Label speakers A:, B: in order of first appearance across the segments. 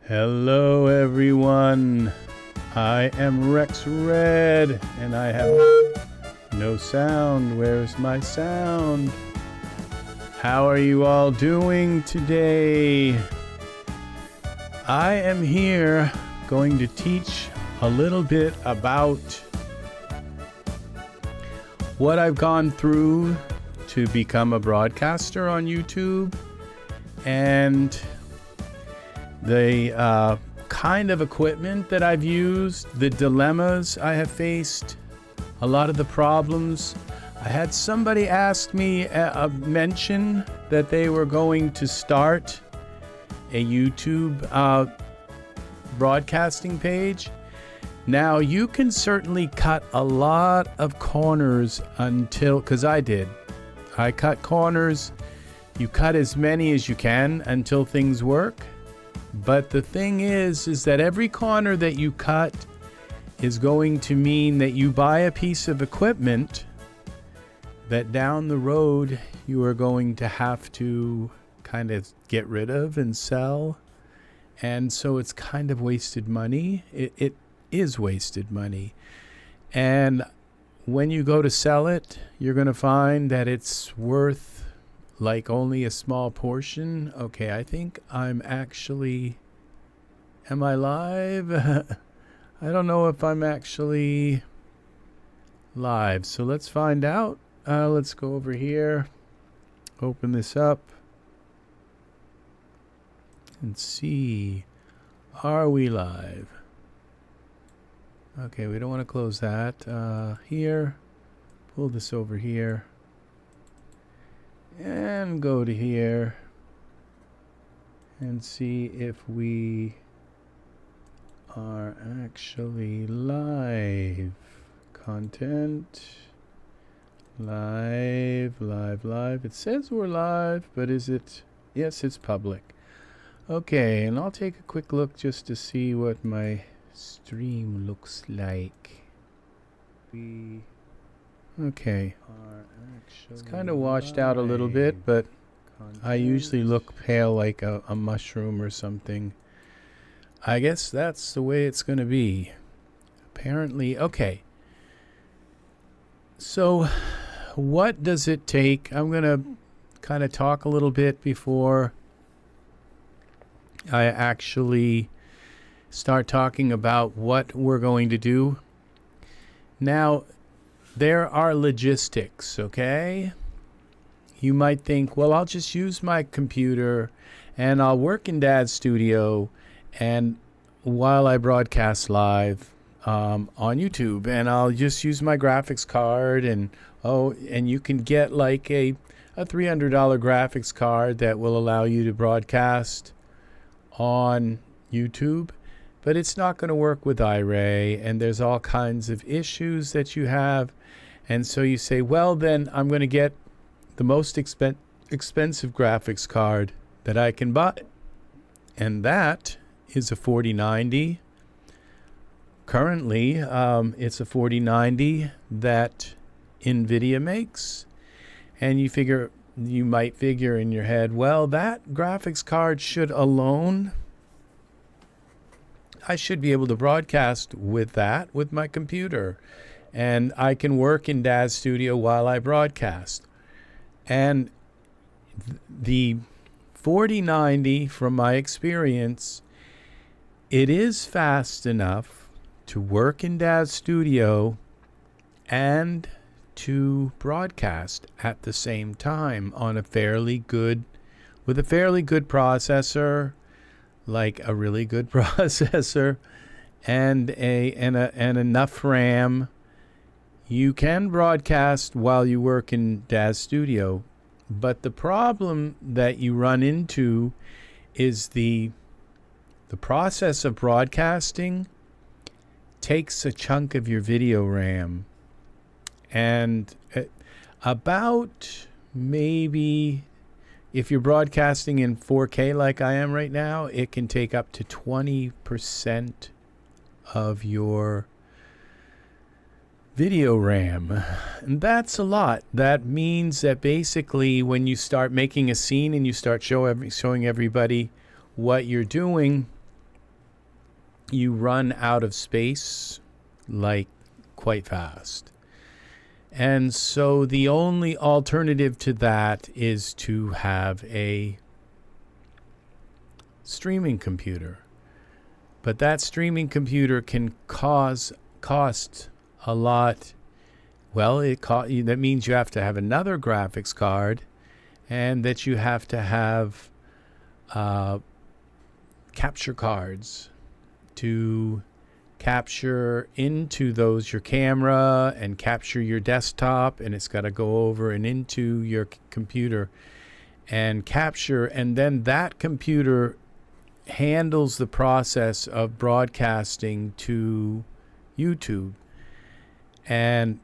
A: Hello everyone, I am RexRed and I have no sound. Where's my sound? How are you all doing today? I am here going to teach a little bit about what I've gone through to become a broadcaster on YouTube and the kind of equipment that I've used, the dilemmas I have faced, a lot of the problems. I had somebody ask me, mention that they were going to start a YouTube broadcasting page. Now you can certainly cut a lot of corners because I did. I cut corners. You cut as many as you can until things work. But the thing is that every corner that you cut is going to mean that you buy a piece of equipment that down the road you are going to have to kind of get rid of and sell. And so it's kind of wasted money. It is wasted money. And when you go to sell it, you're going to find that it's worth like only a small portion. Okay, I think I'm actually, am I live? I don't know if I'm actually live, so let's find out. Let's go over here, open this up and see, are we live? Okay, we don't want to close that. Here, pull this over here and go to here and see if we are actually live. Content, live. It says we're live, but is it? Yes, it's public. Okay, and I'll take a quick look just to see what my stream looks like. Okay, it's kind of washed out a little bit, but I usually look pale like a mushroom or something. I guess that's the way it's going to be. Apparently, okay. So, what does it take? I'm going to kind of talk a little bit before I actually start talking about what we're going to do. Now, there are logistics, okay? You might think, well, I'll just use my computer and I'll work in Daz Studio and while I broadcast live on YouTube, and I'll just use my graphics card and you can get like a $300 graphics card that will allow you to broadcast on YouTube. But it's not going to work with iRay, and there's all kinds of issues that you have. And so you say, well, then I'm going to get the most expensive graphics card that I can buy. And that is a 4090. Currently, it's a 4090 that NVIDIA makes. And you might figure in your head, well, that graphics card should alone, I should be able to broadcast with that with my computer. And I can work in Daz Studio while I broadcast. And the 4090, from my experience, it is fast enough to work in Daz Studio and to broadcast at the same time on with a fairly good processor, like a really good processor, and enough RAM. You can broadcast while you work in Daz Studio, but the problem that you run into is the process of broadcasting takes a chunk of your video RAM, and about maybe, if you're broadcasting in 4K like I am right now, it can take up to 20% of your video RAM. And that's a lot. That means that basically when you start making a scene and you start showing everybody what you're doing, you run out of space like quite fast. And so the only alternative to that is to have a streaming computer. But that streaming computer can cost a lot. Well, that means you have to have another graphics card, and that you have to have capture cards to capture into those your camera and capture your desktop, and it's got to go over and into your computer and capture, and then that computer handles the process of broadcasting to YouTube. And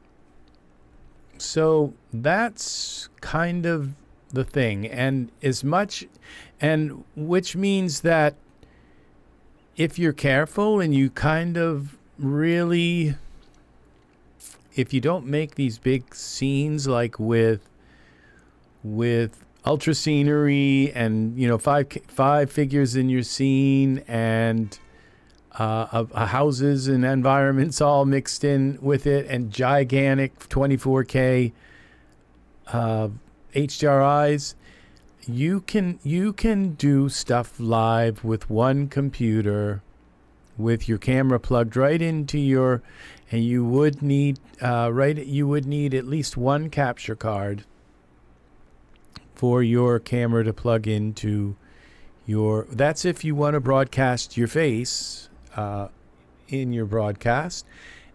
A: so that's kind of the thing, and which means that if you're careful and you kind of really, if you don't make these big scenes like with ultra scenery and, you know, five figures in your scene and houses and environments all mixed in with it, and gigantic 24K HDRIs, you can do stuff live with one computer with your camera plugged right into your, and you would need at least one capture card for your camera to plug into your, that's if you want to broadcast your face in your broadcast.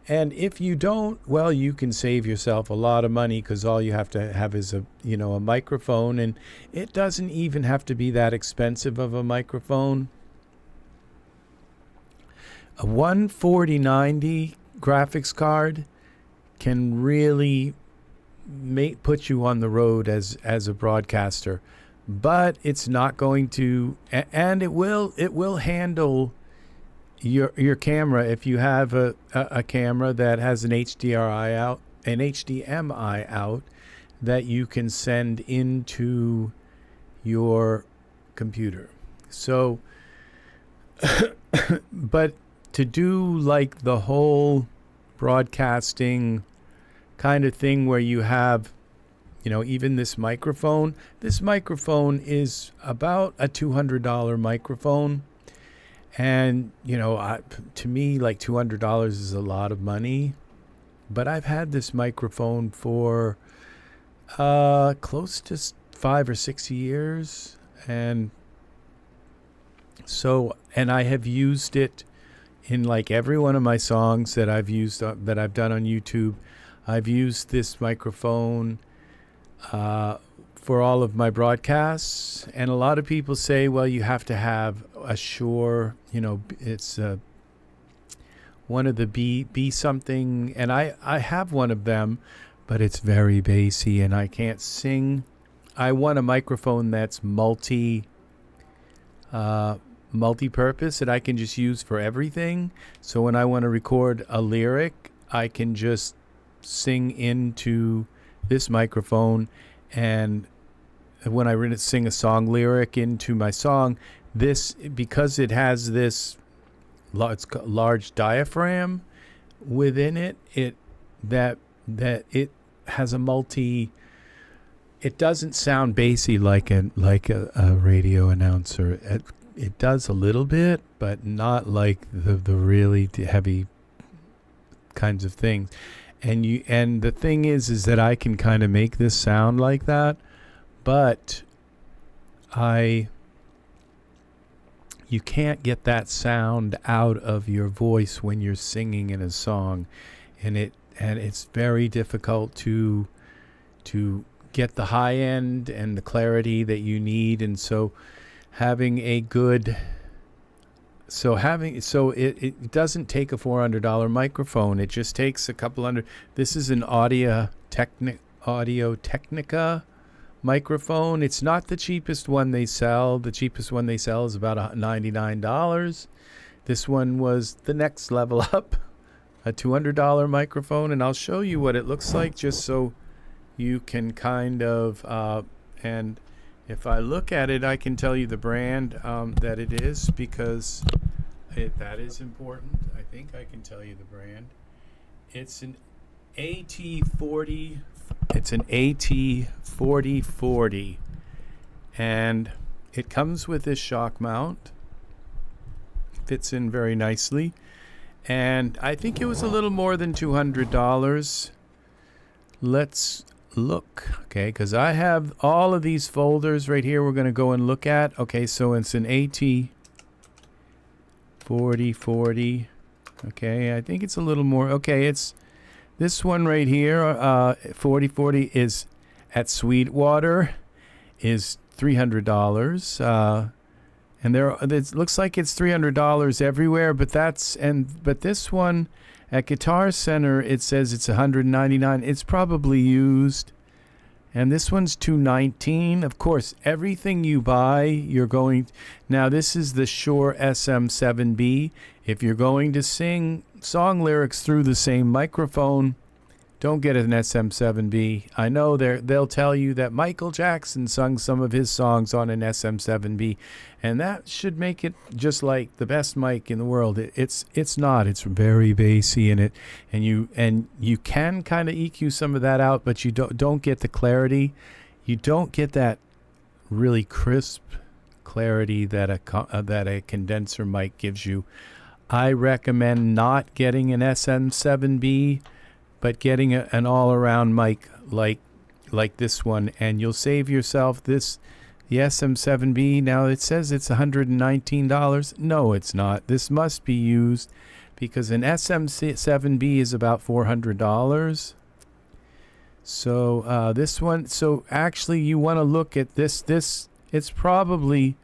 A: And if you don't, well, you can save yourself a lot of money, because all you have to have is a microphone, and it doesn't even have to be that expensive of a microphone. A 14090 graphics card can really put you on the road as a broadcaster, but it's not going to, and it will handle your camera. If you have a camera that has an HDMI out that you can send into your computer. So but to do like the whole broadcasting kind of thing where you have, even this microphone is about a $200 microphone. And, to me, like $200 is a lot of money. But I've had this microphone for close to 5 or 6 years. And I have used it in like every one of my songs that I've used, that I've done on YouTube. I've used this microphone for all of my broadcasts. And a lot of people say, well, you have to have a Shure, it's one of the B something, and I have one of them, but it's very bassy and I can't sing. I want a microphone that's multi-purpose that I can just use for everything. So when I want to record a lyric, I can just sing into this microphone, and when I sing a song lyric into my song, because it has this large diaphragm within it, it has a it doesn't sound bassy like a radio announcer. It does a little bit, but not like the really heavy kinds of things. And the thing is that I can kind of make this sound like that, but you can't get that sound out of your voice when you're singing in a song, and it's very difficult to get the high end and the clarity that you need. And so it doesn't take a $400 microphone. It just takes a couple hundred. This is an Audio Technica microphone. It's not the cheapest one they sell. The cheapest one they sell is about $99. This one was the next level up, a $200 microphone, and I'll show you what it looks like just so you can kind of and if I look at it, I can tell you the brand that it is, because that is important. I think I can tell you the brand. It's an AT40. It's an AT4040, and it comes with this shock mount. Fits in very nicely, and I think it was a little more than $200. Let's look, okay, because I have all of these folders right here we're going to go and look at. Okay, so it's an AT4040. Okay, I think it's a little more. Okay, it's this one right here, 4040 is at Sweetwater, is $300. And it looks like it's $300 everywhere, but but this one at Guitar Center, it says it's $199. It's probably used. And this one's $219. Of course, everything you buy, you're going. Now, this is the Shure SM7B. If you're going to sing song lyrics through the same microphone, don't get an SM7B. I know they'll tell you that Michael Jackson sung some of his songs on an SM7B, and that should make it just like the best mic in the world. It's not. It's very bassy in it, and you can kind of EQ some of that out, but you don't get the clarity. You don't get that really crisp clarity that a condenser mic gives you. I recommend not getting an SM7B, but getting an all-around mic like this one, and you'll save yourself the SM7B. Now it says it's $119. No, it's not. This must be used because an SM7B is about $400. So this one. So actually, you want to look at this. It's probably.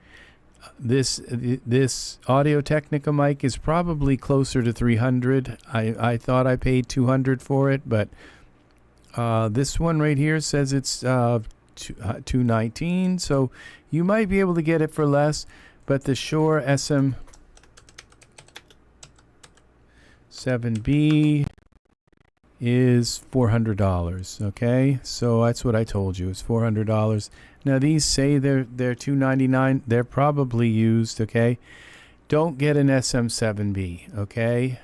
A: This Audio-Technica mic is probably closer to $300. I thought I paid $200 for it, but this one right here says it's $219. So you might be able to get it for less, but the Shure SM7B is $400. Okay, so that's what I told you. It's $400. Now these say they're $299. They're probably used. Okay, don't get an SM7B. Okay,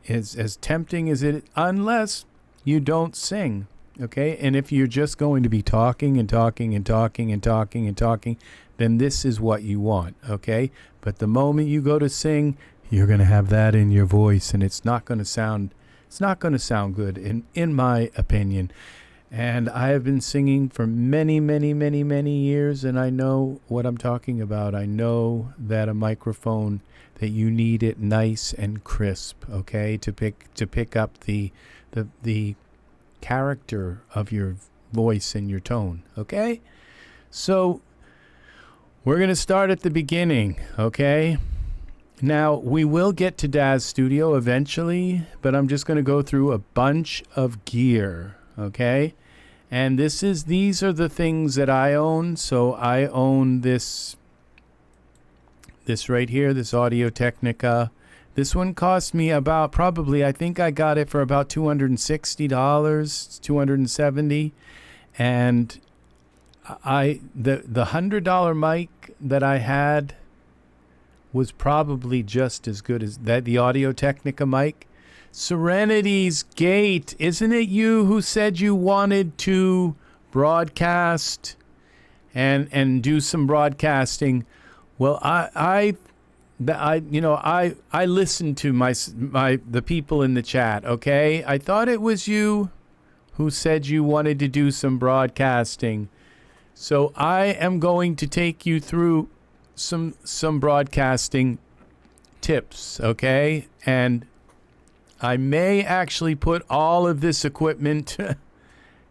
A: as tempting as it, unless you don't sing. Okay, and if you're just going to be talking and talking and talking and talking and talking, then this is what you want. Okay, but the moment you go to sing, you're going to have that in your voice, and it's not going to sound. It's not going to sound good, in my opinion. And I have been singing for many, many, many, many years, and I know what I'm talking about. I know that a microphone, that you need it nice and crisp, okay, to pick up the character of your voice and your tone, okay? So we're going to start at the beginning, okay? Now, we will get to Daz Studio eventually, but I'm just going to go through a bunch of gear, okay? And these are the things that I own. So I own this right here, this Audio-Technica. This one cost me about probably, I think I got it for about $260, $270. And the $100 mic that I had was probably just as good as that, the Audio-Technica mic. Serenity's Gate, isn't it you who said you wanted to broadcast and do some broadcasting? Well, I listened to the people in the chat, okay? I thought it was you who said you wanted to do some broadcasting. So I am going to take you through some broadcasting tips, okay? And I may actually put all of this equipment,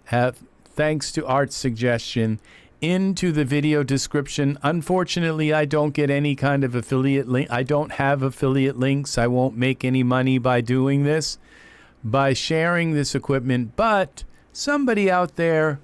A: thanks to Art's suggestion, into the video description. Unfortunately, I don't get any kind of affiliate link. I don't have affiliate links. I won't make any money by doing this, by sharing this equipment. But somebody out there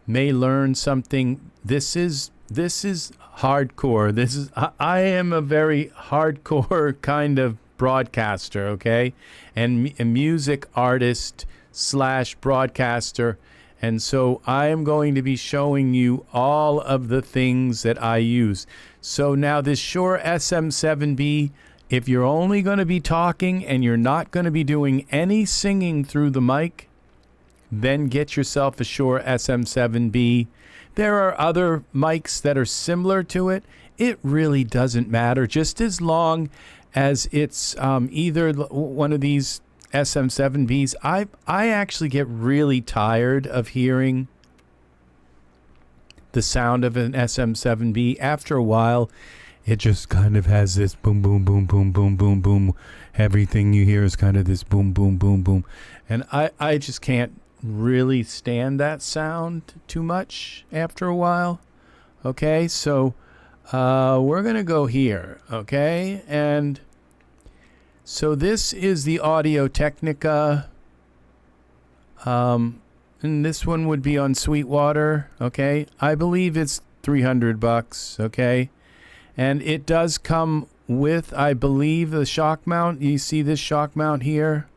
A: may learn something. This is hardcore. I am a very hardcore kind of broadcaster, okay, and a music artist / broadcaster, and so I am going to be showing you all of the things that I use. So now this Shure SM7B if you're only going to be talking and you're not going to be doing any singing through the mic, then get yourself a Shure SM7B. There are other mics that are similar to it. It really doesn't matter, just as long as it's either one of these SM7Bs. I actually get really tired of hearing the sound of an SM7B. After a while, it just kind of has this boom, boom, boom, boom, boom, boom, boom. Everything you hear is kind of this boom, boom, boom, boom. And I just can't really stand that sound too much after a while. Okay, so we're going to go here, okay? And so this is the Audio Technica. And this one would be on Sweetwater, okay? I believe it's $300, okay? And it does come with, I believe, the shock mount. You see this shock mount here?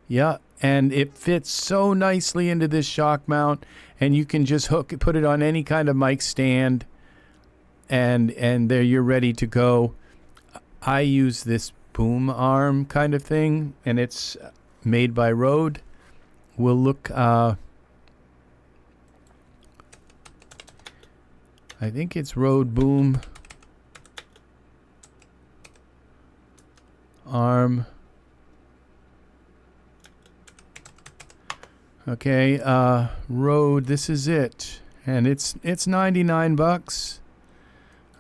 A: Yeah, and it fits so nicely into this shock mount, and you can just put it on any kind of mic stand, and there you're ready to go. I use this boom arm kind of thing, and it's made by Rode. We'll look, I think it's Rode boom arm. Okay, Rode, this is it, and it's $99.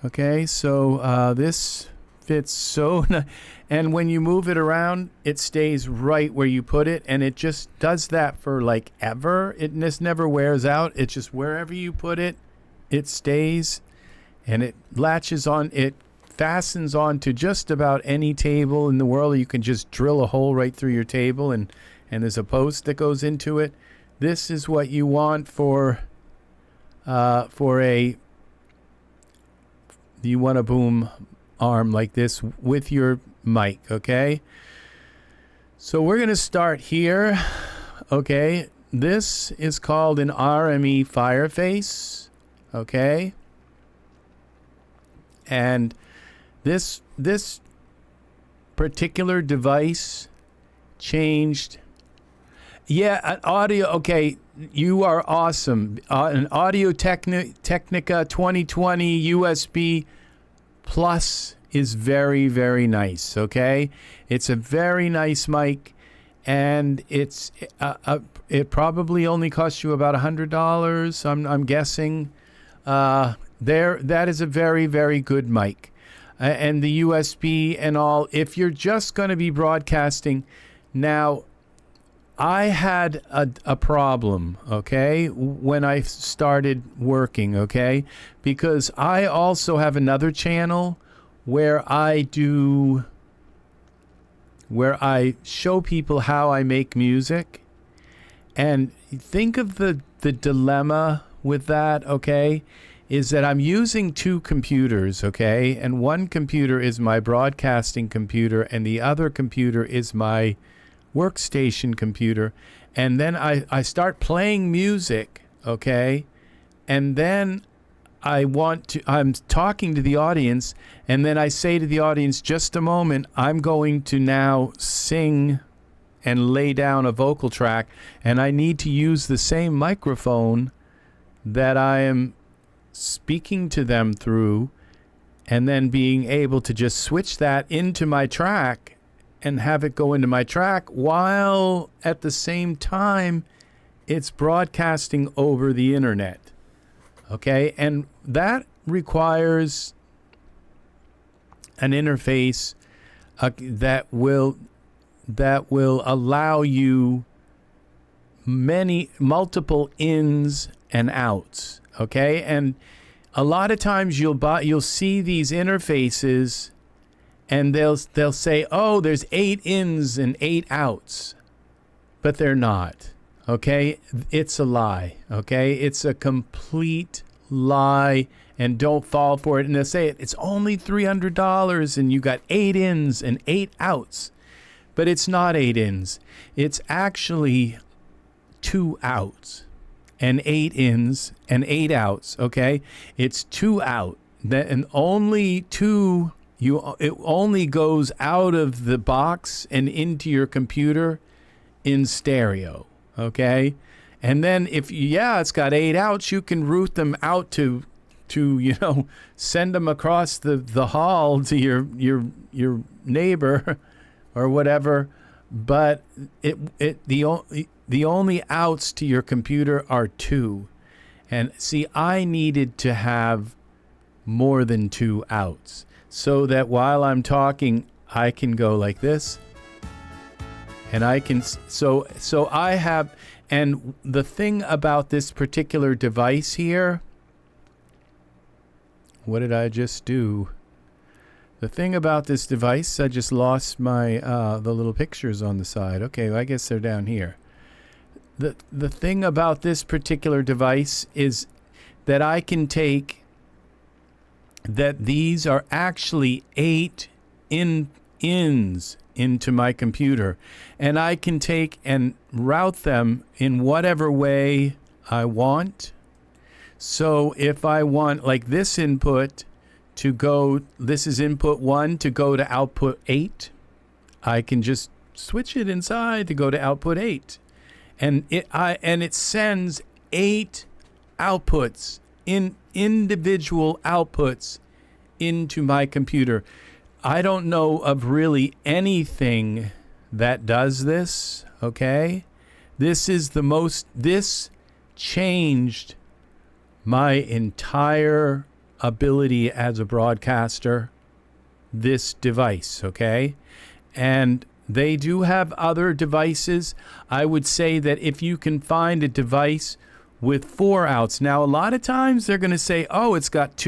A: Okay, so this fits so nice, and when you move it around, it stays right where you put it, and it just does that for like ever. This never wears out. It's just wherever you put it, it stays, and it latches on. It fastens onto just about any table in the world. You can just drill a hole right through your table, and there's a post that goes into it. This is what you want for a, you want a boom arm like this with your mic, okay? So we're going to start here, okay? This is called an RME Fireface, okay? And this particular device changed. Yeah, an audio. Okay, you are awesome. An Audio Technica 2020 USB Plus is very, very nice. Okay, it's a very nice mic, and it's it probably only costs you about $100. I'm guessing. That is a very, very good mic, and the USB and all. If you're just going to be broadcasting, now. I had a problem, okay, when I started working, okay, because I also have another channel where I show people how I make music, and think of the dilemma with that, okay, is that I'm using two computers, okay, and one computer is my broadcasting computer, and the other computer is my workstation computer, and then I start playing music, okay, and then I'm talking to the audience, and then I say to the audience, just a moment, I'm going to now sing and lay down a vocal track, and I need to use the same microphone that I am speaking to them through, and then being able to just switch that into my track and have it go into my track while at the same time it's broadcasting over the internet. Okay, and that requires an interface that will allow you multiple ins and outs. Okay, and a lot of times you'll see these interfaces, and they'll say, oh, there's 8 ins and 8 outs, but they're not. Okay, it's a lie. Okay, it's a complete lie, and don't fall for it. And they'll say it's only $300, and you got 8 ins and 8 outs, but it's not 8 ins. It's actually 2 outs and 8 ins and 8 outs. Okay, it's 2 out, and only 2 it only goes out of the box and into your computer in stereo, okay? And then if it's got 8 outs, you can route them out to send them across the hall to your neighbor or whatever. But the only outs to your computer are 2. And see, I needed to have more than 2 outs so that while I'm talking, I can go like this. And I can, so I have, and the thing about this particular device here, what did I just do? The thing about this device, I just lost my, the little pictures on the side. Okay, well, I guess they're down here. The thing about this particular device is that I can take, that these are actually 8 ins into my computer, and I can take and route them in whatever way I want. So if I want like this input to go, this is input 1 to go to output 8, I can just switch it inside to go to output 8, and it sends 8 outputs, in individual outputs, into my computer. I don't know of really anything that does this, okay? This changed my entire ability as a broadcaster, this device, okay? And they do have other devices. I would say that if you can find a device with 4 outs. Now, a lot of times they're going to say, oh, it's got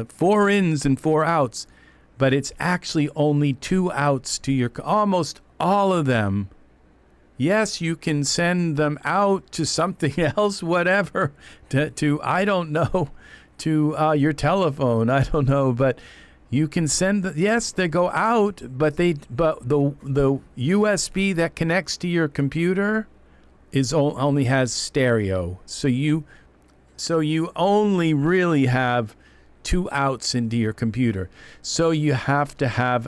A: 4 ins and 4 outs. But it's actually only 2 outs to your, almost all of them. Yes, you can send them out to something else, whatever, to I don't know, to your telephone, I don't know, but you can send, yes, they go out, but the USB that connects to your computer only has stereo. So you only really have 2 outs into your computer. So you have to have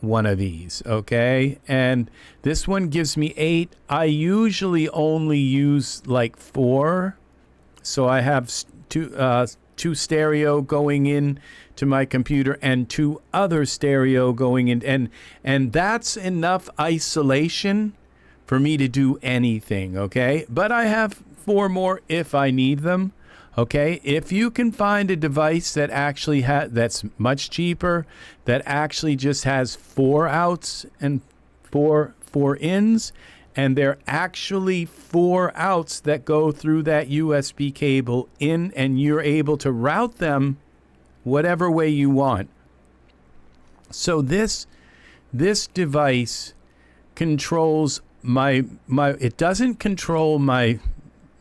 A: one of these, okay? And this one gives me 8. I usually only use like 4. So I have 2 stereo going in to my computer and 2 other stereo going in. And that's enough isolation for me to do anything, okay? But I have 4 more if I need them. Okay, if you can find a device that actually that's much cheaper, that actually just has 4 outs and 4 ins, and they're actually 4 outs that go through that USB cable in, and you're able to route them whatever way you want. So this device controls my it doesn't control my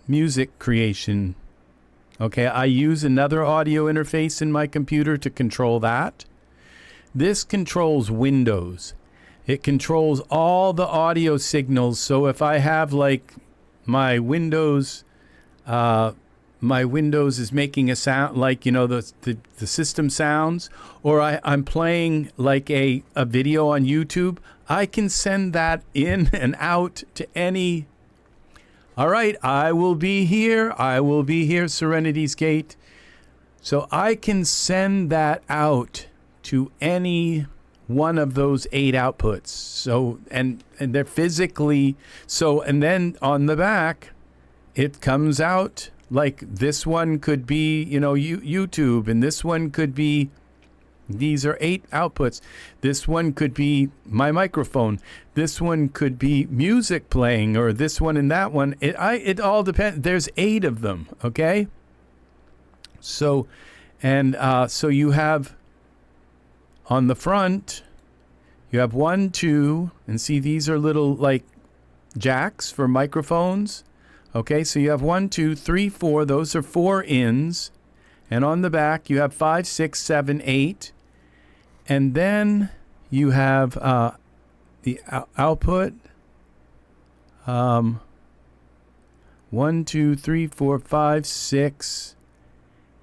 A: music creation. Okay, I use another audio interface in my computer to control that. This controls Windows. It controls all the audio signals. So if I have like my Windows is making a sound like, the system sounds, or I'm playing like a video on YouTube, I can send that in and out to any. All right, I will be here, Serenity's Gate. So I can send that out to any one of those 8 outputs. So, and they're physically, so, and then on the back, it comes out like this one could be, YouTube, and this one could be, these are 8 outputs. This one could be my microphone. This one could be music playing, or this one and that one. It all depends. There's 8 of them, okay? So, and so you have on the front, you have 1, 2, and see these are little like jacks for microphones. Okay, so you have 1, 2, 3, 4. Those are 4 ins. And on the back, you have 5, 6, 7, 8. And then you have the output. 1, 2, 3, 4, 5, 6.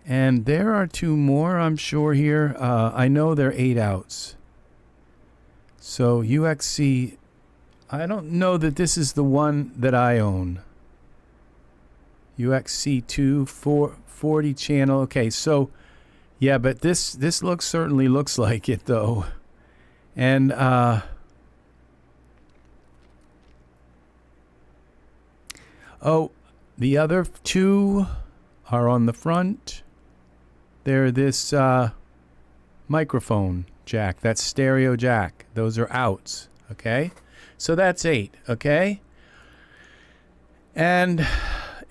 A: And there are 2 more, I'm sure, here. I know they're 8 outs. So UXC, I don't know that this is the one that I own. UXC2 40 channel. Okay, so yeah, but this certainly looks like it though. And oh, the other 2 are on the front. They're this microphone jack. That's stereo jack. Those are outs. Okay, so that's 8. Okay, and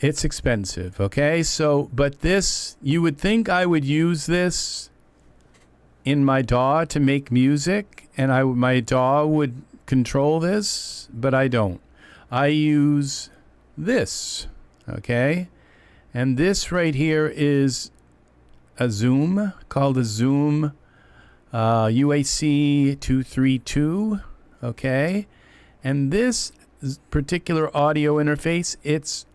A: it's expensive. Okay, so but this, you would think I would use this in my DAW to make music, and my DAW would control this, but I don't. I use this. Okay, and this right here is a Zoom, called a Zoom UAC 232. Okay, and this particular audio interface, it's,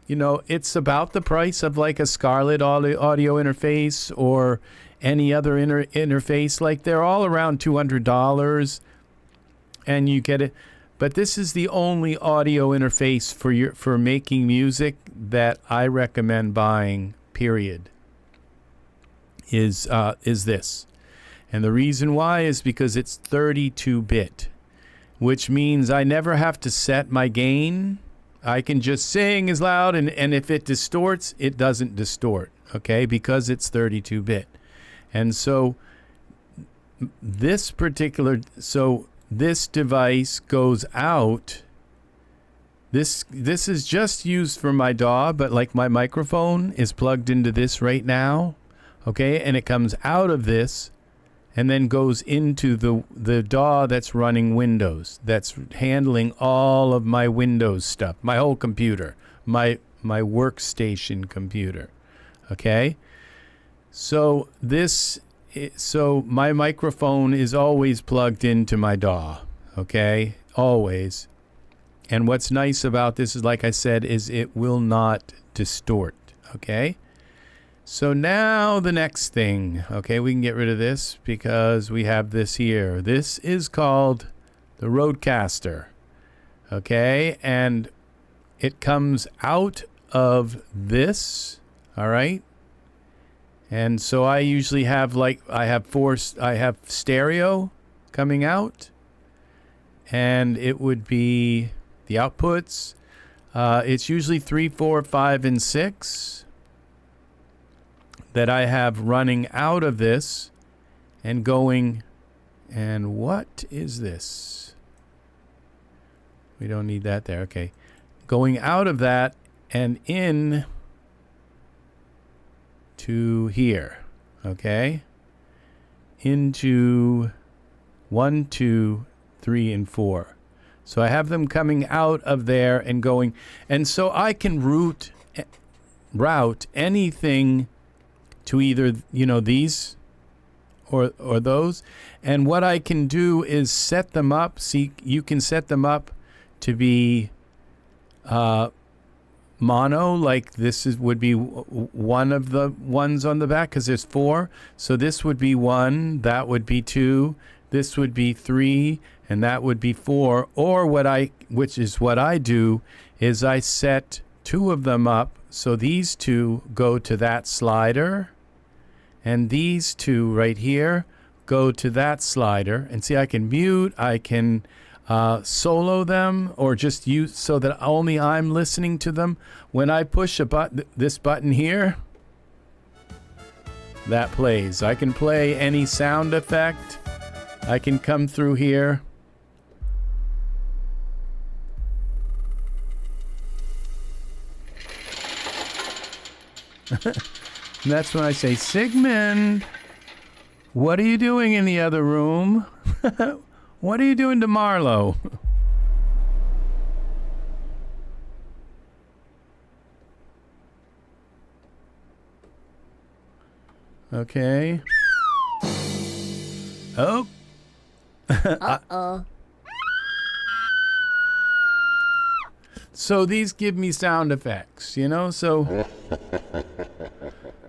A: you know, it's about the price of like a Scarlett audio interface or any other interface. Like they're all around $200, and you get it. But this is the only audio interface for making music that I recommend buying. Period. Is this, and the reason why is because it's 32-bit, which means I never have to set my gain. I can just sing as loud, and if it distorts, it doesn't distort. Okay, because it's 32-bit, and so this device goes out. This is just used for my DAW, but like my microphone is plugged into this right now. Okay, and it comes out of this and then goes into the DAW that's running Windows, that's handling all of my Windows stuff, my whole computer, my workstation computer. Okay, so my microphone is always plugged into my DAW. Okay, always. And what's nice about this is, like I said, is it will not distort. Okay. So now the next thing, okay, we can get rid of this because we have this here. This is called the RODECaster, okay, and it comes out of this, all right, and so I usually have I have stereo coming out, and it would be the outputs. It's usually 3, 4, 5, and 6. That I have running out of this and going, and what is this? We don't need that there. Okay, going out of that and in to here. Okay, into 1, 2, 3, and 4. So I have them coming out of there and going, and so I can route anything to either, you know, these or those. And what I can do is set them up. See, you can set them up to be mono, like this would be one of the ones on the back, because there's 4. So this would be 1, that would be 2, this would be 3, and that would be 4. Or which is what I do, is I set 2 of them up. So these 2 go to that slider, and these 2 right here go to that slider. And see, I can mute, I can solo them, or just use so that only I'm listening to them. When I push this button here, that plays. I can play any sound effect. I can come through here. And that's when I say, Sigmund, what are you doing in the other room? What are you doing to Marlo? Okay. Oh. So these give me sound effects, you know, so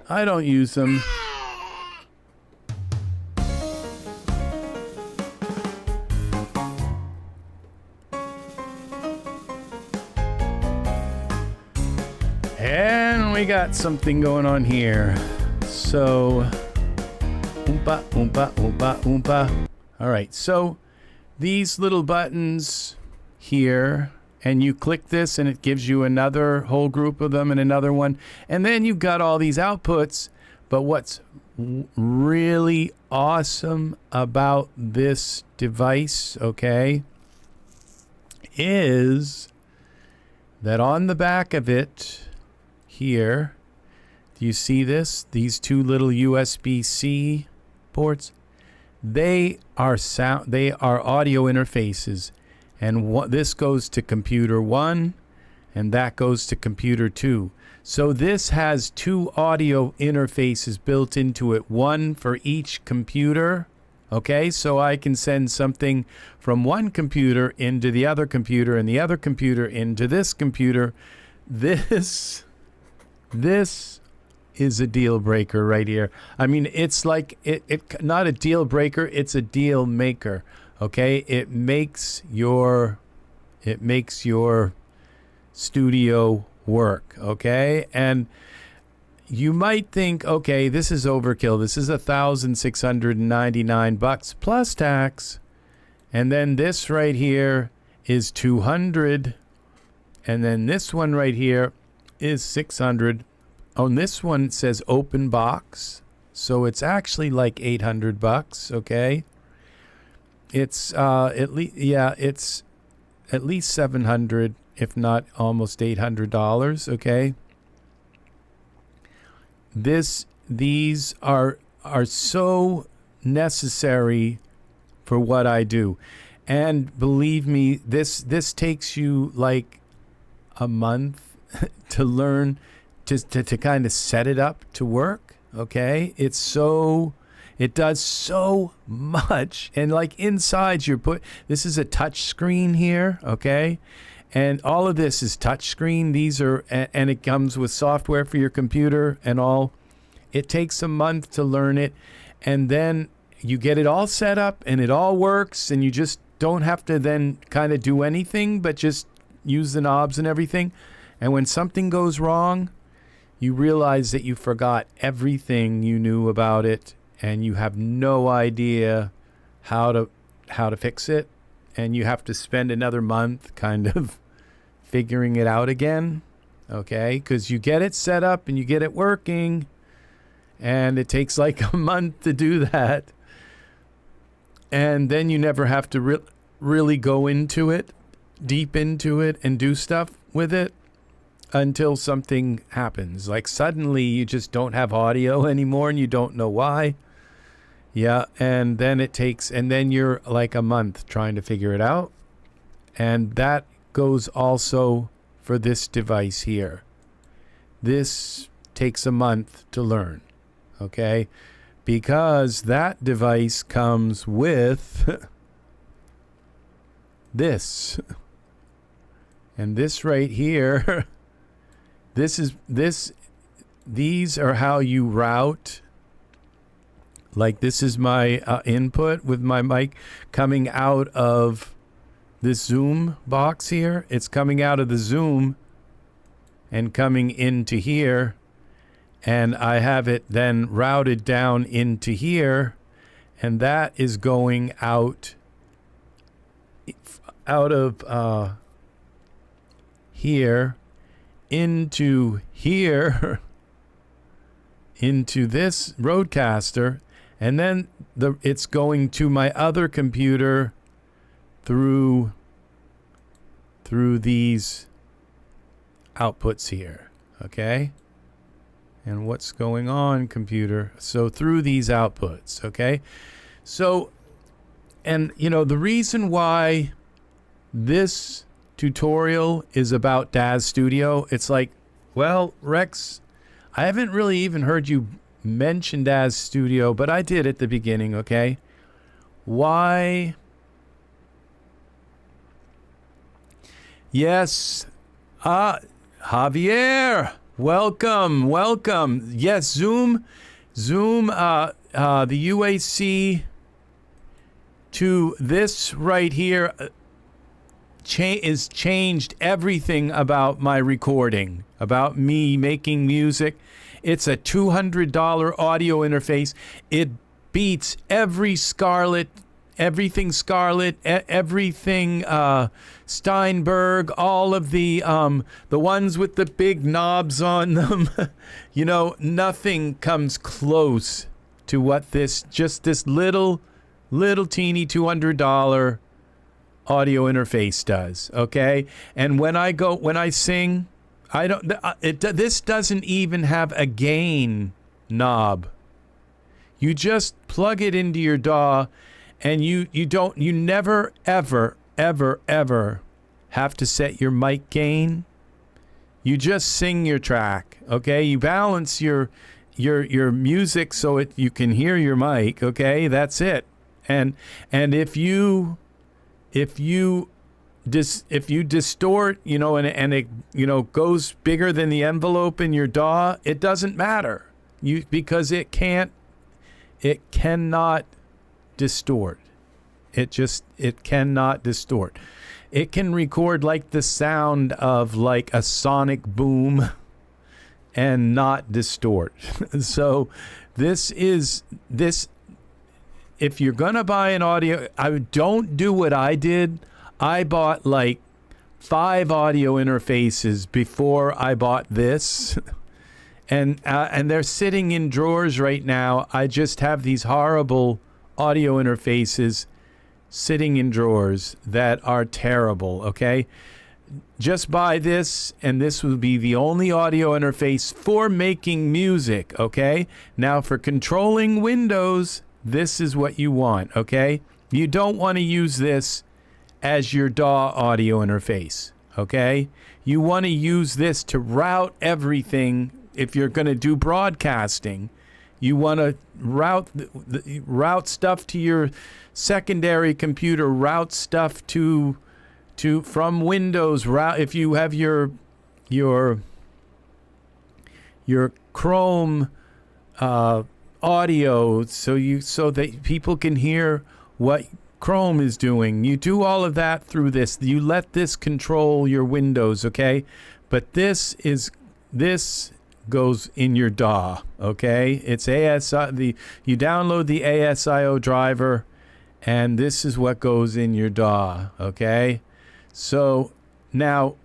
A: I don't use them. And we got something going on here. So, oompa, oompa, oompa, oompa. All right, so these little buttons here, and you click this and it gives you another whole group of them and another one. And then you've got all these outputs. But what's really awesome about this device, okay, is that on the back of it, here, do you see this? These two little USB-C ports, they are audio interfaces, and this goes to computer 1 and that goes to computer 2. So this has two audio interfaces built into it, one for each computer. Okay, so I can send something from one computer into the other computer and the other computer into this computer. This is a deal breaker right here. I mean, it's like it not a deal breaker, it's a deal maker. Okay, it makes your studio work. Okay, and you might think, okay, this is overkill. This is $1,699 plus tax, and then this right here is $200, and then this one right here is $600. On this one it says open box, so it's actually like $800. Okay, it's it's at least $700, if not almost $800. Okay, these are so necessary for what I do, and believe me, this takes you like a month to learn, to kind of set it up to work. Okay, it does so much, and like inside this is a touch screen here. Okay, and all of this is touch screen. These are, and it comes with software for your computer and all. It takes a month to learn it, and then you get it all set up and it all works, and you just don't have to then kind of do anything but just use the knobs and everything. And when something goes wrong, you realize that you forgot everything you knew about it, and you have no idea how to fix it, and you have to spend another month kind of figuring it out again. Okay, because you get it set up and you get it working, and it takes like a month to do that, and then you never have to really go into it, deep into it, and do stuff with it until something happens. Like suddenly you just don't have audio anymore and you don't know why. Yeah, and then then you're like a month trying to figure it out. And that goes also for this device here. This takes a month to learn, okay? Because that device comes with this. And this right here, these are how you route. Like this is my input with my mic coming out of this Zoom box here. It's coming out of the Zoom and coming into here. And I have it then routed down into here. And that is going out of here into here into this RODECaster, and then it's going to my other computer through these outputs here. Okay, and what's going on, computer? So through these outputs. Okay, so, and you know, the reason why this tutorial is about Daz Studio, it's like, well, Rex, I haven't really even heard you mention Daz Studio, but I did at the beginning. Okay, why? Yes, Javier, welcome. Yes, Zoom, the UAC to this right here is changed everything about my recording, about me making music. It's a $200 audio interface. It beats every Scarlett, everything Scarlett, everything Steinberg, all of the ones with the big knobs on them. You know, nothing comes close to what this little teeny $200 audio interface does. Okay, and when I sing, I don't. This doesn't even have a gain knob. You just plug it into your DAW, and you never ever have to set your mic gain. You just sing your track. Okay, you balance your music so you can hear your mic. Okay, that's it. And if you distort, you know, and it, you know, goes bigger than the envelope in your DAW, it doesn't matter. Because it cannot distort. It cannot distort. It can record like the sound of like a sonic boom and not distort. So this, if you're going to buy an audio, don't do what I did. I bought like 5 audio interfaces before I bought this. And they're sitting in drawers right now. I just have these horrible audio interfaces sitting in drawers that are terrible, okay? Just buy this, and this will be the only audio interface for making music, okay? Now, for controlling Windows, this is what you want, okay? You don't want to use this as your DAW audio interface, okay? You want to use this to route everything. If you're going to do broadcasting, you want to route stuff to your secondary computer, route stuff from Windows, if you have your Chrome audio, so that people can hear what Chrome is doing. You do all of that through this. You let this control your Windows, okay? But this goes in your DAW, okay? It's ASI. You download the ASIO driver, and this is what goes in your DAW, okay? So now,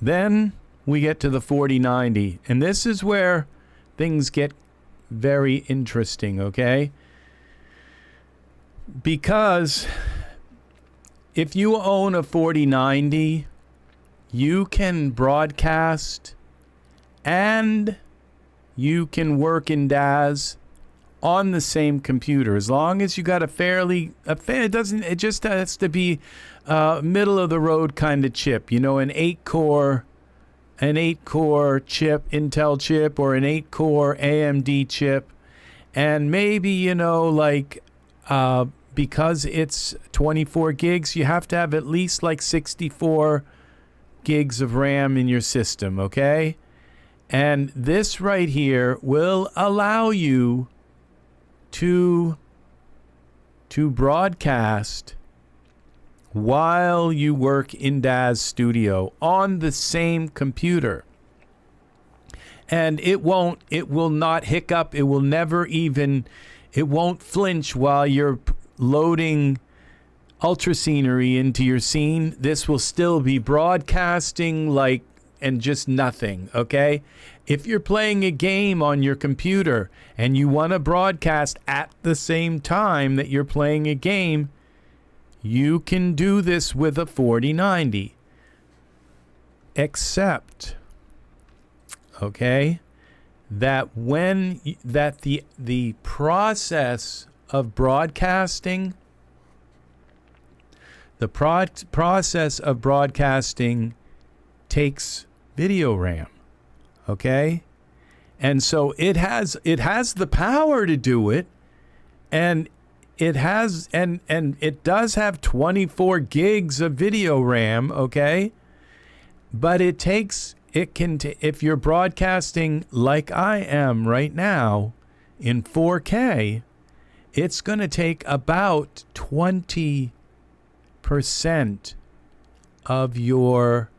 A: then we get to the 4090, and this is where things get very interesting, okay? Because if you own a 4090, you can broadcast and you can work in Daz on the same computer, as long as you got it just has to be middle of the road kind of chip, you know, an 8-core chip, Intel chip, or an 8-core AMD chip. And maybe, you know, like because it's 24 gigs, you have to have at least like 64 gigs of RAM in your system, okay? And this right here will allow you to broadcast while you work in Daz Studio on the same computer. And it will not hiccup. It won't flinch while you're loading ultra scenery into your scene. This will still be broadcasting and just nothing, okay? If you're playing a game on your computer and you want to broadcast at the same time that you're playing a game, you can do this with a 4090. Except, okay, that the process of broadcasting, takes video RAM, okay? And so it has the power to do it, and it does have 24 gigs of video RAM, okay? But it can, if you're broadcasting like I am right now in 4K, it's going to take about 20% of your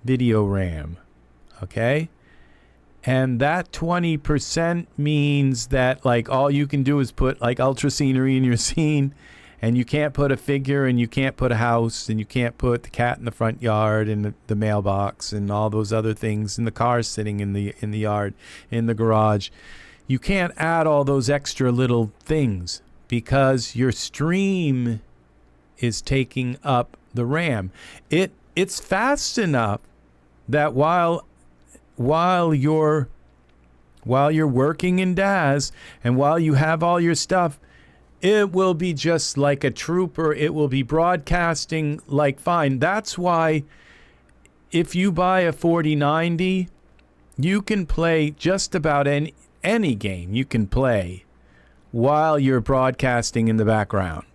A: video RAM, okay? And that 20% means that like all you can do is put like ultra scenery in your scene, and you can't put a figure, and you can't put a house, and you can't put the cat in the front yard, and the mailbox, and all those other things, and the car sitting in the yard, in the garage. You can't add all those extra little things because your stream is taking up the RAM. It's fast enough that while you're working in Daz and while you have all your stuff, it will be just like a trooper. It will be broadcasting like fine. That's why if you buy a 4090, you can play just about any game you can play while you're broadcasting in the background.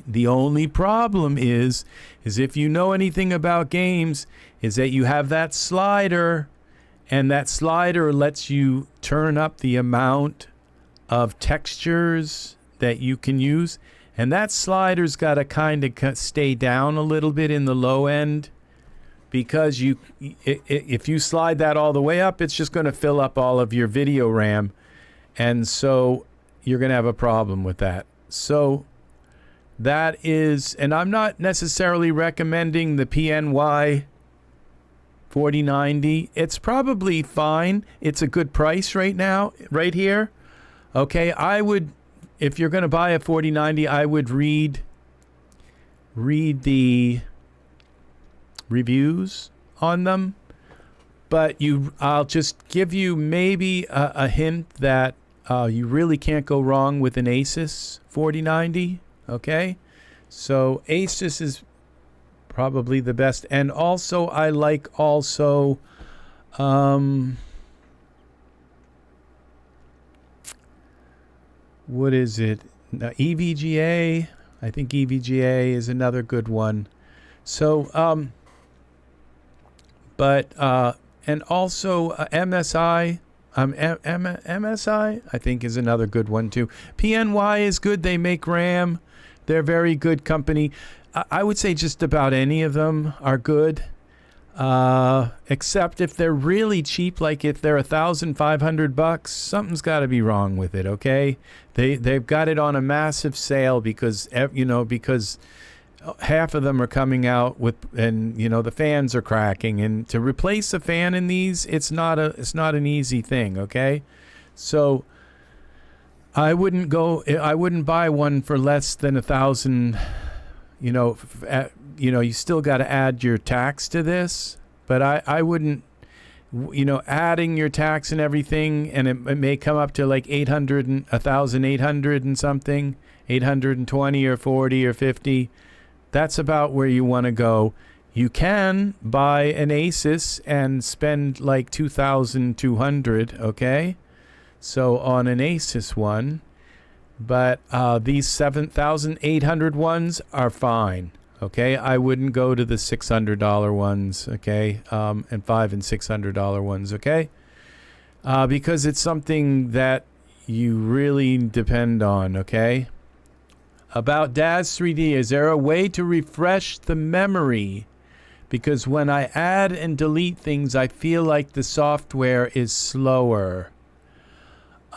A: The only problem is if you know anything about games, is that you have that slider, and that slider lets you turn up the amount of textures that you can use, and that slider's got to kind of stay down a little bit in the low end, because if you slide that all the way up, it's just going to fill up all of your video RAM, and so you're going to have a problem with that. So that is, and I'm not necessarily recommending the PNY 4090. It's probably fine. It's a good price right now, right here. Okay, I would, if you're going to buy a 4090, I would read the reviews on them. But I'll just give you maybe a hint that you really can't go wrong with an Asus 4090. Okay, so Asus is probably the best, and also I like also what is it? EVGA. I think EVGA is another good one. So and also MSI. MSI I think is another good one too. PNY is good. They make RAM. They're a very good company. I would say just about any of them are good, except if they're really cheap, like if they're $1,500, something's got to be wrong with it. Okay, they've got it on a massive sale because half of them are coming out with, and the fans are cracking, and to replace a fan in these, it's not an easy thing. Okay, so I wouldn't buy one for less than $1,000. You still got to add your tax to this, but I wouldn't, adding your tax and everything, and it may come up to like 1,800 and something, 820 or 40 or 50. That's about where you want to go. You can buy an Asus and spend like 2,200. Okay. So on an Asus one, but these 7,800 ones are fine. Okay, I wouldn't go to the $600 ones. Okay, and $500 and $600 ones. Okay, because it's something that you really depend on. Okay. About Daz 3D, is there a way to refresh the memory? Because when I add and delete things, I feel like the software is slower.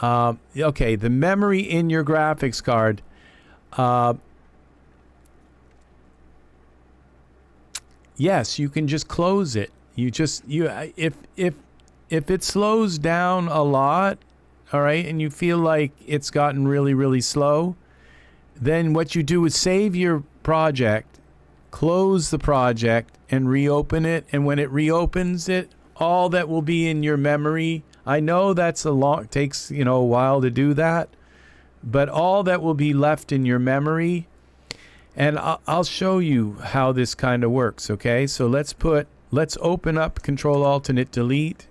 A: Okay, the memory in your graphics card. Yes, you can just close it. If it slows down a lot, all right, and you feel like it's gotten really, really slow, then what you do is save your project, close the project, and reopen it. And when it reopens it, all that will be in your memory. I know takes a while to do that, but all that will be left in your memory, and I'll show you how this kind of works. Okay, so let's open up Control-Alt-Delete,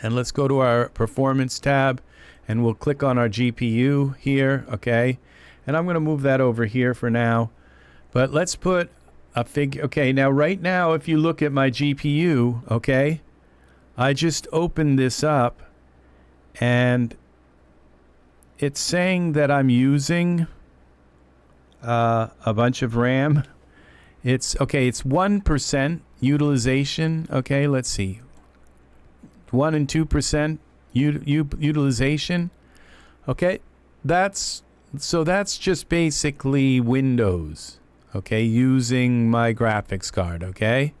A: and let's go to our Performance tab, and we'll click on our GPU here. Okay, and I'm going to move that over here for now, but let's put a figure. Okay, now right now, if you look at my GPU, okay, I just opened this up, and it's saying that I'm using a bunch of RAM. It's 1% utilization. Okay, let's see. 1 and 2% utilization. Okay, that's just basically Windows. Okay, using my graphics card. Okay,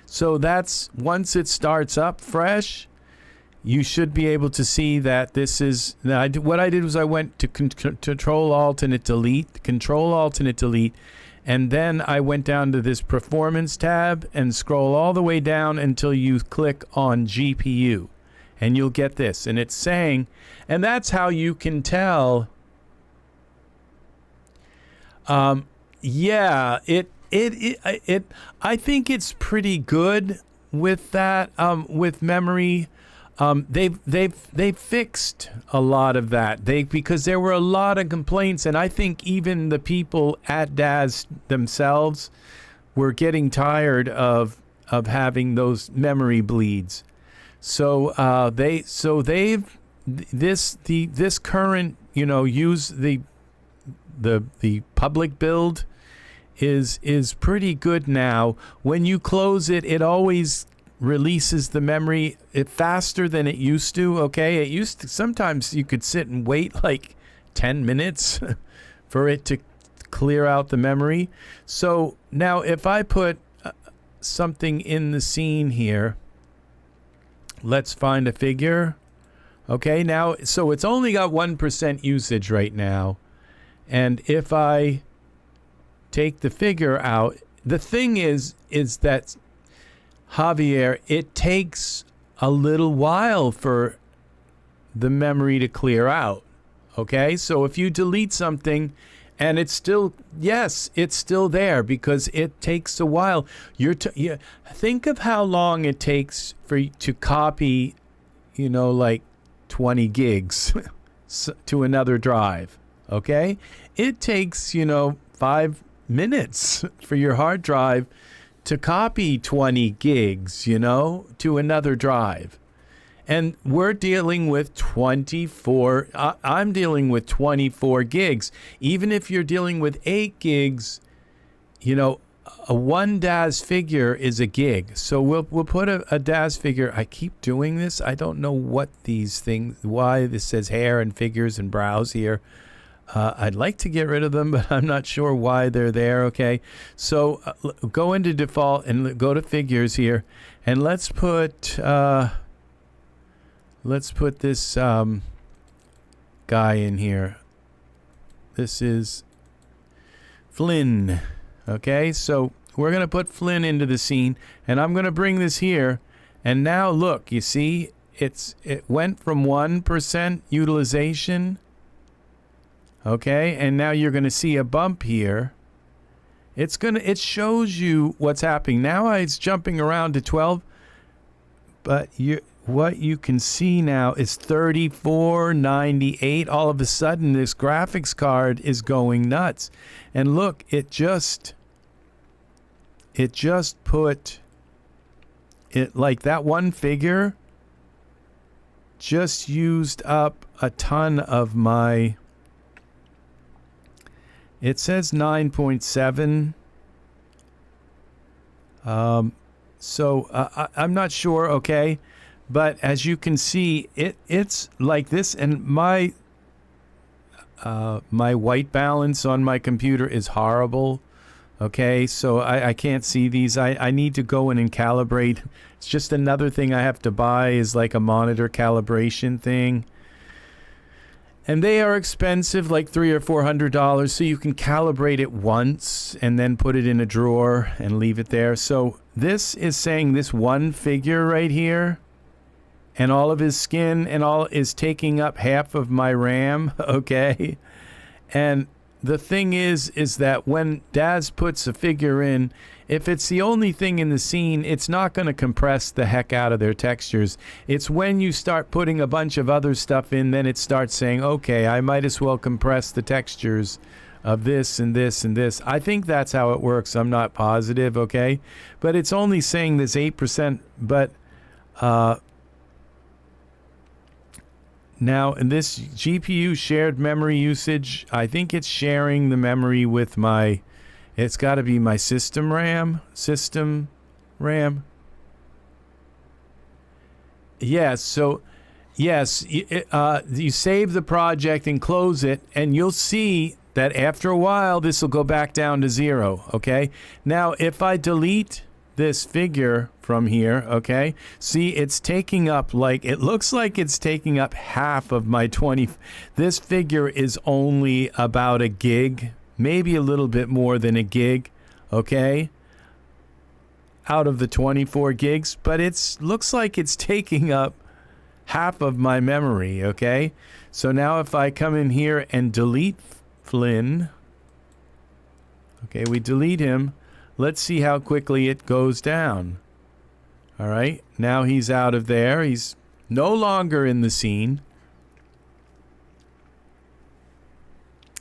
A: so that's once it starts up fresh, you should be able to see that this is. What I did was I went to Control Alternate Delete, Control Alternate Delete, and then I went down to this Performance tab and scroll all the way down until you click on GPU, and you'll get this. And it's saying, and that's how you can tell. Yeah, I think it's pretty good with that. With memory. They've fixed a lot of that. Because there were a lot of complaints, and I think even the people at Daz themselves were getting tired of having those memory bleeds. So this current, use the public build is pretty good now. When you close it, it always releases the memory faster than it used to. Okay, it used to, sometimes you could sit and wait like 10 minutes for it to clear out the memory. So now if I put something in the scene here, let's find a figure. Okay, now so it's only got 1% usage right now, and if I take the figure out, the thing is that, Javier, it takes a little while for the memory to clear out. Okay, so if you delete something and it's still, yes, it's still there because it takes a while. Think of how long it takes for you to copy, like 20 gigs to another drive. Okay, it takes 5 minutes for your hard drive to copy 20 gigs, to another drive. And we're dealing with 24, I'm dealing with 24 gigs. Even if you're dealing with 8 gigs, a one Daz figure is a gig. So we'll put a Daz figure. I keep doing this. I don't know what these things, why this says hair and figures and brows here. I'd like to get rid of them, but I'm not sure why they're there. Okay, so go into default and go to figures here, and let's put this guy in here. This is Flynn. Okay, so we're gonna put Flynn into the scene, and I'm gonna bring this here, and now look, you see, it went from 1% utilization. Okay, and now you're going to see a bump here. It shows you what's happening. Now it's jumping around to 12, but what you can see now is 3498. All of a sudden, this graphics card is going nuts. And look, it just put it like that one figure just used up a ton of my. It says 9.7. So I'm not sure, okay? But as you can see, it's like this, and my white balance on my computer is horrible. Okay, so I can't see these. I need to go in and calibrate. It's just another thing I have to buy is like a monitor calibration thing. And they are expensive, like $300 or $400, so you can calibrate it once and then put it in a drawer and leave it there. So this is saying this one figure right here, and all of his skin and all is taking up half of my RAM, okay? And the thing is that when Daz puts a figure in, if it's the only thing in the scene, it's not going to compress the heck out of their textures. It's when you start putting a bunch of other stuff in, then it starts saying, okay, I might as well compress the textures of this and this and this. I think that's how it works. I'm not positive, okay? But it's only saying this 8%, but now in this GPU shared memory usage, I think it's sharing the memory with my, it's got to be my system RAM. Yes, so yes, you save the project and close it, and you'll see that after a while this will go back down to 0, okay? Now if I delete this figure from here, okay, see, it's taking up, like, it looks like it's taking up half of my 20. This figure is only about a gig, maybe a little bit more than a gig, okay, out of the 24 gigs, but it's looks like it's taking up half of my memory, okay? So now if I come in here and delete Flynn, okay, we delete him. Let's see how quickly it goes down. All right, now he's out of there. He's no longer in the scene.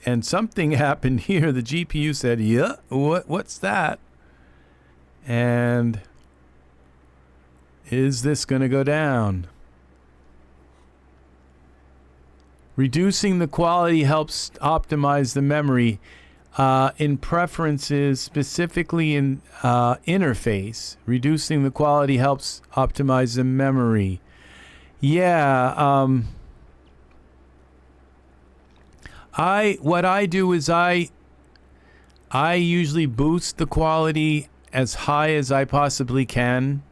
A: And something happened here. The GPU said, yeah, what's that? And is this going to go down? Reducing the quality helps optimize the memory. In preferences, specifically in interface, reducing the quality helps optimize the memory. Yeah, what I do is I usually boost the quality as high as I possibly can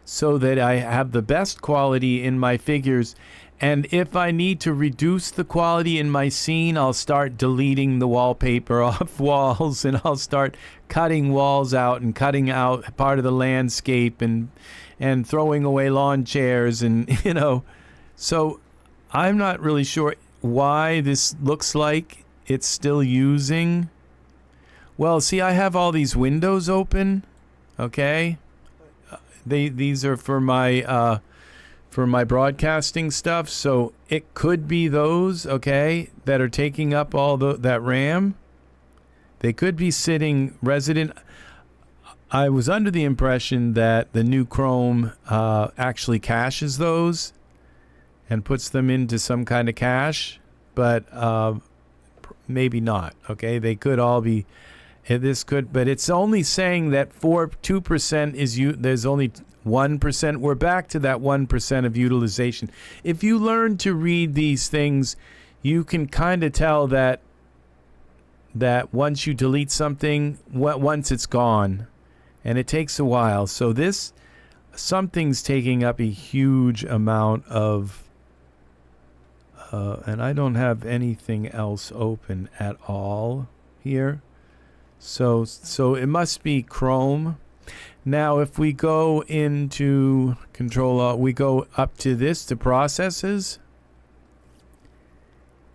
A: so that I have the best quality in my figures. And if I need to reduce the quality in my scene, I'll start deleting the wallpaper off walls, and I'll start cutting walls out and cutting out part of the landscape and throwing away lawn chairs, and you know. So I'm not really sure why this looks like it's still using. Well, see, I have all these windows open, okay? These are for my broadcasting stuff, so it could be those, okay, that are taking up all that RAM. They could be sitting resident. I was under the impression that the new Chrome actually caches those and puts them into some kind of cache, but maybe not, okay? They could all be, this could, but it's only saying that 2% is there's only 1%. We're back to that 1% of utilization. If you learn to read these things, you can kind of tell that once you delete something, once it's gone, and it takes a while. So something's taking up a huge amount of, and I don't have anything else open at all here. So it must be Chrome. Now, if we go into Control, we go up to this, to processes,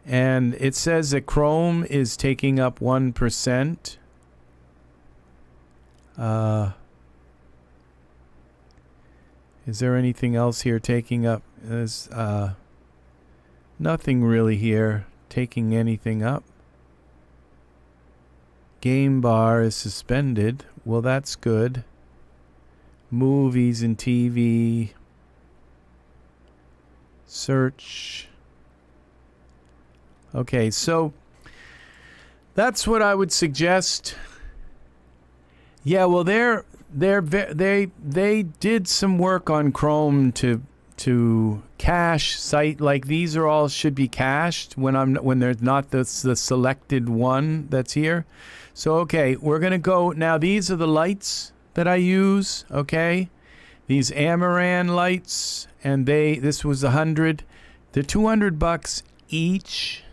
A: and it says that Chrome is taking up 1%. Is there anything else here taking up? There's nothing really here taking anything up. Game bar is suspended. Well, that's good. Movies and TV. Search. Okay, so that's what I would suggest. Yeah, well, they did some work on Chrome to cache site, like these are all should be cached when there's not the selected one that's here. So okay, we're gonna go now. These are the lights that I use. Okay, these Amaran lights, and this was 100. They're $200 each,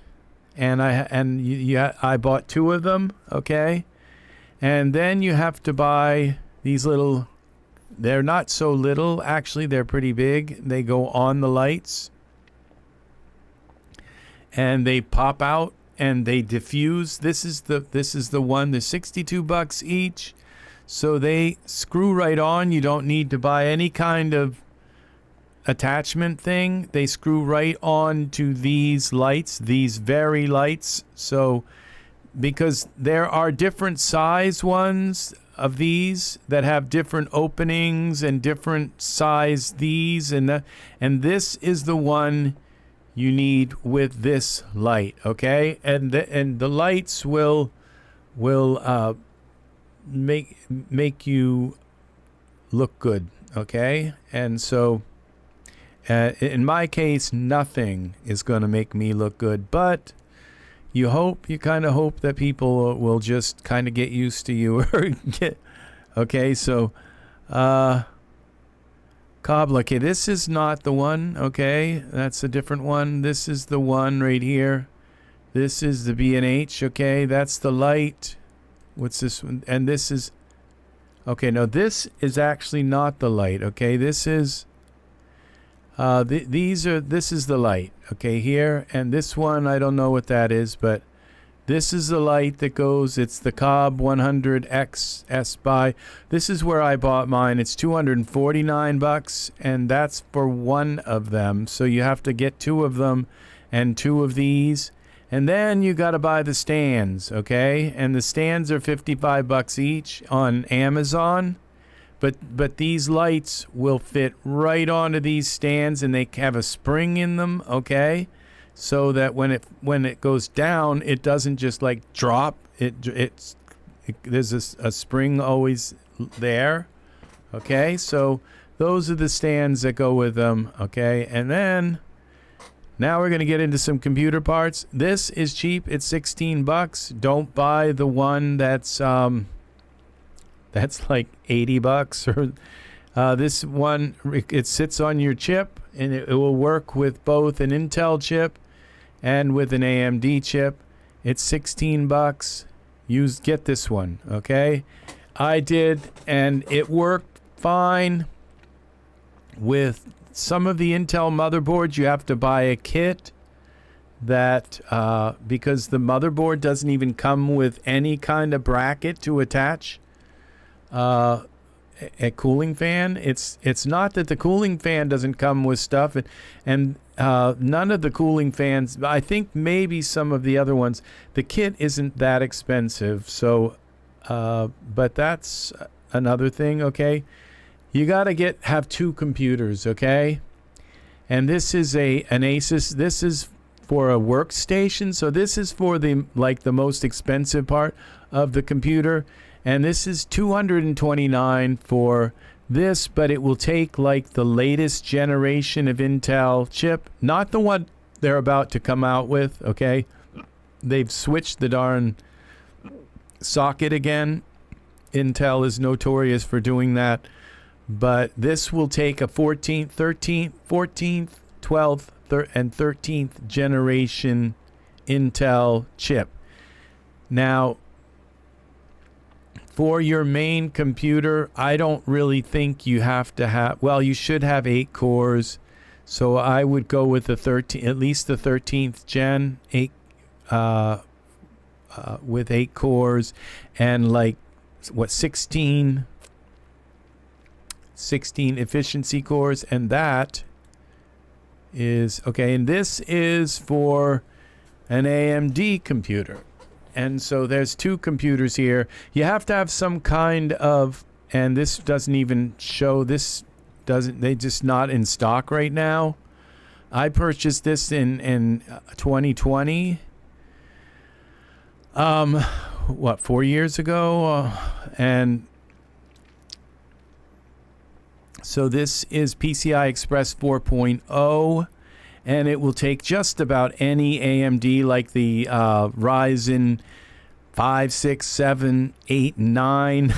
A: and I bought 2 of them. Okay, and then you have to buy these little. They're not so little, actually. They're pretty big. They go on the lights, and they pop out and they diffuse. This is the one. They're $62 each, so they screw right on. You don't need to buy any kind of attachment thing. They screw right on to these lights, these very lights. So because there are different size ones of these that have different openings and different size these, and this is the one you need with this light, okay? And the lights will make you look good, okay? And so in my case, nothing is going to make me look good, but you kind of hope that people will just kind of get used to you or get, okay? So Cobbler, okay, this is not the one, okay? That's a different one. This is the one right here. This is the B&H, okay? That's the light. What's this one? And this is, okay, no, this is actually not the light, okay? This is, this is the light, okay, here. And this one, I don't know what that is, but this is the light that goes, it's the Cobb 100X S-Buy. This is where I bought mine. It's $249, and that's for one of them. So you have to get two of them and two of these. And then you got to buy the stands, okay? And the stands are $55 each on Amazon. But these lights will fit right onto these stands, and they have a spring in them, okay? So that when it goes down, it doesn't just like drop. There's a spring always there, okay? So those are the stands that go with them, okay? And then now we're gonna get into some computer parts. This is cheap. It's $16. Don't buy the one that's like $80 or this one. It sits on your chip, and it will work with both an Intel chip and with an AMD chip. It's $16. Get this one, okay? I did, and it worked fine. With some of the Intel motherboards, you have to buy a kit that because the motherboard doesn't even come with any kind of bracket to attach a cooling fan. It's not that the cooling fan doesn't come with stuff, and none of the cooling fans, I think maybe some of the other ones, the kit isn't that expensive. So but that's another thing, okay? You got to have two computers, okay? And this is an Asus. This is for a workstation. So this is for the most expensive part of the computer. And this is $229 for this, but it will take like the latest generation of Intel chip, not the one they're about to come out with, okay? They've switched the darn socket again. Intel is notorious for doing that. But this will take a 14th, 12th, and 13th generation Intel chip. Now, for your main computer, I don't really think you have to have, well, you should have 8 cores. So I would go with the 13, at least the 13th gen, with 8 cores and like, what, 16 efficiency cores, and that is okay. And this is for an AMD computer, and so there's 2 computers here. You have to have some kind of, and this doesn't even show, they just not in stock right now. I purchased this in 2020, 4 years ago, and so this is PCI Express 4.0, and it will take just about any AMD, like the Ryzen 5, 6, 7, 8, 9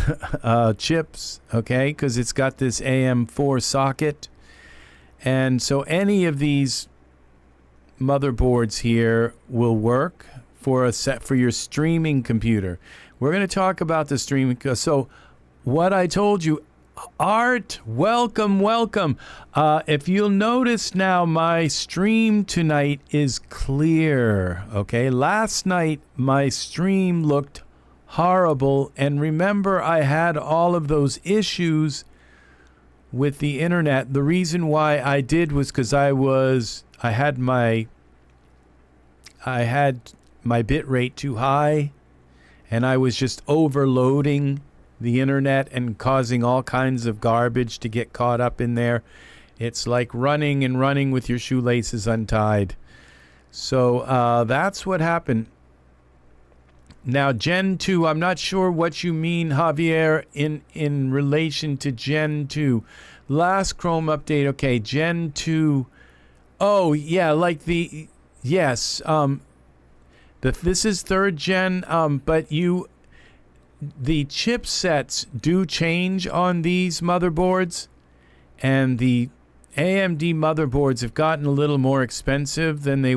A: chips, okay, because it's got this AM4 socket. And so any of these motherboards here will work for a set for your streaming computer. We're going to talk about the streaming. So what I told you, Art, welcome. If you'll notice now, my stream tonight is clear, okay? Last night, my stream looked horrible, and remember, I had all of those issues with the internet. The reason why I did was because I had my bit rate too high, and I was just overloading the internet and causing all kinds of garbage to get caught up in there. It's like running and running with your shoelaces untied. So that's what happened. Now, Gen 2, I'm not sure what you mean, Javier, in relation to Gen 2. Last Chrome update, okay, Gen 2. Oh, yeah, like the, yes, this is 3rd gen, but the chipsets do change on these motherboards, and the AMD motherboards have gotten a little more expensive than they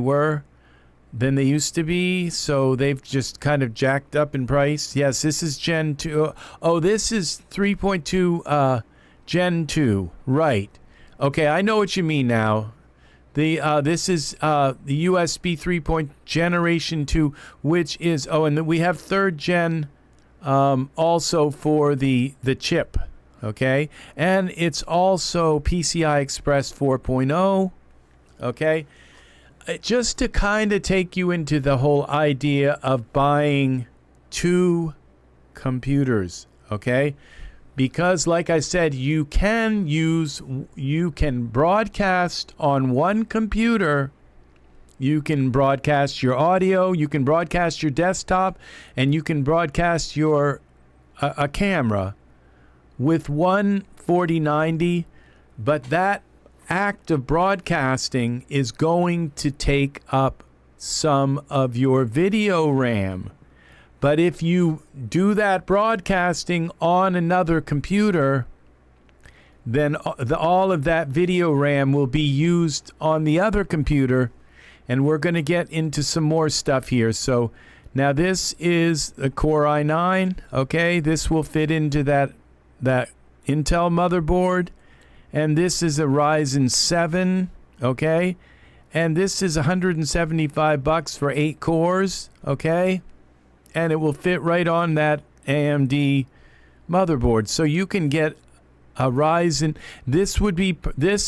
A: used to be, so they've just kind of jacked up in price. Yes, this is Gen 2. Oh, this is 3.2 Gen 2. Right. Okay, I know what you mean now. This is the USB 3. Generation 2, which is, oh, and we have 3rd gen also for the chip. Okay, and it's also PCI Express 4.0. Okay. Just to kind of take you into the whole idea of buying 2 computers, okay? Because like I said, you can broadcast on one computer. You can broadcast your audio, you can broadcast your desktop, and you can broadcast your a camera with one 4090, but that act of broadcasting is going to take up some of your video RAM. But if you do that broadcasting on another computer, then all of that video RAM will be used on the other computer, and we're going to get into some more stuff here. So now this is a Core i9, okay? This will fit into that Intel motherboard. And this is a Ryzen 7, okay? And this is $175 for 8 cores, okay? And it will fit right on that AMD motherboard. So you can get a Ryzen. This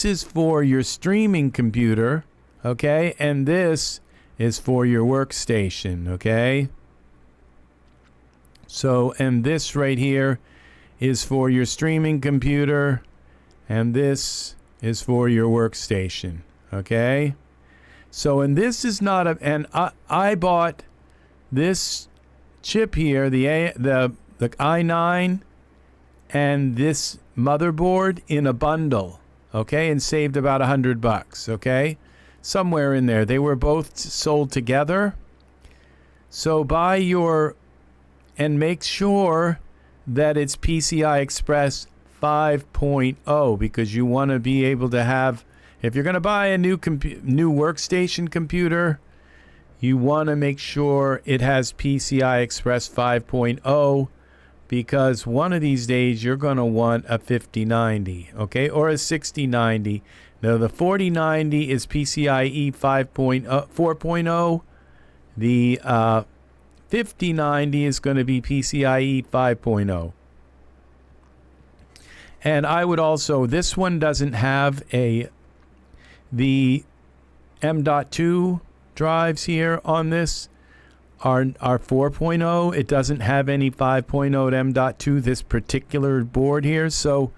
A: is for your streaming computer, okay? And this is for your workstation, okay? So, and this right here is for your streaming computer. And this is for your workstation, okay? So, and this is not a, and I bought this chip here, the i9 and this motherboard in a bundle, okay? And saved about $100, okay? Somewhere in there. They were both sold together. So buy your, and make sure that it's PCI Express 5.0, because you want to be able to have, if you're going to buy a new workstation computer, you want to make sure it has PCI Express 5.0, because one of these days you're going to want a 5090, okay, or a 6090. Now the 4090 is PCIe 4.0. The 5090 is going to be PCIe 5.0. And I would also, this one doesn't have the M.2 drives here on this are 4.0. It doesn't have any 5.0 at M.2, this particular board here. So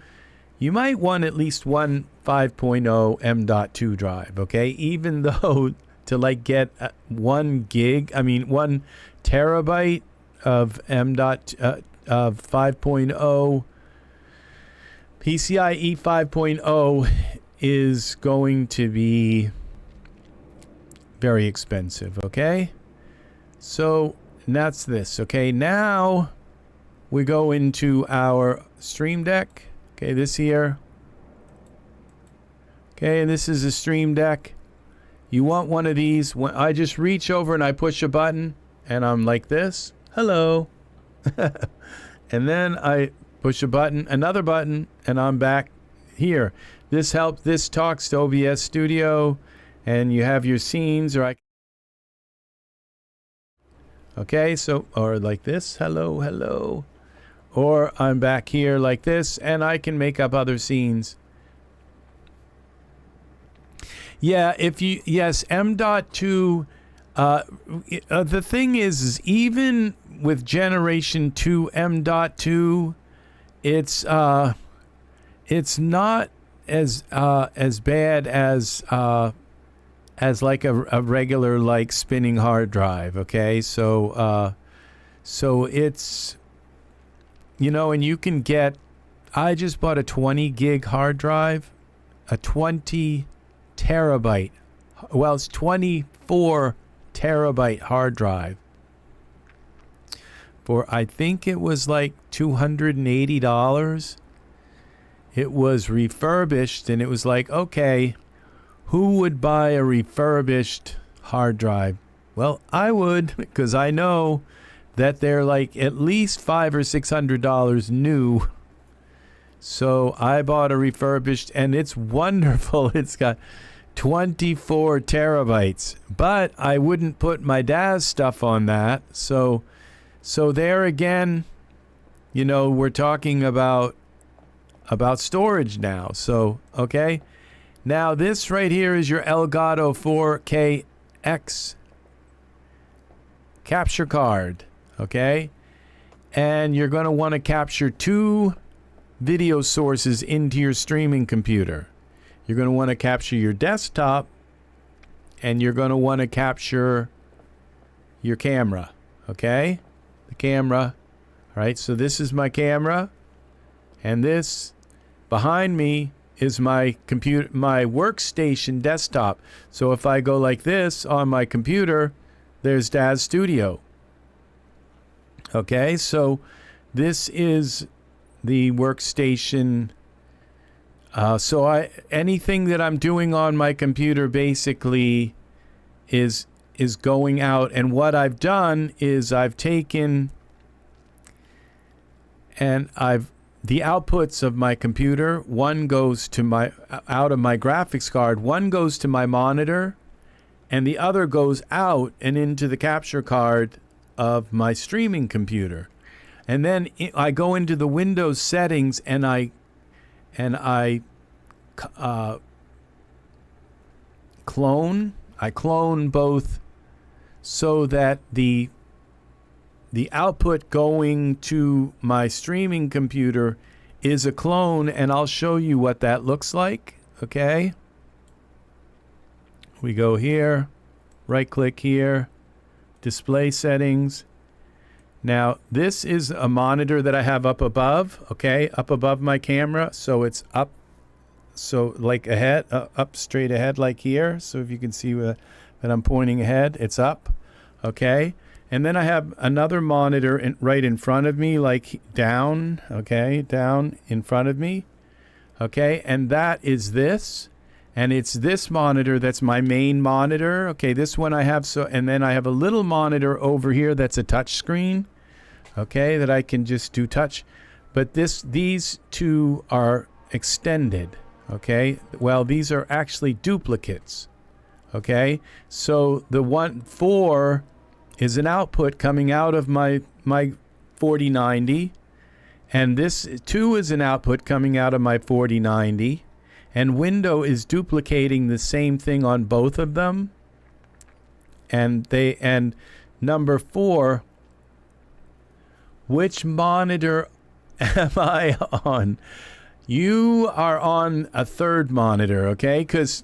A: you might want at least one 5.0 M.2 drive, okay? Even though to like get 1 terabyte of of 5.0 PCIe 5.0 is going to be very expensive, okay? So that's this, okay? Now we go into our Stream Deck, okay, this here. Okay, and this is a Stream Deck. You want one of these. When I just reach over and I push a button, and I'm like this, hello. And then I push a button, another button, and I'm back here. This talks to OBS Studio, and you have your scenes, okay, so, or like this, hello, hello. Or I'm back here like this, and I can make up other scenes. Yeah, yes, M.2, The thing is even with Generation 2 M.2, it's not as bad as like a regular like spinning hard drive. Okay, so it's, you know, and you can get. I just bought a 20 gig hard drive, a 20 terabyte. Well, it's 24 terabyte hard drive for, I think it was like $280. It was refurbished, and it was like, okay, who would buy a refurbished hard drive? Well, I would, because I know that they're like at least $500 or $600 new. So I bought a refurbished, and it's wonderful. It's got 24 terabytes, but I wouldn't put my Daz stuff on that. So there again, you know, we're talking about storage now. So, okay. Now this right here is your Elgato 4KX capture card. Okay. And you're going to want to capture 2 video sources into your streaming computer. You're going to want to capture your desktop, and you're going to want to capture your camera. Okay? The camera. All right, so this is my camera, and this behind me is my computer, my workstation desktop. So if I go like this on my computer, there's Daz Studio. Okay, so this is the workstation. So anything that I'm doing on my computer basically is going out. And what I've done is I've taken and the outputs of my computer, one goes to out of my graphics card, one goes to my monitor, and the other goes out and into the capture card of my streaming computer. And then I go into the Windows settings, and I clone both, so that the output going to my streaming computer is a clone, and I'll show you what that looks like. Okay, we go here, right click here, display settings. Now this is a monitor that I have up above, okay, up above my camera, so it's up, so like ahead, up straight ahead like here. So if you can see that I'm pointing ahead, it's up, okay. And then I have another monitor right in front of me, like down, okay, down in front of me, okay, and that is this. And it's this monitor that's my main monitor. Okay, this one I have, so, and then I have a little monitor over here that's a touch screen, okay, that I can just do touch. But these two are extended, okay. Well, these are actually duplicates, okay. So the 4 is an output coming out of my 4090, and this 2 is an output coming out of my 4090. And Windows is duplicating the same thing on both of them. And number 4, which monitor am I on? You are on a third monitor, okay? Because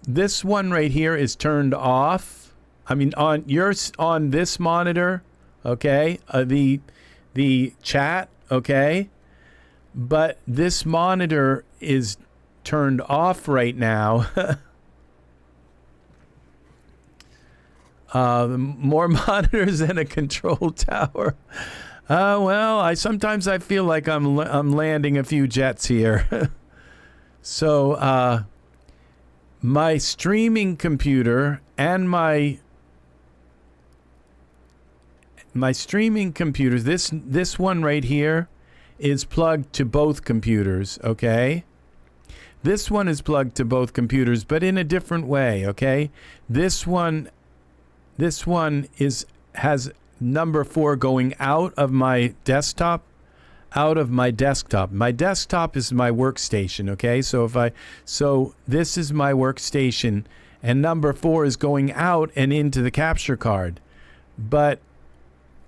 A: this one right here is turned off. I mean, you're on this monitor, okay? The chat, okay? But this monitor is turned off right now. More monitors than a control tower. Well, sometimes I feel like I'm landing a few jets here. So my streaming computer and my streaming computers, this one right here is plugged to both computers, okay? This one is plugged to both computers, but in a different way, okay? This one has number 4 going out of my desktop. My desktop is my workstation, okay? So this is my workstation, and number 4 is going out and into the capture card. But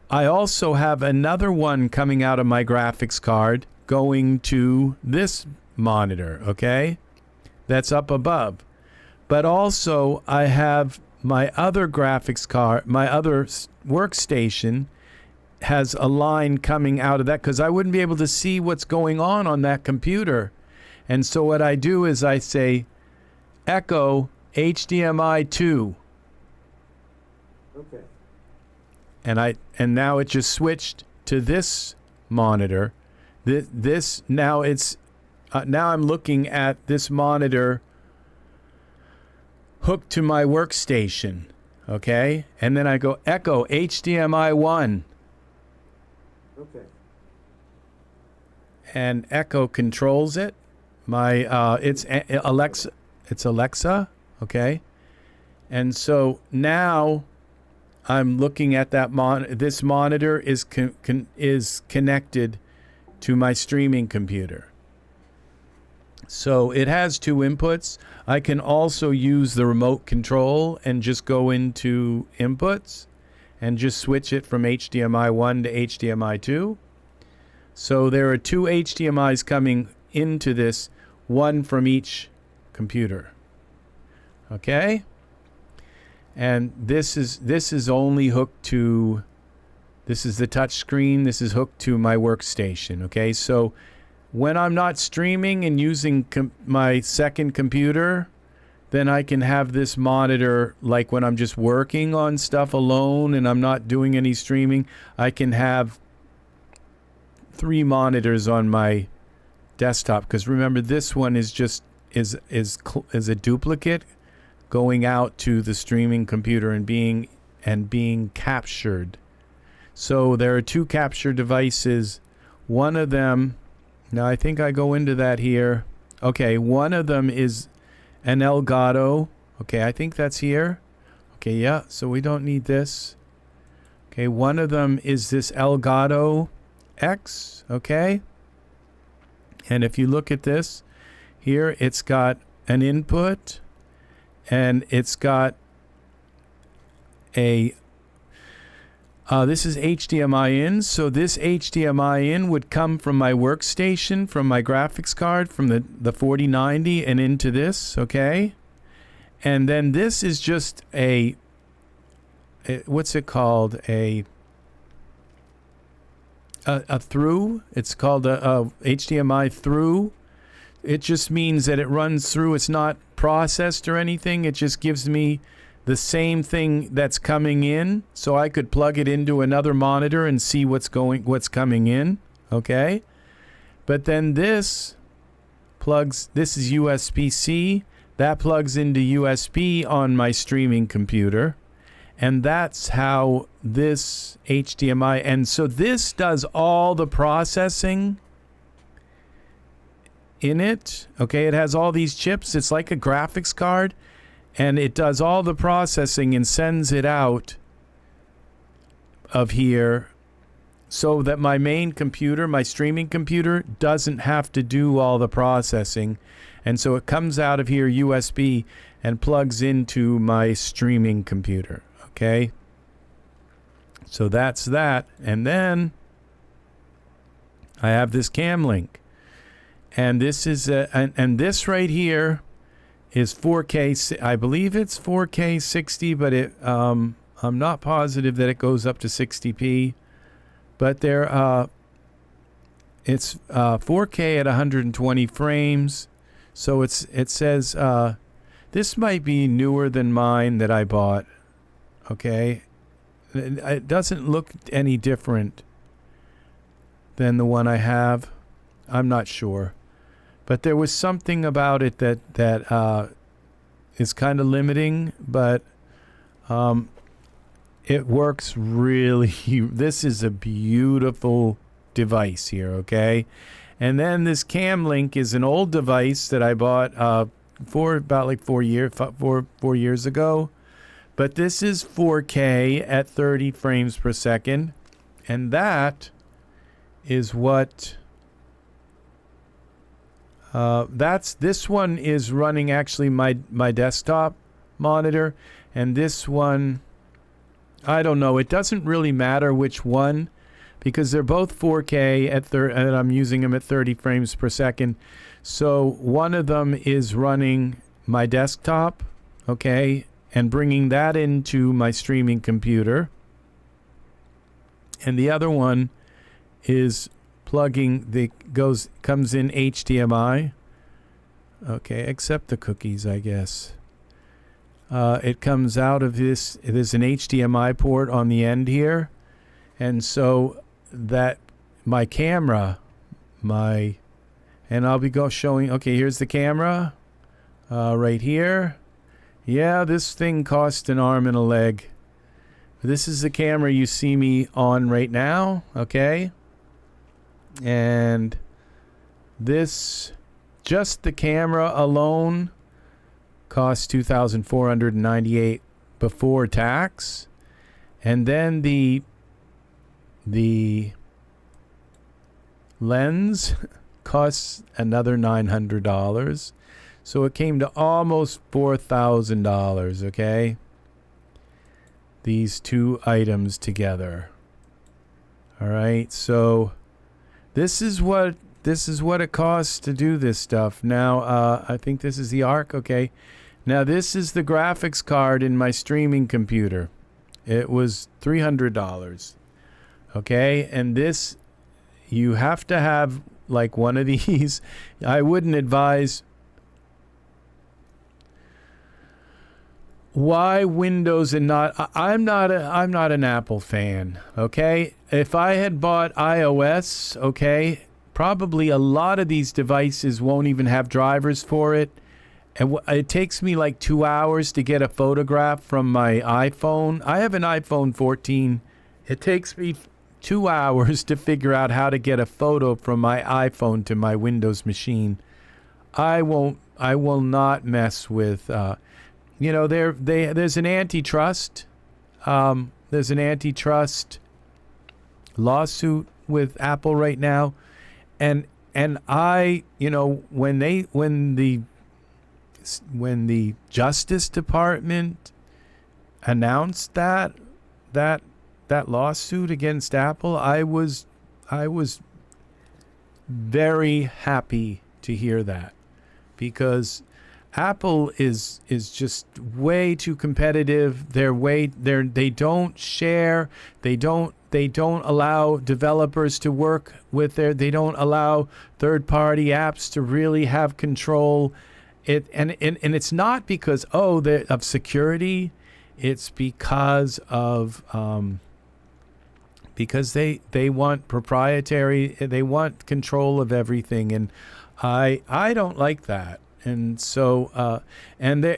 A: I also have another one coming out of my graphics card going to this monitor, okay? That's up above. But also I have my other graphics card, my other workstation has a line coming out of that because I wouldn't be able to see what's going on that computer. And so what I do is I say echo HDMI 2.
B: Okay.
A: And now it just switched to this monitor. This now it's now I'm looking at this monitor hooked to my workstation, okay? And then I go echo HDMI 1.
B: Okay.
A: And Echo controls it. It's Alexa. It's Alexa, okay? And so now I'm looking at that this monitor is connected to my streaming computer. So it has 2 inputs. I can also use the remote control and just go into inputs and just switch it from HDMI 1 to HDMI 2. So there are 2 HDMIs coming into this, one from each computer. Okay? And this is only hooked to, this is the touch screen, this is hooked to my workstation, okay? So when I'm not streaming and using my second computer, then I can have this monitor, like when I'm just working on stuff alone and I'm not doing any streaming, I can have 3 monitors on my desktop. Because remember, this one is just is a duplicate going out to the streaming computer and being captured. So there are 2 capture devices. One of them, now I think I go into that here. Okay, one of them is an Elgato. Okay, I think that's here. Okay, yeah, so we don't need this. Okay, one of them is this Elgato X, okay? And if you look at this, here it's got an input and it's got a this is HDMI in, so this HDMI in would come from my workstation, from my graphics card, from the 4090 and into this, okay? And then this is just what's it called? A through. It's called a HDMI through. It just means that it runs through. It's not processed or anything. It just gives me the same thing that's coming in, so I could plug it into another monitor and see what's coming in, okay? But then this is USB-C, that plugs into USB on my streaming computer, and that's how this HDMI, and so this does all the processing in it, okay? It has all these chips. It's like a graphics card. And it does all the processing and sends it out of here so that my main computer, my streaming computer, doesn't have to do all the processing. And so it comes out of here USB and plugs into my streaming computer. Okay? So that's that. And then I have this cam link. And this is and this right here is 4K. I believe it's 4K 60, but I'm not positive that it goes up to 60p. But it's 4K at 120 frames. So it says this might be newer than mine that I bought. Okay, it doesn't look any different than the one I have. I'm not sure. But there was something about it that is kind of limiting, but it works really. This is a beautiful device here, okay? And then this Cam Link is an old device that I bought for about like 4 years ago. But this is 4K at 30 frames per second, and that is what. This one is running actually my desktop monitor, and this one, I don't know. It doesn't really matter which one because they're both 4K and I'm using them at 30 frames per second. So one of them is running my desktop, okay, and bringing that into my streaming computer. And the other one is comes in HDMI. Okay, except the cookies, I guess. It comes out of this. There's an HDMI port on the end here. And so that my camera, and I'll be showing, okay, here's the camera right here. Yeah, this thing cost an arm and a leg. This is the camera you see me on right now, okay? And this, just the camera alone, cost $2,498 before tax. And then the lens costs another $900. So it came to almost $4,000, okay? These two items together. All right, so this is what it costs to do this stuff. Now, I think this is the ARC, okay? Now, this is the graphics card in my streaming computer. It was $300, okay? And this, you have to have like one of these. I wouldn't advise. Why Windows and not? I'm not an Apple fan, okay? If I had bought iOS, okay, probably a lot of these devices won't even have drivers for it. And it takes me like 2 hours to get a photograph from my iPhone. I have an iPhone 14. It takes me 2 hours to figure out how to get a photo from my iPhone to my Windows machine. I will not mess with, there's an antitrust. There's an antitrust lawsuit with Apple right now. And I, when the Justice Department announced that lawsuit against Apple, I was very happy to hear that, because Apple is just way too competitive. They don't share. They don't allow developers to work with they don't allow third-party apps to really have control. And it's not because of security. It's because of because they want proprietary. They want control of everything, and I don't like that. And so and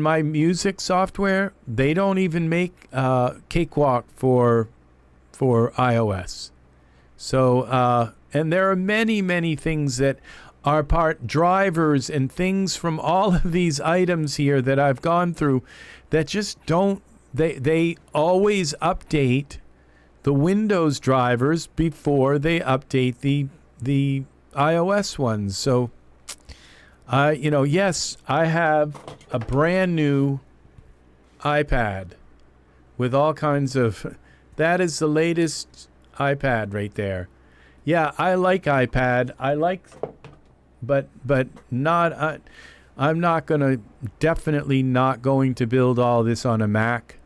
A: my music software, they don't even make Cakewalk for iOS. So and there are many things that are part drivers and things from all of these items here that I've gone through that just don't, they always update the Windows drivers before they update the iOS ones. So yes, I have a brand new iPad with all kinds of, that is the latest iPad right there. Yeah, I like iPad. But not, I'm definitely not going to build all this on a Mac.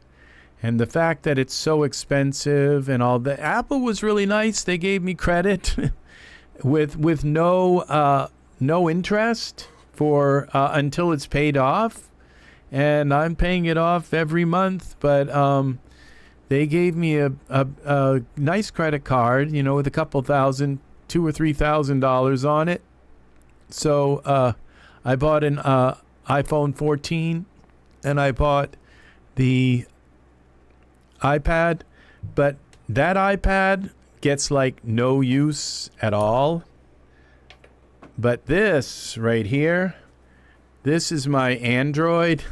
A: And the fact that it's so expensive and all that, Apple was really nice. They gave me credit with no interest for until it's paid off, and I'm paying it off every month. But they gave me a nice credit card, with a couple $2,000 or $3,000 on it. So I bought an iPhone 14, and I bought the iPad, but that iPad gets like no use at all. But this right here, this is my Android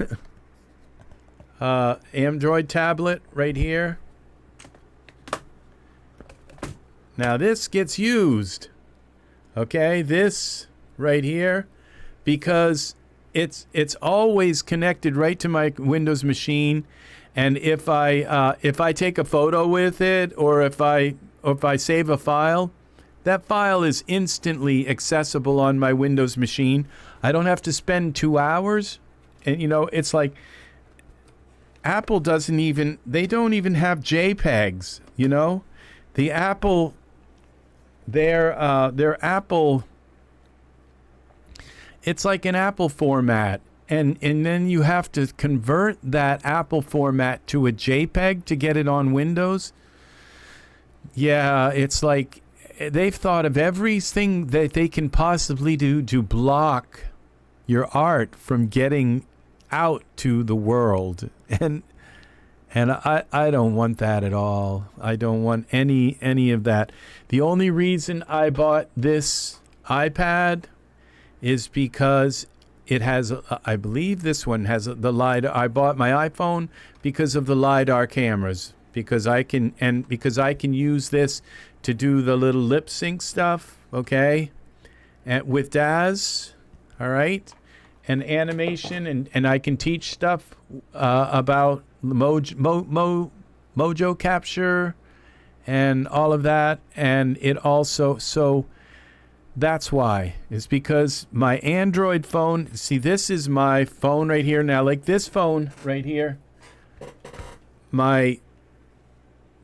A: tablet right here. Now this gets used, okay? This right here, because it's always connected right to my Windows machine, and if I take a photo with it, or if I save a file, that file is instantly accessible on my Windows machine. I don't have to spend 2 hours, and it's like Apple they don't even have JPEGs. The Apple, their Apple. It's like an Apple format, and then you have to convert that Apple format to a JPEG to get it on Windows. Yeah, it's like they've thought of everything that they can possibly do to block your art from getting out to the world, and I don't want that at all. I don't want any of that. The only reason I bought this iPad is because it has, I believe this one has the LiDAR. I bought my iPhone because of the LiDAR cameras, because I can use this to do the little lip sync stuff, okay, and with Daz, all right, and animation, and I can teach stuff about mojo capture and all of that, and it also that's why. It's because my Android phone, see, this is my phone right here now, like this phone right here. My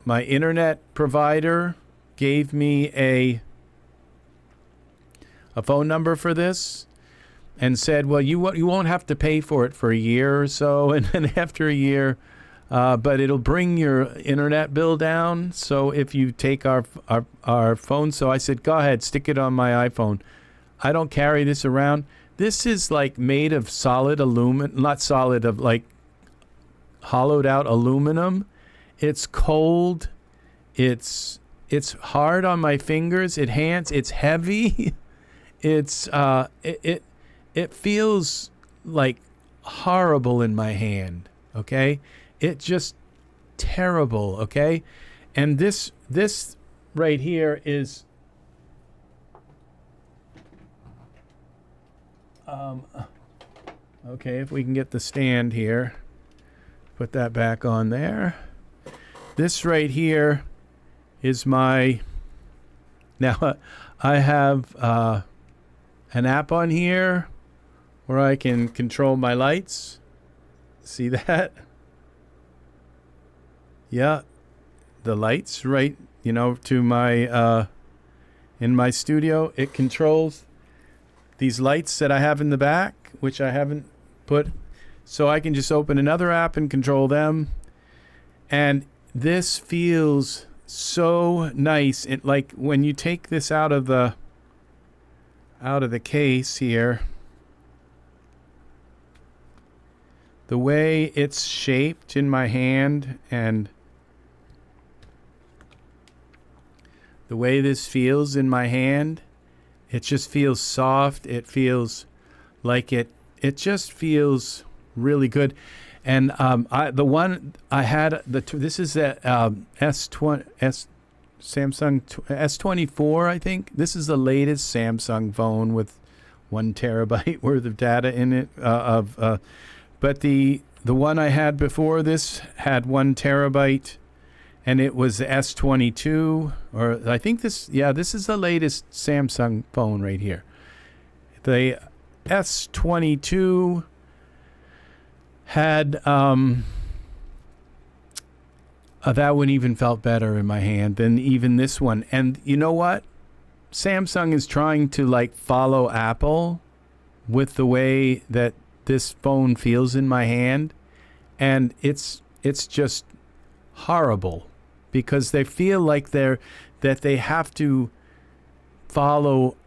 A: internet provider gave me a phone number for this and said, well, you won't have to pay for it for a year or so, and then after a year, but it'll bring your internet bill down. So if you take our phone, so I said, go ahead, stick it on my iPhone. I don't carry this around. This is like made of solid aluminum, not solid, of like hollowed out aluminum. It's cold. It's hard on my fingers. It's heavy. It feels like horrible in my hand. Okay. It's just terrible, okay? And this right here is okay, if we can get the stand here, put that back on there. This right here is my, now I have an app on here where I can control my lights. See that? Yeah, the lights right, to my, in my studio, it controls these lights that I have in the back, which I haven't put, so I can just open another app and control them. And this feels so nice. It, like when you take this out of the case here, the way it's shaped in my hand and the way this feels in my hand, it just feels soft. It feels like it just feels really good. And the one I had, this is the Samsung S24, I think. This is the latest Samsung phone with 1 terabyte worth of data in it. But the one I had before this had 1 terabyte. And it was the S22, or I think this is the latest Samsung phone right here. The S22 had, that one even felt better in my hand than even this one. And you know what? Samsung is trying to like follow Apple with the way that this phone feels in my hand. And it's just horrible. Because they feel like that they have to follow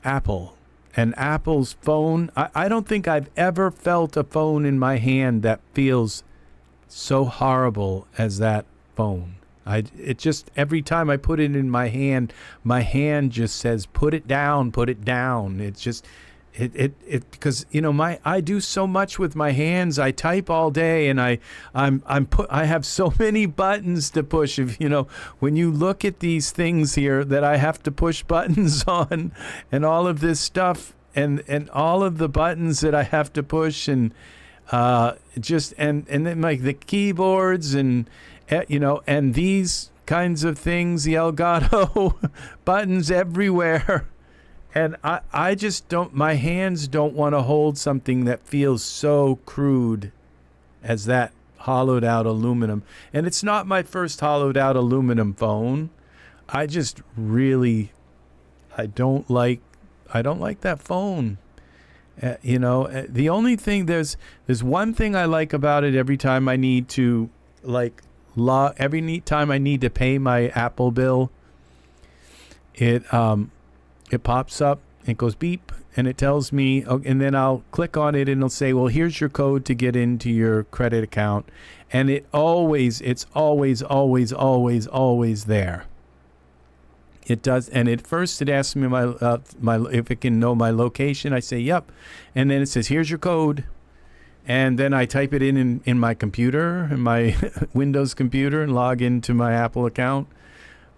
A: Apple. And Apple's phone, I don't think I've ever felt a phone in my hand that feels so horrible as that phone. It just, every time I put it in my hand just says, put it down, put it down. It's just, because I do so much with my hands. I type all day, and I have so many buttons to push. If when you look at these things here that I have to push buttons on, and all of this stuff, and all of the buttons that I have to push, and just and then like the keyboards and and these kinds of things, the Elgato buttons everywhere. And I just don't, my hands don't want to hold something that feels so crude as that hollowed out aluminum. And it's not my first hollowed out aluminum phone. I just really, I don't like that phone. The only thing, there's one thing I like about it every time I need to, every time I need to pay my Apple bill, it pops up, it goes beep, and it tells me, and then I'll click on it and it'll say, well, here's your code to get into your credit account. And it's always there. It does, and at first it asks me my if it can know my location. I say yep, and then it says here's your code, and then I type it in my computer, in my Windows computer, and log into my Apple account.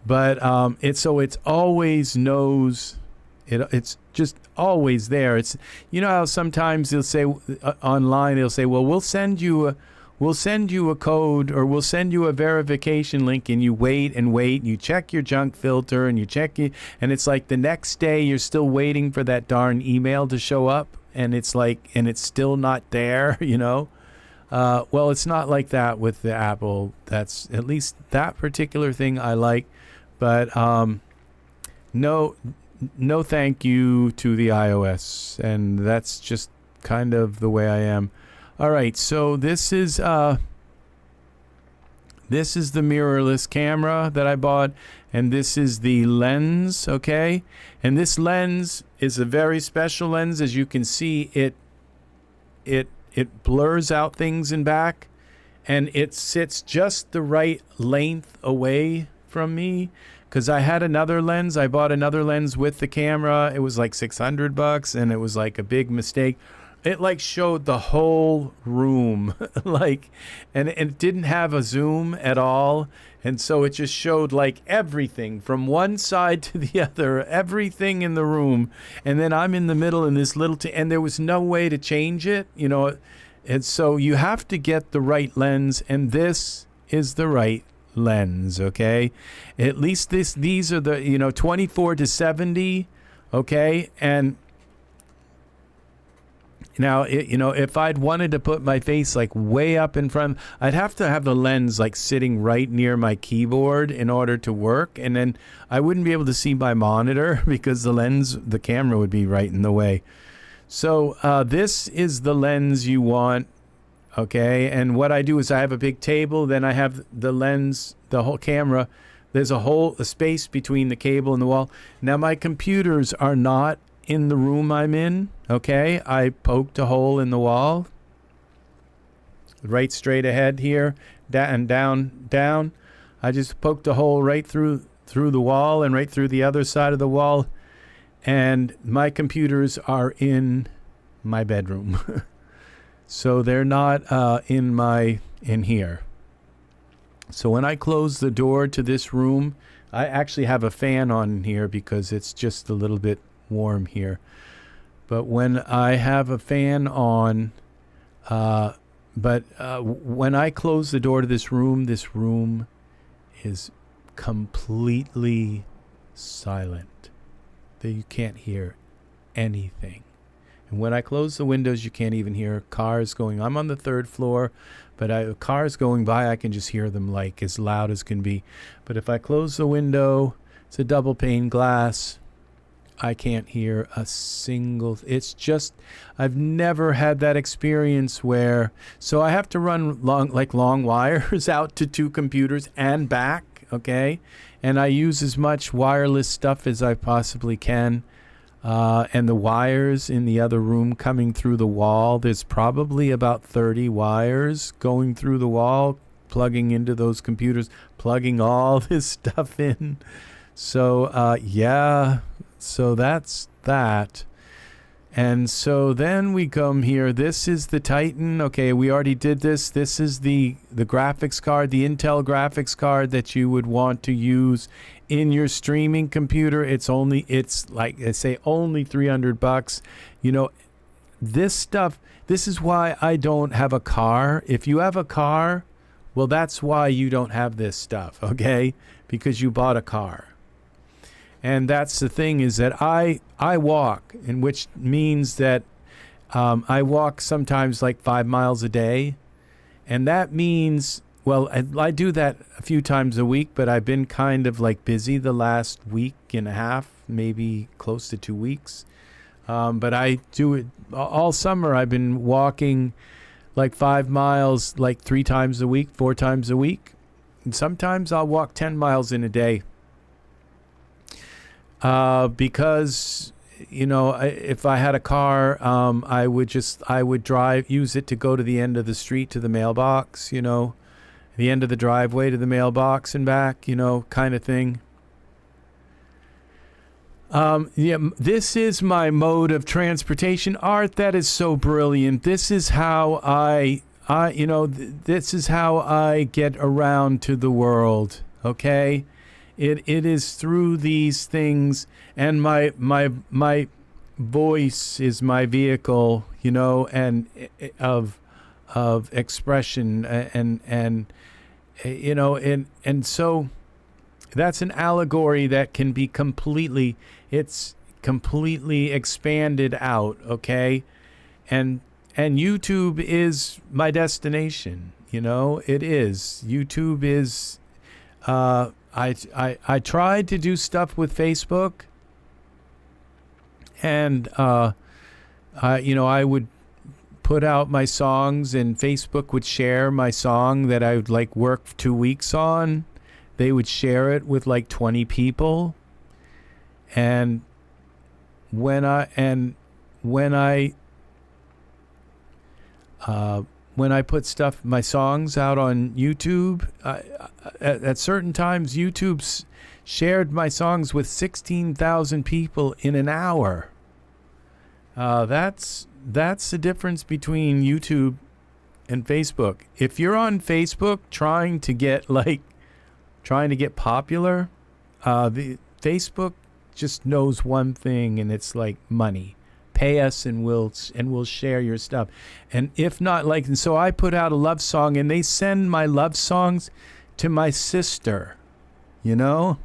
A: But it's always knows it. It's just always there. It's how sometimes they'll say online, they'll say, well, we'll send you a code, or we'll send you a verification link, and you wait and wait, and you check your junk filter, and you check it, and it's like the next day you're still waiting for that darn email to show up, and it's like, and it's still not there, well, it's not like that with the Apple. That's, at least that particular thing I like, but no thank you to the iOS, and that's just kind of the way I am. All right, so this is the mirrorless camera that I bought, and this is the lens, okay? And this lens is a very special lens. As you can see, it blurs out things in back, and it sits just the right length away from me. Because I had another lens, I bought another lens with the camera. It was like $600, and it was like a big mistake. It like showed the whole room, and it didn't have a zoom at all. And so it just showed like everything from one side to the other, everything in the room. And then I'm in the middle in this little, and there was no way to change it, And so you have to get the right lens, and this is the right lens, okay? At least these are the, 24 to 70, okay? And now, if I'd wanted to put my face like way up in front, I'd have to have the lens like sitting right near my keyboard in order to work. And then I wouldn't be able to see my monitor because the camera would be right in the way. So this is the lens you want, okay? And what I do is I have a big table, then I have the lens, the whole camera. There's a space between the cable and the wall. Now my computers are not in the room I'm in, okay? I poked a hole in the wall, right straight ahead here, and down. I just poked a hole right through the wall and right through the other side of the wall, and my computers are in my bedroom. So they're not in here. So when I close the door to this room, I actually have a fan on here because it's just a little bit warm here. But when I have a fan on, when I close the door to this room is completely silent. That you can't hear anything. And when I close the windows, you can't even hear cars going. I'm on the 3rd floor, but cars going by, I can just hear them like as loud as can be. But if I close the window, it's a double pane glass, I can't hear a single. It's just, I've never had that experience where, so I have to run long wires out to 2 computers and back, okay? And I use as much wireless stuff as I possibly can. And the wires in the other room coming through the wall, there's probably about 30 wires going through the wall, plugging into those computers, plugging all this stuff in. So, yeah. So that's that. And so then we come here. This is the Titan. Okay, we already did this. This is the graphics card, the Intel graphics card that you would want to use in your streaming computer, it's like I say, only $300. You know, this stuff, this is why I don't have a car. If you have a car, well, that's why you don't have this stuff, okay? Because you bought a car. And that's the thing, is that I walk, and which means that I walk sometimes like 5 miles a day. And that means, well, I do that a few times a week, but I've been kind of like busy the last week and a half, maybe close to 2 weeks. But I do it all summer. I've been walking like 5 miles, like 3 times a week, 4 times a week. And sometimes I'll walk 10 miles in a day. Because, you know, if I had a car, I would use it to go to the end of the street to the mailbox, you know, the end of the driveway to the mailbox and back, you know, kind of thing. Yeah, this is my mode of transportation. Art, that is so brilliant. This is how this is how I get around to the world. Okay, it is through these things, and my voice is my vehicle, you know, and of expression, and you know, and so that's an allegory that can be completely expanded out, okay? And YouTube is my destination, you know, it is. YouTube is, I tried to do stuff with Facebook, and, I would put out my songs, and Facebook would share my song that I would like work 2 weeks on. They would share it with like 20 people. And when I put my songs out on YouTube, at certain times, YouTube's shared my songs with 16,000 people in an hour. That's the difference between YouTube and Facebook. If you're on Facebook trying to get popular, the Facebook just knows one thing, and it's like money. Pay us and we'll share your stuff. And if not, like, and so I put out a love song, and they send my love songs to my sister, you know?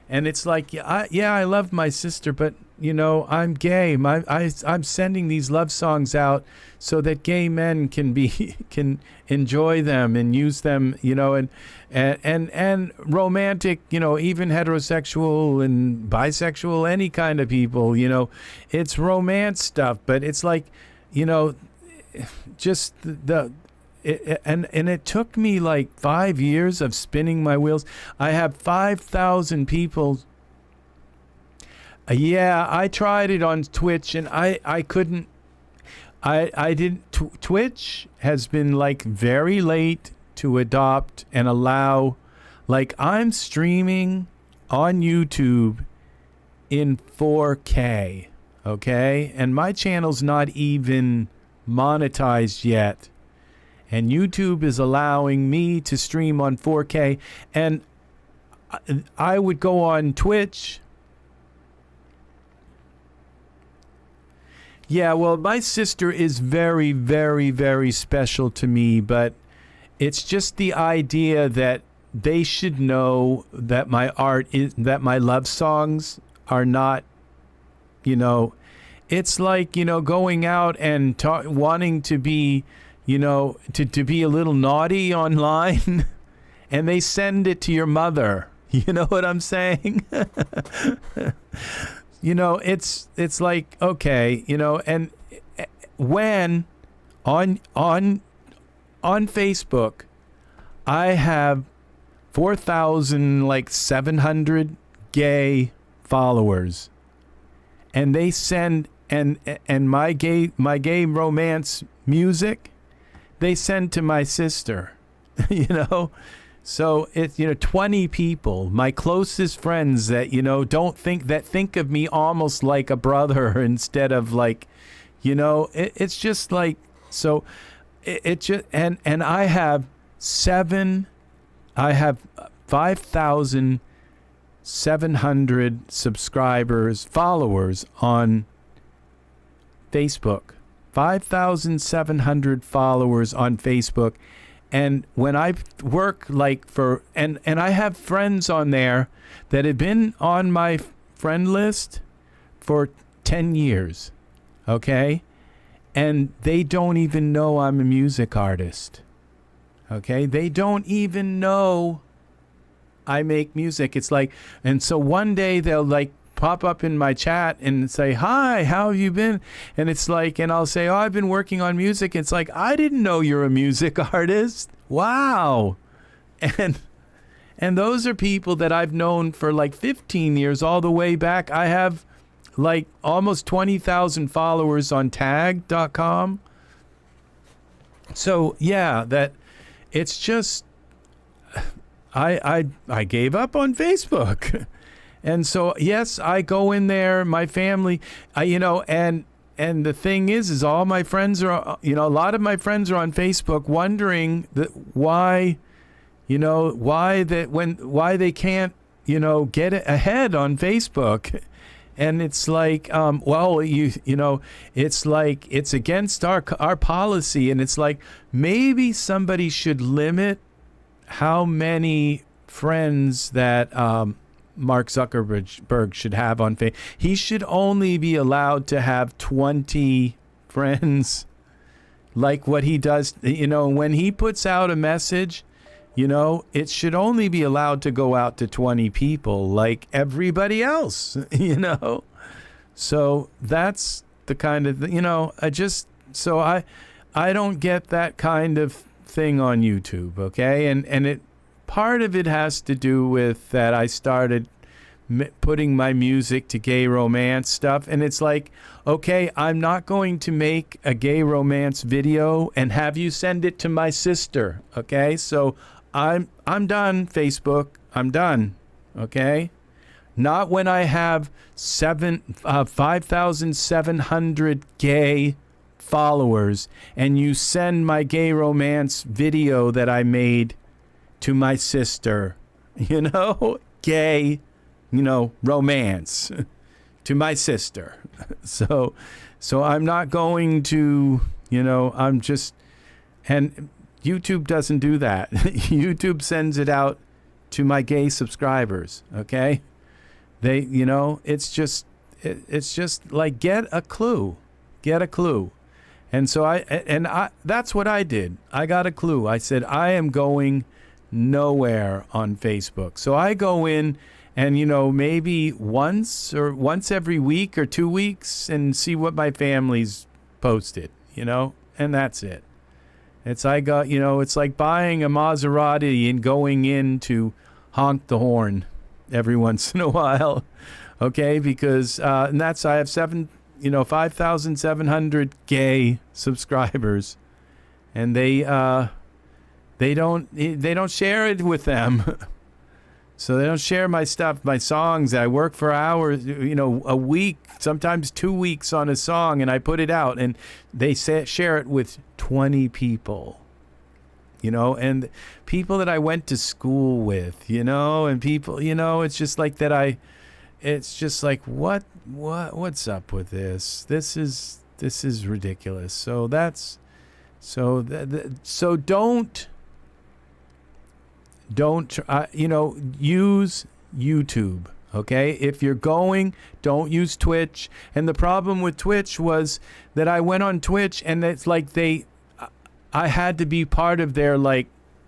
A: And it's like, I love my sister, but you know, I'm gay. I'm sending these love songs out so that gay men can enjoy them and use them, you know, and romantic, you know, even heterosexual and bisexual, any kind of people, you know, it's romance stuff, but it's like, you know, just and it took me like 5 years of spinning my wheels. I have 5,000 people. Yeah, I tried it on Twitch, and I couldn't. I didn't. Twitch has been like very late to adopt and allow. Like, I'm streaming on YouTube in 4K, okay, and my channel's not even monetized yet, and YouTube is allowing me to stream on 4K, and I would go on Twitch. Yeah, well, my sister is very, very, very special to me, but it's just the idea that they should know that my that my love songs are not, you know, it's like, you know, going out and wanting to be, you know, to be a little naughty online, and they send it to your mother. You know what I'm saying? You know, it's like, okay, you know, and when on Facebook, I have 4,700 gay followers, and they send and my gay romance music, they send to my sister, you know. So it's, you know, 20 people, my closest friends that, you know, think of me almost like a brother instead of like, you know, it's just like, so it just, and I have 5,000 5,700 subscribers, followers on Facebook. 5,700 followers on Facebook. And when I work like and I have friends on there that have been on my friend list for 10 years, okay? And they don't even know I'm a music artist, okay? They don't even know I make music. It's like, and so one day they'll like pop up in my chat and say, hi, how have you been? And it's like, and I'll say, oh, I've been working on music. It's like, I didn't know you're a music artist. Wow. And those are people that I've known for like 15 years, all the way back. I have like almost 20,000 followers on tag.com. So yeah, that it's just, I gave up on Facebook. And so, yes, I go in there, my family, and the thing is all my friends are, a lot of my friends are on Facebook wondering why they can't, get ahead on Facebook. And it's like, it's like, it's against our policy. And it's like, maybe somebody should limit how many friends that, Mark Zuckerberg should have on Facebook. He should only be allowed to have 20 friends, like what he does. When he puts out a message, it should only be allowed to go out to 20 people, like everybody else. So that's the kind of I don't get that kind of thing on YouTube. Okay, and it. Part of it has to do with that I started putting my music to gay romance stuff. And it's like, okay, I'm not going to make a gay romance video and have you send it to my sister. Okay, so I'm done, Facebook. I'm done. Okay, not when I have 5,700 gay followers and you send my gay romance video that I made to my sister, gay, romance to my sister. So I'm not going to, I'm just, and YouTube doesn't do that. YouTube sends it out to my gay subscribers. Okay. They, it's just like, get a clue. And so that's what I did. I got a clue. I said, I am going nowhere on Facebook. So I go in and, maybe once every week or 2 weeks and see what my family's posted, and that's it. It's like buying a Maserati and going in to honk the horn every once in a while. Okay. Because, and that's, I have 5,700 gay subscribers, and they don't share it with them. So they don't share my stuff, my songs. I work for hours, a week, sometimes 2 weeks on a song, and I put it out, and they share it with 20 people, and people that I went to school with, and people, it's just like that. It's just like, what's up with this? This is ridiculous. So don't use YouTube. Okay, if you're don't use Twitch. And the problem with Twitch was that I went on Twitch, and it's like I had to be part of their like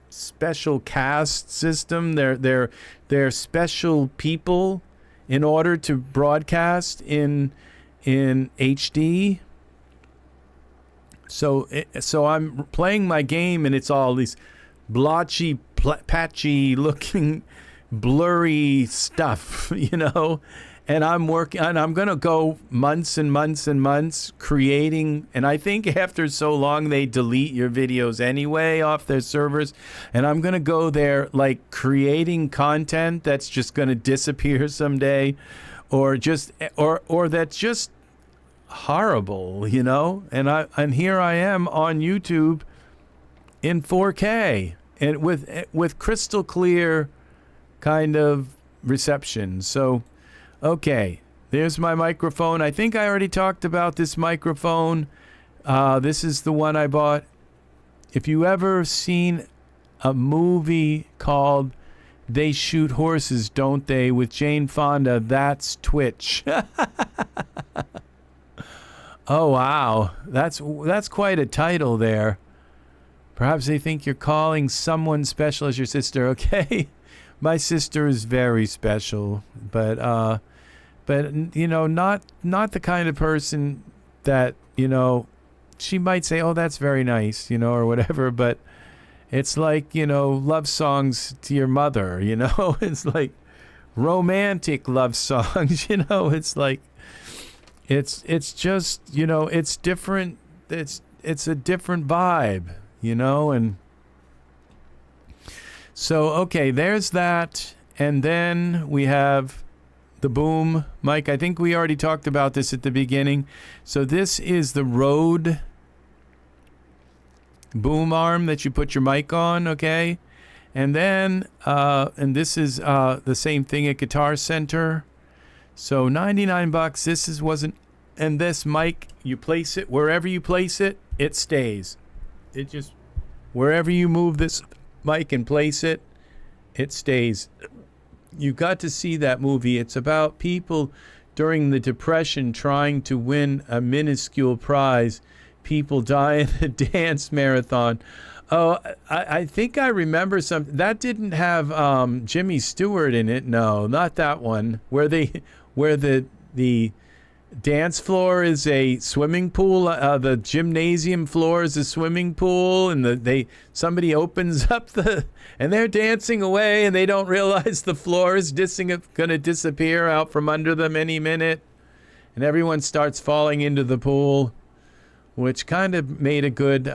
A: special caste system, their special people, in order to broadcast in HD. So I'm playing my game, and it's all these blotchy, patchy looking, blurry stuff, and I'm working, and I'm going to go months and months and months creating. And I think after so long, they delete your videos anyway off their servers. And I'm going to go there like creating content that's just going to disappear someday, or that's just horrible, and here I am on YouTube in 4K and with crystal clear kind of, reception. So, okay, there's my microphone. I think I already talked about this microphone. This is the one I bought. If you ever seen a movie called They Shoot Horses, Don't They, with Jane Fonda, that's Twitch. Oh, wow. That's quite a title there. Perhaps they think you're calling someone special as your sister. Okay. My sister is very special, but you know, not the kind of person that, you know, she might say, "Oh, that's very nice," you know, or whatever, but it's like, you know, love songs to your mother, you know? It's like romantic love songs, you know? It's like it's just, you know, it's different. It's a different vibe, you know? And so, okay, there's that. And then we have the boom mic. I think we already talked about this at the beginning. So this is the Rode boom arm that you put your mic on, okay? And then, and this is the same thing at Guitar Center. So $99. Wasn't, and this mic, you place it wherever you place it, it stays. It just, wherever you move this mic and place it, it stays. You got to see that movie. It's about people during the Depression trying to win a minuscule prize. People die in a dance marathon. Oh, I think I remember something. That didn't have Jimmy Stewart in it. No, not that one. Where the dance floor is a swimming pool. The gymnasium floor is a swimming pool, and somebody opens up and they're dancing away, and they don't realize the floor is going to disappear out from under them any minute, and everyone starts falling into the pool, which kind of made a good.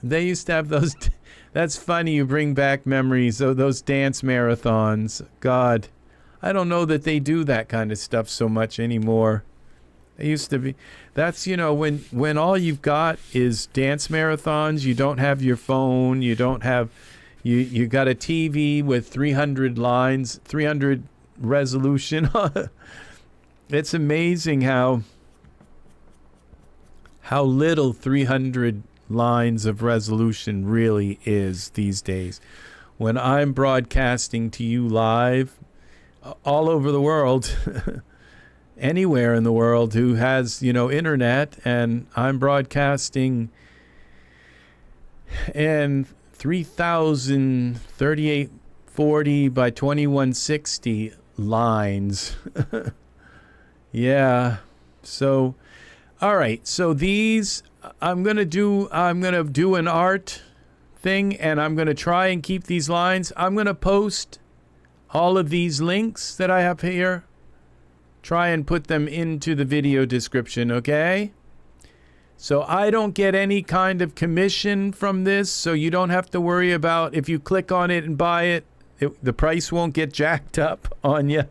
A: They used to have those. That's funny. You bring back memories of those dance marathons. God, I don't know that they do that kind of stuff so much anymore. They used to be. That's, you know, when all you've got is dance marathons. You don't have your phone. You don't have. You got a TV with 300 lines, 300 resolution. It's amazing how little 300 lines of resolution really is these days. When I'm broadcasting to you live all over the world, anywhere in the world who has, you know, internet, and I'm broadcasting in 3,03840 by 2160 lines. Yeah. So, all right. So these, I'm going to do an art thing, and I'm going to try and keep these lines. I'm going to post all of these links that I have here. Try and put them into the video description, okay? So I don't get any kind of commission from this, so you don't have to worry about if you click on it and buy it, the price won't get jacked up on you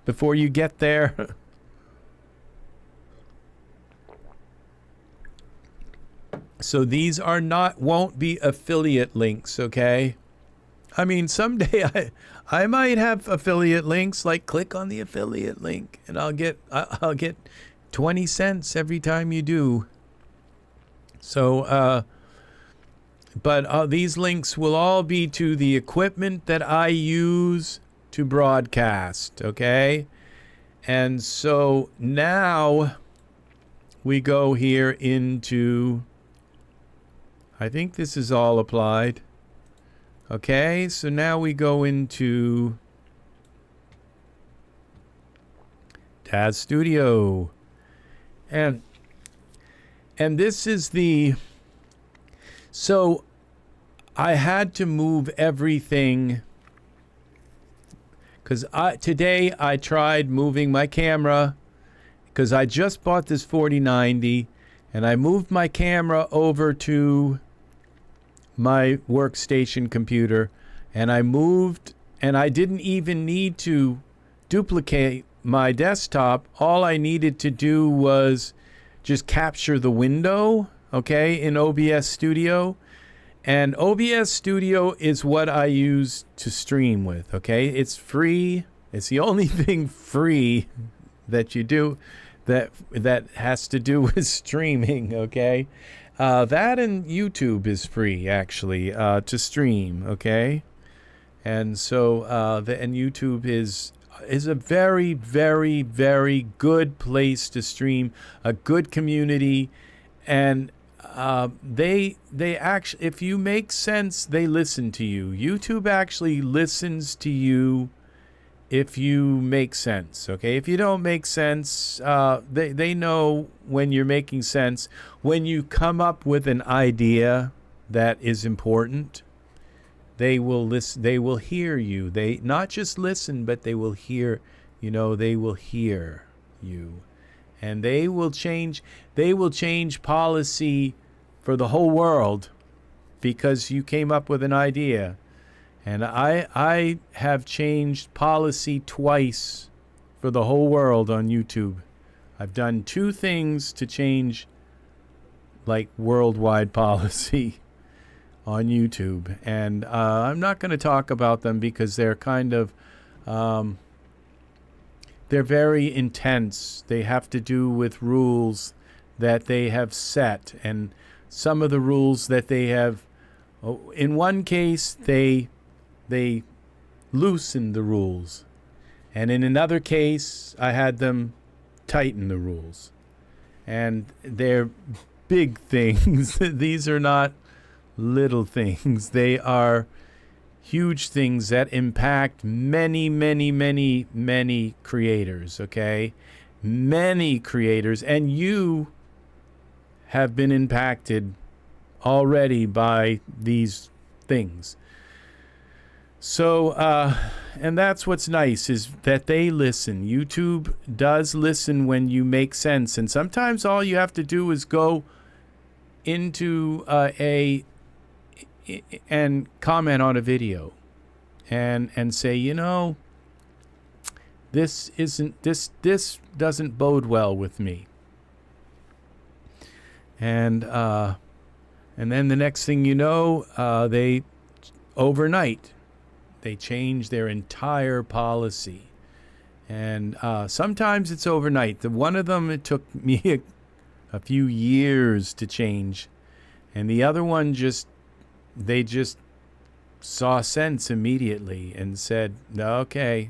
A: before you get there. So these won't be affiliate links, okay? I mean, someday I might have affiliate links, like click on the affiliate link and I'll get 20 cents every time you do. So, but these links will all be to the equipment that I use to broadcast, okay? And so now we go here into, I think this is all applied. Okay, so now we go into Daz Studio. And this is so I had to move everything, because today I tried moving my camera, because I just bought this 4090, and I moved my camera over to my workstation computer, and I didn't even need to duplicate my desktop. All I needed to do was just capture the window, okay, in OBS Studio. And OBS Studio is what I use to stream with, okay? It's free. It's the only thing free that you do that has to do with streaming, okay? That and YouTube is free, actually, to stream, okay? And so, and YouTube is a very, very, very good place to stream, a good community, and they actually, if you make sense, they listen to you. YouTube actually listens to you if you make sense, okay? If you don't make sense, they know when you're making sense. When you come up with an idea that is important, they will listen. They will hear you. They not just listen, but they will hear. They will hear you, and they will change. They will change policy for the whole world because you came up with an idea. And I have changed policy twice for the whole world on YouTube. I've done 2 things to change like worldwide policy on YouTube. And I'm not going to talk about them because they're kind of, they're very intense. They have to do with rules that they have set. And some of the rules that they have, in one case, they loosened the rules. And in another case, I had them tighten the rules. And they're big things. These are not little things. They are huge things that impact many, many, many, many creators, okay? Many creators. And you have been impacted already by these things. So, and that's what's nice, is that they listen. YouTube does listen when you make sense. And sometimes all you have to do is go into and comment on a video and say, this doesn't bode well with me. And then the next thing you know, they overnight, they change their entire policy. And sometimes it's overnight. One of them, it took me a few years to change. And the other one, they just saw sense immediately and said, okay,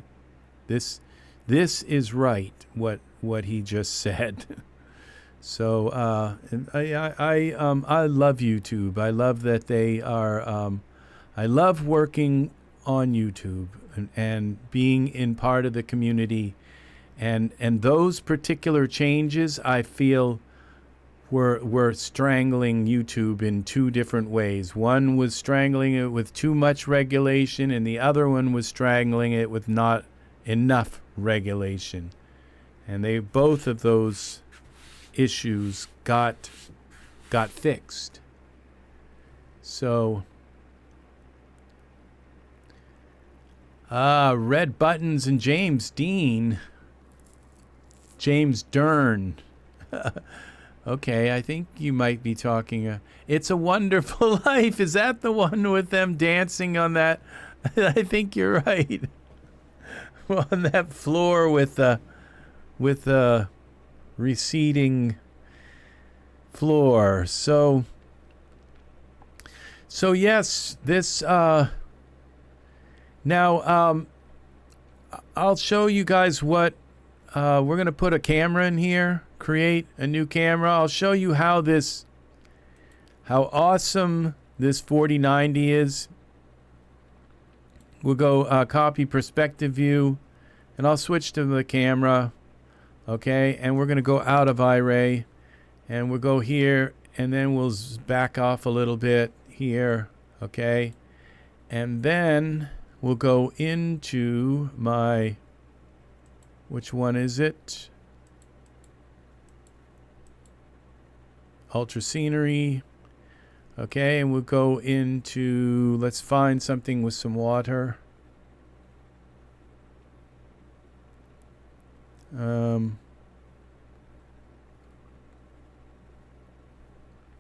A: this is right, what he just said. So I love YouTube. I love that they are, I love working on YouTube and being in part of the community, and those particular changes I feel were strangling YouTube in 2 different ways. One was strangling it with too much regulation, and the other one was strangling it with not enough regulation. And both of those issues got fixed. So Red Buttons and James Dern. Okay, I think you might be talking. It's a Wonderful Life. Is that the one with them dancing on that? I think you're right. On that floor with the receding floor. So yes, this. Now, I'll show you guys what we're going to put a camera in here, create a new camera. I'll show you how awesome this 4090 is. We'll go copy perspective view, and I'll switch to the camera. Okay, and we're going to go out of iRay, and we'll go here, and then we'll back off a little bit here. Okay, and then we'll go into my, which one is it? Ultra Scenery. Okay, and we'll go into, let's find something with some water.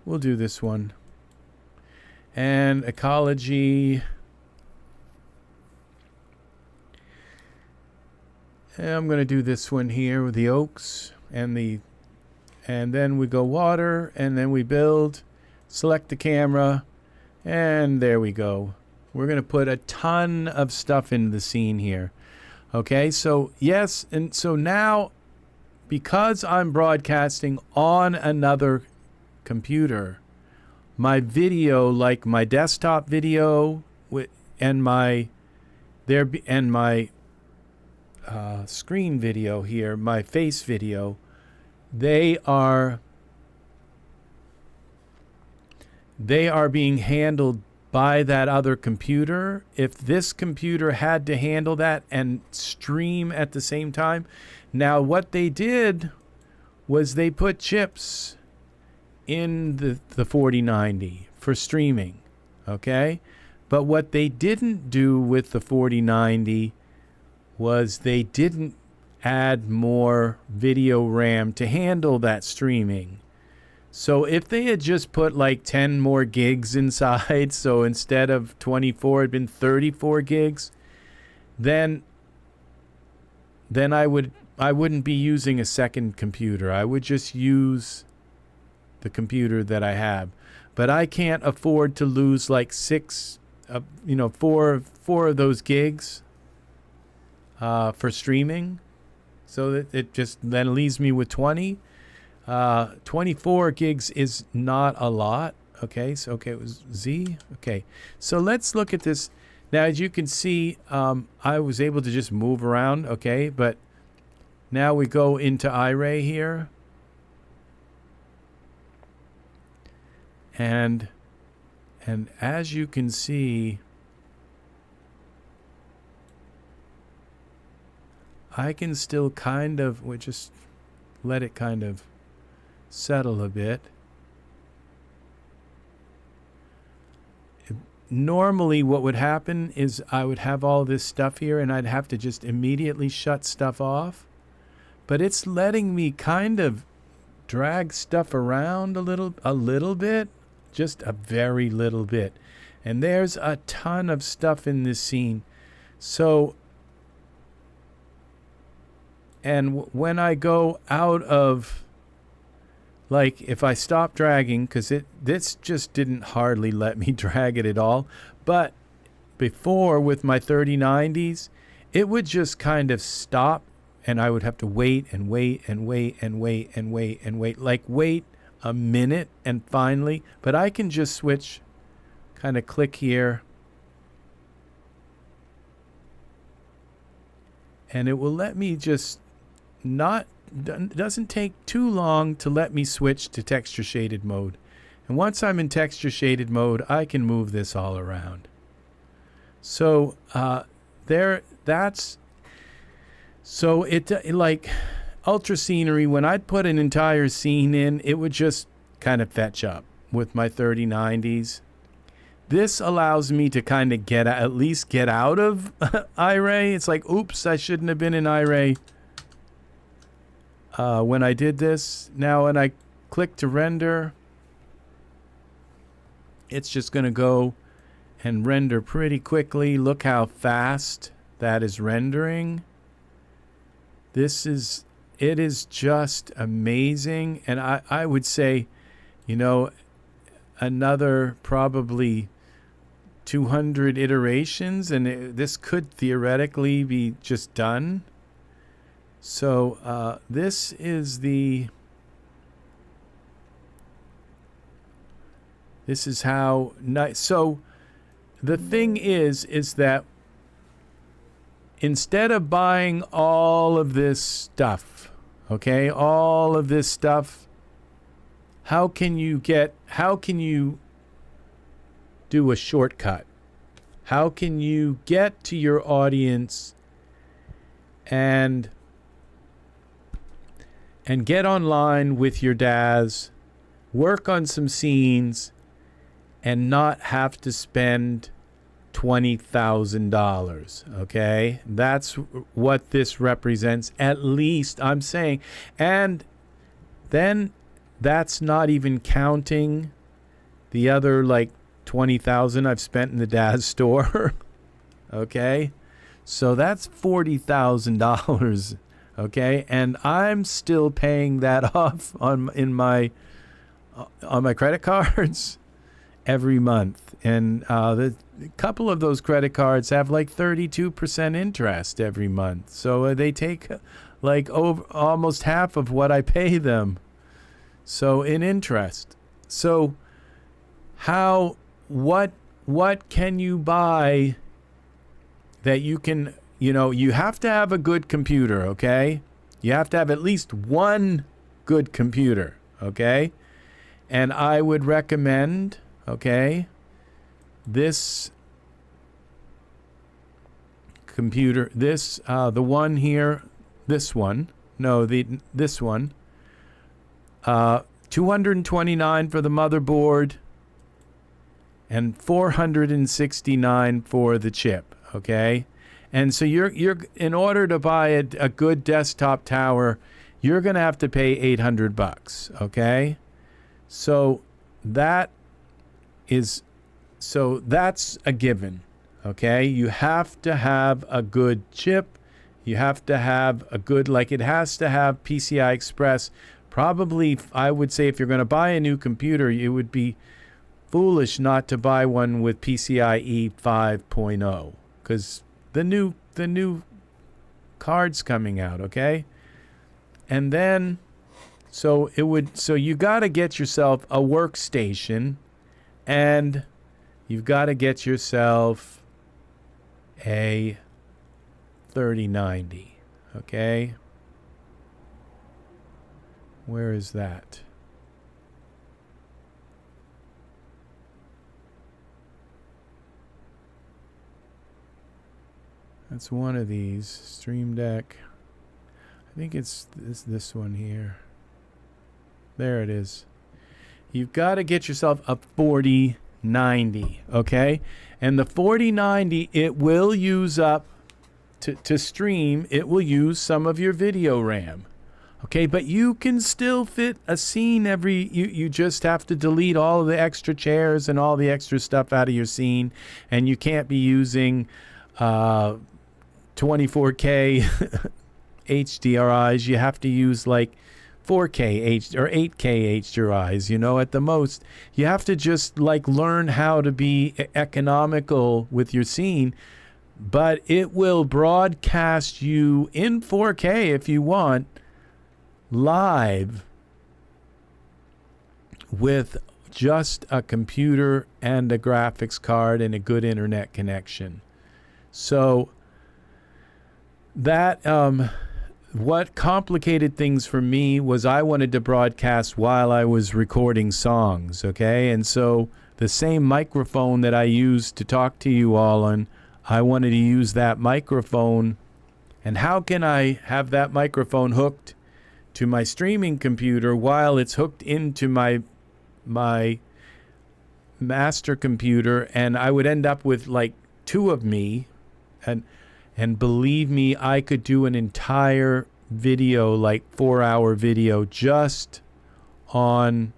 A: We'll do this one. And ecology. And I'm going to do this one here with the oaks and then we go water, and then we build, select the camera, and there we go. We're going to put a ton of stuff into the scene here. Okay, so yes, and so now, because I'm broadcasting on another computer, my video, like my desktop video and my screen video here, my face video, they are being handled by that other computer. If this computer had to handle that and stream at the same time, now what they did was they put chips in the 4090 for streaming, okay? But what they didn't do with the 4090 was they didn't add more video RAM to handle that streaming. So if they had just put like 10 more gigs inside, so instead of 24 it'd been 34 gigs, then I wouldn't be using a second computer. I would just use the computer that I have. But I can't afford to lose like four of those gigs for streaming. So that it just then leaves me with 20. 24 gigs is not a lot. Okay, so it was Z. Okay, so let's look at this. Now, as you can see, I was able to just move around. Okay, but now we go into iRay here. And as you can see, I can still kind of, we'll just let it kind of settle a bit. Normally what would happen is I would have all this stuff here and I'd have to just immediately shut stuff off. But it's letting me kind of drag stuff around a little bit, just a very little bit. And there's a ton of stuff in this scene. So, and when I go out of, like, if I stop dragging, because this just didn't hardly let me drag it at all. But before, with my 3090s, it would just kind of stop, and I would have to wait and wait and wait and wait and wait and wait, like wait a minute, and finally, but I can just switch, kind of click here, and it will let me just doesn't take too long to let me switch to texture shaded mode. And once I'm in texture shaded mode, I can move this all around. So so it like ultra scenery, when I'd put an entire scene in, it would just kind of fetch up with my 3090s. This allows me to kind of at least get out of iRay. It's like, oops, I shouldn't have been in iRay when I did this. Now when I click to render, it's just going to go and render pretty quickly. Look how fast that is rendering. It is just amazing. And I would say, you know, another probably 200 iterations and this could theoretically be just done. So this is how nice. So the thing is that instead of buying all of this stuff, okay, all of this stuff, how can you do a shortcut? How can you get to your audience and get online with your Daz, work on some scenes, and not have to spend $20,000, okay? That's what this represents, at least, I'm saying. And then that's not even counting the other, like, $20,000 I've spent in the Daz store, okay? So that's $40,000, okay? And I'm still paying that off on my credit cards every month. And a couple of those credit cards have like 32% interest every month. So they take like almost half of what I pay them. So in interest. So what can you buy that you can, you have to have a good computer, okay? You have to have at least one good computer, okay? And I would recommend, okay, this computer, the one here, this one, this one, $229 for the motherboard and $469 for the chip, okay? And so you're in order to buy a good desktop tower, you're going to have to pay $800, okay? So that's a given, okay? You have to have a good chip. You have to have a good, it has to have PCI Express. Probably, I would say if you're going to buy a new computer, it would be foolish not to buy one with PCIe 5.0 because the new card's coming out, okay? And then so you got to get yourself a workstation, and you've got to get yourself a 3090, okay? Where is that? That's one of these. Stream Deck. I think it's this one here. There it is. You've got to get yourself a 4090, okay? And the 4090, it will use up, to stream, it will use some of your video RAM. Okay, but you can still fit a scene you just have to delete all of the extra chairs and all the extra stuff out of your scene, and you can't be using 24K HDRIs. You have to use like 4K or 8K HDRIs, at the most. You have to just learn how to be economical with your scene, but it will broadcast you in 4K if you want, live with just a computer and a graphics card and a good internet connection. So that what complicated things for me was I wanted to broadcast while I was recording songs, okay? And so the same microphone that I used to talk to you all on, I wanted to use that microphone. And how can I have that microphone hooked to my streaming computer while it's hooked into my master computer? And I would end up with two of me, and believe me, I could do an entire video, 4-hour video, just on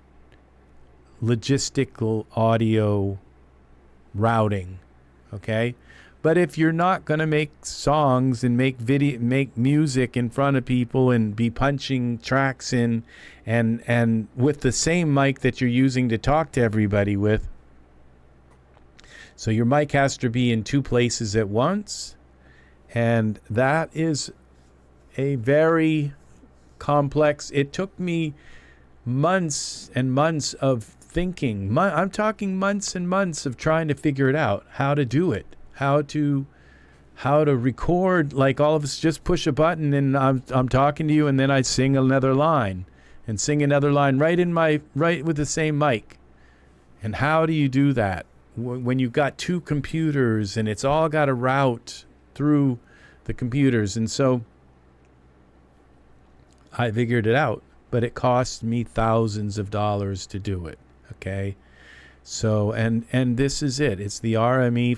A: logistical audio routing, okay? But if you're not going to make songs and make music in front of people and be punching tracks in and with the same mic that you're using to talk to everybody with, so your mic has to be in two places at once, and that is a very complex. It took me months and months of thinking. I'm talking months and months of trying to figure it out, how to do it. How to record, all of us just push a button and I'm talking to you, and then I sing another line and sing another line right with the same mic. And how do you do that when you've got two computers and it's all got to route through the computers? And so I figured it out, but it cost me thousands of dollars to do it, okay? So, and this is it. It's the RME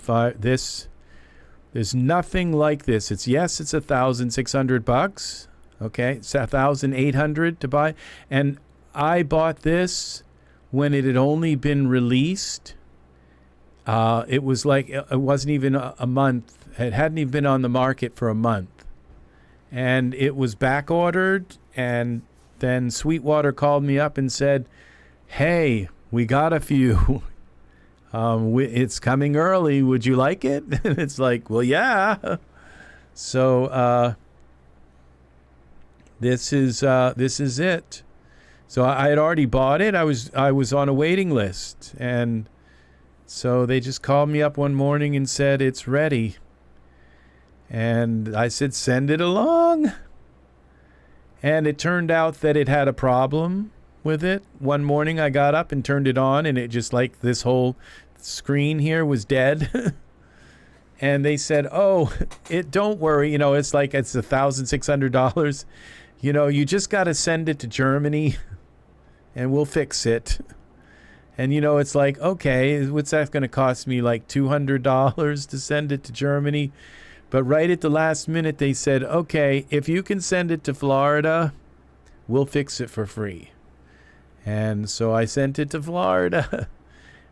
A: there's nothing like this. It's $1,600. Okay. It's $1,800 to buy. And I bought this when it had only been released. It was like, it wasn't even a month. It hadn't even been on the market for a month. And it was back ordered. And then Sweetwater called me up and said, hey, we got a few. It's coming early. Would you like it? And it's like, well, yeah. So this is it. So I had already bought it. I was on a waiting list, and so they just called me up one morning and said it's ready. And I said, send it along. And it turned out that it had a problem with it. One morning I got up and turned it on, and it just, like, this whole screen here was dead. And they said, oh, don't worry, it's like it's $1,600. You just got to send it to Germany and we'll fix it. And it's like, okay, what's that going to cost me, like $200 to send it to Germany? But right at the last minute they said, okay, if you can send it to Florida, we'll fix it for free. And so I sent it to Florida.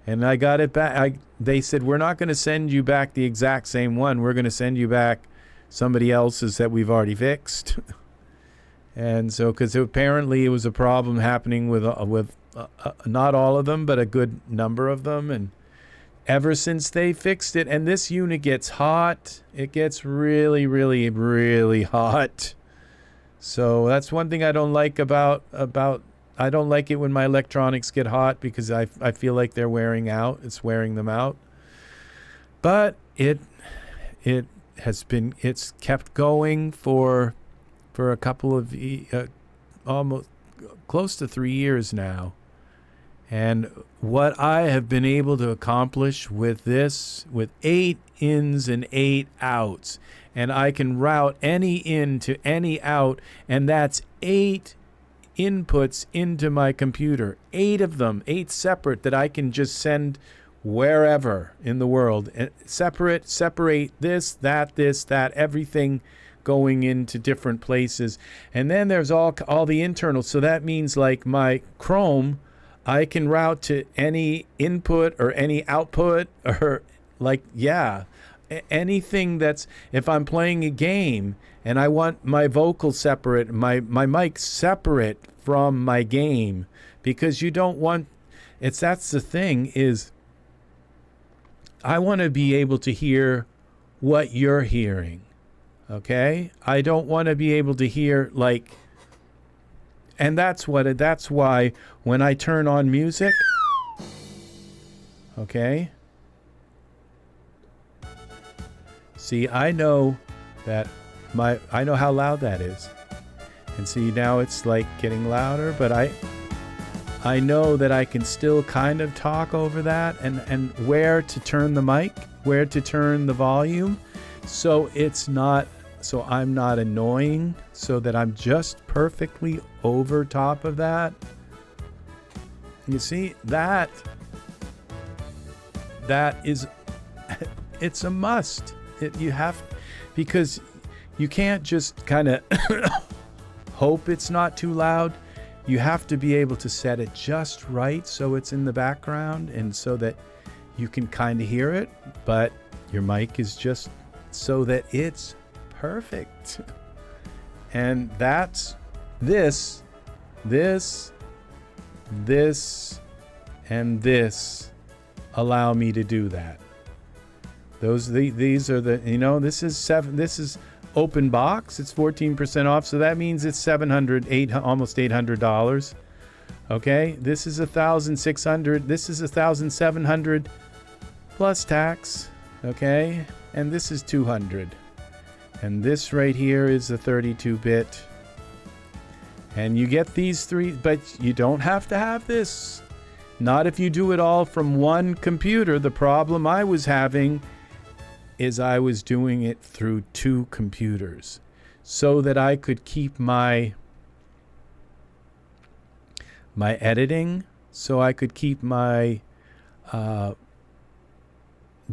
A: And I got it back. They said, we're not going to send you back the exact same one. We're going to send you back somebody else's that we've already fixed. And so, because apparently it was a problem happening with not all of them, but a good number of them. And ever since they fixed it, and this unit gets hot. It gets really, really, really hot. So that's one thing I don't like about I don't like it when my electronics get hot, because I feel like they're wearing out. It's wearing them out. But it's kept going for a couple of almost close to 3 years now. And what I have been able to accomplish with this, with 8 ins and 8 outs, and I can route any in to any out, and that's 8 inputs into my computer, 8 of them, 8 separate, that I can just send wherever in the world. And separate this, that, everything going into different places. And then there's all the internals. So that means, like, my Chrome, I can route to any input or any output, or anything that's, if I'm playing a game and I want my vocal separate, my mic separate from my game, because you don't want, that's the thing, is I want to be able to hear what you're hearing. Okay? I don't want to be able to hear, like, and that's why when I turn on music, okay? See, I know how loud that is. And see, now it's like getting louder, but I know that I can still kind of talk over that, and where to turn the mic, where to turn the volume, so I'm not annoying, so that I'm just perfectly over top of that. You see, that is, it's a must. You have, because you can't just kind of hope it's not too loud. You have to be able to set it just right so it's in the background, and so that you can kind of hear it, but your mic is just so that it's perfect. And that's this, and this allow me to do that. These are the, this is open box. It's 14% off, so that means it's almost $800. Okay, this is $1,600. This is $1,700 plus tax. Okay, and this is $200. And this right here is a 32-bit. And you get these 3, but you don't have to have this. Not if you do it all from one computer. The problem I was having is I was doing it through 2 computers, so that I could keep my editing, so I could keep my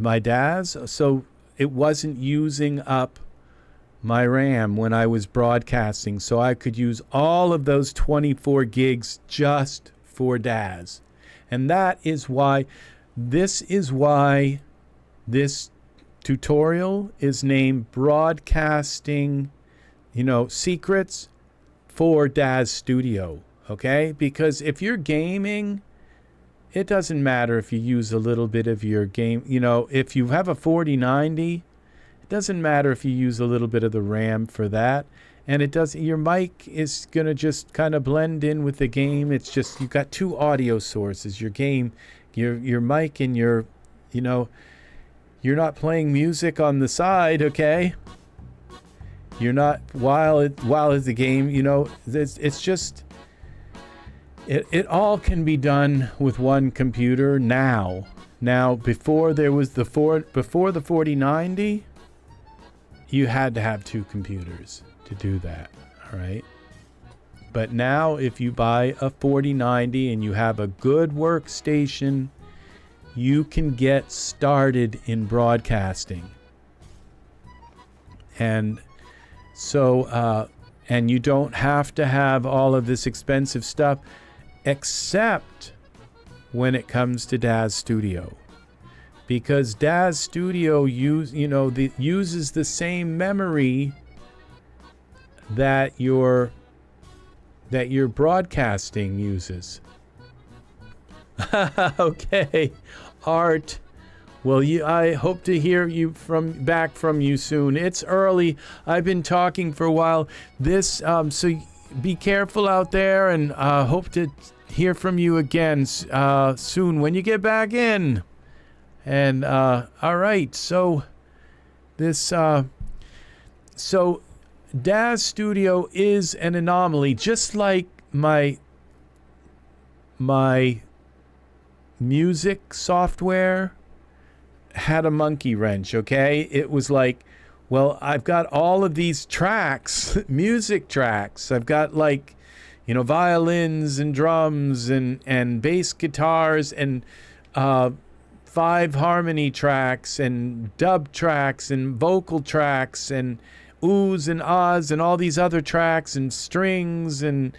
A: Daz, so it wasn't using up my RAM when I was broadcasting, so I could use all of those 24 gigs just for Daz. And that is why This is why this tutorial is named Broadcasting, Secrets for Daz Studio, okay? Because if you're gaming, it doesn't matter if you use a little bit of your game, if you have a 4090, it doesn't matter if you use a little bit of the RAM for that. And your mic is going to just kind of blend in with the game. It's just, you've got two audio sources, your game, your mic, and you're not playing music on the side, okay? You're not, while it's the game, it's just, it all can be done with one computer now. Now, before there was before the 4090, you had to have two computers to do that, all right? But now if you buy a 4090 and you have a good workstation, you can get started in broadcasting. And so, and you don't have to have all of this expensive stuff, except when it comes to Daz Studio. Because Daz Studio uses the same memory that your broadcasting uses. Okay, Art. Well, I hope to hear back from you soon. It's early. I've been talking for a while. So be careful out there, and hope to hear from you again soon when you get back in. And all right, so Daz Studio is an anomaly, just like my music software had a monkey wrench, okay? It was like, well, I've got all of these tracks, music tracks. I've got violins and drums and bass guitars and 5 harmony tracks and dub tracks and vocal tracks and oohs and ahs and all these other tracks and strings and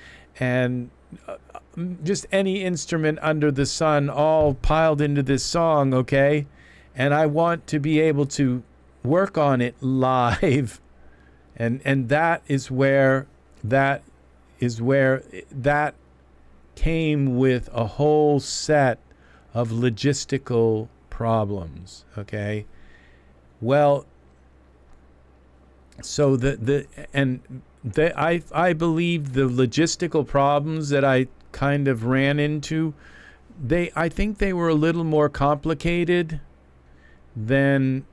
A: just any instrument under the sun all piled into this song, okay? And I want to be able to work on it live. And that is where that came with a whole set of logistical problems, okay? Well, so I believe the logistical problems that I kind of ran into, I think they were a little more complicated than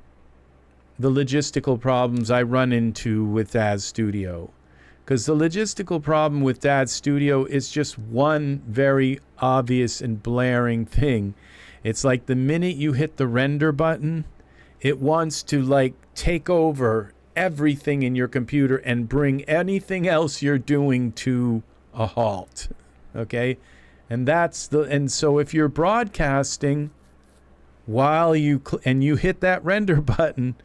A: the logistical problems I run into with Daz Studio. Because the logistical problem with Daz Studio is just one very obvious and blaring thing. It's like the minute you hit the render button, it wants to take over everything in your computer and bring anything else you're doing to a halt. Okay? And so if you're broadcasting while you hit that render button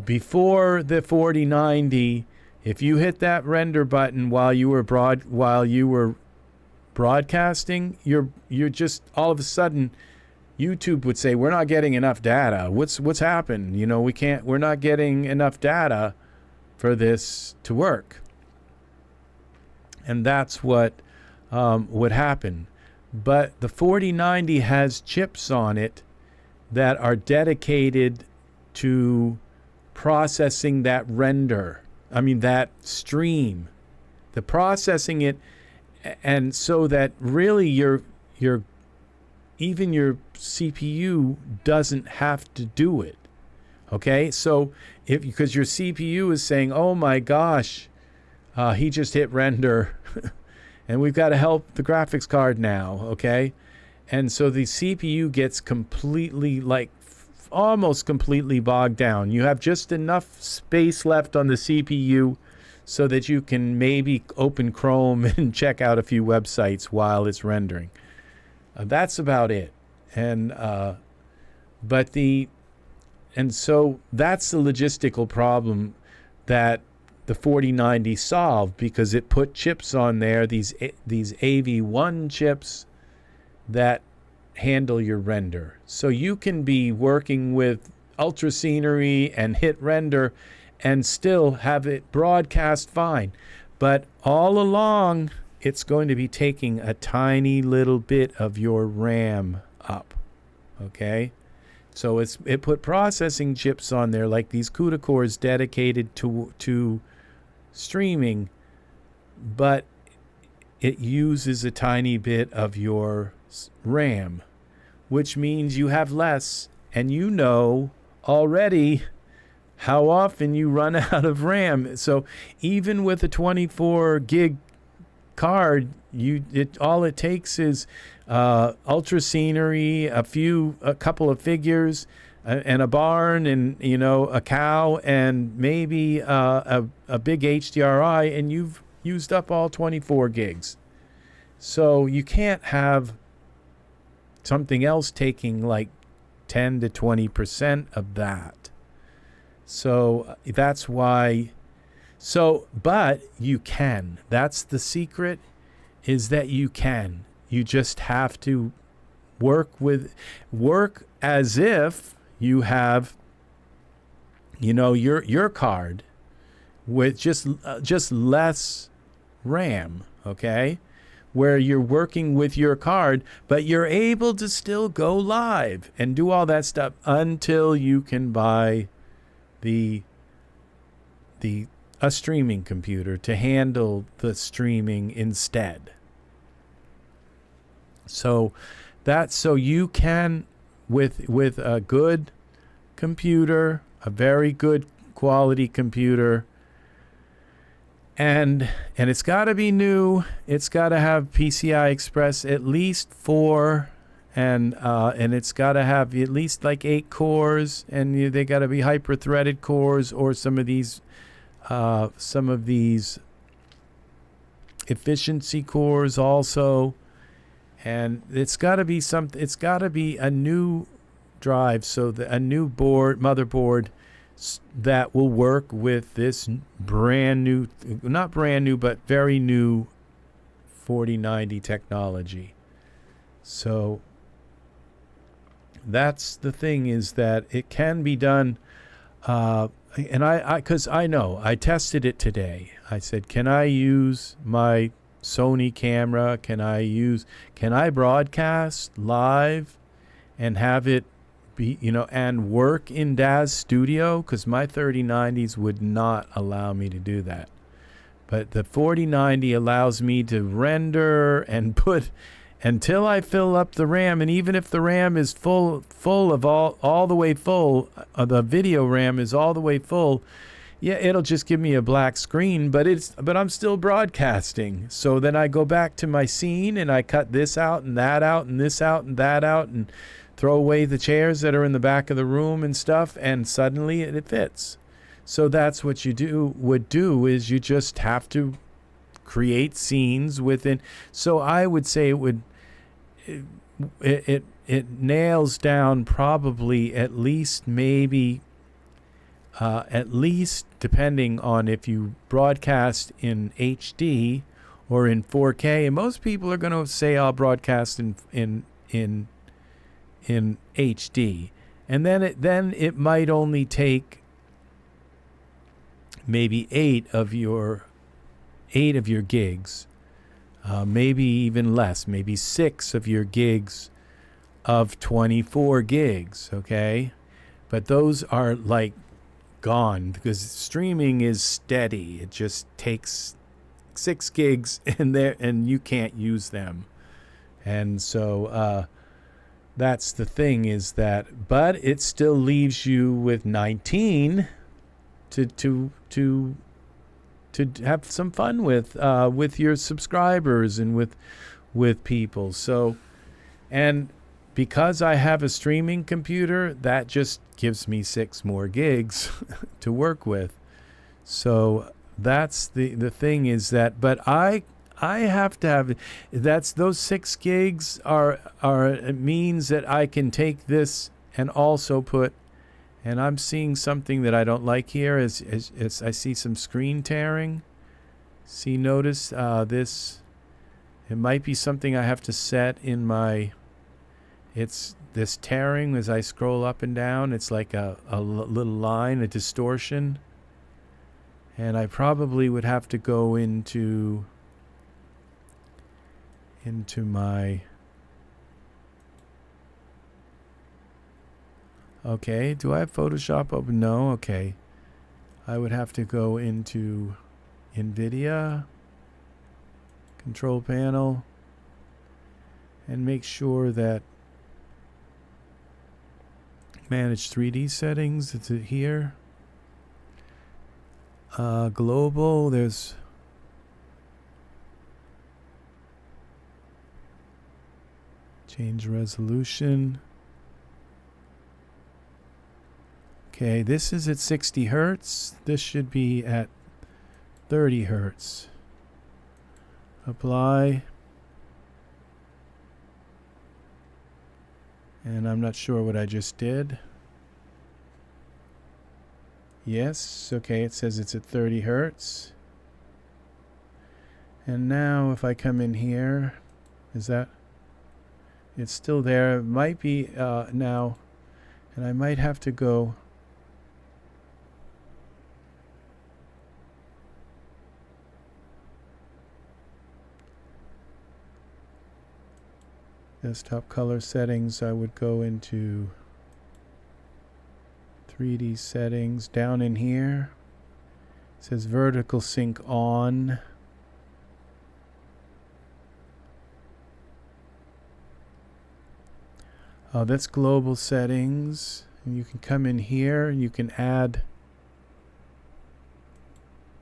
A: before the 4090, if you hit that render button while you were broadcasting, you're just all of a sudden YouTube would say, we're not getting enough data. What's happened? We're not getting enough data for this to work. And that's what would happen. But the 4090 has chips on it that are dedicated to processing that that stream, the processing it, and so that really even your CPU doesn't have to do it. Okay, so because your CPU is saying, oh my gosh, he just hit render, and we've got to help the graphics card now. Okay, and so the CPU gets completely almost completely bogged down. You have just enough space left on the CPU so that you can maybe open Chrome and check out a few websites while it's rendering. That's about it. And so that's the logistical problem that the 4090 solved, because it put chips on there, these AV1 chips that handle your render. So you can be working with ultra scenery and hit render and still have it broadcast fine. But all along, it's going to be taking a tiny little bit of your RAM up. Okay? So it put processing chips on there, like these CUDA cores dedicated to streaming, but it uses a tiny bit of your RAM, which means you have less, and you know already how often you run out of RAM. So even with a 24 gig card, all it takes is ultra scenery, a couple of figures, and a barn, and a cow, and maybe a big HDRI, and you've used up all 24 gigs. So you can't have something else taking like 10 to 20% of that. So that's why. So, but you can. That's the secret, is that you can. You just have to work as if you have, your card with just less RAM, okay? Where you're working with your card, but you're able to still go live and do all that stuff until you can buy a streaming computer to handle the streaming instead. So you can, with a good computer, a very good quality computer, and it's got to be new. It's got to have PCI Express at least 4, and it's got to have at least like 8 cores, and they got to be hyper-threaded cores, or some of these efficiency cores also. And it's got to be it's got to be a new drive, so a new motherboard that will work with this brand new, not brand new, but very new 4090 technology. So that's the thing, is that it can be done. And because I know, I tested it today. I said, can I use my Sony camera? Can I broadcast live and have it be, and work in Daz Studio? Because my 3090s would not allow me to do that. But the 4090 allows me to render and put, until I fill up the RAM. And even if the RAM is full of all the way full, the video RAM is all the way full, yeah, it'll just give me a black screen, but I'm still broadcasting. So then I go back to my scene and I cut this out and that out and this out and that out, and throw away the chairs that are in the back of the room and stuff, and suddenly it fits. So that's what you would do is you just have to create scenes within. So I would say it nails down probably at least depending on if you broadcast in HD or in 4K, and most people are going to say I'll broadcast in HD, and then it might only take maybe 8 of your gigs, maybe even less, maybe 6 of your gigs of 24 gigs, okay? But those are like gone, because streaming is steady. It just takes 6 gigs in there and you can't use them. And so that's the thing, is that, but it still leaves you with 19 to have some fun with your subscribers and with people. So, and because I have a streaming computer, that just gives me 6 more gigs to work with. So that's the thing, is that, but I have to have, those 6 gigs are it means that I can take this and also put, and I'm seeing something that I don't like here, as I see some screen tearing. See, notice this, it might be something I have to set in my it's this tearing as I scroll up and down. It's like a little line, a distortion. And I probably would have to go into my... Okay, do I have Photoshop open? No, okay. I would have to go into NVIDIA, control panel, and make sure that manage 3D settings, it's here. Global, there's change resolution. Okay, this is at 60 hertz. This should be at 30 hertz. Apply. And I'm not sure what I just did. Yes, okay, it says it's at 30 hertz. And now if I come in here, is that... It's still there. It might be now, and I might have to go... Desktop color settings, I would go into 3D settings. Down in here, it says vertical sync on. That's global settings. And you can come in here and you can add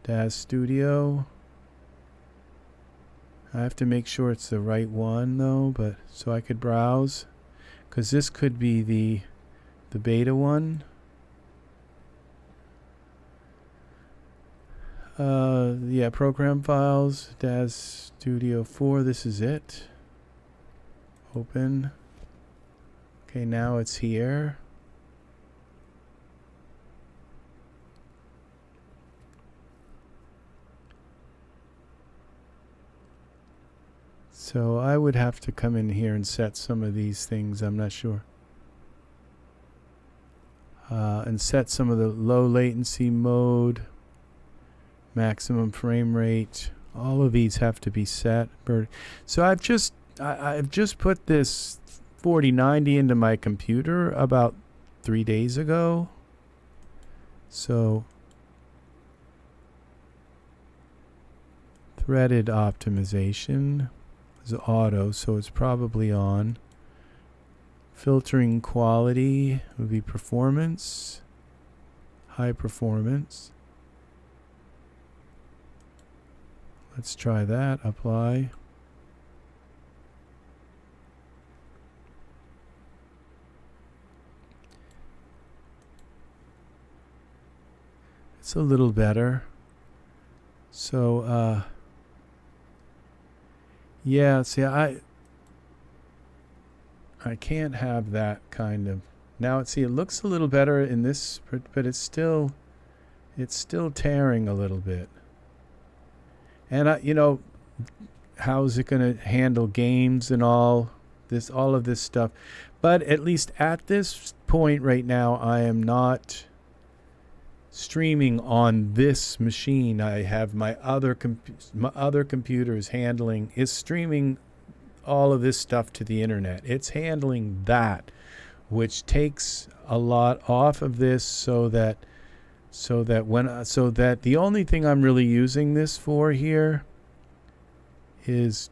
A: Daz Studio. I have to make sure it's the right one though, but so I could browse, because this could be the beta one. Yeah, program files, Daz Studio 4, this is it. Open. Okay, now it's here. So I would have to come in here and set some of these things, I'm not sure. And set some of the low latency mode, maximum frame rate. All of these have to be set. So I've just put this 4090 into my computer about 3 days ago. So threaded optimization is auto, so it's probably on. Filtering quality would be performance, high performance. Let's try that. Apply. It's a little better. So yeah, see, I can't have that kind of... Now, see, it looks a little better in this, but it's still tearing a little bit. And you know, how's it going to handle games and all of this stuff? But at least at this point right now, I am not streaming on this machine. I have my other computer is streaming all of this stuff to the internet. It's handling that, which takes a lot off of this, so that the only thing I'm really using this for here is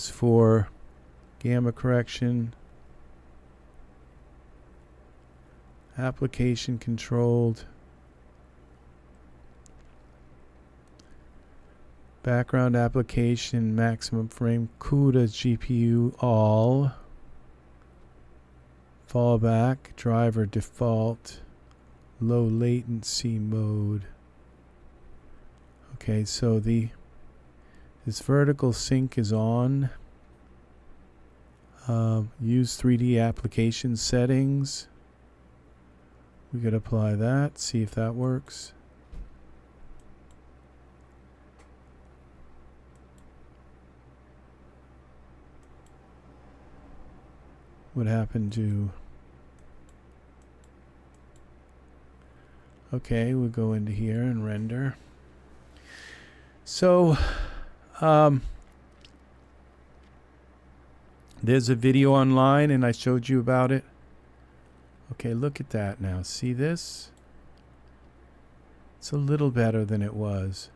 A: for gamma correction, application controlled, background application, maximum frame, CUDA GPU all, fallback, driver default, low latency mode. Okay, so this vertical sync is on. Use 3D application settings. We could apply that, see if that works. what happened to... Okay, we'll go into here and render. So, there's a video online and I showed you about it. Okay, look at that now. See this? It's a little better than it was.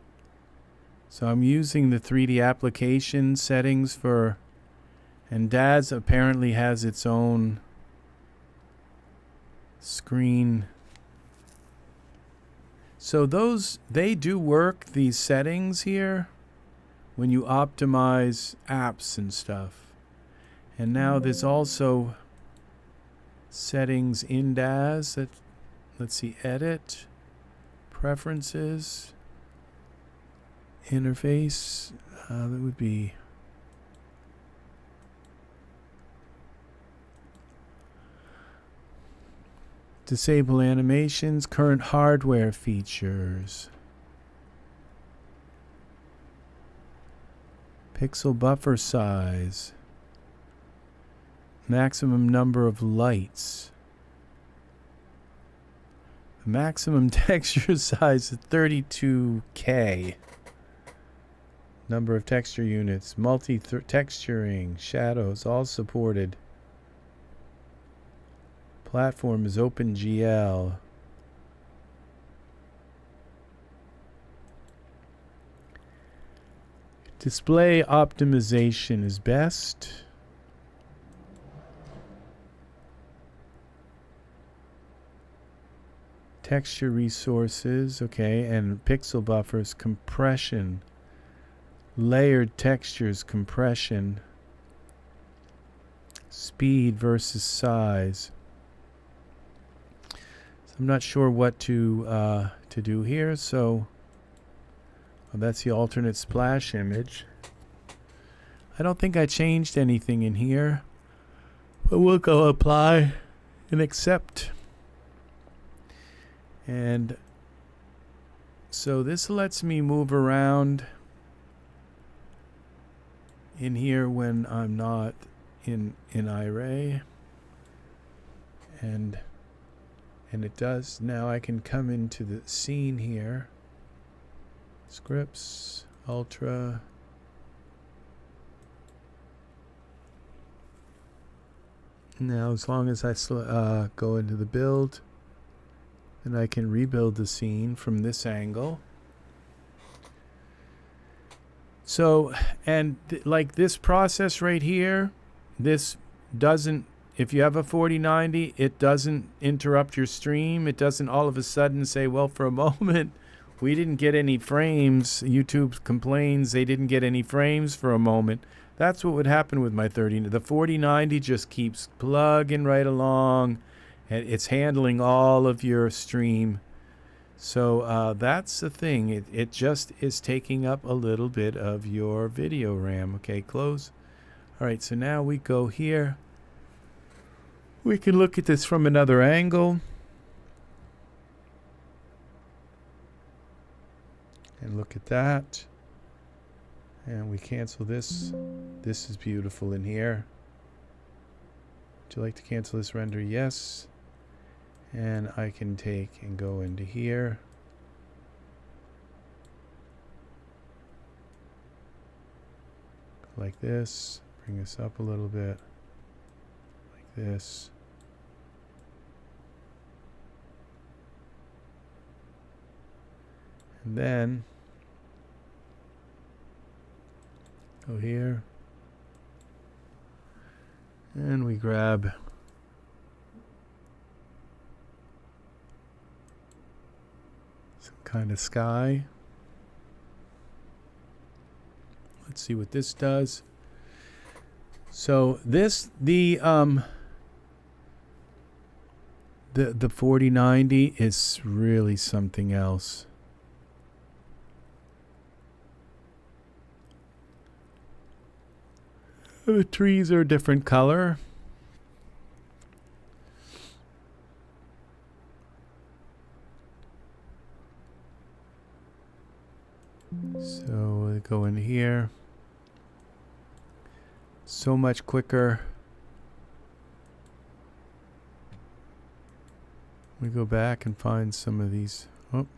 A: So I'm using the 3D application settings for, and Daz apparently has its own screen. So those, they do work, these settings here, when you optimize apps and stuff. And now there's also settings in Daz that, let's see, edit, preferences, interface, that would be disable animations, current hardware features, pixel buffer size, maximum number of lights, maximum texture size is 32K, number of texture units, multi-texturing, shadows, all supported. Platform is OpenGL. Display optimization is best. Texture resources, okay, and pixel buffers, compression, layered textures, compression, speed versus size. So I'm not sure what to do here, so that's the alternate splash image. I don't think I changed anything in here, but we'll go apply and accept. And so this lets me move around in here when I'm not in iRay, and it does. Now I can come into the scene here, scripts, ultra, now as long as I go into the build, and I can rebuild the scene from this angle. So, and like this process right here, this doesn't, if you have a 4090, it doesn't interrupt your stream. It doesn't all of a sudden say, well, for a moment, we didn't get any frames. YouTube complains they didn't get any frames for a moment. That's what would happen with my 30. The 4090 just keeps plugging right along, and it's handling all of your stream. So that's the thing. It just is taking up a little bit of your video RAM. Okay, close. All right, so now we go here. We can look at this from another angle. And look at that. And we cancel this. This is beautiful in here. Would you like to cancel this render? Yes. And I can take and go into here. Like this. Bring this up a little bit. Like this. And then go here. And we grab kind of sky. Let's see what this does. So this, the 4090 is really something else. The trees are a different color. So we'll go in here. So much quicker. We go back and find some of these. Oh.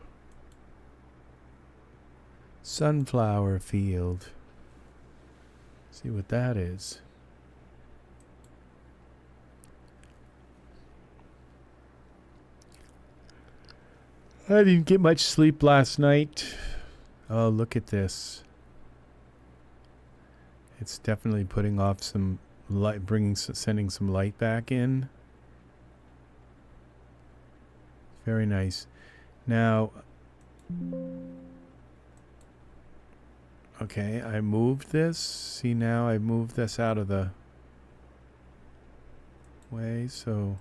A: Sunflower field. See what that is. I didn't get much sleep last night. Oh, look at this. It's definitely putting off some light, sending some light back in. Very nice. Now, okay, I moved this. See, now I moved this out of the way, so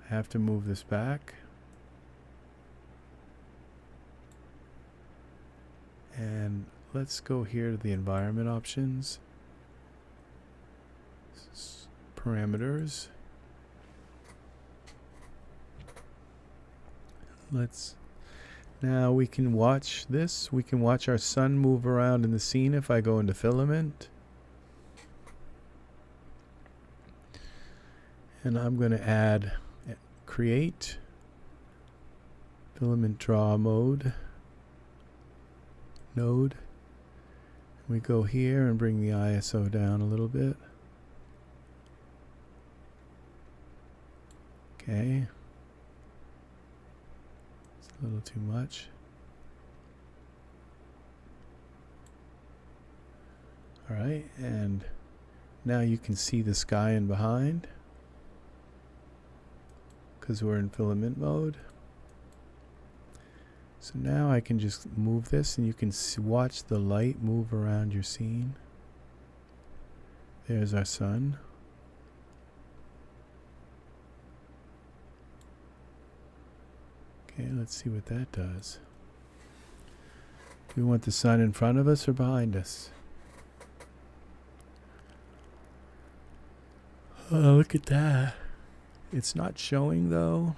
A: I have to move this back. And let's go here to the environment options. Parameters. Now we can watch this. We can watch our sun move around in the scene if I go into filament. And I'm going to add create filament draw mode node. We go here and bring the ISO down a little bit. Okay. It's a little too much. All right, and now you can see the sky in behind because we're in filament mode. So now I can just move this and you can watch the light move around your scene. There's our sun. Okay, let's see what that does. Do we want the sun in front of us or behind us? Oh, look at that. It's not showing though.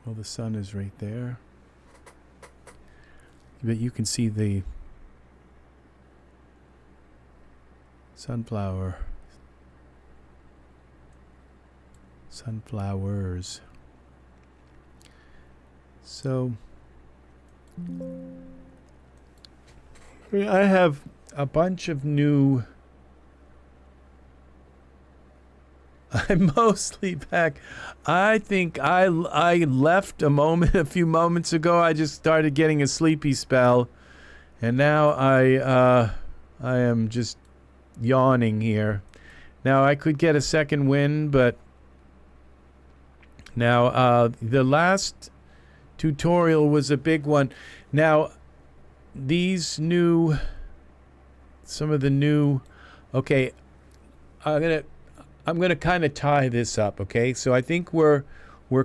A: Well, the sun is right there. But you can see the sunflowers. So I have a bunch of new. I'm mostly back. I think I left a few moments ago. I just started getting a sleepy spell, and now I am just yawning here. Now I could get a second wind, but now the last tutorial was a big one. Now these new, some of the new. Okay, I'm gonna kind of tie this up, okay? So I think we're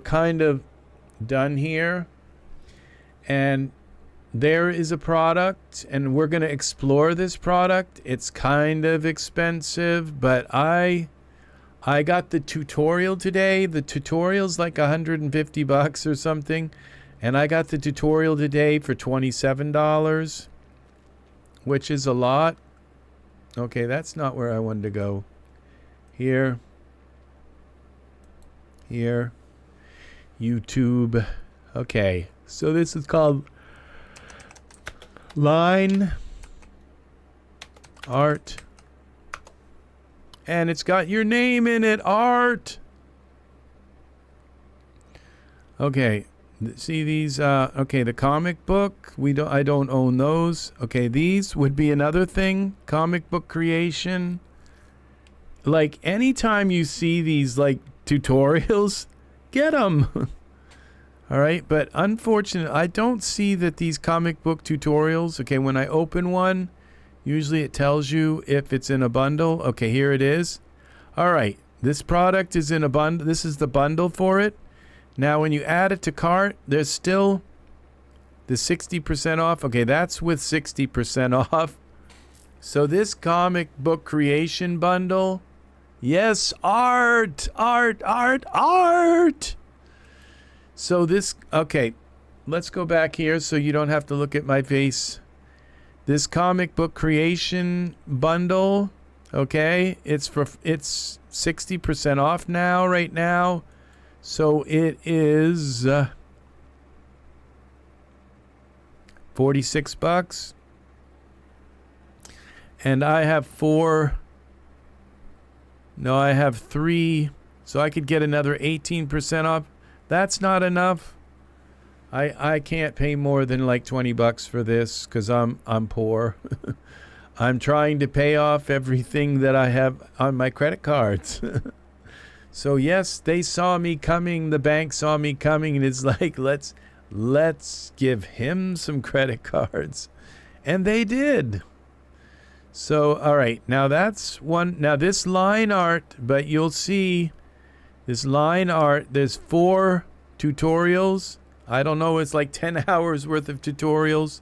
A: kind of done here, and there is a product, and we're gonna explore this product. It's kind of expensive, but I got the tutorial today. The tutorial's like $150 or something, and I got the tutorial today for $27, which is a lot. Okay, that's not where I wanted to go. Here, YouTube. Okay, so this is called line art, and it's got your name in it, art. Okay, see these? Okay, the comic book. I don't own those. Okay, these would be another thing. Comic book creation. Like, anytime you see these, like, tutorials, get them. All right, but unfortunately, I don't see that these comic book tutorials, okay, when I open one, usually it tells you if it's in a bundle. Okay, here it is. All right, this product is in a bundle. This is the bundle for it. Now, when you add it to cart, there's still the 60% off. Okay, that's with 60% off. So this comic book creation bundle, yes, art. So this, okay, let's go back here so you don't have to look at my face. this comic book creation bundle, okay, it's 60% off now, right now. So it is 46 bucks. And I have I have 3, so I could get another 18% off. That's not enough. I can't pay more than like 20 bucks for this because I'm poor. I'm trying to pay off everything that I have on my credit cards. So yes, they saw me coming. The bank saw me coming, and it's like, let's give him some credit cards. And they did. So, all right, now that's one. Now this line art, but you'll see this line art, there's 4 tutorials. I don't know, it's like 10 hours worth of tutorials.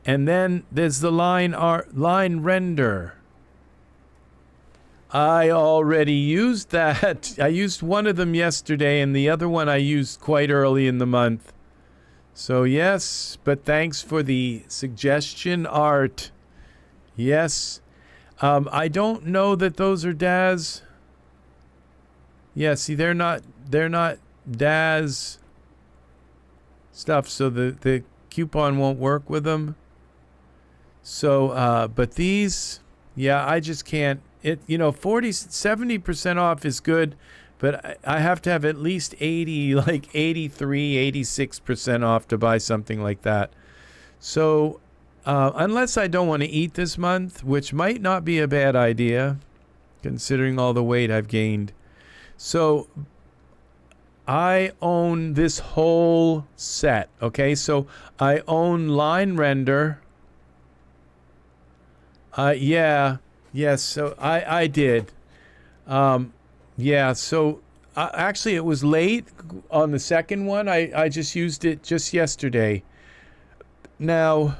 A: And then there's the line render. I already used that. I used one of them yesterday, and the other one I used quite early in the month. So yes, but thanks for the suggestion, Art. Yes. I don't know that those are Daz. Yeah, see, they're not Daz stuff, so the coupon won't work with them. So, but these, yeah, I just can't. 70% off is good, but I have to have at least 80, like 83, 86% off to buy something like that. So, unless I don't want to eat this month, which might not be a bad idea, considering all the weight I've gained. So, I own this whole set, okay? So, I own line render. Yes, so I did. Yeah, so actually it was late on the second one. I just used it just yesterday. Now,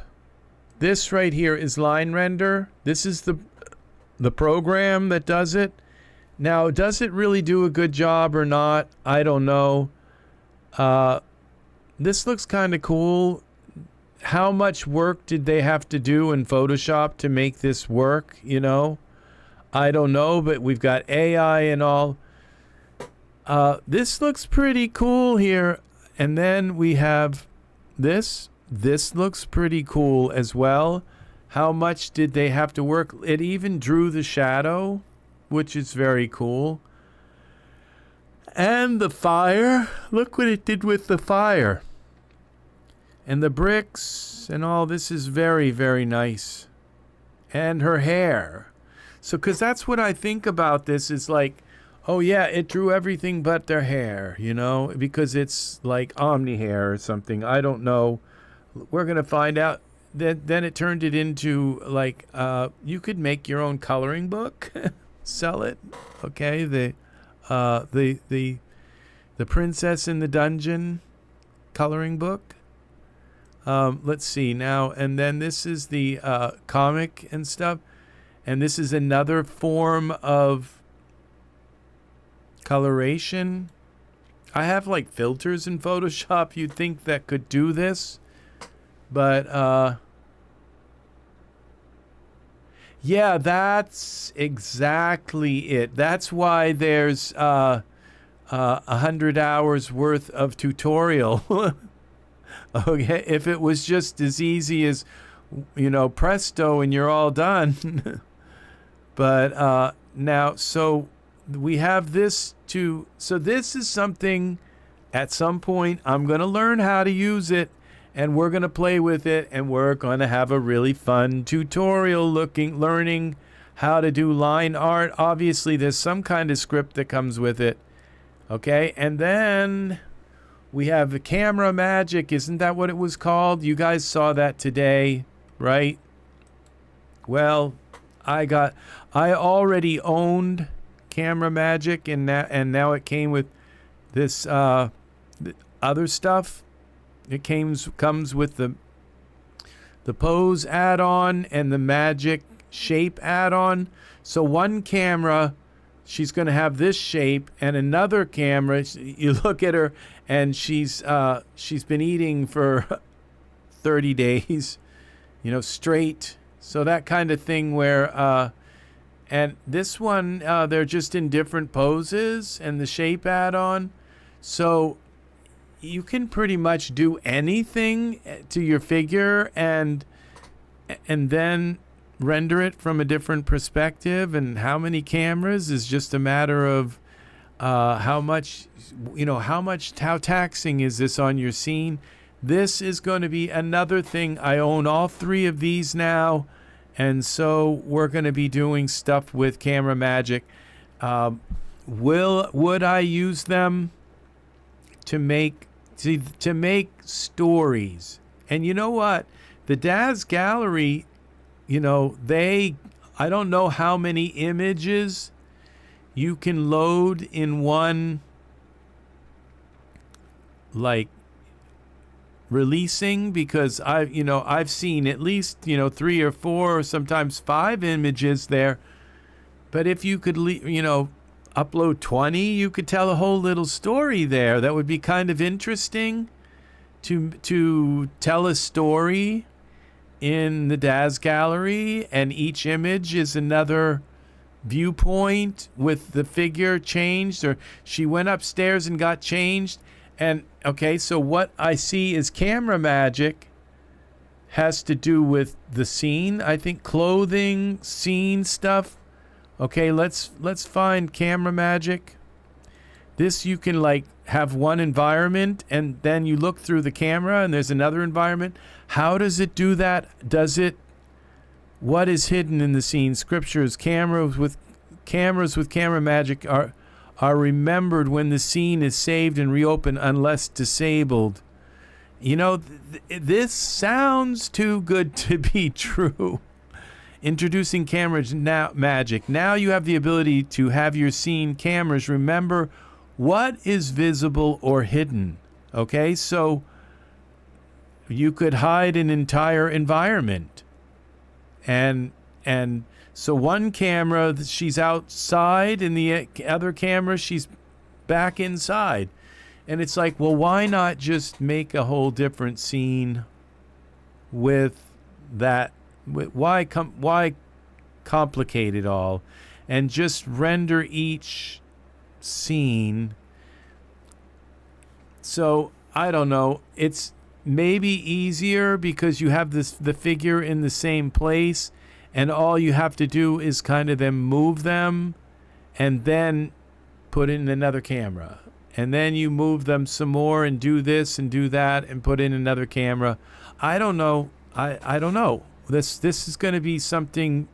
A: this right here is line render. This is the program that does it. Now, does it really do a good job or not? I don't know. This looks kind of cool. How much work did they have to do in Photoshop to make this work, I don't know, but we've got AI and all. This looks pretty cool here. And then we have this. This looks pretty cool as well. How much did they have to work? It even drew the shadow, which is very cool. And the fire. Look what it did with the fire. And the bricks and all this is very, very nice. And her hair. So, because that's what I think about this is like, oh yeah, it drew everything but their hair, because it's like Omni hair or something. I don't know. We're going to find out. Then it turned it into like, you could make your own coloring book, sell it. Okay. The Princess in the Dungeon coloring book. Let's see now. And then this is the comic and stuff. And this is another form of coloration. I have like filters in Photoshop you'd think that could do this. But yeah, that's exactly it. That's why there's 100 hours worth of tutorial. Okay, if it was just as easy as, presto and you're all done. But now, so we have this too. So this is something at some point I'm going to learn how to use it, and we're going to play with it, and we're going to have a really fun tutorial learning how to do line art. Obviously, there's some kind of script that comes with it. Okay, and then we have the camera magic. Isn't that what it was called? You guys saw that today, right? Well, I already owned camera magic, and now it came with this other stuff. It comes with the pose add-on and the magic shape add-on. So one camera, she's going to have this shape, and another camera, you look at her, and she's been eating for 30 days, you know, straight. So that kind of thing where, and this one, they're just in different poses and the shape add-on. So you can pretty much do anything to your figure and then render it from a different perspective. And how many cameras is just a matter of how much, you know, how taxing is this on your scene. This is going to be another thing. I own all 3 of these now, and so we're going to be doing stuff with Camera Magic. Would I use them to make stories? And you know what? The Daz Gallery, you know, I don't know how many images you can load in one, like, releasing, because I've seen at least 3 or 4 or sometimes 5 images there. But if you could upload 20, you could tell a whole little story there. That would be kind of interesting to tell a story in the Daz Gallery, and each image is another viewpoint with the figure changed, or she went upstairs and got changed. And okay, so what I see is Camera Magic has to do with the scene. I think clothing, scene stuff. Okay, let's find Camera Magic. This, you can like have one environment and then you look through the camera and there's another environment. How does it do that? What is hidden in the scene? Scriptures, cameras with Camera Magic are remembered when the scene is saved and reopened unless disabled. You know, this sounds too good to be true. Introducing Camera Magic. Now you have the ability to have your scene cameras remember what is visible or hidden. Okay, so you could hide an entire environment. And so one camera, she's outside, and the other camera, she's back inside. And it's like, well, why not just make a whole different scene with that? Why complicate it all? And just render each scene. So, I don't know. It's maybe easier because you have the figure in the same place, and all you have to do is kind of then move them and then put in another camera. And then you move them some more and do this and do that and put in another camera. I don't know. I don't know. This is going to be something.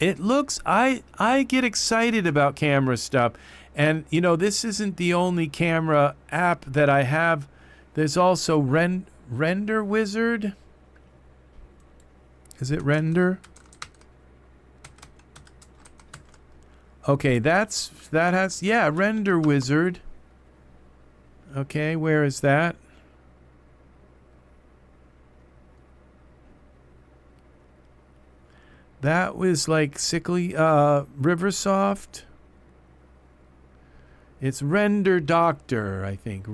A: It looks, I get excited about camera stuff. And, you know, this isn't the only camera app that I have. There's also Render Wizard. Is it Render? Okay, Render Wizard. Okay, where is that? That was like Sickly, Riversoft. It's Render Doctor, I think.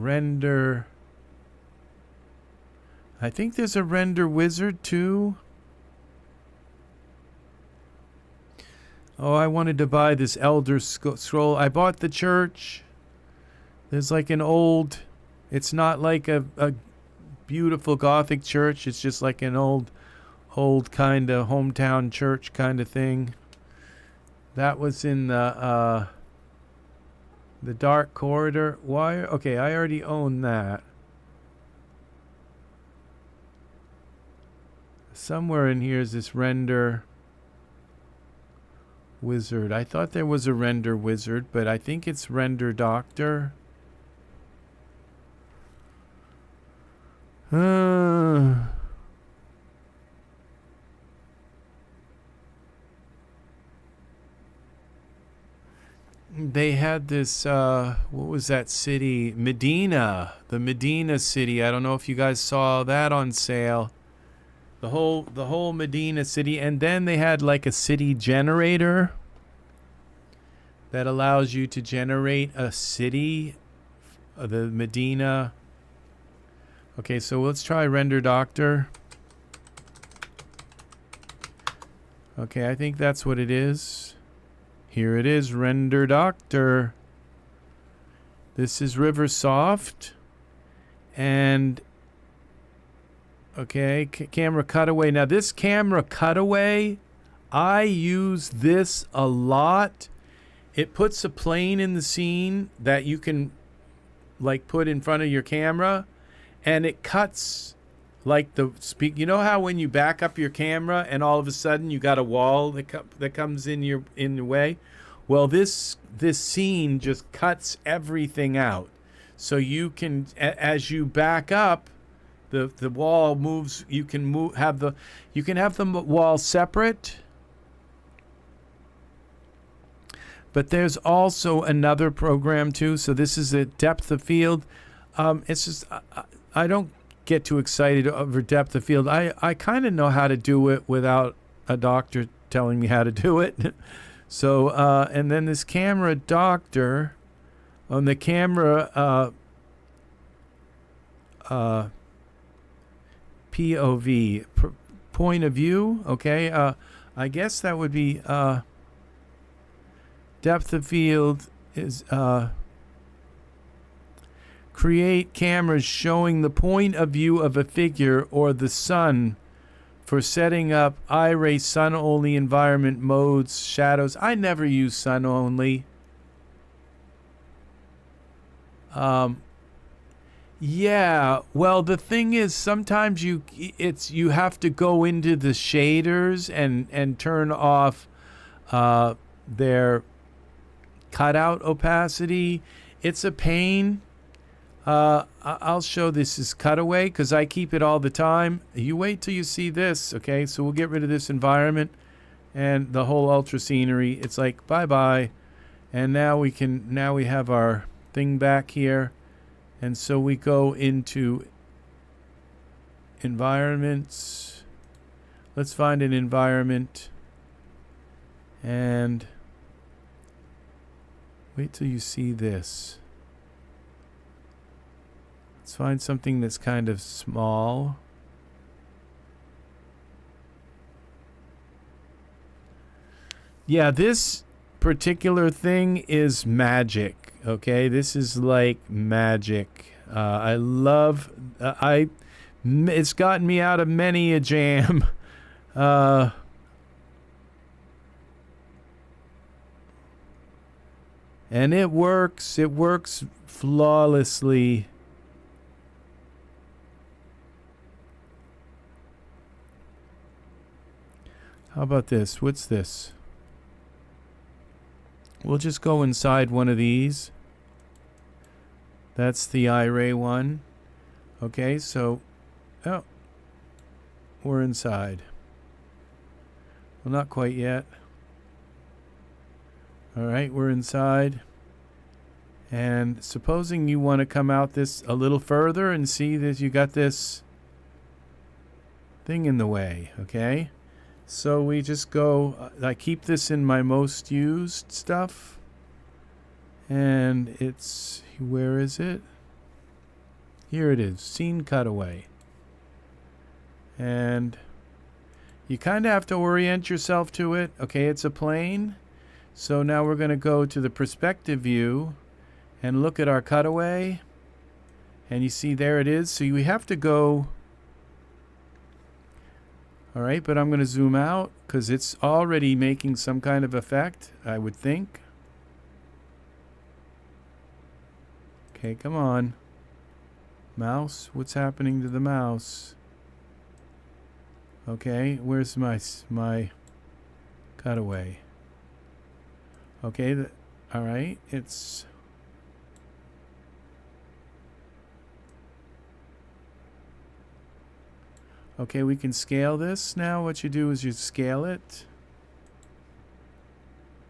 A: I think there's a Render Wizard too. Oh, I wanted to buy this Elder Scroll. I bought the church. There's like an old, it's not like a beautiful Gothic church. It's just like an old kind of hometown church kind of thing. That was in the Dark Corridor. Why? Okay, I already own that. Somewhere in here is this Render Wizard. I thought there was a Render Wizard, but I think it's Render Doctor. They had this, what was that city? Medina. The Medina city. I don't know if you guys saw that on sale. The whole Medina city. And then they had like a city generator that allows you to generate a city. The Medina. Okay, so let's try Render Doctor. Okay, I think that's what it is. Here it is, Render Doctor. This is Riversoft. And, okay, camera cutaway. Now, this camera cutaway, I use this a lot. It puts a plane in the scene that you can, like, put in front of your camera. And it cuts, like, the speak. You know how when you back up your camera and all of a sudden you got a wall that comes in your way? Well, this scene just cuts everything out. So you can, as you back up, the wall moves. You can have the wall separate. But there's also another program too. So this is a depth of field. It's just I don't get too excited over depth of field. I kind of know how to do it without a doctor telling me how to do it. So and then this camera doctor on the camera POV, point of view. Okay, I guess that would be depth of field is create cameras showing the point of view of a figure or the sun for setting up iRay sun only environment modes, shadows. I never use sun only. Yeah, well, the thing is sometimes you have to go into the shaders and turn off their cutout opacity. It's a pain. I'll show this as cutaway because I keep it all the time. You wait till you see this, okay? So we'll get rid of this environment and the whole ultra scenery. It's like bye-bye. And now we have our thing back here. And so we go into environments. Let's find an environment. And wait till you see this. Let's find something that's kind of small. Yeah, this particular thing is magic. Okay, this is like magic. I love. It's gotten me out of many a jam. And it works. It works flawlessly. How about this? What's this? We'll just go inside one of these. That's the iRay one. Okay, so we're inside. Well, not quite yet. All right, we're inside. And supposing you want to come out this a little further and see that you got this thing in the way, okay? So we just go, I keep this in my most used stuff. And it's, where is it? Here it is, scene cutaway. And you kind of have to orient yourself to it. Okay, it's a plane. So now we're going to go to the perspective view and look at our cutaway. And you see there it is. So we have to go. All right, but I'm going to zoom out because it's already making some kind of effect, I would think. Okay, come on. Mouse, what's happening to the mouse? Okay, where's my cutaway? Okay, all right, it's... Okay, we can scale this now. What you do is you scale it.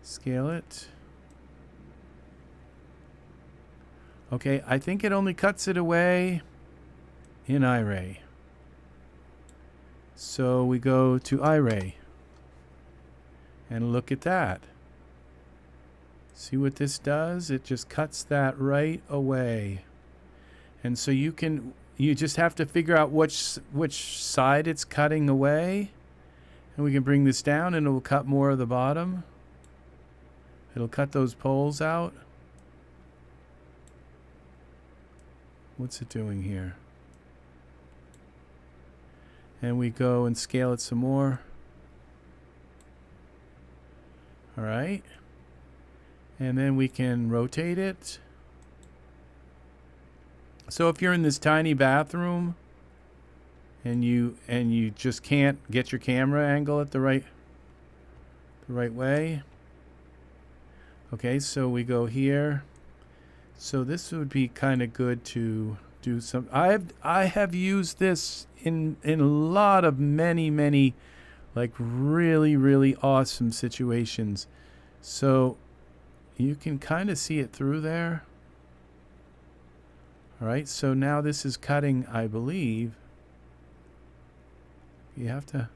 A: Scale it. Okay, I think it only cuts it away in iRay. So we go to iRay. And look at that. See what this does? It just cuts that right away. And so you just have to figure out which side it's cutting away. And we can bring this down and it will cut more of the bottom. It'll cut those poles out. What's it doing here? And we go and scale it some more. All right. And then we can rotate it. So if you're in this tiny bathroom and you just can't get your camera angle at the right way. Okay, so we go here. So this would be kind of good to do some. I have used this in a lot of many like really awesome situations. So you can kind of see it through there. All right, so now this is cutting, I believe. You have to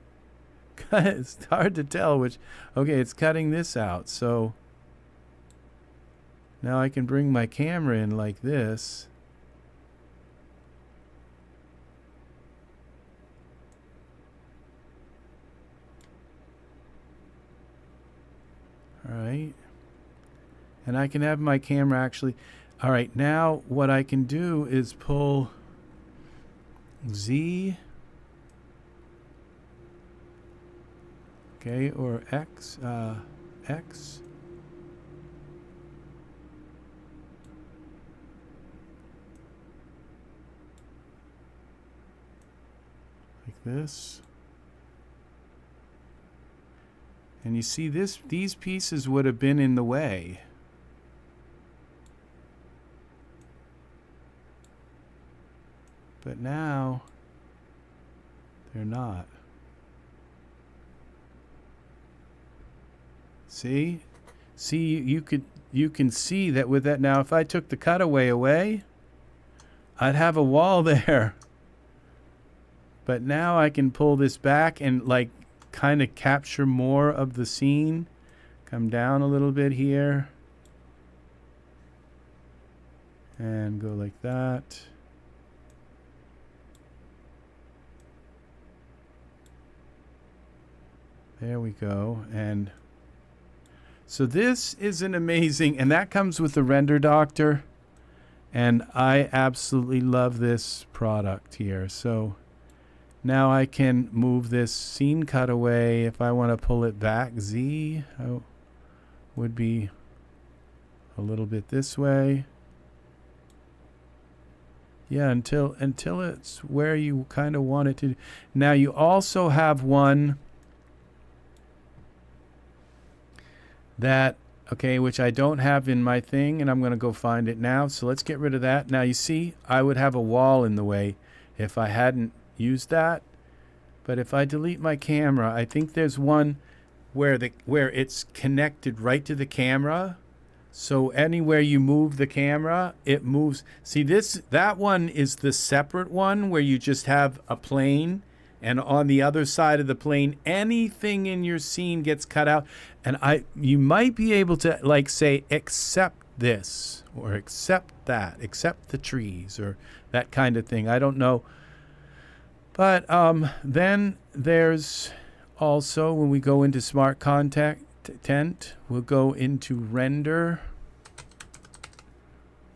A: it's hard to tell which. Okay, it's cutting this out. So now I can bring my camera in like this. All right. And I can have my camera actually. All right, now what I can do is pull Z. Okay, or X. X. Like this. And you see these pieces would have been in the way. But now they're not. See? See, you can see that with that. Now if I took the cutaway away, I'd have a wall there. But now I can pull this back and like kind of capture more of the scene. Come down a little bit here. And go like that. There we go. And so this is an amazing, and that comes with the Render Doctor. And I absolutely love this product here. So now I can move this scene cutaway. If I want to pull it back, Z would be a little bit this way. Yeah, until it's where you kind of want it to. Now you also have one that, okay, which I don't have in my thing, and I'm going to go find it now. So let's get rid of that. Now you see, I would have a wall in the way if I hadn't used that. But if I delete my camera, I think there's one where it's connected right to the camera. So anywhere you move the camera, it moves. See that one is the separate one where you just have a plane, and on the other side of the plane, anything in your scene gets cut out. And you might be able to like say, accept this or accept that, accept the trees or that kind of thing. I don't know. But then there's also, when we go into smart content, we'll go into render.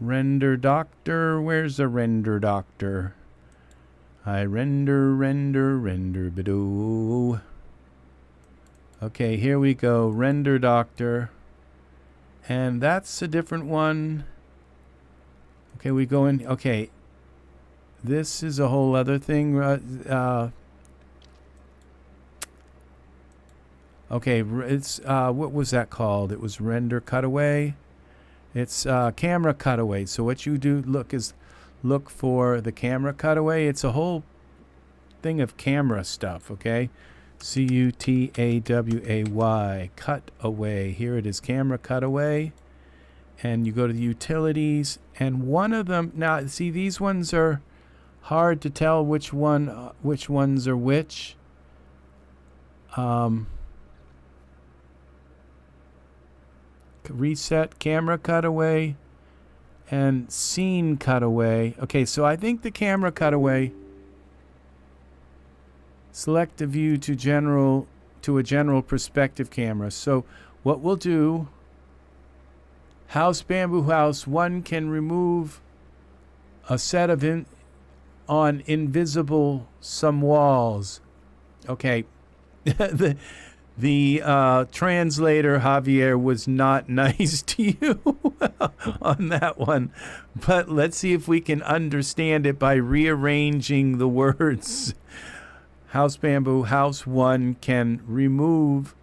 A: Render Doctor. Where's the Render Doctor? I render bidoo. Okay, here we go. Render Doctor. And that's a different one. Okay, we go in. Okay. This is a whole other thing. Okay, it's what was that called? It was render cutaway. It's camera cutaway. So what you do look for the camera cutaway. It's a whole thing of camera stuff, okay? C-U-T-A-W-A-Y, cutaway. Here it is, camera cutaway. And you go to the utilities, and one of them, now see, these ones are hard to tell which ones are which. Reset, camera cutaway, and scene cutaway. Okay, so I think the camera cutaway, select the view to general to a general perspective camera. So what we'll do, House Bamboo House 1 can remove a set of on invisible some walls. Okay. The translator, Javier, was not nice to you on that one. But let's see if we can understand it by rearranging the words. House Bamboo House 1 can remove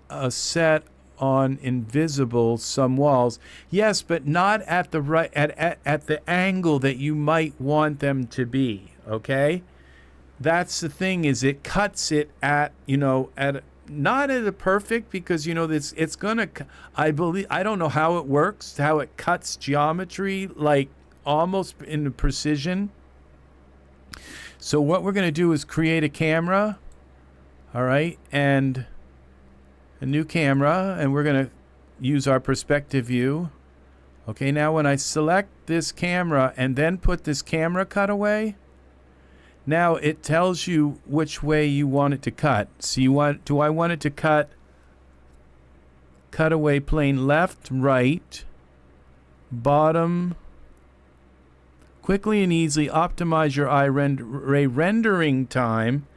A: a set on invisible some walls. Yes, but not at the right at the angle that you might want them to be, okay? That's the thing, is it cuts it at, you know, at not at a perfect, because, you know, it's gonna, I believe, I don't know how it works, how it cuts geometry like almost in precision. So what we're gonna do is create a camera, all right, and a new camera, and we're gonna use our perspective view. Okay, now when I select this camera and then put this camera cutaway, now it tells you which way you want it to cut. So do I want it to cut cutaway plane left, right, bottom? Quickly and easily optimize your array rendering time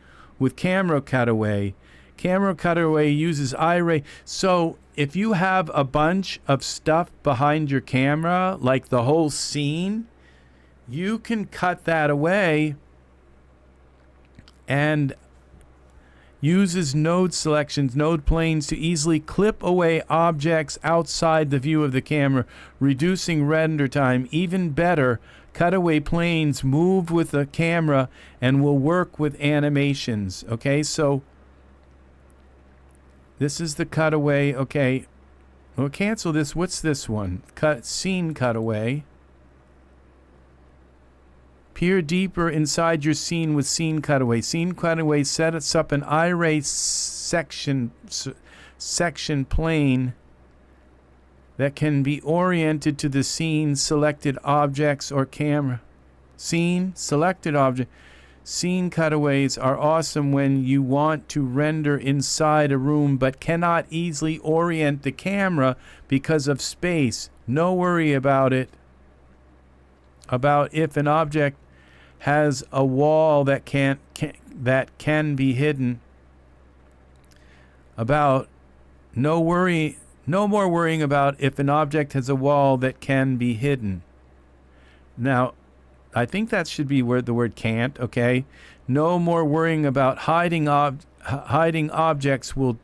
A: with camera cutaway. Camera cutaway uses array. So if you have a bunch of stuff behind your camera, like the whole scene, you can cut that away, and uses node selections, node planes to easily clip away objects outside the view of the camera, reducing render time. Even better, cutaway planes move with the camera and will work with animations. Okay, so this is the cutaway. Okay, we'll cancel this. What's this one? Scene cutaway. Peer deeper inside your scene with scene cutaway. Scene cutaway sets up an array section plane that can be oriented to the scene, selected objects, or camera. Scene, selected object. Scene cutaways are awesome when you want to render inside a room but cannot easily orient the camera because of space. No worry about it. About if an object has a wall that can be hidden. About no more worrying about if an object has a wall that can be hidden. Now, I think that should be where the word can't, okay? No more worrying about hiding objects will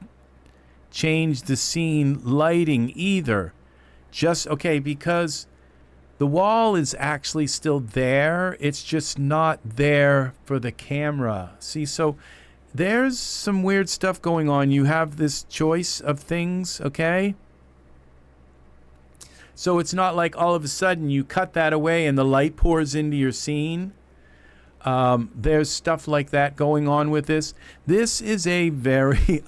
A: change the scene lighting either. Just, okay, because the wall is actually still there. It's just not there for the camera. See, so there's some weird stuff going on. You have this choice of things, okay? So it's not like all of a sudden you cut that away and the light pours into your scene. There's stuff like that going on with this. This is a very,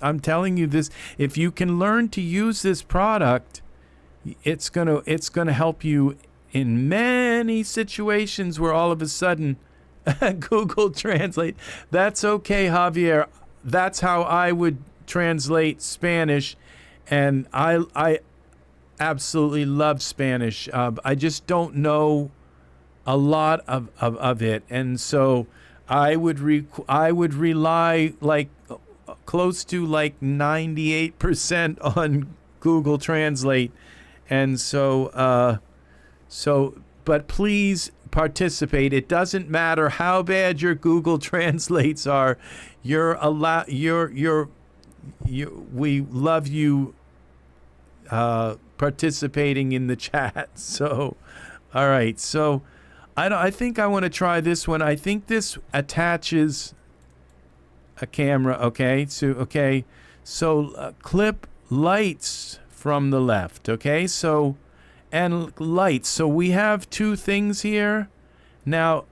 A: I'm telling you this, if you can learn to use this product, it's gonna help you in many situations where all of a sudden Google Translate. That's okay, Javier. That's how I would translate Spanish, and I absolutely love Spanish. I just don't know a lot of it, and so I would rely like close to like 98% on Google Translate. And so, but please participate. It doesn't matter how bad your Google Translates are. We love you participating in the chat. So, all right. So, I think I want to try this one. I think this attaches a camera. Okay. So clip lights from the left, okay? So, and lights. So we have two things here. Now,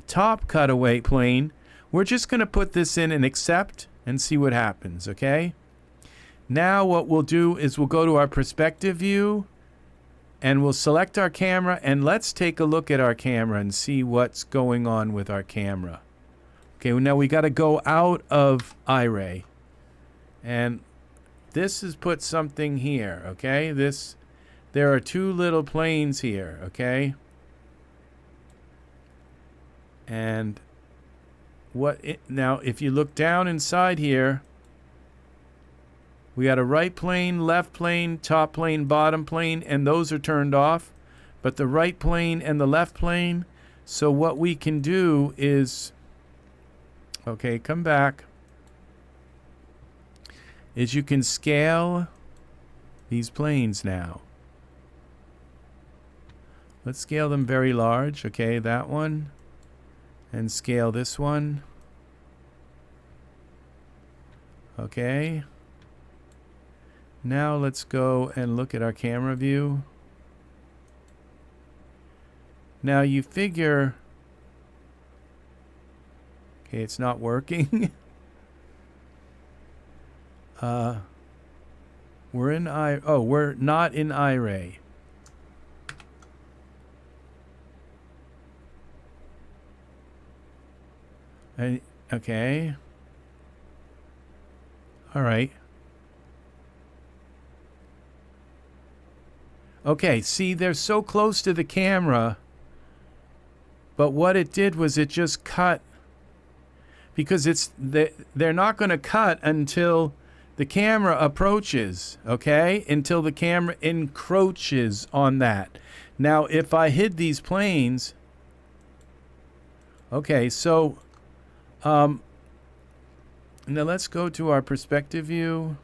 A: top cutaway plane. We're just going to put this in and accept and see what happens, okay? Now what we'll do is we'll go to our perspective view and we'll select our camera, and let's take a look at our camera and see what's going on with our camera. Okay, now we got to go out of iRay. And this is put something here, okay? There are two little planes here, okay? And now if you look down inside here, we got a right plane, left plane, top plane, bottom plane, and those are turned off. But the right plane and the left plane, so what we can do is, okay, come back, is you can scale these planes now. Let's scale them very large, okay, that one, and scale this one, okay. Now let's go and look at our camera view. Now you figure, okay, it's not working. We're not in iRay. Okay. All right. Okay, see, they're so close to the camera, but what it did was it just cut, because they're not going to cut until the camera approaches, okay? Until the camera encroaches on that. Now, if I hid these planes, okay, so now let's go to our perspective view.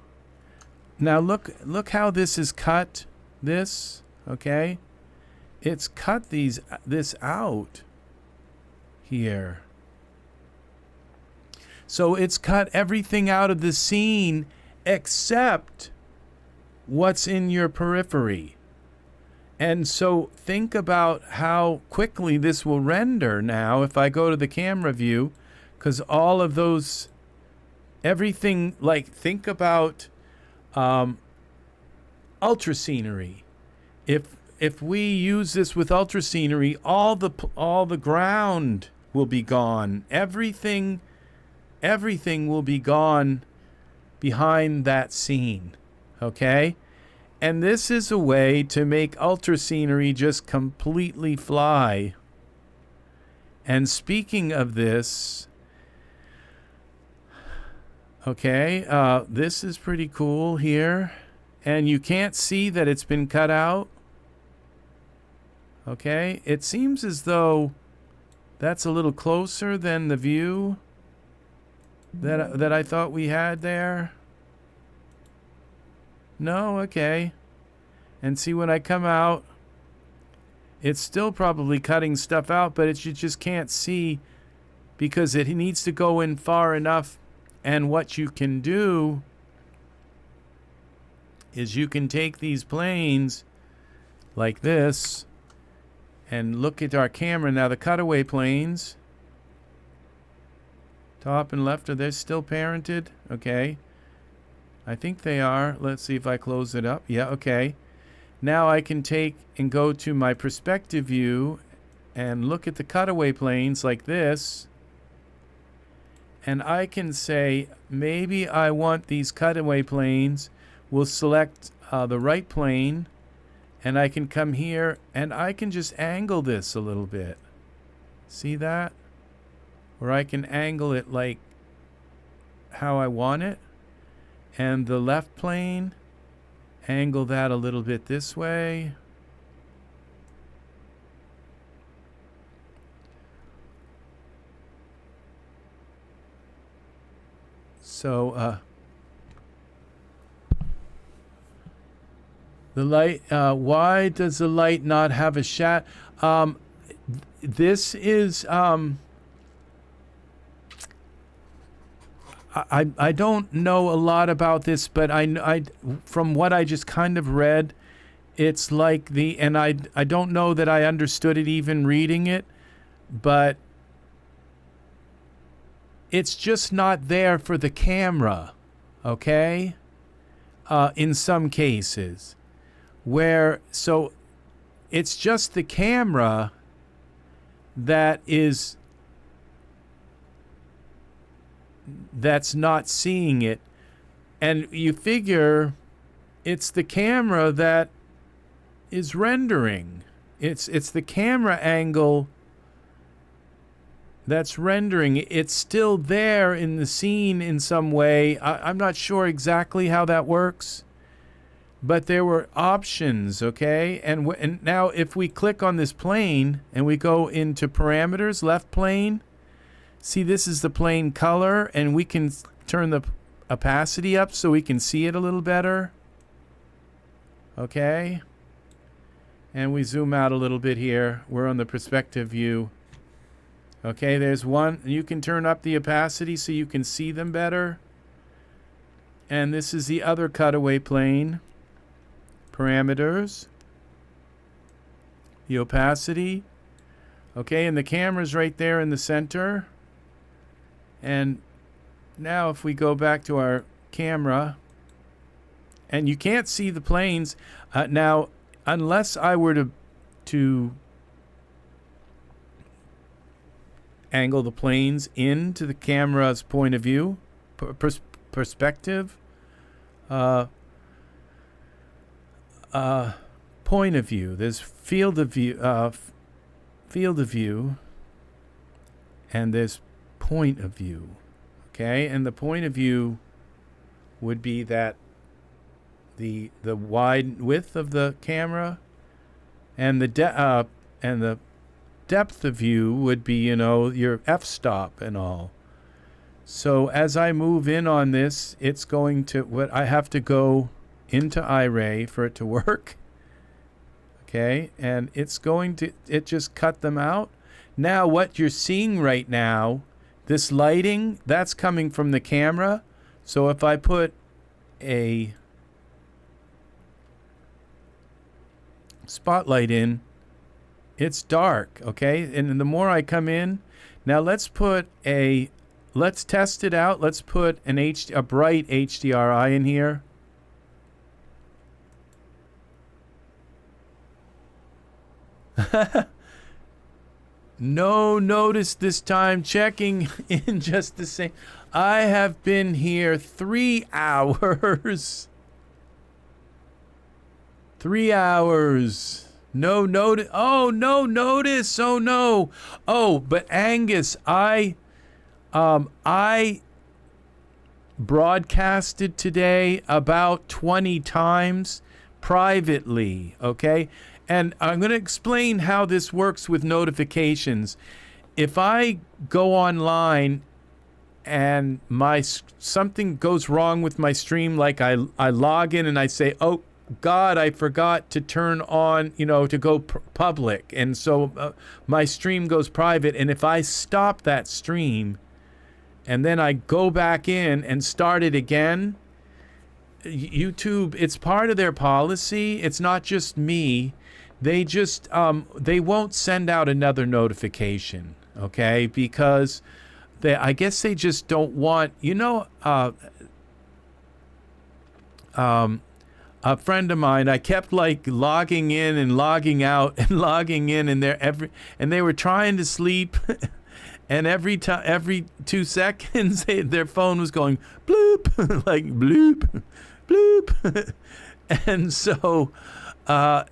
A: Now look how this is cut. This, okay? It's cut this out here. So it's cut everything out of the scene except what's in your periphery. And so think about how quickly this will render now if I go to the camera view, because all of those, everything, like think about ultra scenery. If we use this with ultra scenery, all the ground will be gone. Everything will be gone behind that scene, okay? And this is a way to make ultra scenery just completely fly. And speaking of this, okay, this is pretty cool here. And you can't see that it's been cut out. Okay, it seems as though that's a little closer than the view that I thought we had there. No, okay. And see, when I come out, it's still probably cutting stuff out, but you just can't see because it needs to go in far enough. And what you can do is you can take these planes like this and look at our camera. Now the cutaway planes, top and left, are they still parented? Okay. I think they are. Let's see if I close it up. Yeah, okay. Now I can take and go to my perspective view and look at the cutaway planes like this. And I can say, maybe I want these cutaway planes. We'll select the right plane, and I can come here, and I can just angle this a little bit. See that? Or I can angle it like how I want it. And the left plane, angle that a little bit this way. So, the light, why does the light not have a shadow? This is, I don't know a lot about this, but I from what I just kind of read, it's like and I don't know that I understood it even reading it, but it's just not there for the camera, okay? In some cases. So it's just the camera that is that's not seeing it. And you figure it's the camera that is rendering. It's the camera angle that's rendering. It's still there in the scene in some way. I'm not sure exactly how that works, but there were options, okay? And now if we click on this plane and we go into parameters, left plane, see this is the plane color, and we can turn the opacity up so we can see it a little better. Okay? And we zoom out a little bit here. We're on the perspective view. Okay, there's one. You can turn up the opacity so you can see them better. And this is the other cutaway plane. Parameters. The opacity. Okay, and the camera's right there in the center. And now if we go back to our camera, and you can't see the planes. Now, unless I were to angle the planes into the camera's point of view, perspective, point of view. There's field of view, and there's point of view. Okay, and the point of view would be that the wide width of the camera, and the depth of view would be, you know, your f-stop and all. So as I move in on this, it's going to, I have to go into iRay for it to work. Okay, and it's going to, it just cut them out. Now what you're seeing right now, this lighting, that's coming from the camera. So if I put a spotlight in, it's dark, okay? And the more I come in, now let's test it out. Let's put a bright HDRI in here. No notice this time, checking in just the same. I have been here 3 hours. 3 hours. No notice. Oh, no notice. Oh, no. Oh, but Angus, I broadcasted today about 20 times privately, okay? And I'm going to explain how this works with notifications. If I go online and something goes wrong with my stream, like I log in and I say, oh, God, I forgot to turn on, you know, to go public. And so my stream goes private. And if I stop that stream and then I go back in and start it again, YouTube, it's part of their policy. It's not just me. They just, they won't send out another notification, okay? Because I guess they just don't want, you know, a friend of mine, I kept like logging in and logging out and logging in, and they were trying to sleep, and every 2 seconds their phone was going bloop, like bloop, bloop, and so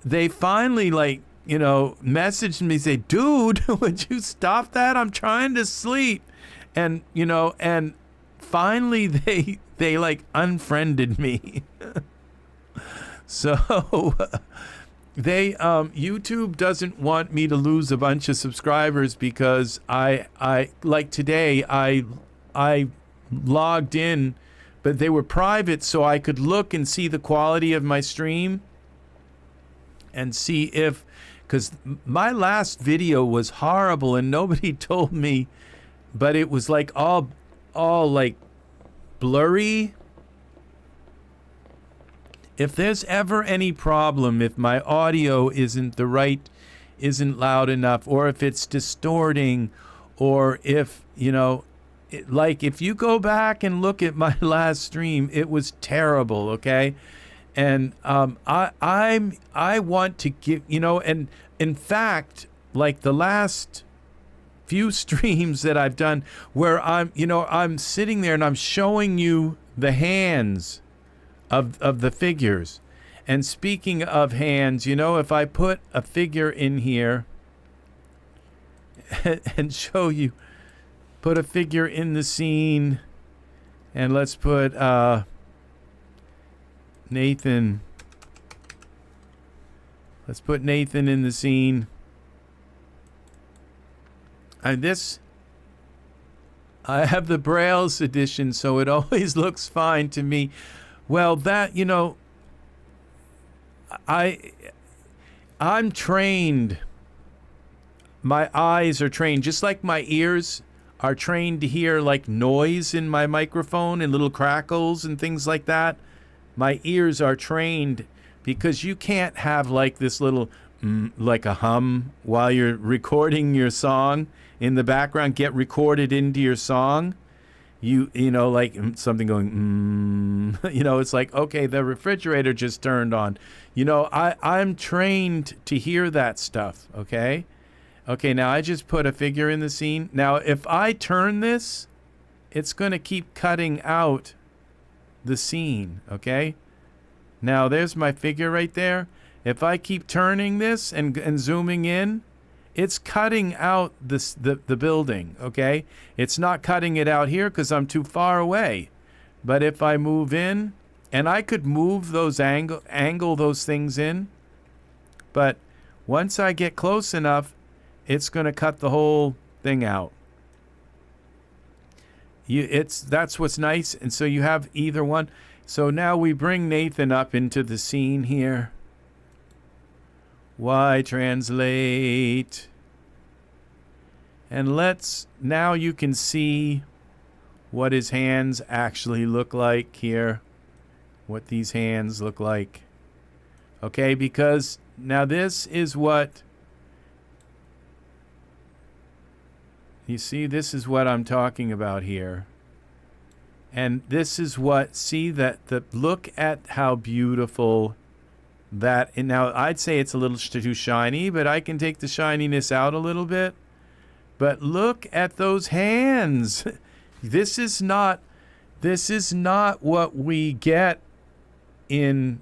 A: they finally, like, you know, messaged me, say, dude, would you stop that? I'm trying to sleep, and you know, and finally they like unfriended me. So YouTube doesn't want me to lose a bunch of subscribers because I like today I logged in, but they were private, so I could look and see the quality of my stream and see if, because my last video was horrible and nobody told me, but it was like all like blurry. If there's ever any problem, if my audio isn't loud enough, or if it's distorting, or if, you know, like if you go back and look at my last stream, it was terrible, okay? And I want to give, you know, and in fact, like the last few streams that I've done where I'm sitting there and I'm showing you the hands of the figures. And speaking of hands, if I put a figure in here and show you, put a figure in the scene, and let's put Nathan. Let's put Nathan in the scene. And this, I have the Braille's edition, so it always looks fine to me. Well, that, I'm trained. My eyes are trained, just like my ears are trained to hear like noise in my microphone and little crackles and things like that. My ears are trained because you can't have like this little like a hum while you're recording your song in the background, get recorded into your song. Like something going, it's like, okay, the refrigerator just turned on. I'm trained to hear that stuff, okay? Okay, now I just put a figure in the scene. Now, if I turn this, it's going to keep cutting out the scene, okay? Now, there's my figure right there. If I keep turning this and zooming in, it's cutting out the building, okay? It's not cutting it out here because I'm too far away. But if I move in, and I could move those angle those things in, but once I get close enough, it's going to cut the whole thing out. That's what's nice, and so you have either one. So now we bring Nathan up into the scene here. Y translate. And now you can see what his hands actually look like here. What these hands look like. Okay, because now this is what, you see, this is what I'm talking about here. And this is what, look at how beautiful that, and now I'd say it's a little too shiny, but I can take the shininess out a little bit. But look at those hands. This is not what we get in,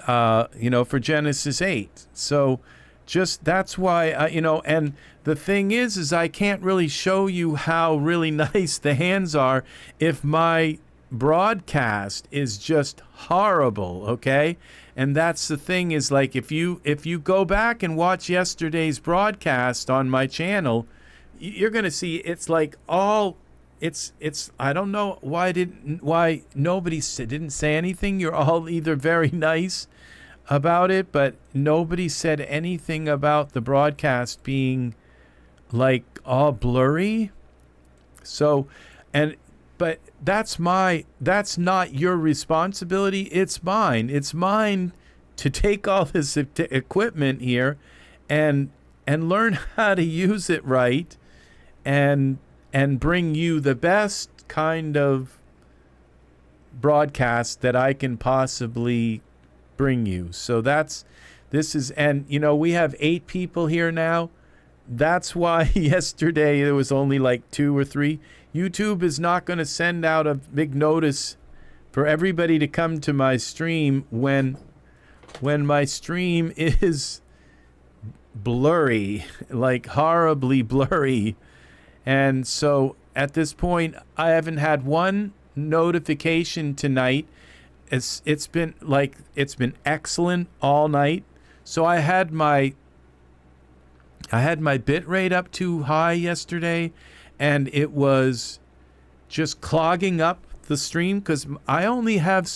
A: for Genesis 8. So just, that's why, and the thing is I can't really show you how really nice the hands are if my broadcast is just horrible, okay? And that's the thing, is like, if you go back and watch yesterday's broadcast on my channel, you're going to see it's like all, it's I don't know why nobody didn't say anything. You're all either very nice about it, but nobody said anything about the broadcast being like all blurry. So, but that's not your responsibility. It's mine. It's mine to take all this equipment here and learn how to use it right and bring you the best kind of broadcast that I can possibly bring you. So we have 8 people here now. That's why yesterday there was only like 2 or 3. YouTube is not going to send out a big notice for everybody to come to my stream when my stream is blurry, like horribly blurry. And so at this point, I haven't had one notification tonight. It's been excellent all night. So I had my bit rate up too high yesterday, and it was just clogging up the stream because I only have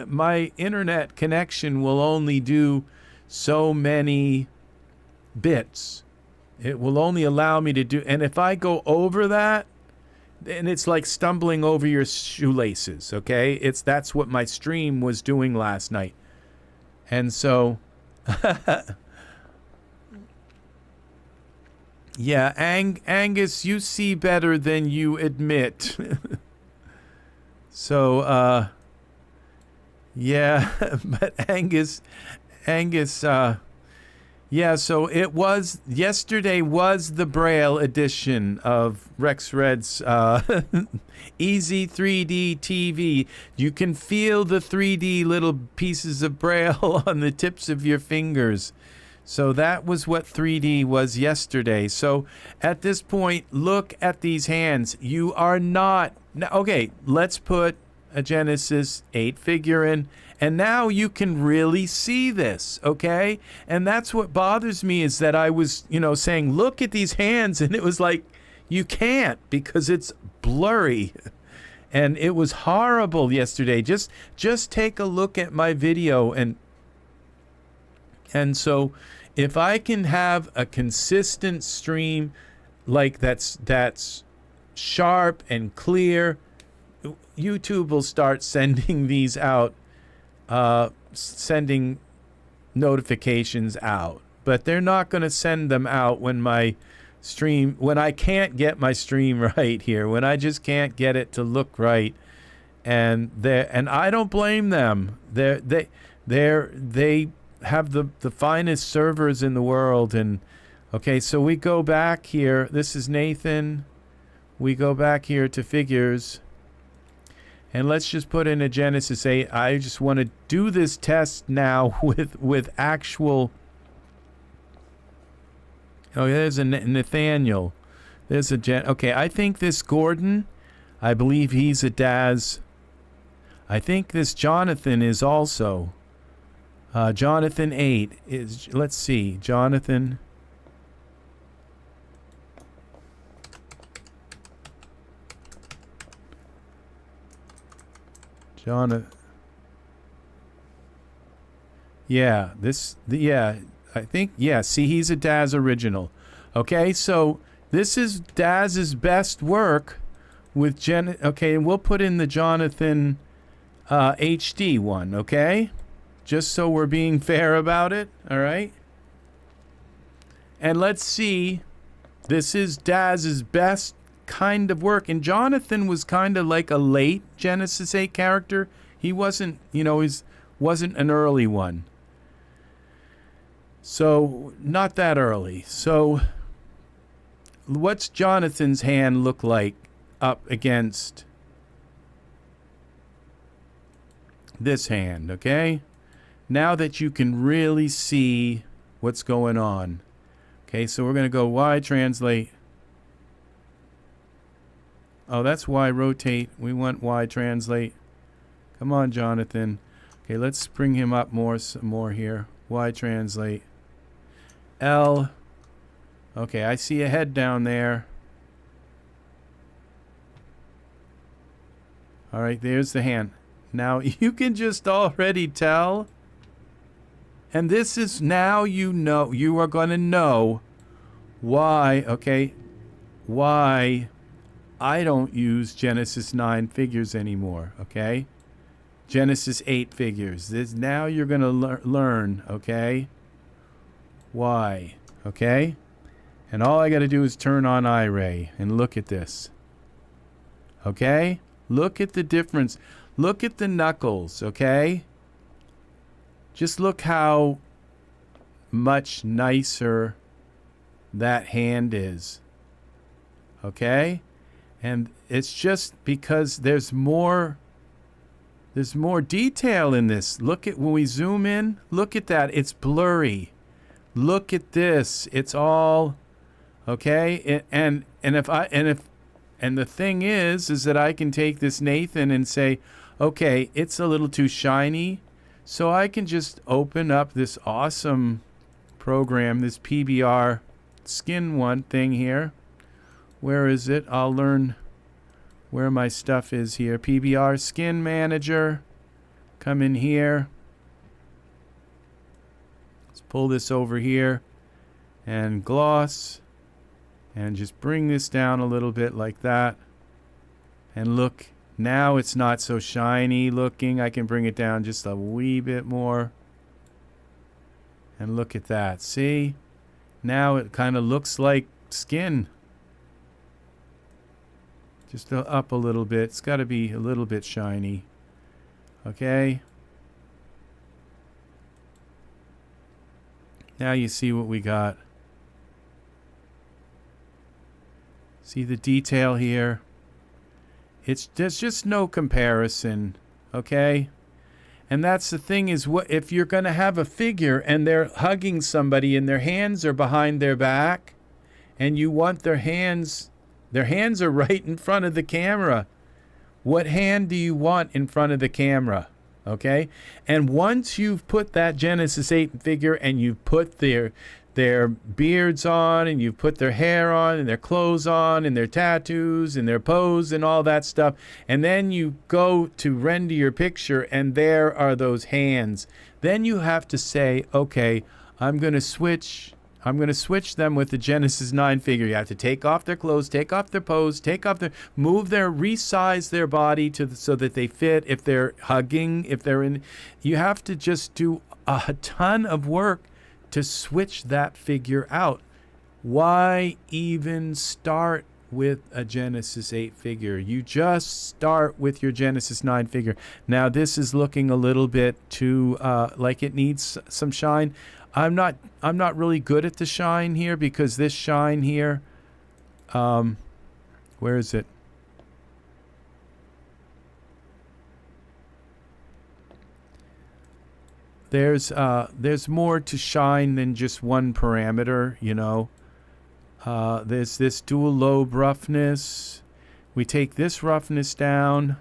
A: my internet connection will only do so many bits. It will only allow me to do, and if I go over that, then it's like stumbling over your shoelaces, okay? That's what my stream was doing last night. And so yeah, Angus, you see better than you admit. So, yeah, but Angus, Yeah, so it was, yesterday was the Braille edition of RexRed's Ez3DTv. You can feel the 3D little pieces of Braille on the tips of your fingers. So that was what 3D was yesterday. So at this point, look at these hands. You are not... Okay, let's put a Genesis 8 figure in. And now you can really see this, okay? And that's what bothers me, is that I was, you know, saying, look at these hands. And it was like, you can't, because it's blurry. And it was horrible yesterday. Just take a look at my video. And so if I can have a consistent stream like that's sharp and clear, YouTube will start sending these out. Sending notifications out, but they're not going to send them out when my stream, when I can't get my stream right here, when I just can't get it to look right. And I don't blame them. They have the finest servers in the world. And okay, so we go back here. This is Nathan. We go back here to figures. And let's just put in a Genesis 8. I just want to do this test now with actual... Oh, there's a Nathaniel. There's a okay, I think this Gordon, I believe he's a Daz. I think this Jonathan is also. Jonathan 8 is... Let's see. Jonathan... Yeah, I think, yeah, see, he's a Daz original. Okay, so this is Daz's best work with okay, and we'll put in the Jonathan HD one, okay? Just so we're being fair about it, all right? And let's see, this is Daz's best kind of work. And Jonathan was kind of like a late Genesis 8 character. He wasn't, you know, he wasn't an early one. So not that early. So what's Jonathan's hand look like up against this hand, okay? Now that you can really see what's going on. Okay, so we're going to go Y translate. Oh, that's Y rotate. We want Y translate. Come on, Jonathan. Okay, let's bring him up some more here. Y translate. L. Okay, I see a head down there. All right, there's the hand. Now, you can just already tell. And this is now, you know, you are going to know why, okay, why I don't use Genesis 9 figures anymore, okay? Genesis 8 figures. This, now you're going to learn, okay? Why, okay? And all I got to do is turn on iRay and look at this. Okay? Look at the difference. Look at the knuckles, okay? Just look how much nicer that hand is. Okay? And it's just because there's more detail in this. Look at when we zoom in, look at that. It's blurry. Look at this. It's all okay. And the thing is that I can take this Nathan and say, okay, it's a little too shiny. So I can just open up this awesome program, this PBR skin one thing here. Where is it? I'll learn where my stuff is here. PBR Skin Manager. Come in here. Let's pull this over here. And gloss. And just bring this down a little bit like that. And look, now it's not so shiny looking. I can bring it down just a wee bit more. And look at that. See? Now it kind of looks like skin. Just up a little bit. It's got to be a little bit shiny. Okay. Now you see what we got. See the detail here? There's just no comparison, okay? And that's the thing is, what if you're going to have a figure and they're hugging somebody and their hands are behind their back and you want their hands are right in front of the camera. What hand do you want in front of the camera? Okay? And once you've put that Genesis 8 figure and you've put their beards on and you've put their hair on and their clothes on and their tattoos and their pose and all that stuff, and then you go to render your picture and there are those hands, then you have to say, okay, I'm going to switch them with the Genesis 9 figure. You have to take off their clothes, take off their pose, resize their body so that they fit. If they're hugging, you have to just do a ton of work to switch that figure out. Why even start with a Genesis 8 figure? You just start with your Genesis 9 figure. Now this is looking a little bit too like it needs some shine. I'm not really good at the shine here, because this shine here, where is it? There's more to shine than just one parameter, you know. There's this dual lobe roughness. We take this roughness down,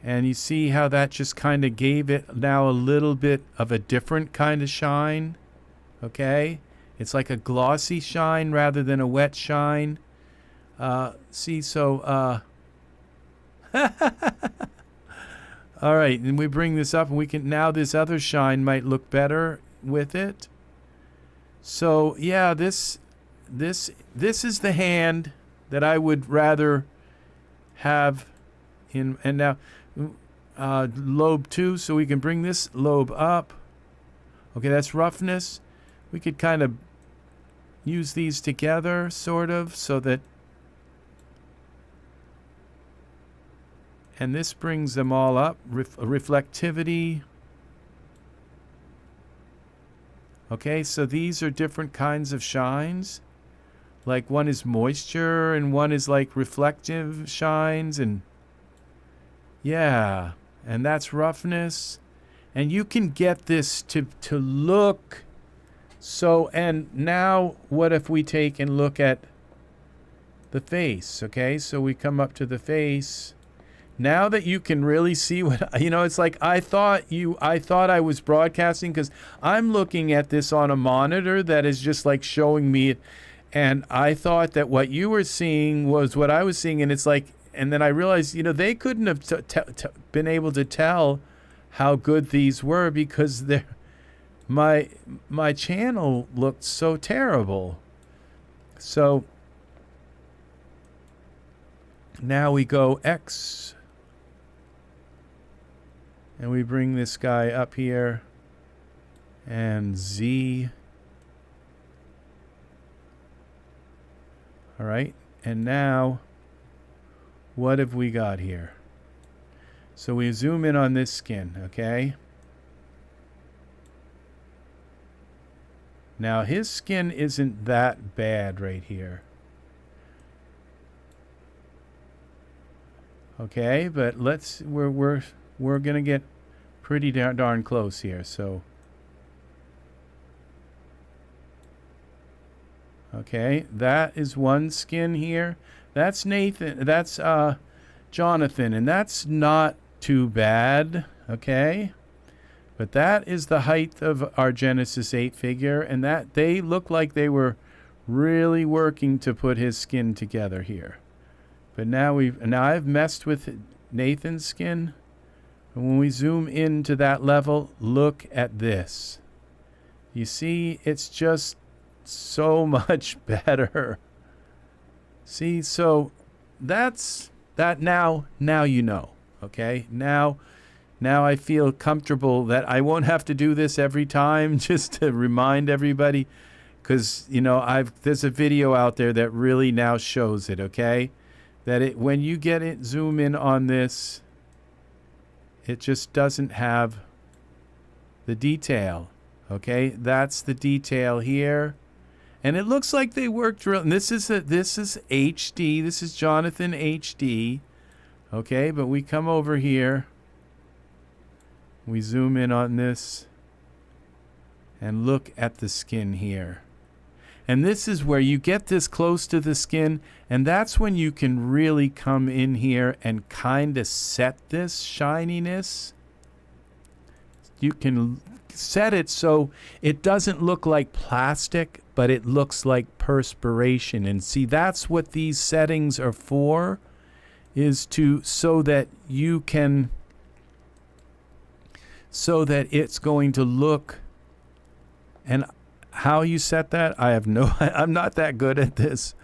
A: and you see how that just kind of gave it now a little bit of a different kind of shine. Okay? It's like a glossy shine rather than a wet shine. See, so all right, and we bring this up, and we can now this other shine might look better with it. So yeah, this is the hand that I would rather have in. And now lobe 2, so we can bring this lobe up. Okay, that's roughness. We could kind of use these together, sort of, so that. And this brings them all up. Reflectivity. Okay, so these are different kinds of shines. Like one is moisture and one is like reflective shines, and yeah, and that's roughness. And you can get this to look so. And now what if we take and look at the face? Okay, so we come up to the face. Now that you can really see what, you know, it's like I thought I was broadcasting, because I'm looking at this on a monitor that is just like showing me it, and I thought that what you were seeing was what I was seeing, and it's like, and then I realized, you know, they couldn't have been able to tell how good these were, because my channel looked so terrible. So now we go X. And we bring this guy up here, and Z. All right, and now what have we got here? So we zoom in on this skin, okay? Now his skin isn't that bad right here. Okay, but we're gonna get pretty darn close here. So okay, that is one skin here. That's Nathan. That's Jonathan, and that's not too bad. Okay, but that is the height of our Genesis 8 figure, and that they look like they were really working to put his skin together here. But now I've messed with Nathan's skin. And when we zoom into that level, look at this. You see, it's just so much better. See, so that's that now you know, okay? Now I feel comfortable that I won't have to do this every time, just to remind everybody, because, you know, there's a video out there that really now shows it, okay? That when you get it, zoom in on this, it just doesn't have the detail, Okay, that's the detail here. And it looks like they worked real. And this is HD. This is Jonathan HD. Okay, but we come over here. We zoom in on this and look at the skin here. And this is where you get this close to the skin, and that's when you can really come in here and kind of set this shininess. You can set it so it doesn't look like plastic, but it looks like perspiration. And see, that's what these settings are for, is to so that you can, so that it's going to look. And how you set that, I have no, I'm not that good at this.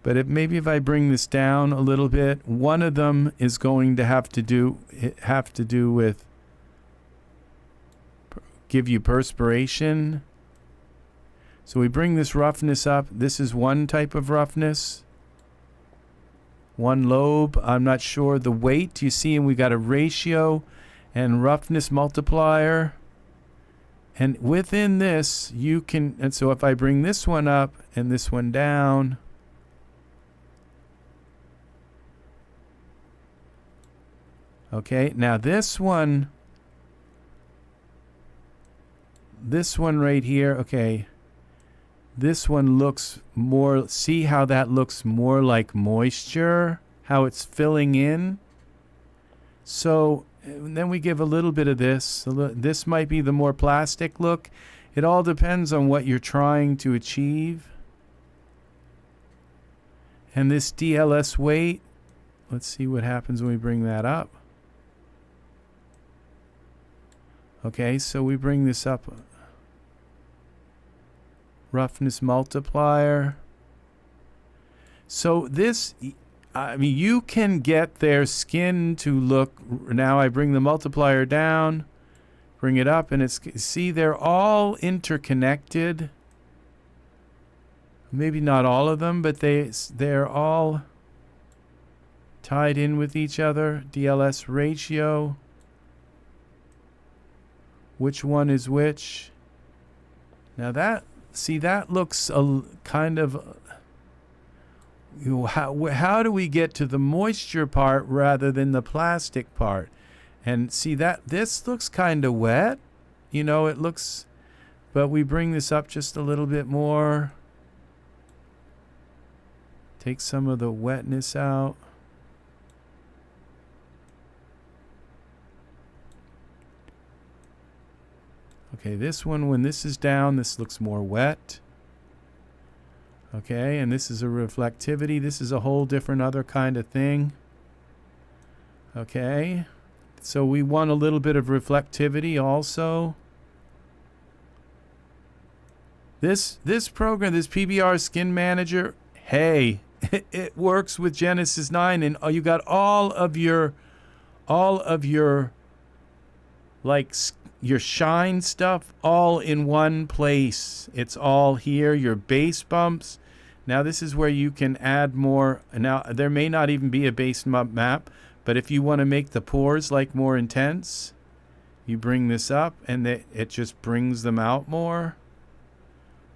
A: But maybe if I bring this down a little bit, one of them is going to have to do with give you perspiration. So we bring this roughness up. This is one type of roughness. One lobe. I'm not sure the weight. You see, and we got a ratio and roughness multiplier. And within this, you can, and so if I bring this one up and this one down, okay, now this one right here, okay, this one looks more, see how that looks more like moisture, how it's filling in? So, and then we give a little bit of this. This might be the more plastic look. It all depends on what you're trying to achieve. And this DLS weight, let's see what happens when we bring that up. Okay, so we bring this up. Roughness multiplier. So this, I mean, you can get their skin to look, now I bring the multiplier down, bring it up, and it's, see, they're all interconnected. Maybe not all of them, but they're all tied in with each other. DLS ratio. Which one is which? Now that, see, that looks a kind of, how do we get to the moisture part rather than the plastic part? And see that this looks kind of wet, you know, it looks, but we bring this up just a little bit more. Take some of the wetness out. Okay, this one, when this is down, this looks more wet. Okay, and this is a reflectivity. This is a whole different other kind of thing. Okay, so we want a little bit of reflectivity also. This program, this PBR Skin Manager, hey, it works with Genesis 9, and you got all of your like your shine stuff all in one place. It's all here, your bass bumps. Now this is where you can add more. Now there may not even be a bass bump map, but if you want to make the pores like more intense, you bring this up and it just brings them out more.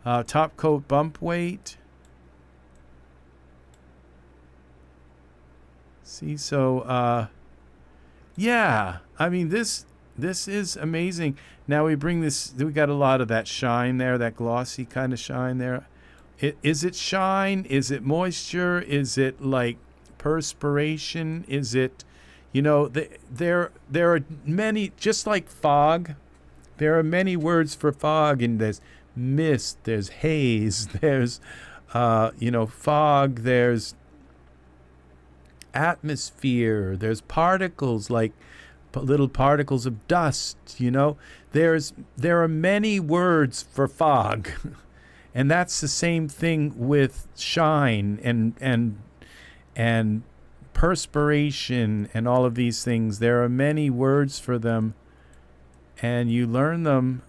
A: Top coat bump weight. See, so yeah, I mean this is amazing. Now we bring this, we got a lot of that shine there, that glossy kind of shine there. Is it shine? Is it moisture? Is it like perspiration? Is it, you know, there are many, just like fog, there are many words for fog, and there's mist, there's haze, there's, you know, fog, there's atmosphere, there's particles like little particles of dust, you know. There are many words for fog. And that's the same thing with shine and perspiration and all of these things. There are many words for them, and you learn them.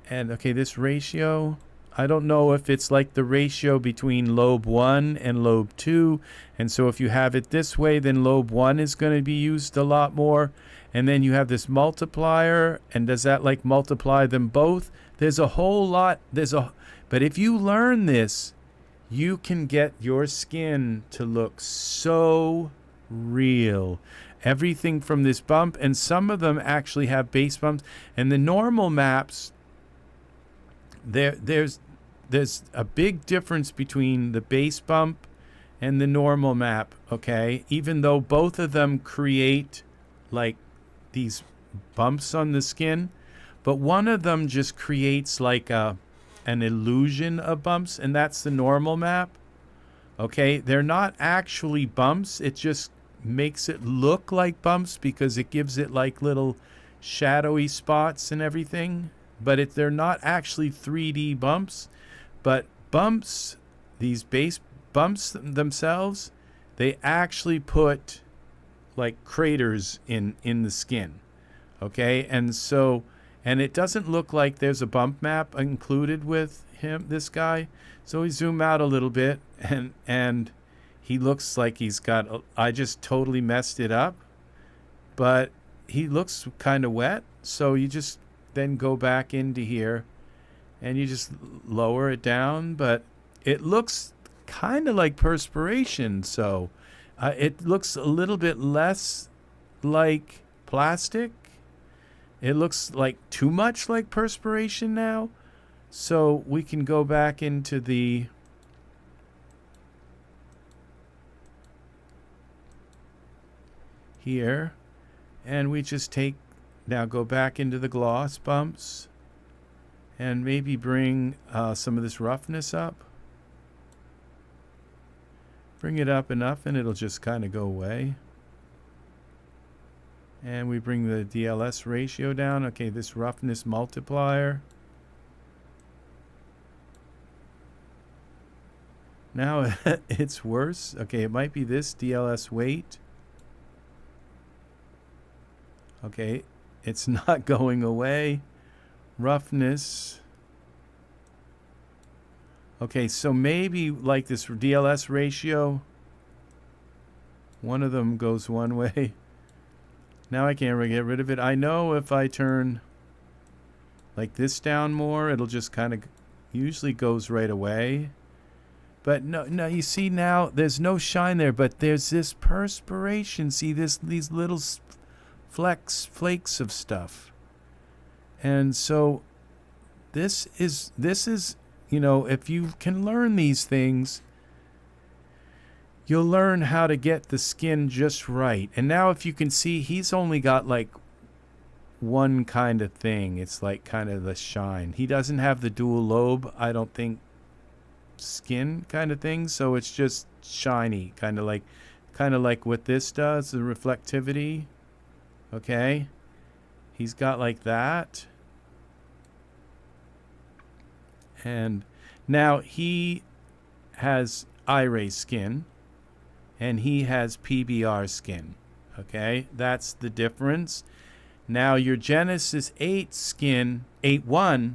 A: And okay, this ratio, I don't know if it's like the ratio between lobe 1 and lobe 2. And so if you have it this way, then lobe 1 is going to be used a lot more. And then you have this multiplier, and does that like multiply them both? There's a whole lot. But if you learn this, you can get your skin to look so real. Everything from this bump, and some of them actually have bass bumps. And the normal maps, there's a big difference between the bass bump and the normal map, okay? Even though both of them create like these bumps on the skin, but one of them just creates like an illusion of bumps, and that's the normal map, okay? They're not actually bumps. It just makes it look like bumps because it gives it like little shadowy spots and everything, but they're not actually 3D bumps. But bumps, these bass bumps themselves, they actually put like craters in the skin, okay? And so, and it doesn't look like there's a bump map included with this guy. So we zoom out a little bit, and he looks like he's got, I just totally messed it up, but he looks kind of wet. So you just then go back into here and you just lower it down, but it looks kind of like perspiration. So it looks a little bit less like plastic. It looks like too much like perspiration now. So we can go back into the here, and we just now go back into the gloss bumps and maybe bring some of this roughness up. Bring it up enough and it'll just kind of go away. And we bring the DLS ratio down. Okay, this roughness multiplier. Now it's worse. Okay, it might be this DLS weight. Okay, it's not going away. Roughness. Okay, so maybe like this DLS ratio, one of them goes one way. Now I can't really get rid of it. I know if I turn like this down more, it'll just kind of usually goes right away. But no, you see now there's no shine there, but there's this perspiration. See these little flakes of stuff. And so this is, you know, if you can learn these things, you'll learn how to get the skin just right. And now if you can see, he's only got like one kind of thing. It's like kind of the shine. He doesn't have the dual lobe, I don't think, skin kind of thing. So it's just shiny, kind of like what this does, the reflectivity. Okay. He's got like that. And now he has iRay skin and he has PBR skin. Okay, that's the difference. Now your Genesis 8 skin, 8.1,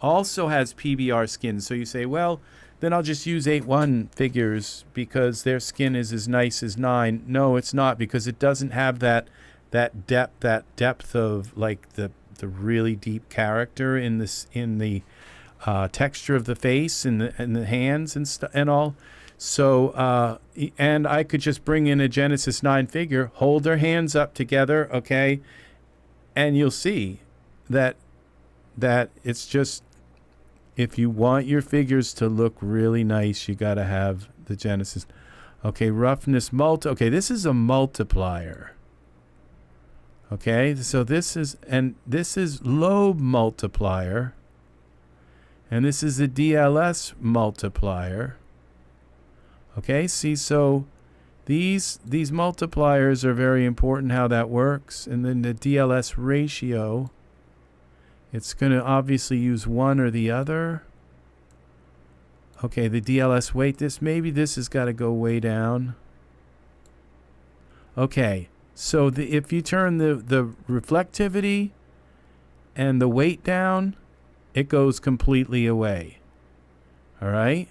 A: also has PBR skin. So you say, well, then I'll just use 8.1 figures because their skin is as nice as 9. No, it's not, because it doesn't have that depth of like the really deep character in the texture of the face and the hands and all. So and I could just bring in a Genesis 9 figure, hold their hands up together, okay, and you'll see that it's just, if you want your figures to look really nice, you got to have the Genesis. Okay, roughness okay, this is a multiplier. Okay, so this is lobe multiplier, and this is a DLS multiplier. Okay, see, so these multipliers are very important, how that works. And then the DLS ratio, it's going to obviously use one or the other. Okay, the DLS weight, maybe this has got to go way down. Okay, so if you turn the reflectivity and the weight down, it goes completely away. All right,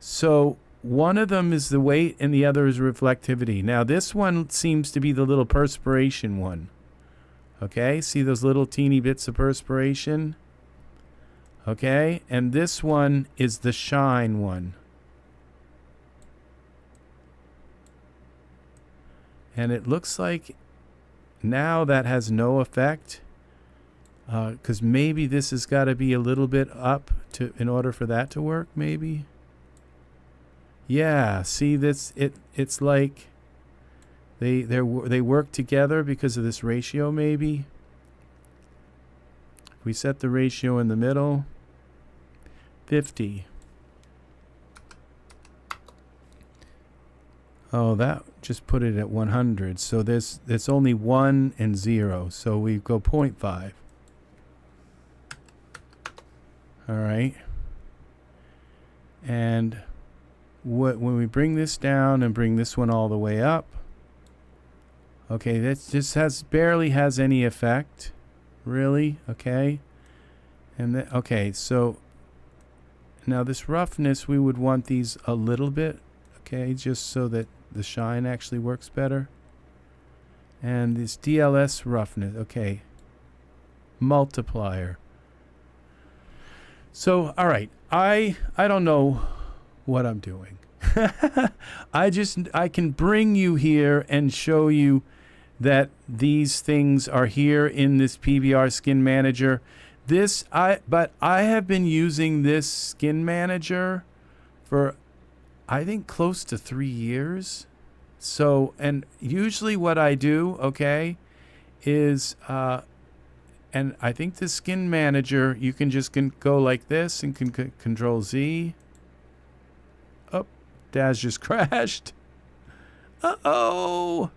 A: so one of them is the weight and the other is reflectivity. Now this one seems to be the little perspiration one. Okay, see those little teeny bits of perspiration? Okay, and this one is the shine one. And it looks like now that has no effect, because maybe this has got to be a little bit up to in order for that to work, maybe. Yeah, see this, it's like they work together because of this ratio, maybe. We set the ratio in the middle, 50. Oh, that just put it at 100. So there's only 1 and 0. So we go 0.5. All right. And when we bring this down and bring this one all the way up, okay, that just barely has any effect, really. Okay. And then, okay, so now this roughness, we would want these a little bit, okay, just so that the shine actually works better. And this DLS roughness, okay, multiplier. So, all right, I don't know what I'm doing. I can bring you here and show you that these things are here in this PBR skin manager. But I have been using this skin manager for, I think, close to 3 years. So, and usually what I do, okay, is, and I think the skin manager, you can just go like this and can Control Z. Oh, Daz just crashed. Uh-oh.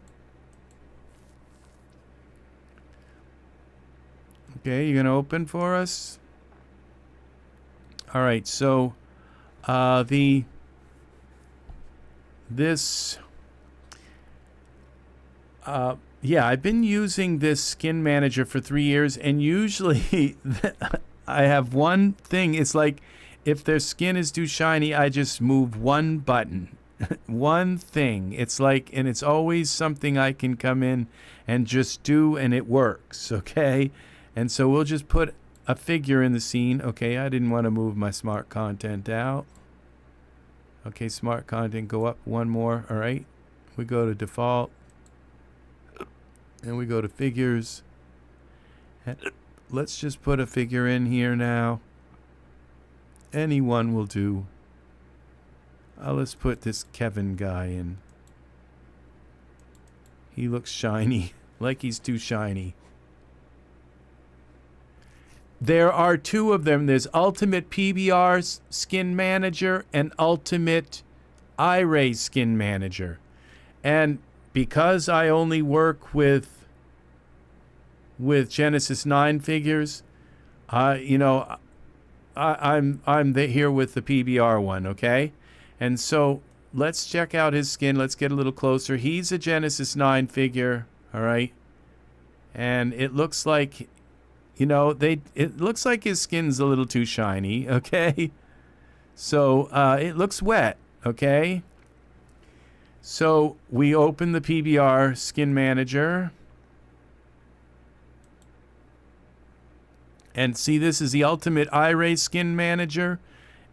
A: Okay, you're gonna open for us? All right, so yeah, I've been using this skin manager for 3 years, and usually I have one thing. It's like if their skin is too shiny, I just move one button, one thing. It's like, and it's always something I can come in and just do, and it works, okay? And so we'll just put a figure in the scene. Okay, I didn't want to move my smart content out. Okay, smart content, go up one more. All right, we go to default. And we go to figures. And let's just put a figure in here now. Any one will do. Let's put this Kevin guy in. He looks shiny, like he's too shiny. There are two of them. There's Ultimate PBR Skin Manager and Ultimate iRay Skin Manager. And because I only work with Genesis 9 figures, you know, I'm here with the PBR one, okay? And so let's check out his skin. Let's get a little closer. He's a Genesis 9 figure, all right? And it looks like, you know, it looks like his skin's a little too shiny, okay? So it looks wet, okay? So we open the PBR Skin Manager. And see, this is the Ultimate iRay Skin Manager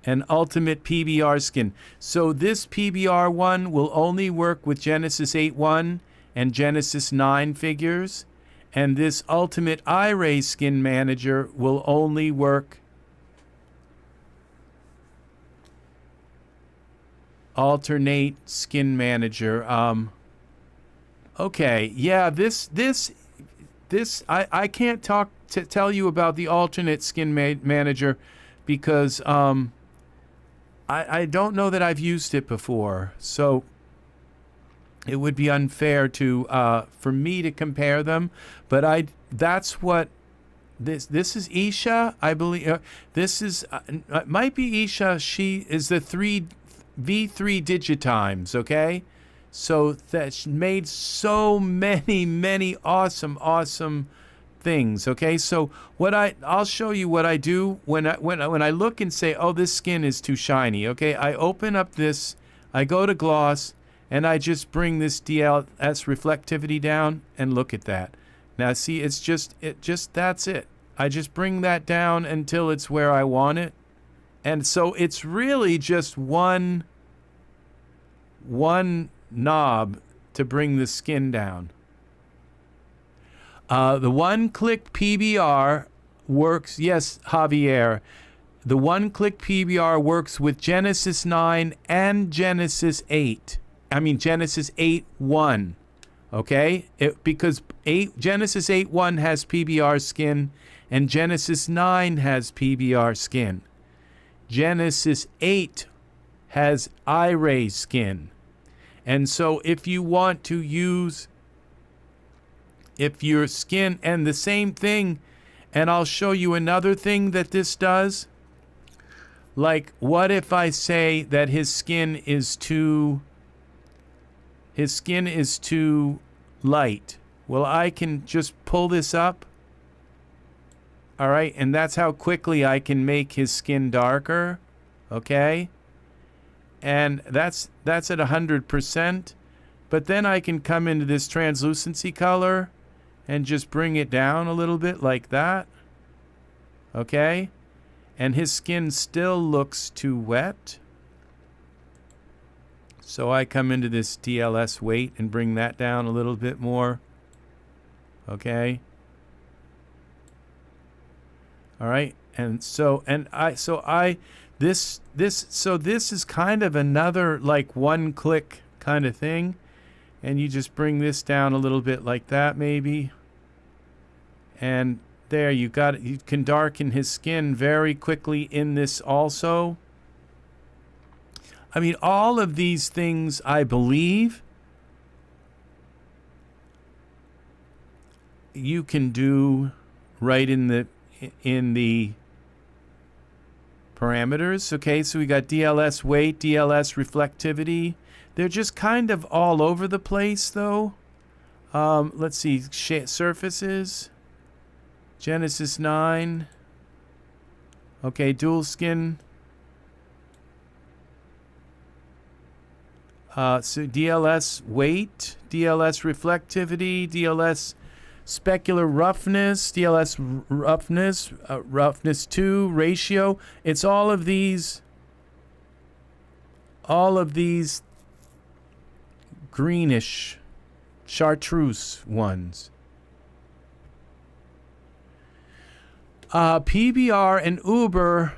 A: and Ultimate PBR Skin. So this PBR one will only work with Genesis 8.1 and Genesis 9 figures. And this Ultimate iRay Skin Manager will only work alternate skin manager. Okay, yeah, this I can't tell you about the alternate skin manager because I don't know that I've used it before, so it would be unfair to for me to compare them. But that's what this is. Isha, I believe. This is might be Isha. She is the V3 Digitimes, okay? So that's made so many awesome things, okay? So what I'll show you what I do when I look and say, oh, this skin is too shiny, okay? I open up this, I go to gloss, and I just bring this DLS reflectivity down, and look at that. Now see, that's it. I just bring that down until it's where I want it. And so it's really just one knob to bring the skin down. The one-click PBR works, yes, Javier. The one-click PBR works with Genesis 9 and Genesis 8. I mean Genesis 8.1. Okay? Because Genesis 8.1 has PBR skin and Genesis 9 has PBR skin. Genesis 8 has iRay skin. And so if you want to use, if your skin, and the same thing, and I'll show you another thing that this does. Like, what if I say that his skin is too light? Well, I can just pull this up. All right, and that's how quickly I can make his skin darker. Okay? And that's at 100%. But then I can come into this translucency color and just bring it down a little bit like that. Okay? And his skin still looks too wet. So I come into this DLS weight and bring that down a little bit more. Okay? All right? And so this is kind of another like one-click kind of thing. And you just bring this down a little bit like that maybe. And there, you got it. You can darken his skin very quickly in this also. I mean, all of these things, I believe, you can do right in the parameters. Okay, so we got DLS weight, DLS reflectivity. They're just kind of all over the place, though. Let's see, surfaces. Genesis 9. Okay, dual skin. So DLS weight, DLS reflectivity, DLS specular roughness, DLS roughness, roughness 2 ratio. It's all of these greenish chartreuse ones. PBR and Uber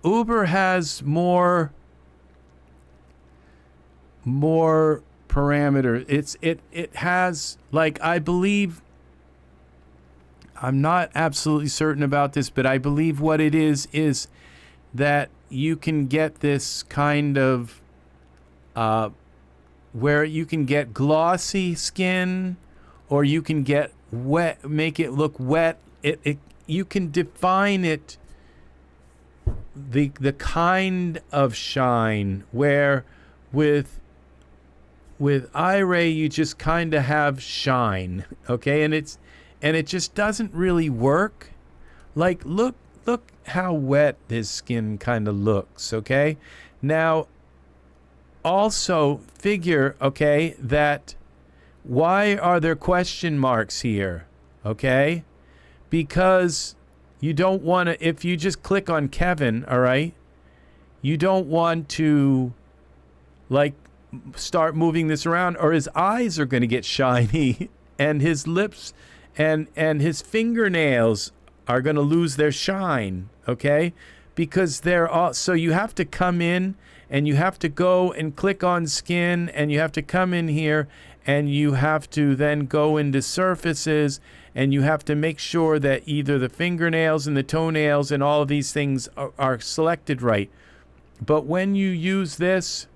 A: Uber has more parameter. It has, like, I believe, I'm not absolutely certain about this, but I believe what it is that you can get this kind of where you can get glossy skin, or you can get wet, make it look wet. You can define it, the kind of shine, where with iRay you just kind of have shine, okay, and it just doesn't really work. Like, look how wet his skin kind of looks, okay? Now, also figure, okay, that why are there question marks here, okay? Because you don't want to, if you just click on Kevin, all right, you don't want to, like, start moving this around, or his eyes are going to get shiny, and his lips and his fingernails are going to lose their shine, okay? Because they're all, so you have to come in and you have to go and click on skin, and you have to come in here and you have to then go into surfaces, and you have to make sure that either the fingernails and the toenails and all of these things are selected right. But when you use this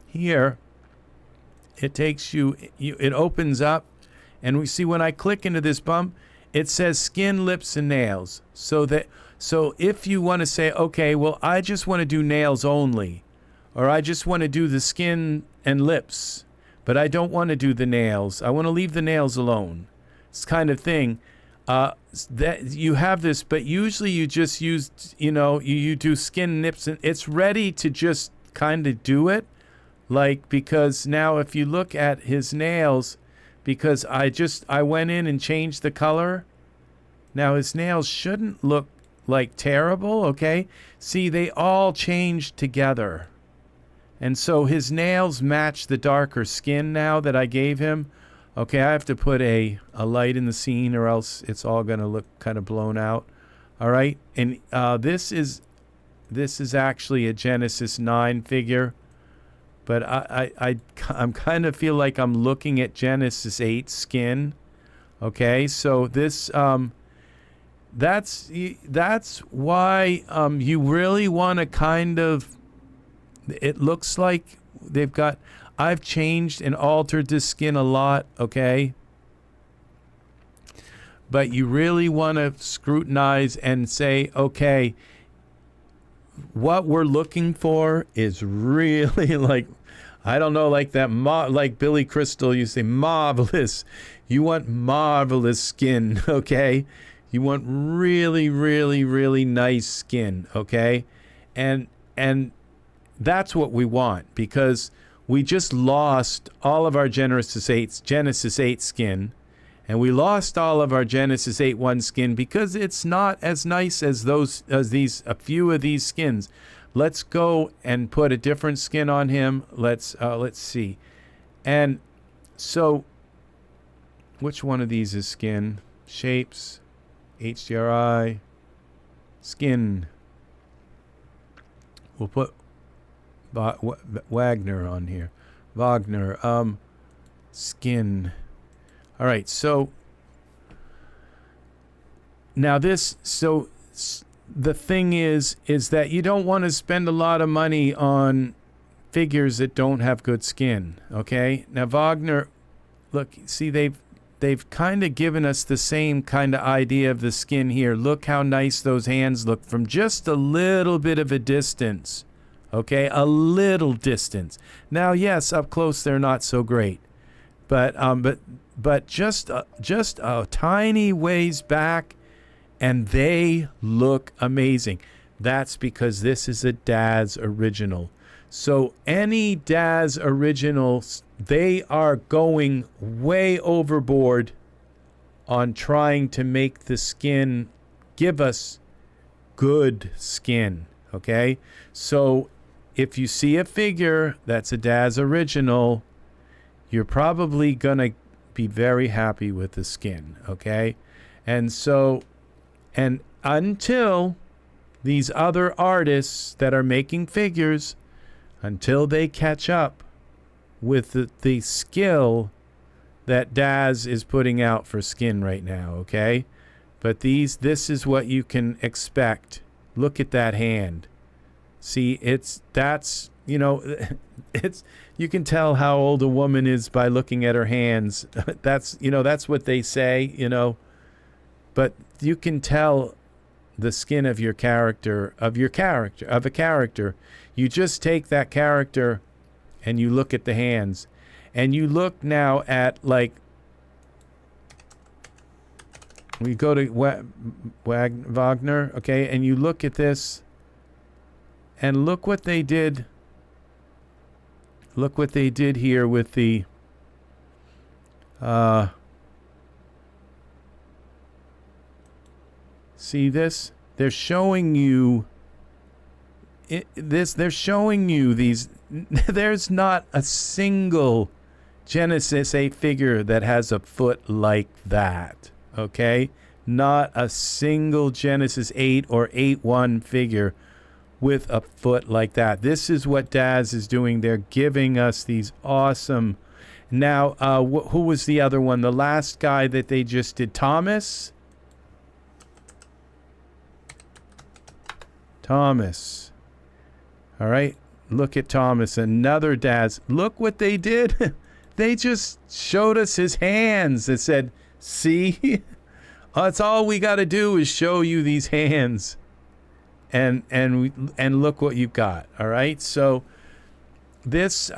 A: here, it takes you, it opens up, and we see when I click into this bump, it says skin, lips, and nails. So if you want to say, okay, well, I just want to do nails only, or I just want to do the skin and lips, but I don't want to do the nails, I want to leave the nails alone, this kind of thing, that you have this. But usually you just use, you do skin, lips, and it's ready to just kind of do it. Like, because now if you look at his nails, because I went in and changed the color. Now his nails shouldn't look like terrible, okay? See, they all changed together. And so his nails match the darker skin now that I gave him. Okay, I have to put a light in the scene or else it's all going to look kind of blown out. All right, and this is actually a Genesis 9 figure, but I'm kind of feel like I'm looking at Genesis 8 skin. Okay, so this that's why you really want to kind of. It looks like they've got. I've changed and altered this skin a lot. Okay. But you really want to scrutinize and say, okay, what we're looking for is really like, I don't know, like that, like Billy Crystal, you say marvelous. You want marvelous skin, okay? You want really, really, really nice skin, okay? And that's what we want, because we just lost all of our Genesis 8 skin. And we lost all of our Genesis 8.1 skin because it's not as nice as a few of these skins. Let's go and put a different skin on him. Let's see. And so, which one of these is skin? Shapes, HDRI, skin. We'll put Wagner on here. Wagner, skin. All right, so now the thing is that you don't want to spend a lot of money on figures that don't have good skin, okay? Now Wagner, look, see they've kind of given us the same kind of idea of the skin here. Look how nice those hands look from just a little bit of a distance, okay? A little distance. Now, yes, up close they're not so great, but just a tiny ways back, and they look amazing. That's because this is a Daz original. So any Daz originals, they are going way overboard on trying to make the skin give us good skin, okay? So if you see a figure that's a Daz original, you're probably going to be very happy with the skin, okay? And so, and until these other artists that are making figures, until they catch up with the skill that Daz is putting out for skin right now, okay? But this is what you can expect. Look at that hand. See, you know, you can tell how old a woman is by looking at her hands. That's what they say, you know. But you can tell the skin of a character. You just take that character and you look at the hands. And you look now at, like, we go to Wagner, okay, and you look at this, and look what they did. Look what they did here with the see this? They're showing you they're showing you these. There's not a single Genesis 8 figure that has a foot like that, okay? Not a single Genesis 8 or 8.1 figure with a foot like that. This is what Daz is doing. They're giving us these awesome. Now, who was the other one? The last guy that they just did, Thomas. All right, look at Thomas, another Daz. Look what they did. They just showed us his hands. It said, "See, that's all we got to do is show you these hands." And look what you've got. All right, so this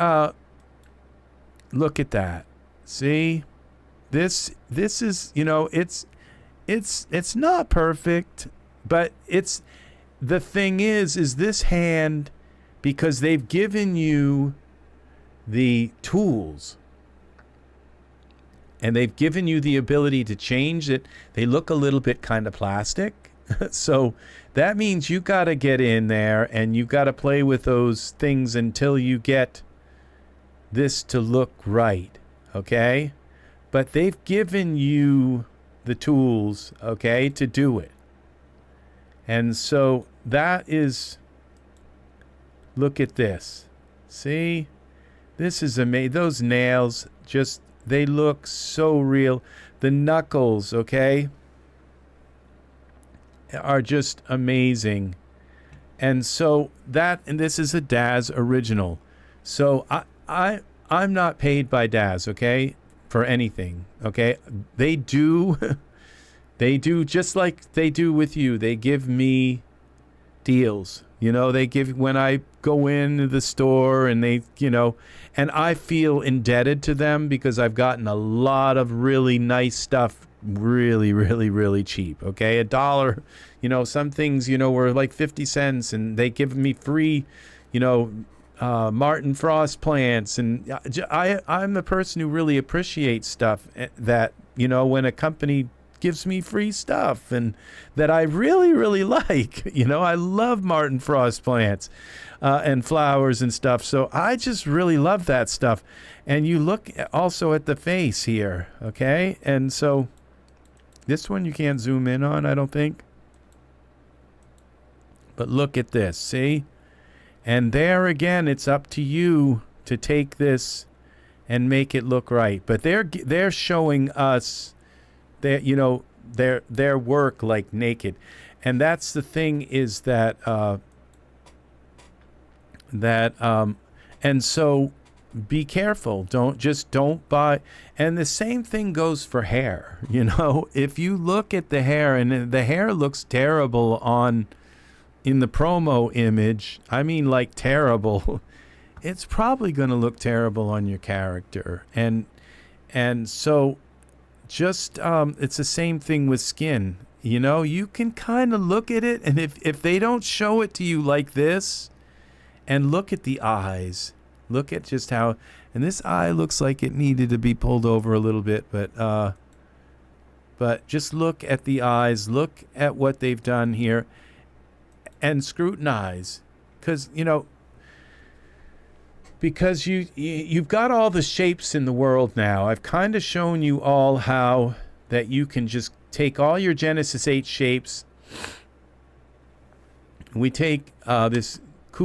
A: look at that. See, this is, you know, it's not perfect, but it's, the thing is this hand, because they've given you the tools and they've given you the ability to change it. They look a little bit kind of plastic. So that means you got to get in there and you got to play with those things until you get this to look right, okay? But they've given you the tools, okay, to do it. And so that is, look at this. See? This is amazing. Those nails, just, they look so real. The knuckles, okay, are just amazing. And so that, and this is a Daz original. So I'm not paid by Daz, okay, for anything, okay? They do, they do just like they do with you. They give me deals, you know, they give, when I go into the store and they, you know, and I feel indebted to them because I've gotten a lot of really nice stuff really, really, really cheap, okay? $1, you know, some things, you know, were like 50 cents and they give me free, you know, Martin Frost plants. And I'm the person who really appreciates stuff that, you know, when a company gives me free stuff and that I really, really like, you know, I love Martin Frost plants and flowers and stuff. So I just really love that stuff. And you look also at the face here, okay? And so this one you can't zoom in on, I don't think. But look at this, see? And there again, it's up to you to take this and make it look right. But they're showing us that, you know, their work like naked. And that's the thing, is that and so be careful. Don't buy. And the same thing goes for hair. You know, if you look at the hair and the hair looks terrible in the promo image, I mean, like terrible, it's probably going to look terrible on your character. And so just it's the same thing with skin. You know, you can kind of look at it, and if they don't show it to you like this, and look at the eyes, look at just how, and this eye looks like it needed to be pulled over a little bit, but just look at the eyes, look at what they've done here, and scrutinize, because, you know, because you've got all the shapes in the world now. I've kind of shown you all how that you can just take all your Genesis 8 shapes. We take this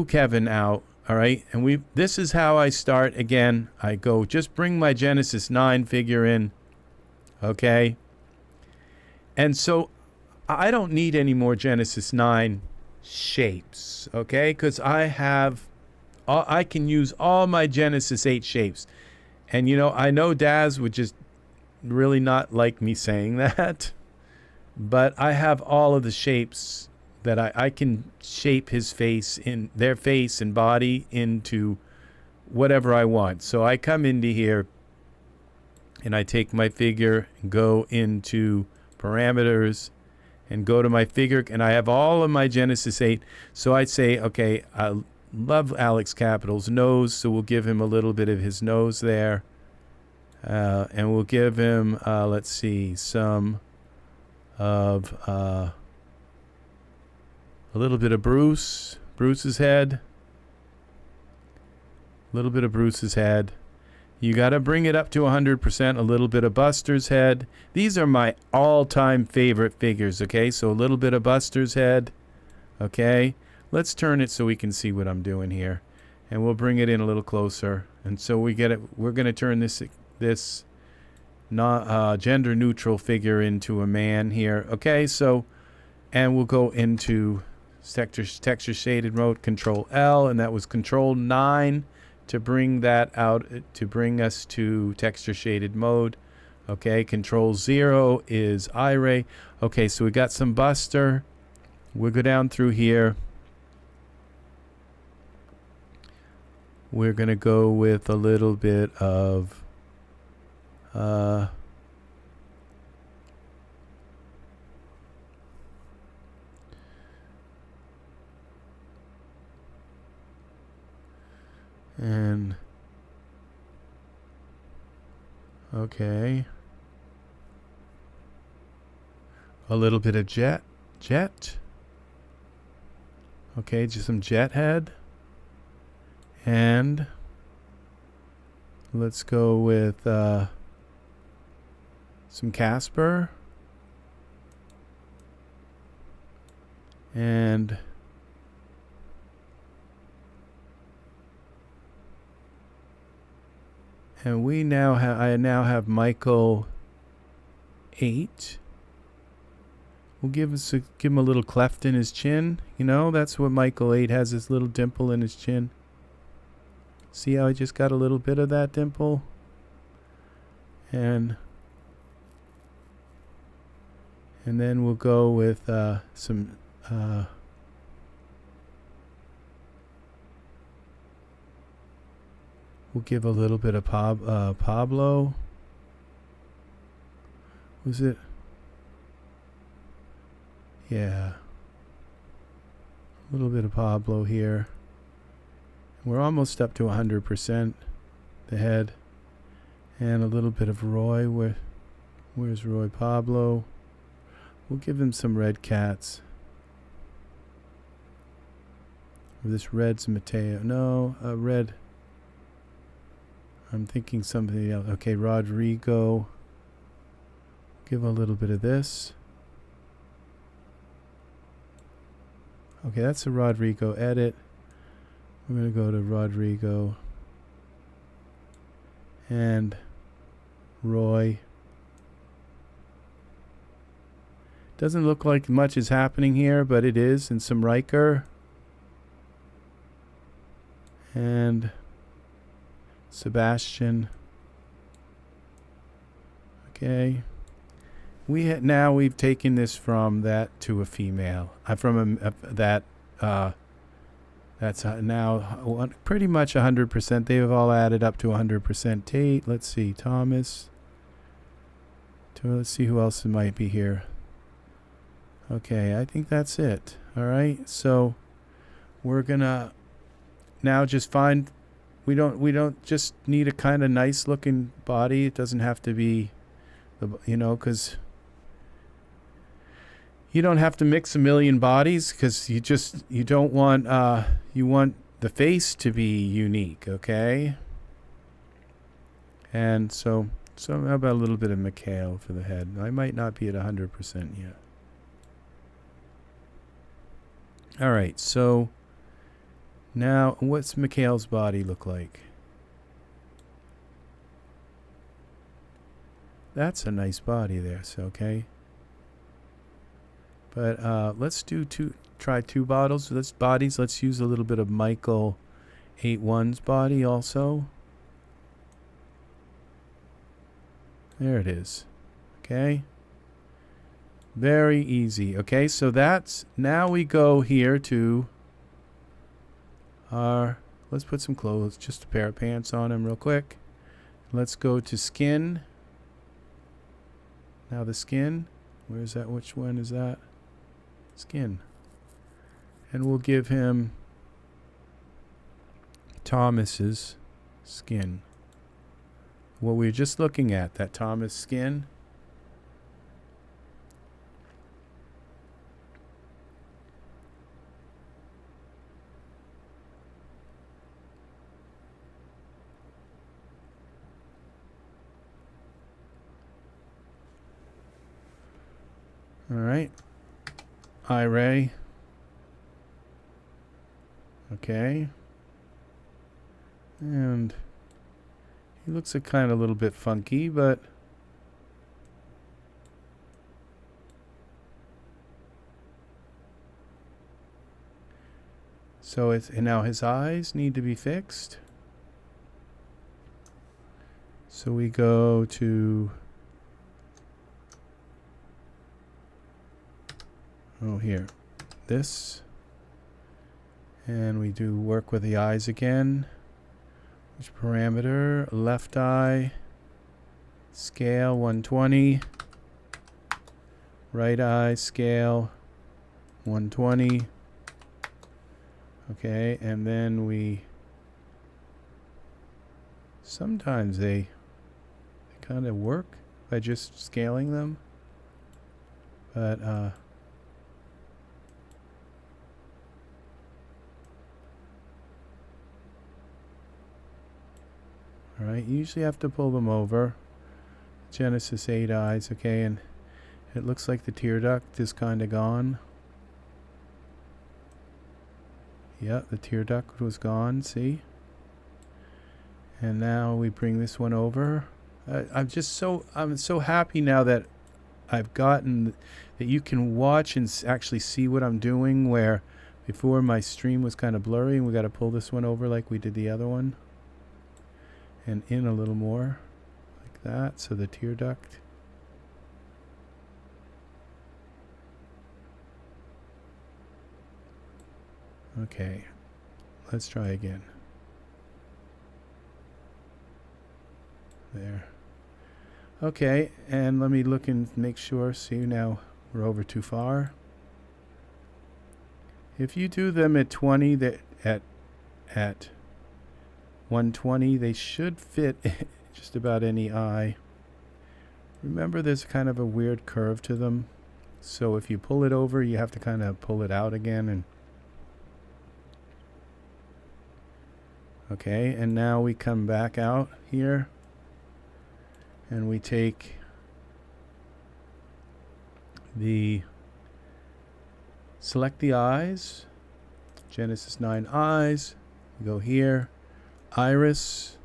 A: Kevin out, all right, and this is how I start. Again, I go, just bring my Genesis 9 figure in, okay, and so I don't need any more Genesis 9 shapes, okay, because I can use all my Genesis 8 shapes. And, you know, I know Daz would just really not like me saying that, but I have all of the shapes that I can shape his face, in their face and body, into whatever I want. So I come into here and I take my figure and go into parameters and go to my figure, and I have all of my Genesis 8. So I'd say, okay, I love Alex Capital's nose, so we'll give him a little bit of his nose there. And we'll give him, let's see, some of a little bit of Bruce's head. A little bit of Bruce's head. You got to bring it up to 100%. A little bit of Buster's head. These are my all-time favorite figures, okay? So a little bit of Buster's head, okay? Let's turn it so we can see what I'm doing here. And we'll bring it in a little closer. And so we get it. We're going to turn this gender neutral figure into a man here. Okay, so, and we'll go into texture shaded mode, Control L, and that was Control 9 to bring that out, to bring us to texture shaded mode. Okay, Control 0 is iRay. Okay, so we got some Buster. We'll go down through here. We're going to go with a little bit of and okay, a little bit of jet. Okay, just some jet head. And let's go with some Casper. And we now have, I now have Michael 8. We'll give him a little cleft in his chin. You know, that's what Michael 8 has, this little dimple in his chin. See how I just got a little bit of that dimple? And then we'll go with some we'll give a little bit of Pablo. Was it? Yeah. A little bit of Pablo here. We're almost up to 100% the head. And a little bit of Roy. Where's Roy Pablo? We'll give him some red cats. This red's Mateo. No, red. I'm thinking something else. Okay, Rodrigo. Give a little bit of this. Okay, that's a Rodrigo edit. We're going to go to Rodrigo and Roy. Doesn't look like much is happening here, but it is. And some Riker. And Sebastian. Okay. Now we've taken this from that to a female. That's now pretty much 100%. They've all added up to 100%. Tate. Let's see. Thomas. Let's see who else might be here. Okay, I think that's it. All right. So we're gonna now just find. We don't just need a kind of nice looking body. It doesn't have to be, because you don't have to mix a million bodies, because you don't want you want the face to be unique, okay? And so how about a little bit of Mikhail for the head? I might not be at 100% yet. All right, so now what's Mikhail's body look like? That's a nice body there, so okay. But let's try two bottles. Let's use a little bit of Michael 8.1's body also. There it is. Okay. Very easy. Okay, so now we go here to let's put some clothes, just a pair of pants on him real quick. Let's go to skin. Now the skin, where's that? Which one is that? Skin. And we'll give him Thomas's skin. What we were just looking at, that Thomas skin. All right. Ray. Okay. And he looks a kind of little bit funky, but so and now his eyes need to be fixed. So we go to here, this, and we do work with the eyes again. Which parameter? Left eye, scale 120, right eye, scale 120. Okay, and then sometimes they kind of work by just scaling them. But all right, you usually have to pull them over. Genesis 8 eyes, okay, and it looks like the tear duct is kind of gone. Yeah, the tear duct was gone, see? And now we bring this one over. I'm so happy now that I've gotten that you can watch and actually see what I'm doing, where before my stream was kind of blurry, and we got to pull this one over like we did the other one. And in a little more like that, so the tear duct. Okay, let's try again. There. Okay, and let me look and make sure. See, now we're over too far. If you do them at 20, at 120, they should fit just about any eye. Remember, there's kind of a weird curve to them, so if you pull it over, you have to kind of pull it out again. And okay, and now we come back out here. And we take select the eyes, Genesis 9 eyes, we go here, iris.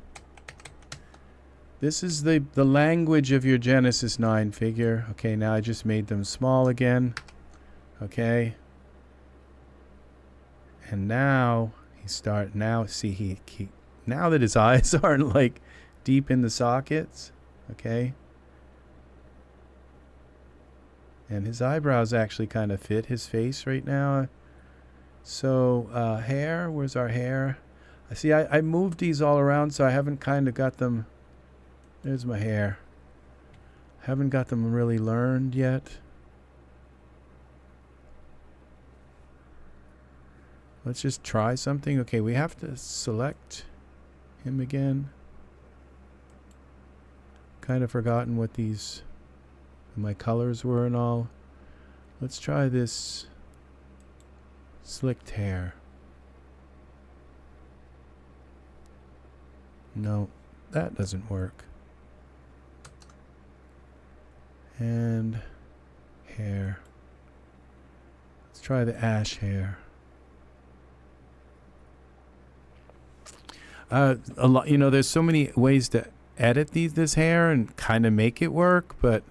A: This is the language of your Genesis 9 figure. Okay, now I just made them small again. Okay. And now see now that his eyes aren't like deep in the sockets. Okay, and his eyebrows actually kind of fit his face right now. So hair, where's our hair? I see I moved these all around, so I haven't kind of got them. There's my hair. Haven't got them really learned yet. Let's just try something. Okay, we have to select him again. Kind of forgotten what my colors were and all. Let's try this slicked hair. No, that doesn't work. And hair. Let's try the ash hair. A lot, there's so many ways to edit this hair and kind of make it work, but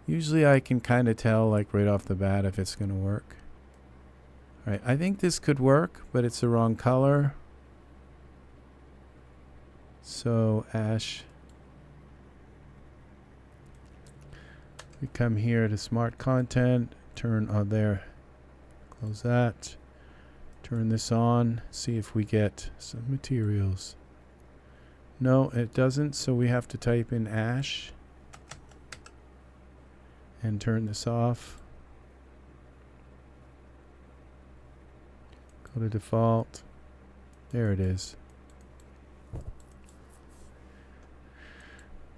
A: usually I can kind of tell like right off the bat if it's going to work. All right, I think this could work, but it's the wrong color. So ash. We come here to smart content, turn on there, close that, turn this on, see if we get some materials. No, it doesn't, so we have to type in ash and turn this off. Go to default. There it is.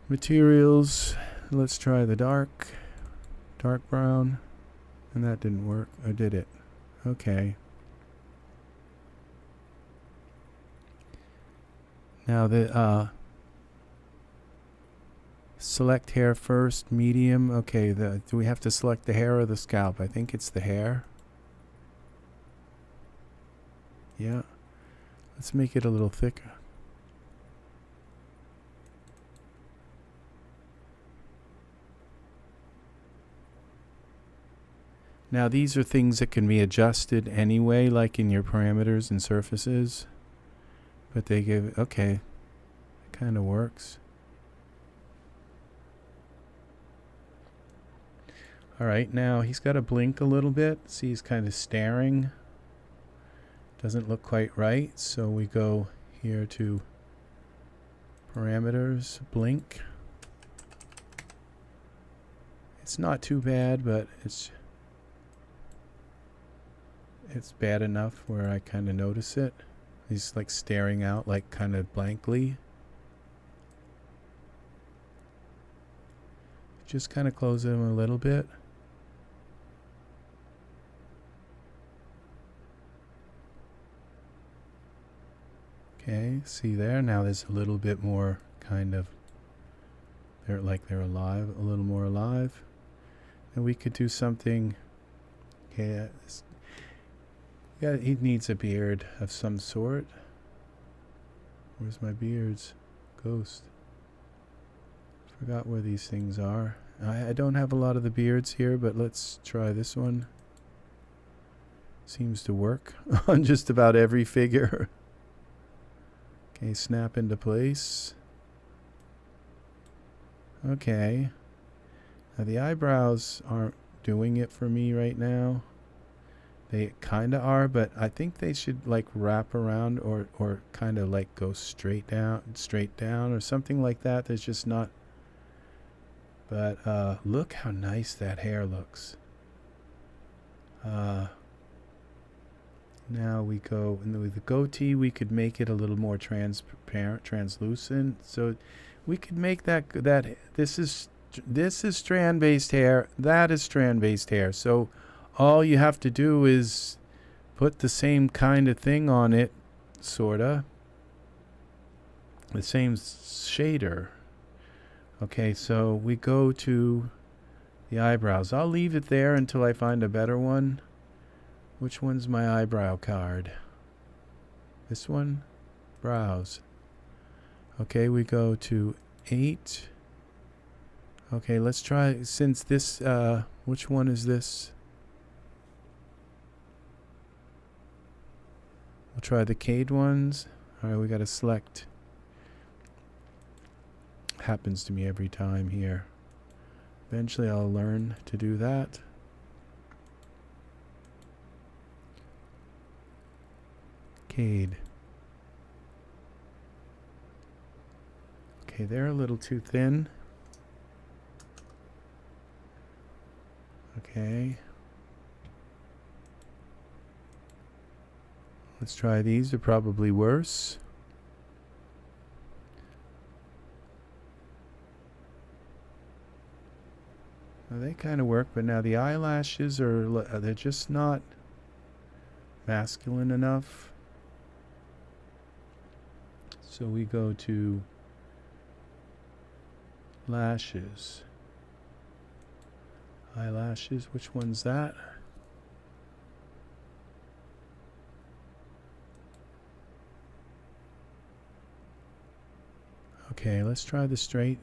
A: Materials. Let's try the dark brown. And that didn't work. Or did it? Okay. Now the select hair first, medium. Okay, do we have to select the hair or the scalp? I think it's the hair. Yeah. Let's make it a little thicker. Now these are things that can be adjusted anyway, like in your parameters and surfaces. But they give, okay, it kind of works. All right, now he's got to blink a little bit. See, he's kind of staring. Doesn't look quite right, so we go here to parameters, blink. It's not too bad, but it's bad enough where I kind of notice it. He's like staring out like kind of blankly. Just kind of close him a little bit. Okay, see there? Now there's a little bit more kind of, they're alive, a little more alive. And we could do something, okay, yeah, he needs a beard of some sort. Where's my beards? Ghost. Forgot where these things are. I don't have a lot of the beards here, but let's try this one. Seems to work on just about every figure. Okay, snap into place. Okay. Now the eyebrows aren't doing it for me right now. They kind of are, but I think they should like wrap around or kind of like go straight down or something like that. There's just not. But look how nice that hair looks. Now we go, and with the goatee, we could make it a little more transparent, translucent. So we could make that this is strand-based hair, that is strand-based hair. So all you have to do is put the same kind of thing on it, sorta. The same shader. Okay, so we go to the eyebrows. I'll leave it there until I find a better one. Which one's my eyebrow card? This one? Brows. Okay, we go to 8. Okay, let's try, since this, which one is this? We'll try the Cade ones. Alright, we gotta select. Happens to me every time here. Eventually I'll learn to do that. Cade. Okay, they're a little too thin. Okay. Let's try these. They're probably worse. Now they kind of work, but now the eyelashes they're just not masculine enough. So we go to lashes. Eyelashes, which one's that? Okay, let's try the straight.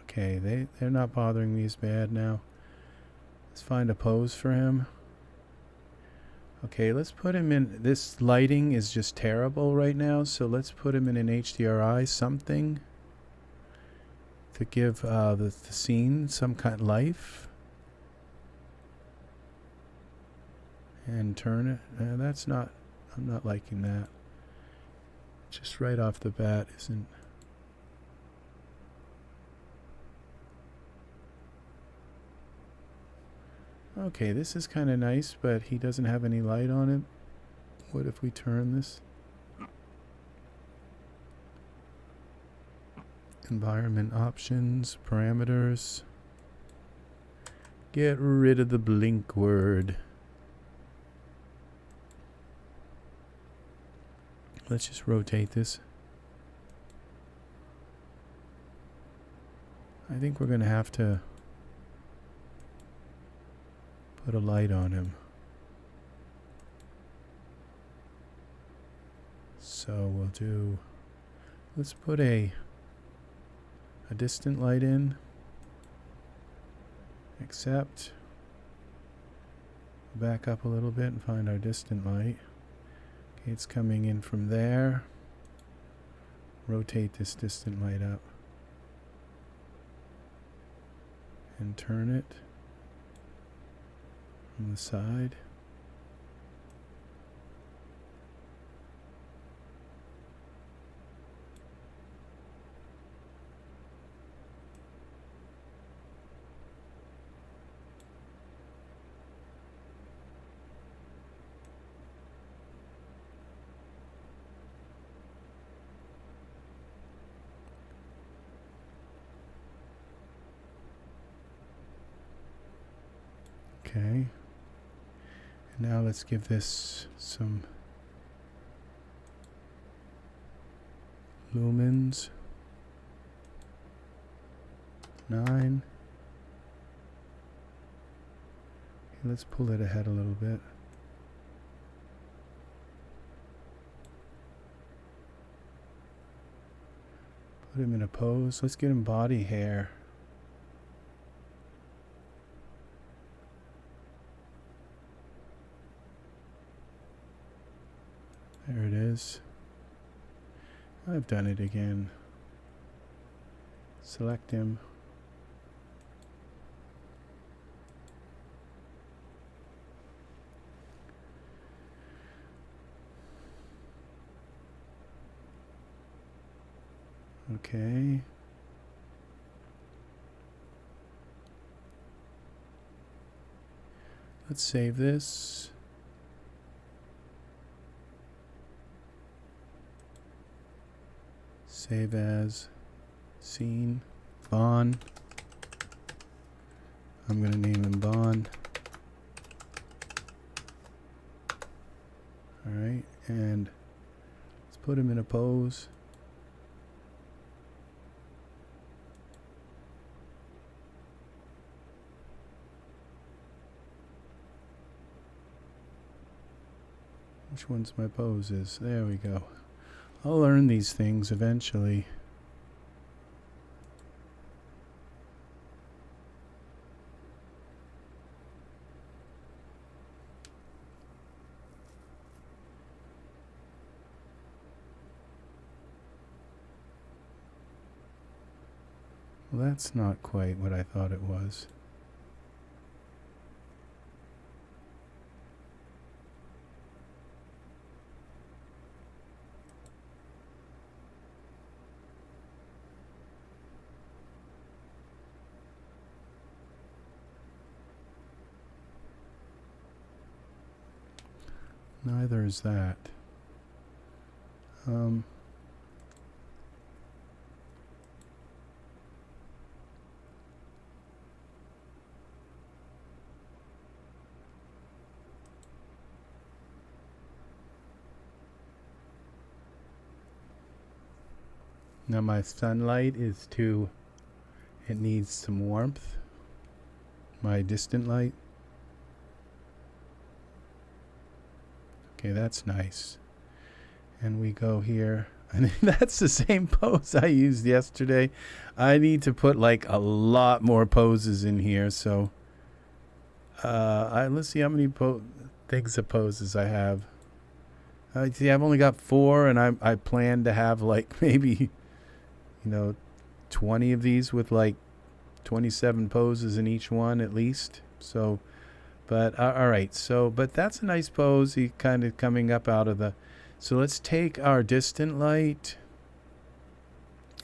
A: Okay, they're not bothering me as bad now. Let's find a pose for him. Okay, let's put him in, this lighting is just terrible right now, so let's put him in an HDRI something to give the scene some kind of life. And turn it. That's not, I'm not liking that. Just right off the bat isn't. Okay, this is kind of nice, but he doesn't have any light on it. What if we turn this? Environment options, parameters. Get rid of the blink word. Let's just rotate this. I think we're going to have to put a light on him. So we'll do, let's put a distant light in. Accept. Back up a little bit and find our distant light. Okay, it's coming in from there. Rotate this distant light up. And turn it on the side. Okay. And now let's give this some lumens. 9. Okay, let's pull it ahead a little bit. Put him in a pose. Let's get him body hair. There it is. I've done it again. Select him. Okay. Let's save this. Save as scene Bond. I'm going to name him Bond. Alright, and let's put him in a pose. Which one's my poses? There we go. I'll learn these things eventually. Well, that's not quite what I thought it was. Neither is that. Now my sunlight is too, it needs some warmth. My distant light. Okay, that's nice. And we go here. And that's the same pose I used yesterday. I need to put like a lot more poses in here. So let's see how many things of poses I have. See, I've only got 4, and I plan to have like maybe, 20 of these with like 27 poses in each one at least. So, but all right. So, but that's a nice pose. He kind of coming up out of the. So let's take our distant light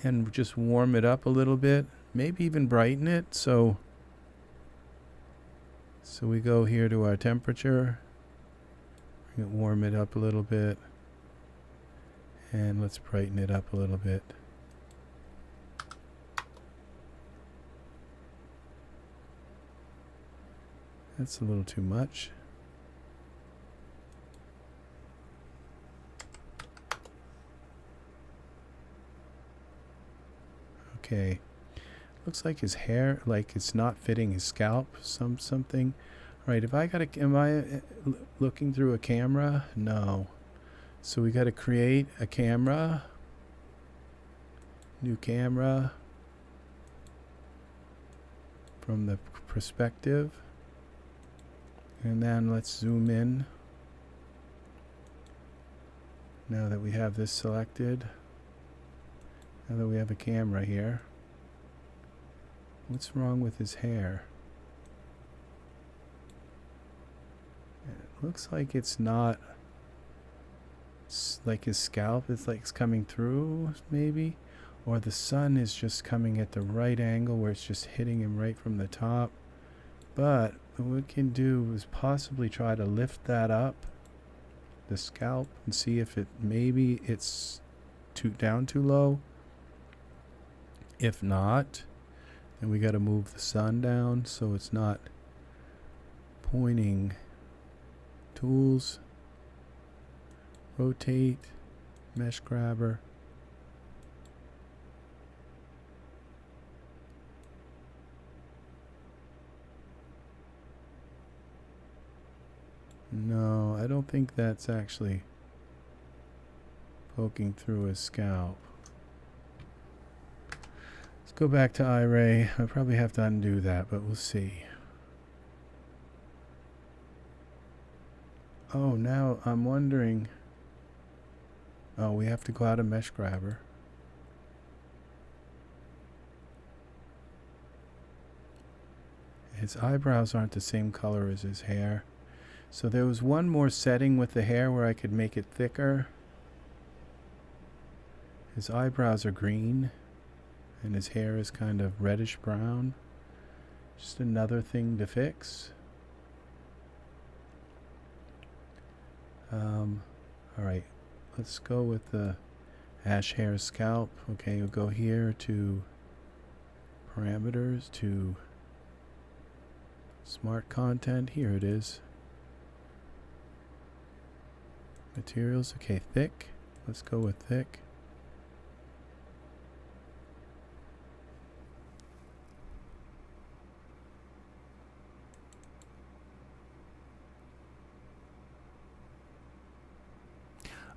A: and just warm it up a little bit. Maybe even brighten it. So we go here to our temperature. Warm it up a little bit. And let's brighten it up a little bit. That's a little too much. Okay. Looks like his hair, like it's not fitting his scalp, something. All right, if I got to, am I looking through a camera? No. So we got to create a camera. New camera. From the perspective. And then let's zoom in. Now that we have this selected. Now that we have a camera here. What's wrong with his hair? It looks like it's not, like his scalp is like it's coming through maybe. Or the sun is just coming at the right angle where it's just hitting him right from the top. But what we can do is possibly try to lift that up, the scalp, and see if it maybe it's down too low. If not, then we got to move the sun down so it's not pointing. Tools, rotate, mesh grabber. No, I don't think that's actually poking through his scalp. Let's go back to iRay. I probably have to undo that, but we'll see. Oh, now I'm wondering. Oh, we have to go out of mesh grabber. His eyebrows aren't the same color as his hair. So there was one more setting with the hair where I could make it thicker. His eyebrows are green and his hair is kind of reddish brown. Just another thing to fix. Alright, let's go with the ash hair scalp. Okay, we'll go here to parameters, to smart content. Here it is. Materials, okay, thick. Let's go with thick.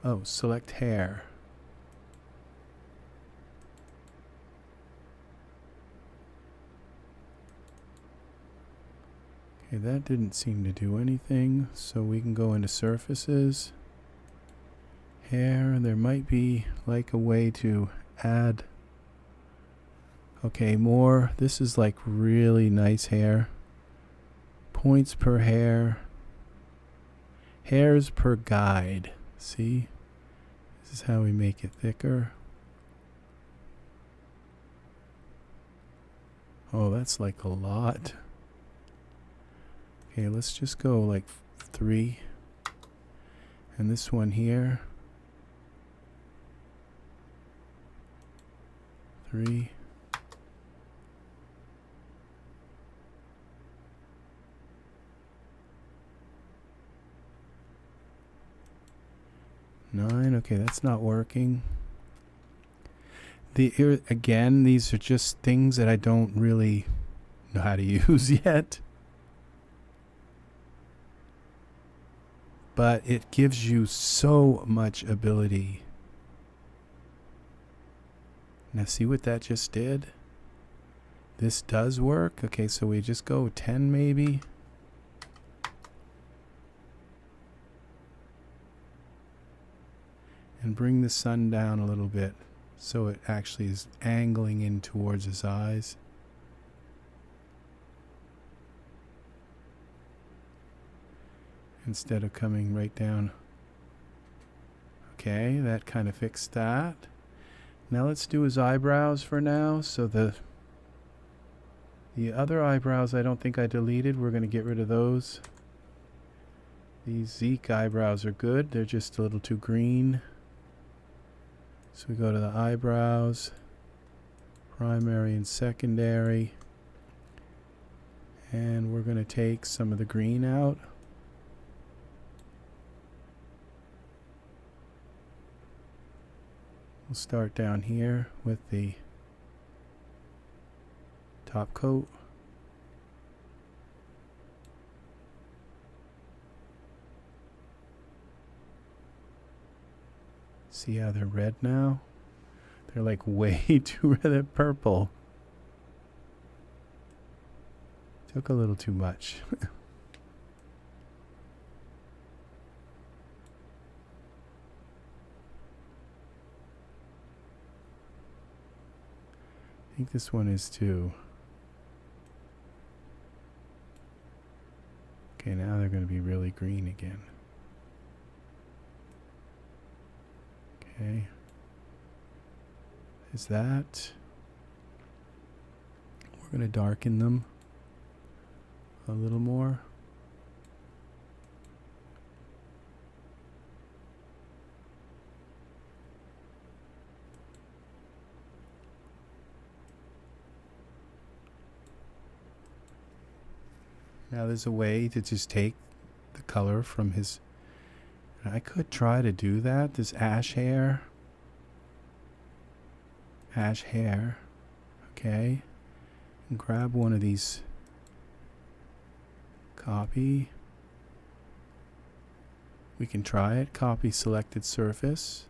A: Oh, select hair. Okay, that didn't seem to do anything, so we can go into surfaces. Hair, there might be like a way to add. Okay, more. This is like really nice hair. Points per hair. Hairs per guide. See? This is how we make it thicker. Oh, that's like a lot. Okay, let's just go like 3. And this one here. 3. Nine. Okay, that's not working. Again, these are just things that I don't really know how to use yet. But it gives you so much ability. Now see what that just did? This does work. Okay, so we just go 10 maybe. And bring the sun down a little bit so it actually is angling in towards his eyes. Instead of coming right down. Okay, that kind of fixed that. Now let's do his eyebrows for now. So the other eyebrows I don't think I deleted. We're going to get rid of those. These Zeke eyebrows are good. They're just a little too green. So we go to the eyebrows, primary and secondary, and we're going to take some of the green out. We'll start down here with the top coat. See how they're red now? They're like way too red. They're purple. Took a little too much. I think this one is too. Okay, now they're going to be really green again. Okay, is that? We're going to darken them a little more. Now there's a way to just take the color from his... I could try to do that. This ash hair. Ash hair. Okay. And grab one of these. Copy. We can try it. Copy selected surface.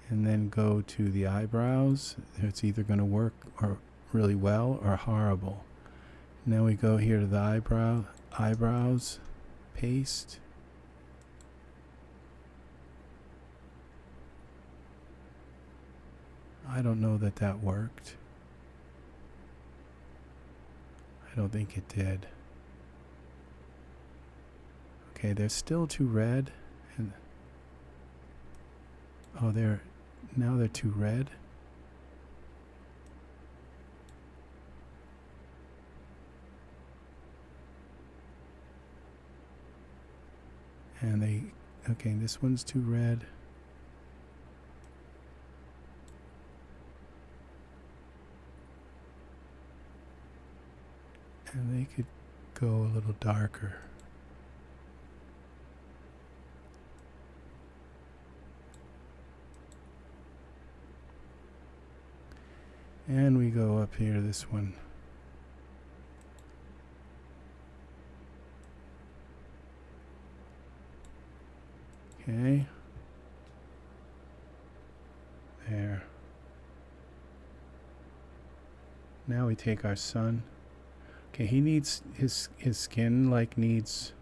A: And then go to the eyebrows. It's either going to work or really well or horrible. Now we go here to the eyebrows. Paste. I don't know that that worked. I don't think it did. Okay, they're still too red. And oh, now they're too red. And okay, this one's too red. And they could go a little darker. And we go up here, this one. Okay. There. Now we take our sun. Okay, he needs his skin needs,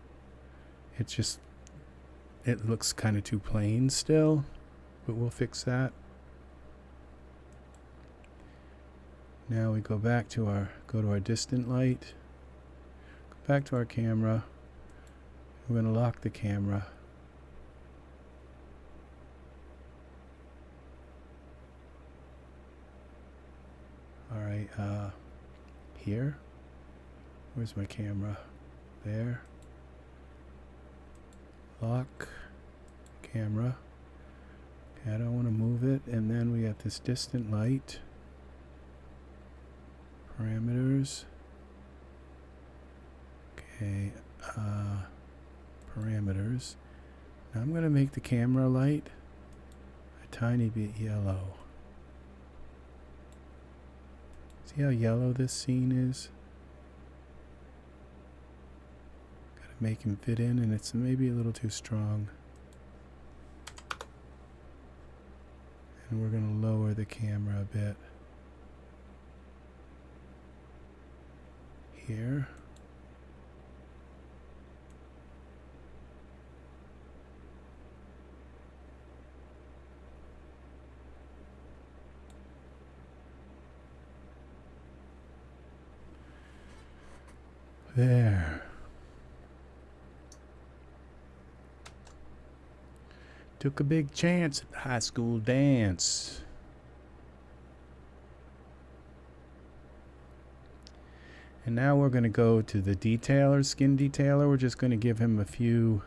A: it looks kind of too plain still, but we'll fix that. Now we go to our distant light, go back to our camera. We're going to lock the camera. All right, here. Where's my camera? There. Lock camera. Okay, I don't want to move it. And then we got this distant light. Parameters. Okay, parameters. Now I'm going to make the camera light a tiny bit yellow. See how yellow this scene is? Gotta make him fit in, and it's maybe a little too strong. And we're going to lower the camera a bit. Here. There. Took a big chance at the high school dance. And now we're going to go to the detailer, skin detailer. We're just going to give him a few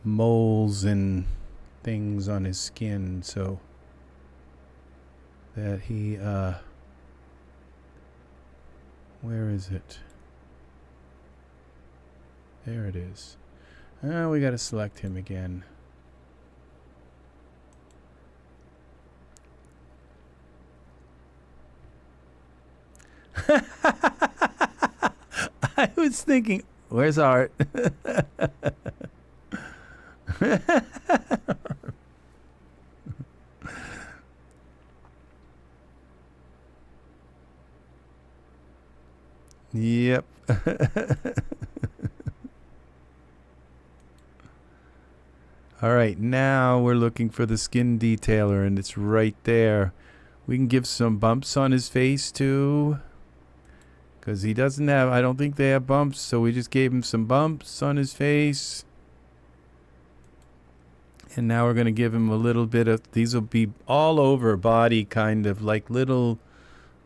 A: moles and things on his skin so that he, where is it? There it is. We got to select him again. I was thinking, where's Art? Yep. All right, now we're looking for the skin detailer, and it's right there. We can give some bumps on his face too, because he doesn't have, I don't think they have bumps, so we just gave him some bumps on his face. And now we're going to give him a little bit of, these will be all over body, kind of like little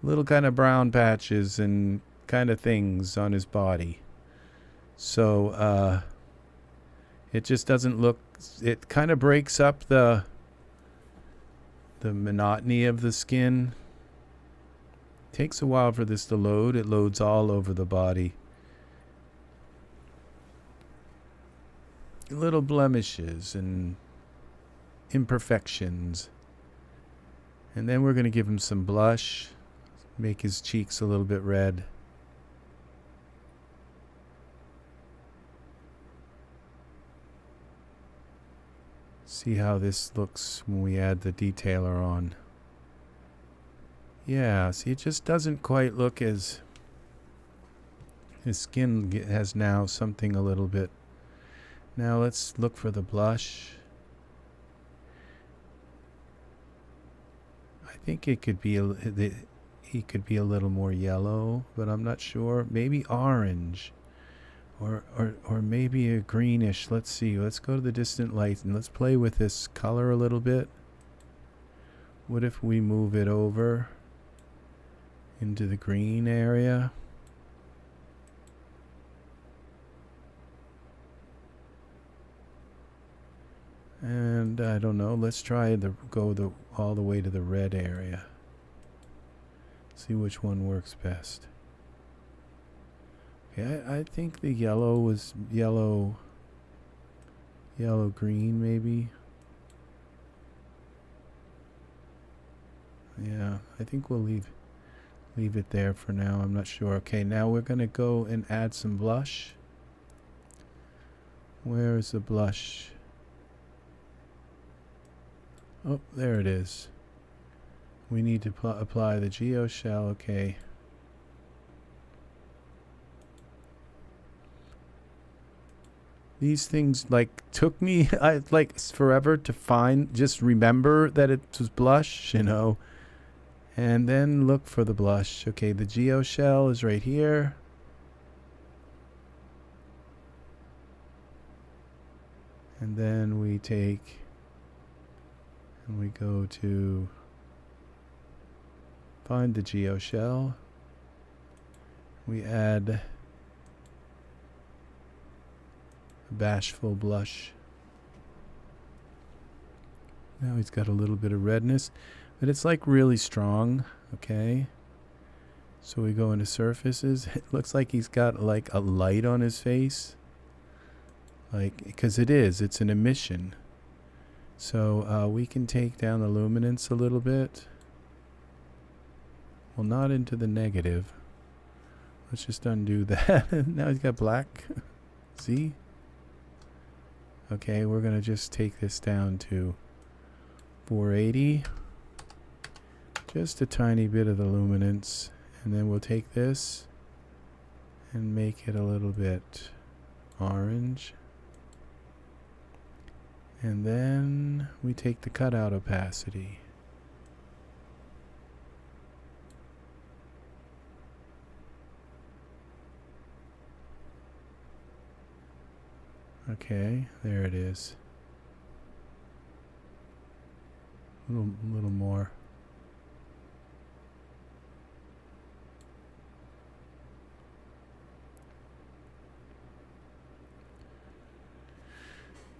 A: kind of brown patches and kind of things on his body. So it just doesn't look, it kind of breaks up the monotony of the skin. Takes a while for this to load. It loads all over the body. little blemishes and imperfections. And then we're going to give him some blush, make his cheeks a little bit red. See how this looks when we add the detailer on. Yeah, see, it just doesn't quite look as... His skin has now something a little bit. Now let's look for the blush. I think it could be he could be a little more yellow, but I'm not sure. Maybe orange, or maybe a greenish. Let's see. Let's go to the distant light and let's play with this color a little bit. What if we move it over into the green area? And I don't know, let's try all the way to the red area. See which one works best. Okay, I think the yellow was yellow green maybe. Yeah, I think we'll leave it there for now. I'm not sure. Okay, now we're gonna go and add some blush. Where is the blush? Oh, there it is. We need to apply the geo shell. Okay. These things like took me like forever to find, just remember that it was blush, you know, and then look for the blush. Okay, the geo shell is right here. And then we take and we go to find the geo shell. We add a bashful blush. Now he's got a little bit of redness, but it's like really strong. Okay, so we go into surfaces. It looks like he's got like a light on his face, like, because it's an emission. So we can take down the luminance a little bit. Well, not into the negative. Let's just undo that. Now he's got black. See? Okay, we're going to just take this down to 480. Just a tiny bit of the luminance. And then we'll take this and make it a little bit orange. And then we take the cutout opacity. Okay, there it is. A little more.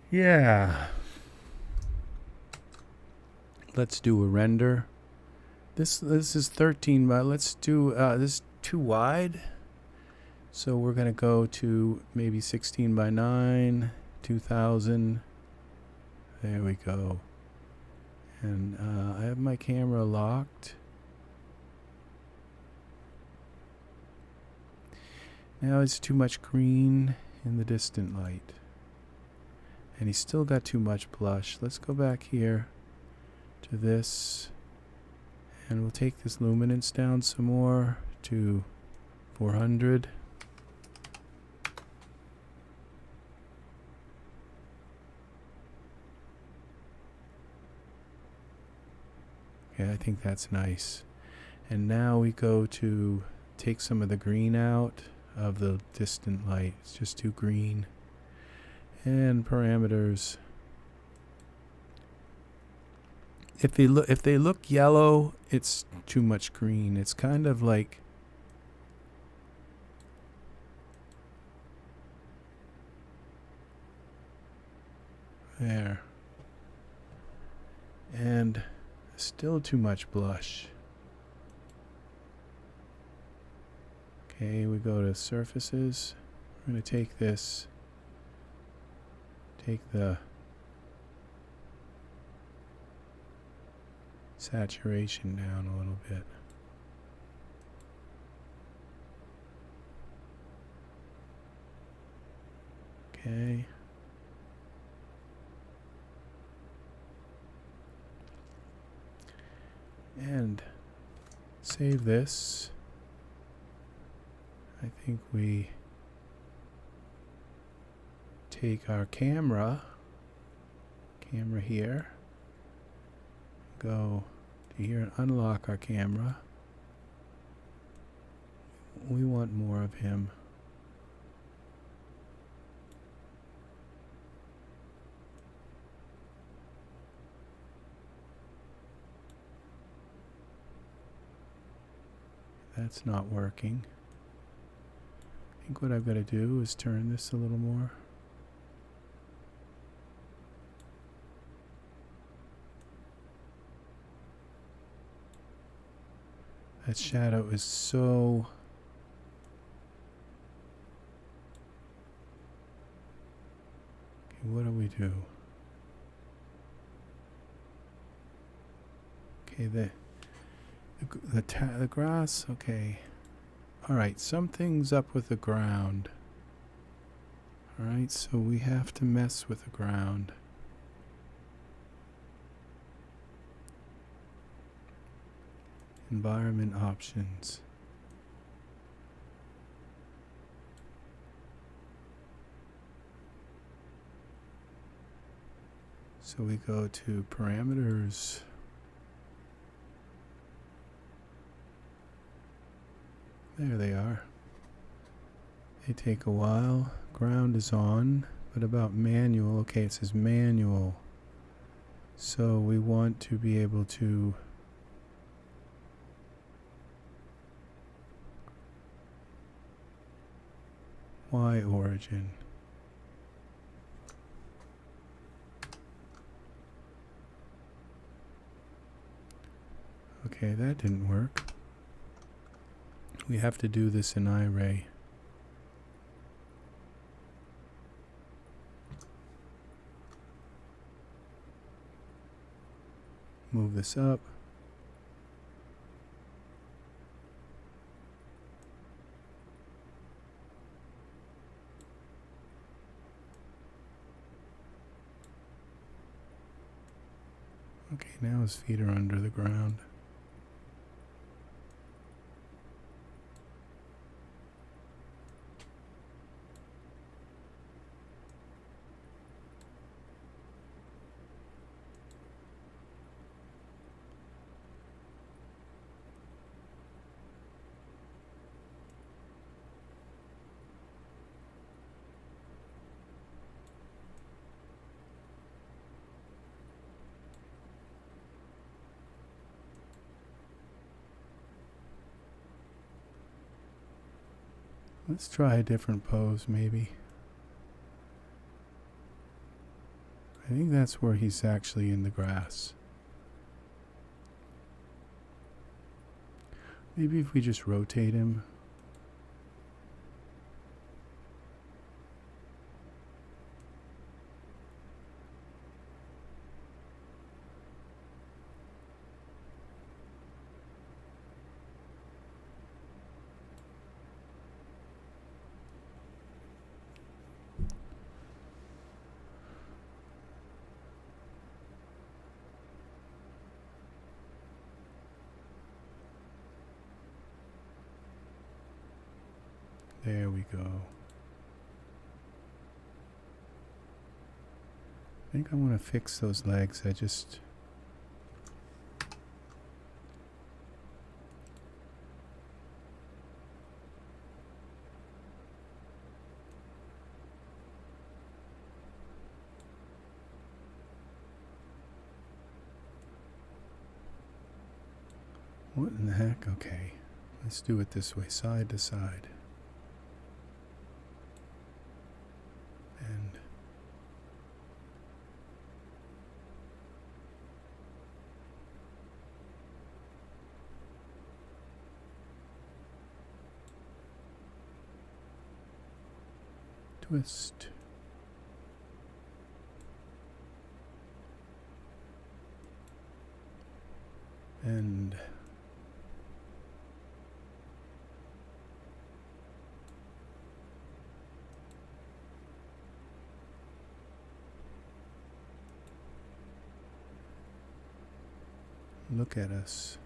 A: Yeah. Let's do a render. This is 13 by, let's do this is too wide. So we're going to go to maybe 16 by 9, 2000. There we go. And I have my camera locked. Now it's too much green in the distant light. And he's still got too much blush. Let's go back here to this. And we'll take this luminance down some more to 400. Okay, I think that's nice. And now we go to take some of the green out of the distant light. It's just too green. And parameters. If they look yellow, it's too much green. It's kind of like there. And still too much blush. Okay, we go to surfaces. We're going to take this take the saturation down a little bit. Okay. And save this. I think we take our camera here, go to here and unlock our camera. We want more of him. That's not working. I think what I've got to do is turn this a little more. That shadow is so... Okay, what do we do? Okay, the grass, okay. Alright, something's up with the ground. Alright, so we have to mess with the ground. Environment options. So we go to parameters. There they are. They take a while. Ground is on, but about manual. Okay, it says manual. So we want to be able to Y origin. Okay, that didn't work. We have to do this in iRay. Move this up. Okay, now his feet are under the ground. Let's try a different pose, maybe. I think that's where he's actually in the grass. Maybe if we just rotate him. There we go. I think I want to fix those legs. What in the heck? Okay. Let's do it this way, side to side. And twist. Look at us.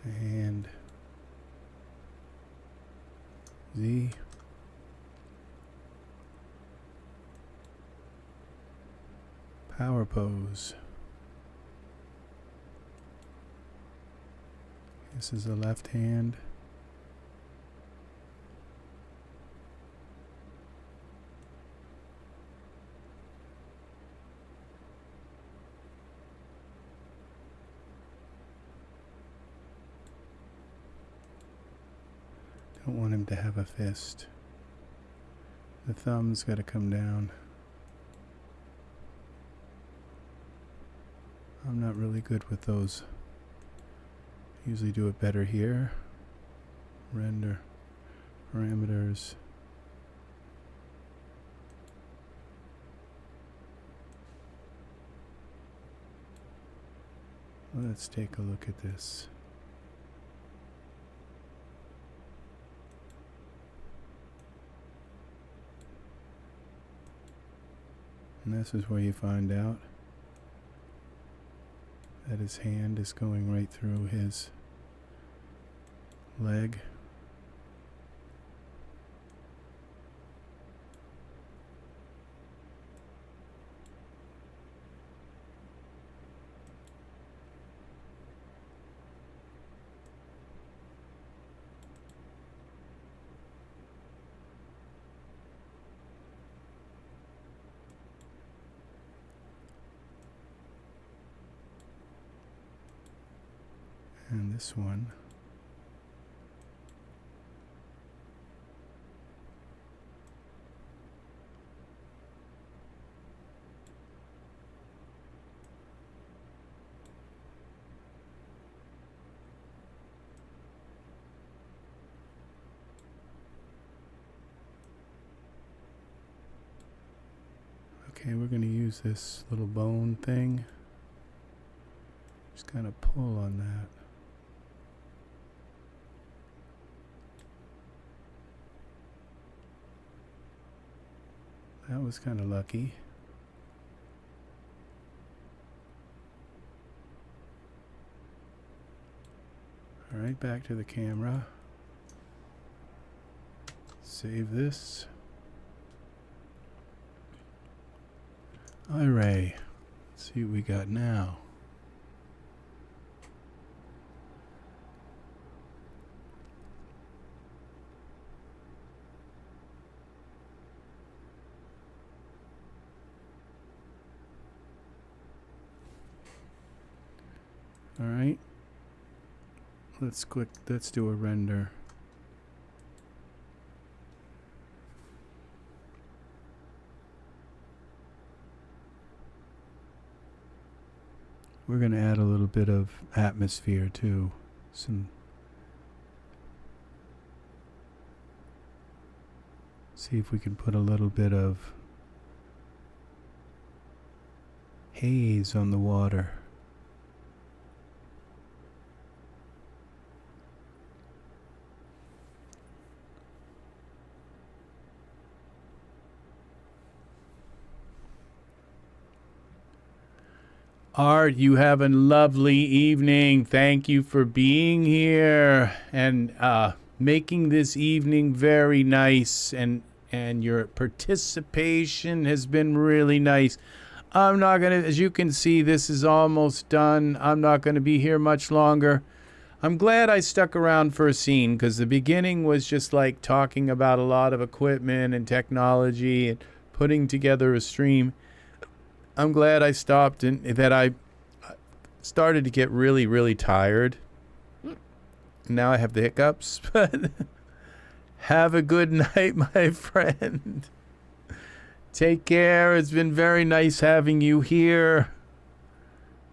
A: And Z. Power pose. This is the left hand. Don't want him to have a fist. The thumb's got to come down. I'm not really good with those. Usually do it better here. Render parameters. Let's take a look at this. And this is where you find out that his hand is going right through his leg. And this one, okay, we're going to use this little bone thing. Just kind of pull on that. That was kind of lucky. All right, back to the camera. Save this. Alright, let's see what we got now. All right, let's do a render. We're going to add a little bit of atmosphere too. See if we can put a little bit of haze on the water. Art, you have a lovely evening. Thank you for being here and making this evening very nice, and your participation has been really nice. I'm not gonna, as you can see, this is almost done. I'm not gonna be here much longer. I'm glad I stuck around for a scene, because the beginning was just like talking about a lot of equipment and technology and putting together a stream. I'm glad I stopped and that I started to get really, really tired. Now I have the hiccups, but have a good night, my friend. Take care. It's been very nice having you here.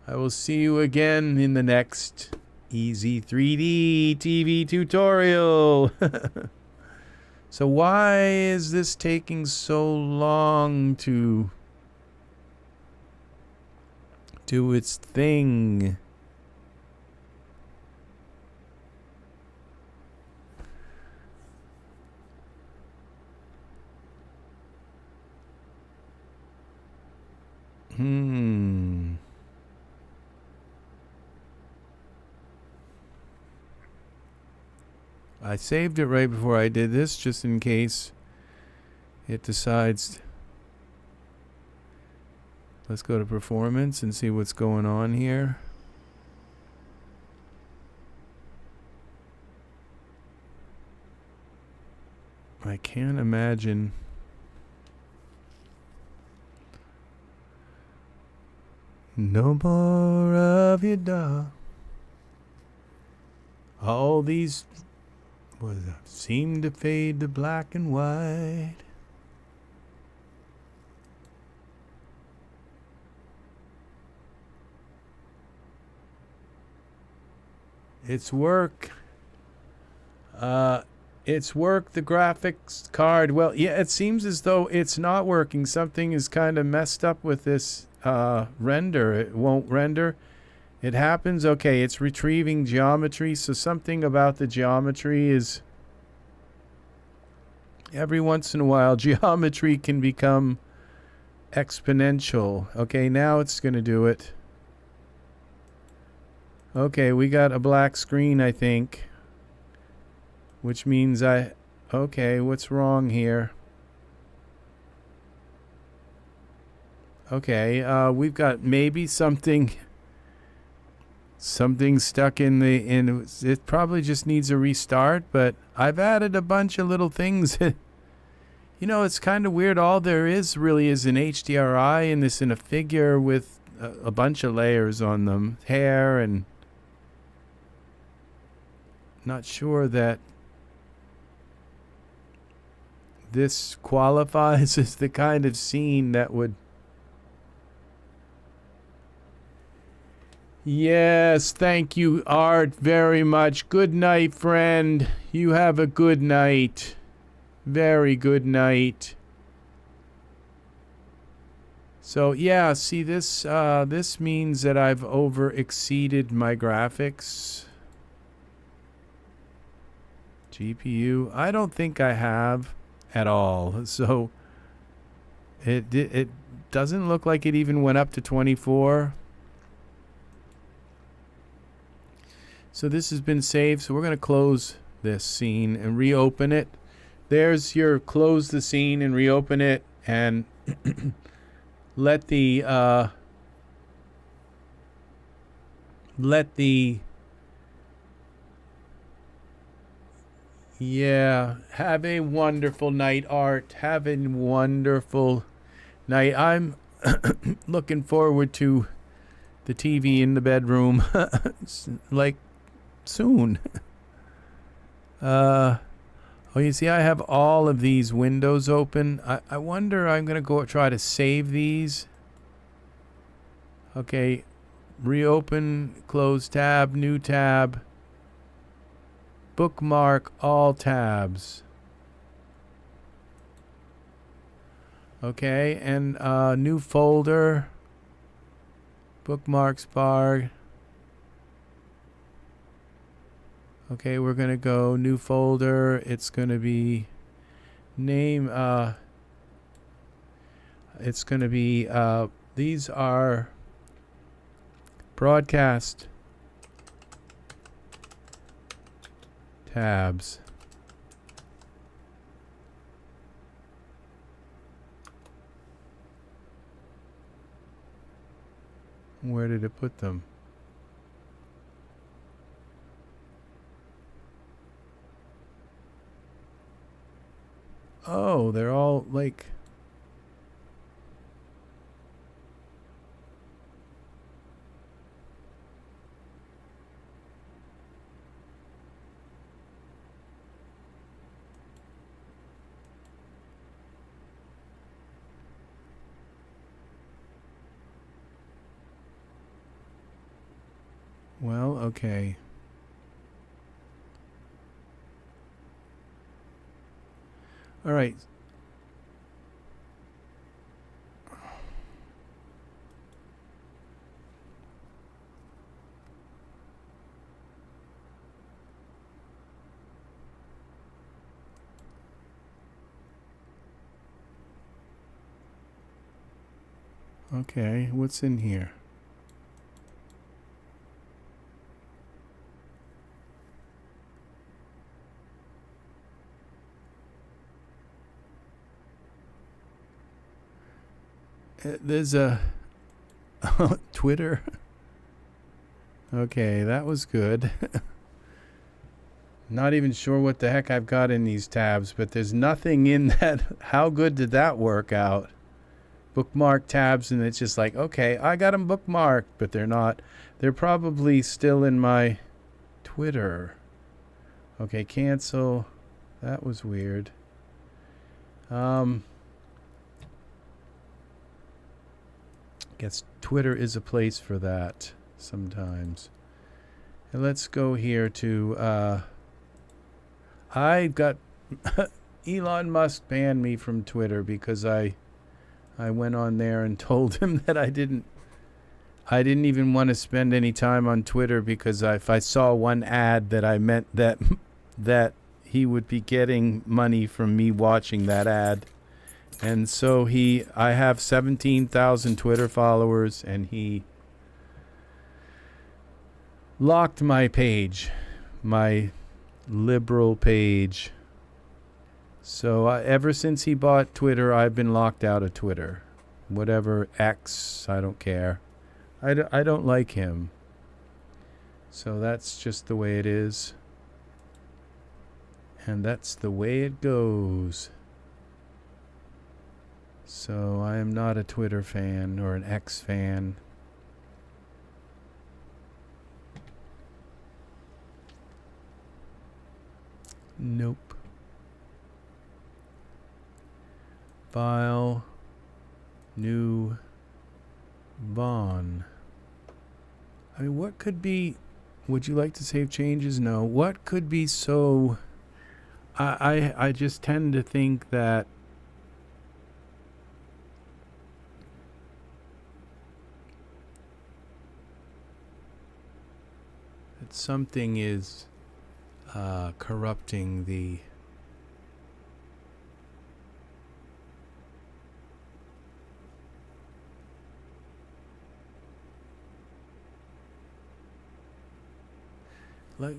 A: I will see you again in the next Ez3DTv tutorial. So why is this taking so long to do its thing. I saved it right before I did this, just in case it decides. Let's go to performance and see what's going on here. I can't imagine. No more of your dog. All these seem to fade to black and white. It's work. It's work, the graphics card. Well, yeah, it seems as though it's not working. Something is kind of messed up with this render. It won't render. It happens. Okay, it's retrieving geometry. So something about the geometry is... Every once in a while, geometry can become exponential. Okay, now it's going to do it. Okay, we got a black screen, I think. Which means okay, what's wrong here? Okay, we've got maybe something stuck in it probably just needs a restart, but I've added a bunch of little things. You know, it's kind of weird. All there is really is an HDRI and this in a figure with a bunch of layers on them. Hair and... Not sure that this qualifies as the kind of scene that would... Yes, thank you, Art, very much. Good night, friend. You have a good night. Very good night. So, yeah, see, this means that I've over-exceeded my graphics. GPU, I don't think I have at all. So it doesn't look like it even went up to 24. So this has been saved. So we're going to close this scene and reopen it. There's your close the scene and reopen it and let the yeah, have a wonderful night, Art. Have a wonderful night. I'm looking forward to the TV in the bedroom, like, soon. Oh, you see, I have all of these windows open. I wonder, I'm going to go try to save these. Okay, reopen, close tab, new tab. Bookmark all tabs. Okay, and new folder. Bookmarks bar. Okay, we're gonna go new folder. It's gonna be name. It's gonna be these are broadcast tabs. Where did it put them? Oh, they're all like... Well, okay. All right. Okay, what's in here? There's a Twitter. Okay, that was good. Not even sure what the heck I've got in these tabs, but there's nothing in that. How good did that work out? Bookmark tabs, and it's just like, okay, I got them bookmarked, but they're not. They're probably still in my Twitter. Okay, cancel. That was weird. Guess Twitter is a place for that sometimes. And let's go here to I got Elon Musk banned me from Twitter because I went on there and told him that I didn't even want to spend any time on Twitter because if I saw one ad that I meant that he would be getting money from me watching that ad. And so I have 17,000 Twitter followers, and he locked my page, my liberal page. So ever since he bought Twitter, I've been locked out of Twitter. Whatever, X, I don't care. I don't like him. So that's just the way it is. And that's the way it goes. So I am not a Twitter fan or an X fan. Nope. File. New. Vaughn. I mean, what could be... Would you like to save changes? No. What could be so... I just tend to think that something is corrupting the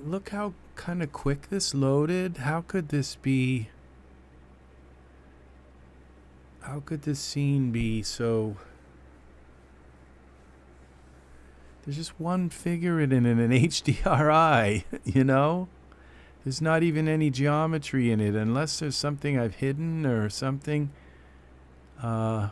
A: look how kind of quick this loaded. How could this scene be so... There's just one figure in an HDRI, you know? There's not even any geometry in it, unless there's something I've hidden or something. I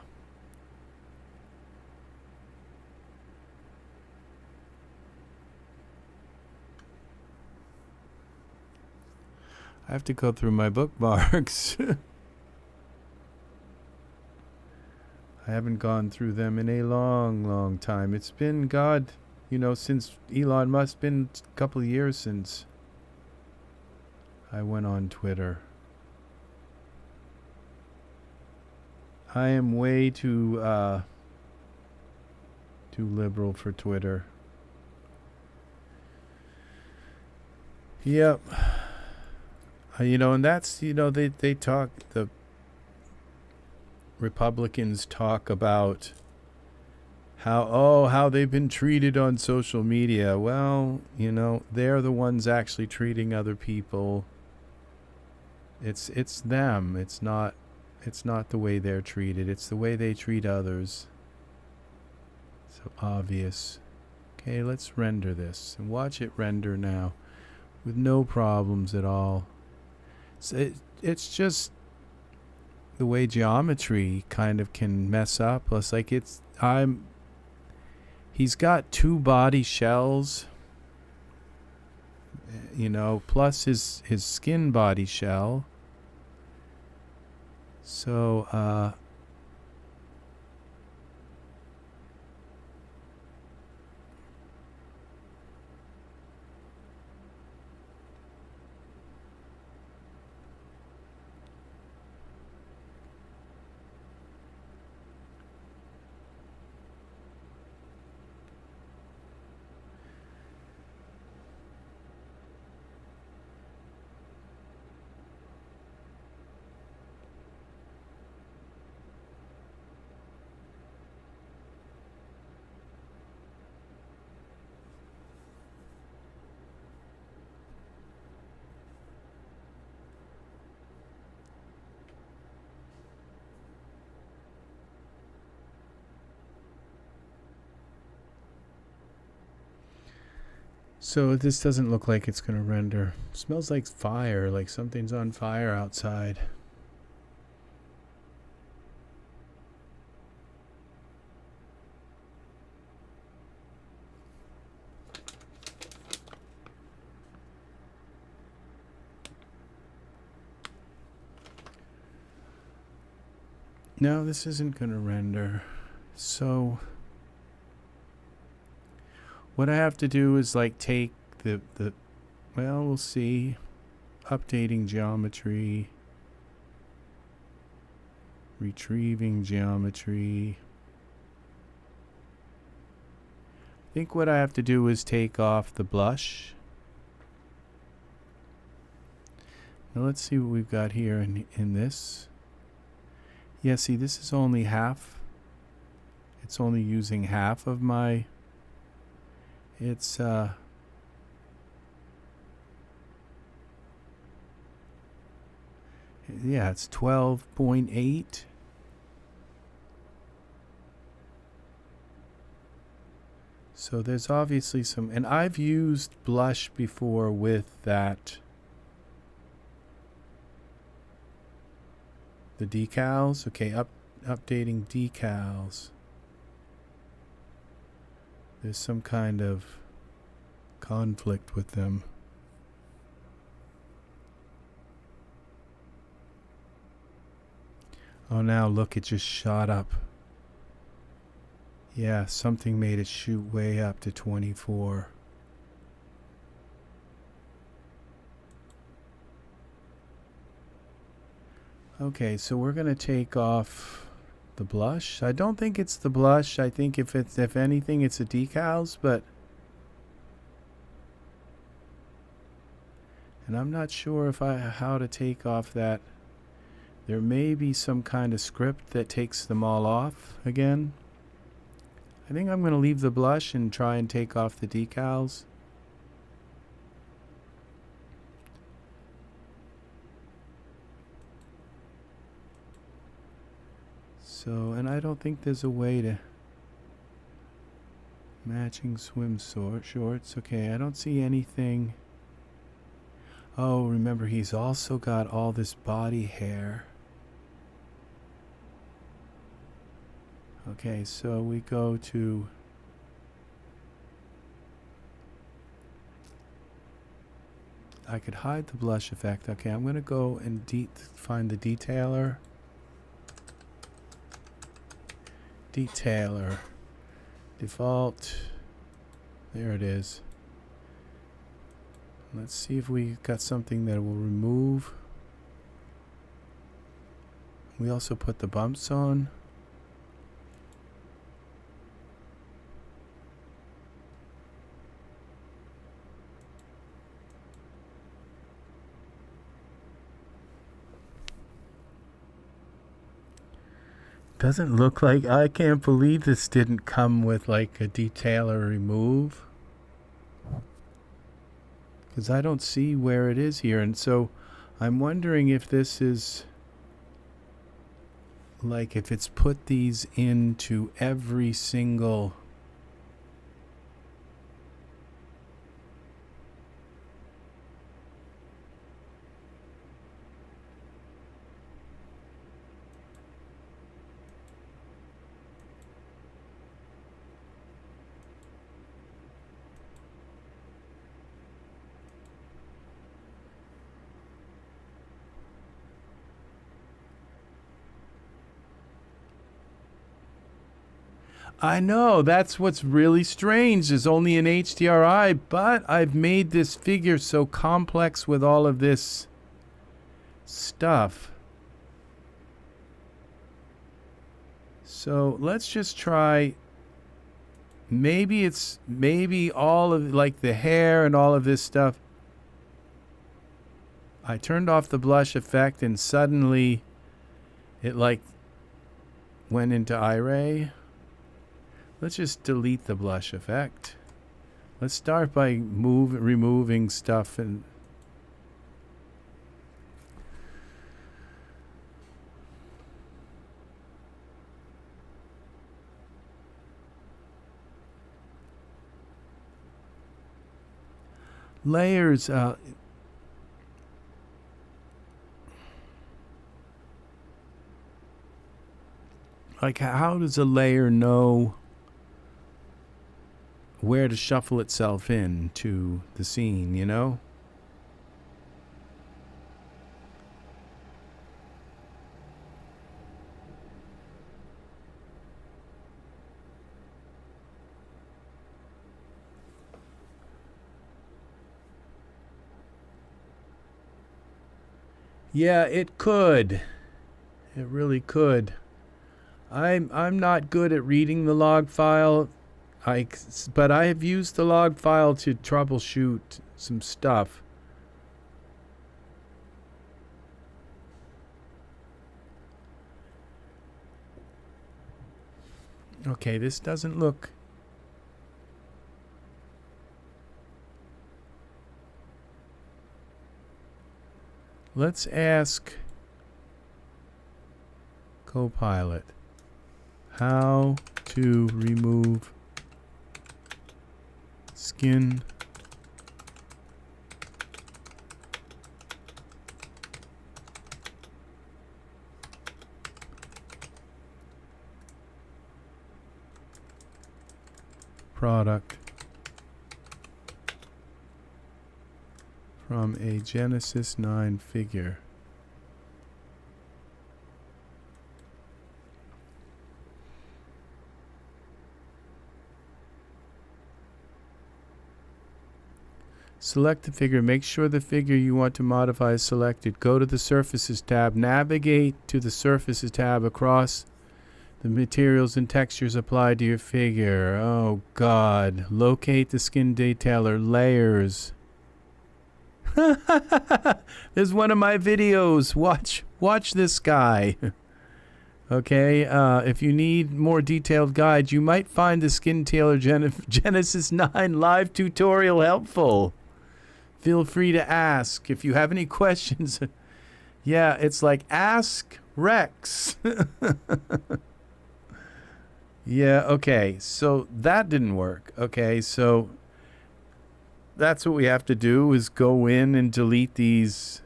A: have to go through my bookmarks. I haven't gone through them in a long, long time. It's been, God, you know, since Elon Musk, been a couple of years since I went on Twitter. I am way too liberal for Twitter. Yep. You know, and that's, you know, they talk, the Republicans talk about how they've been treated on social media. Well, you know, they're the ones actually treating other people. It's them. It's not the way they're treated. It's the way they treat others. So obvious. Okay, let's render this and watch it render now with no problems at all. So it's just the way geometry kind of can mess up. Plus, like, he's got two body shells, you know, plus his skin body shell. So So this doesn't look like it's going to render. Smells like fire, like something's on fire outside. No, this isn't going to render. So what I have to do is like take the well, we'll see. Updating geometry. Retrieving geometry. I think what I have to do is take off the blush. Now let's see what we've got here in this. Yeah, see, this is only half. It's only using half of my... It's, yeah, it's 12.8. So there's obviously some... And I've used blush before with that... The decals. Okay, updating decals. There's some kind of conflict with them. Oh, now look, it just shot up. Yeah, something made it shoot way up to 24. Okay, so we're going to take off the blush. I don't think it's the blush. I think if anything, it's a decals, but... And I'm not sure how to take off that. There may be some kind of script that takes them all off again. I think I'm going to leave the blush and try and take off the decals. So, and I don't think there's a way to... Matching swim shorts. Okay, I don't see anything. Oh, remember, he's also got all this body hair. Okay, so we go to... I could hide the blush effect. Okay, I'm going to go and find the detailer. Detailer. Default. There it is. Let's see if we got something that will remove. We also put the bumps on. Doesn't look like... I can't believe this didn't come with like a detailer remove. Because I don't see where it is here. And so I'm wondering if this is... Like if it's put these into every single... I know, that's what's really strange. There's only an HDRI, but I've made this figure so complex with all of this stuff. So let's just try. Maybe all of like the hair and all of this stuff. I turned off the blush effect and suddenly it like went into iRay. Let's just delete the blush effect. Let's start by removing stuff and layers, like how does a layer know where to shuffle itself in to the scene, you know? Yeah, it could. It really could. I'm not good at reading the log file. But I have used the log file to troubleshoot some stuff. Okay, this doesn't look... Let's ask Copilot how to remove skin product from a Genesis 9 figure. Select the figure. Make sure the figure you want to modify is selected. Go to the Surfaces tab. Navigate to the Surfaces tab across the materials and textures applied to your figure. Oh, God. Locate the skin detailer. Layers. There's one of my videos. Watch this guy. Okay, if you need more detailed guides, you might find the Skin Tailor Genesis 9 live tutorial helpful. Feel free to ask if you have any questions. Yeah, it's like Ask Rex. Yeah, okay, so that didn't work. Okay, so that's what we have to do, is go in and delete these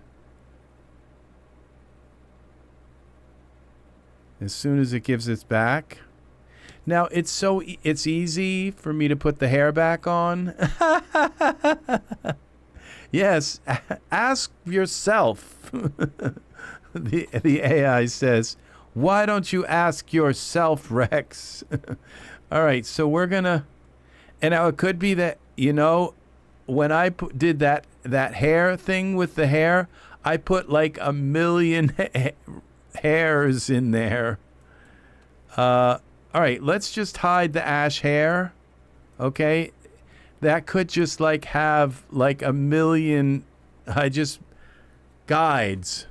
A: as soon as it gives it back. Now it's easy for me to put the hair back on. Yes, ask yourself. The AI says, why don't you ask yourself, Rex? All right, so we're gonna, and now it could be that, you know, when I did that hair thing with the hair, I put like 1 million hairs in there. All right, let's just hide the ash hair. Okay, that could just like have like 1 million guides.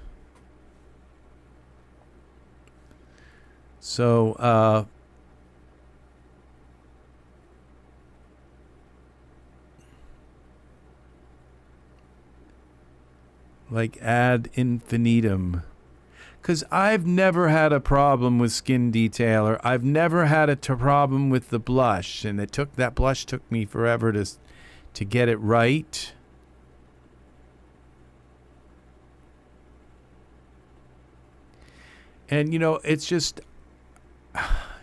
A: So like ad infinitum. Because I've never had a problem with Skin Detailer. I've never had a problem with the blush. And that blush took me forever to get it right. And, you know, it's just,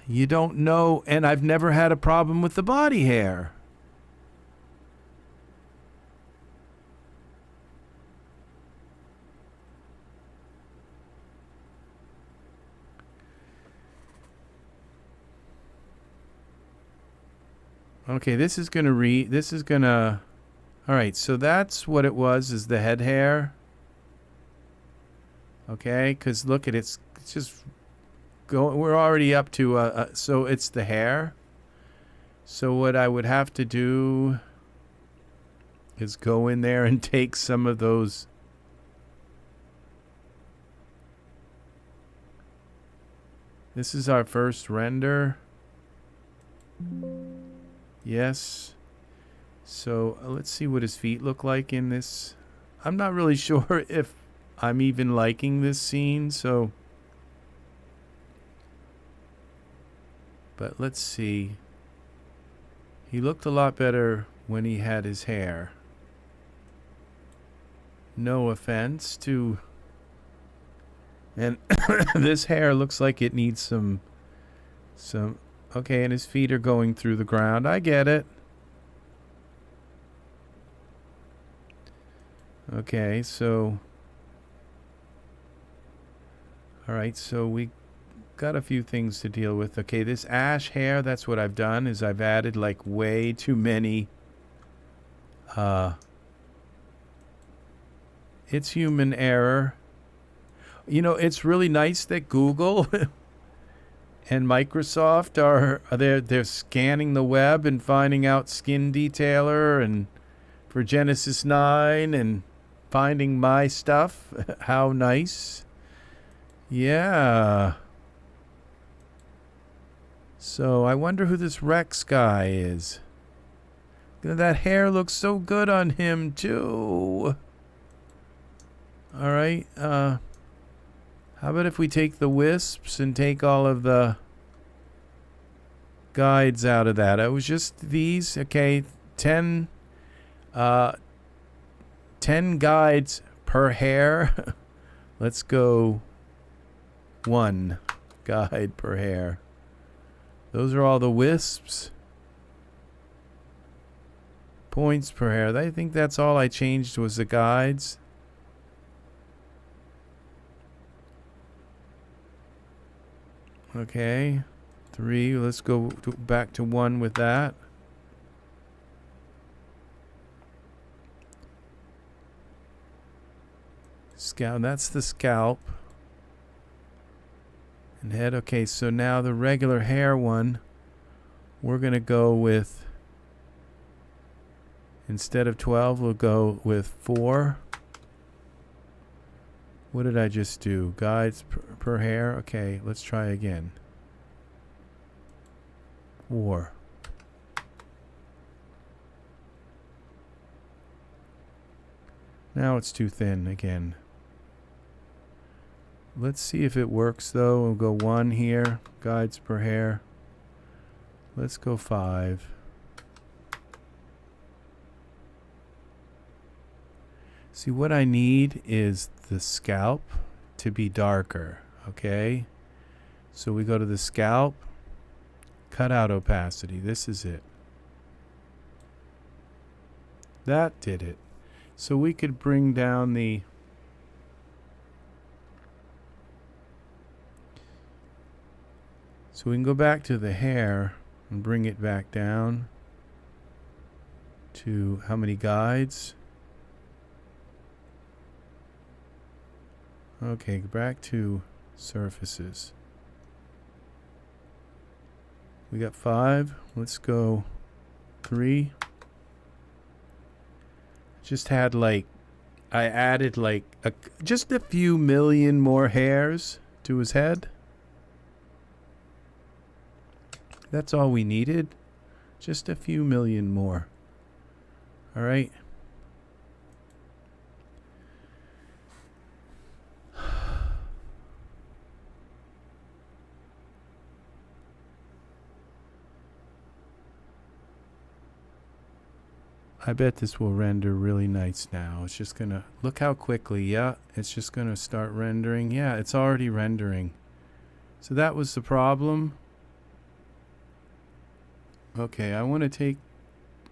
A: you don't know. And I've never had a problem with the body hair. Okay, this is gonna, all right, so that's what it was, is the head hair. Okay, because look at it's just going, we're already up to, so it's the hair. So what I would have to do is go in there and take some of those. This is our first render. Yes. So let's see what his feet look like in this. I'm not really sure if I'm even liking this scene, so. But let's see. He looked a lot better when he had his hair. No offense to... And this hair looks like it needs some... Okay, and his feet are going through the ground. I get it. Okay, so... Alright, so we got a few things to deal with. Okay, this ash hair, that's what I've done, is I've added like way too many... It's human error. You know, it's really nice that Google and Microsoft are they're scanning the web and finding out skin detailer and for Genesis 9 and finding my stuff. How nice. Yeah. So I wonder who this Rex guy is. That hair looks so good on him too. All right. How about if we take the wisps and take all of the guides out of that? It was just these. Okay, 10 guides per hair. Let's go 1 guide per hair. Those are all the wisps. Points per hair. I think that's all I changed was the guides. Okay, 3. Let's go back to 1 with that. Scalp. That's the scalp. And head. Okay, so now the regular hair one, we're going to go with, instead of 12, we'll go with 4. What did I just do? Guides per hair? Okay, let's try again. 4. Now it's too thin again. Let's see if it works though. We'll go 1 here. Guides per hair. Let's go 5. See, what I need is the scalp to be darker, okay? So we go to the scalp, cut out opacity. This is it. That did it. So we could bring down the... So we can go back to the hair and bring it back down to how many guides? Okay, back to surfaces. We got 5. Let's go 3. Just had like, I added like just a few million more hairs to his head. That's all we needed. Just a few million more. All right. I bet this will render really nice now. It's just gonna, look how quickly, yeah, it's just gonna start rendering. Yeah, it's already rendering. So that was the problem. Okay, I want to take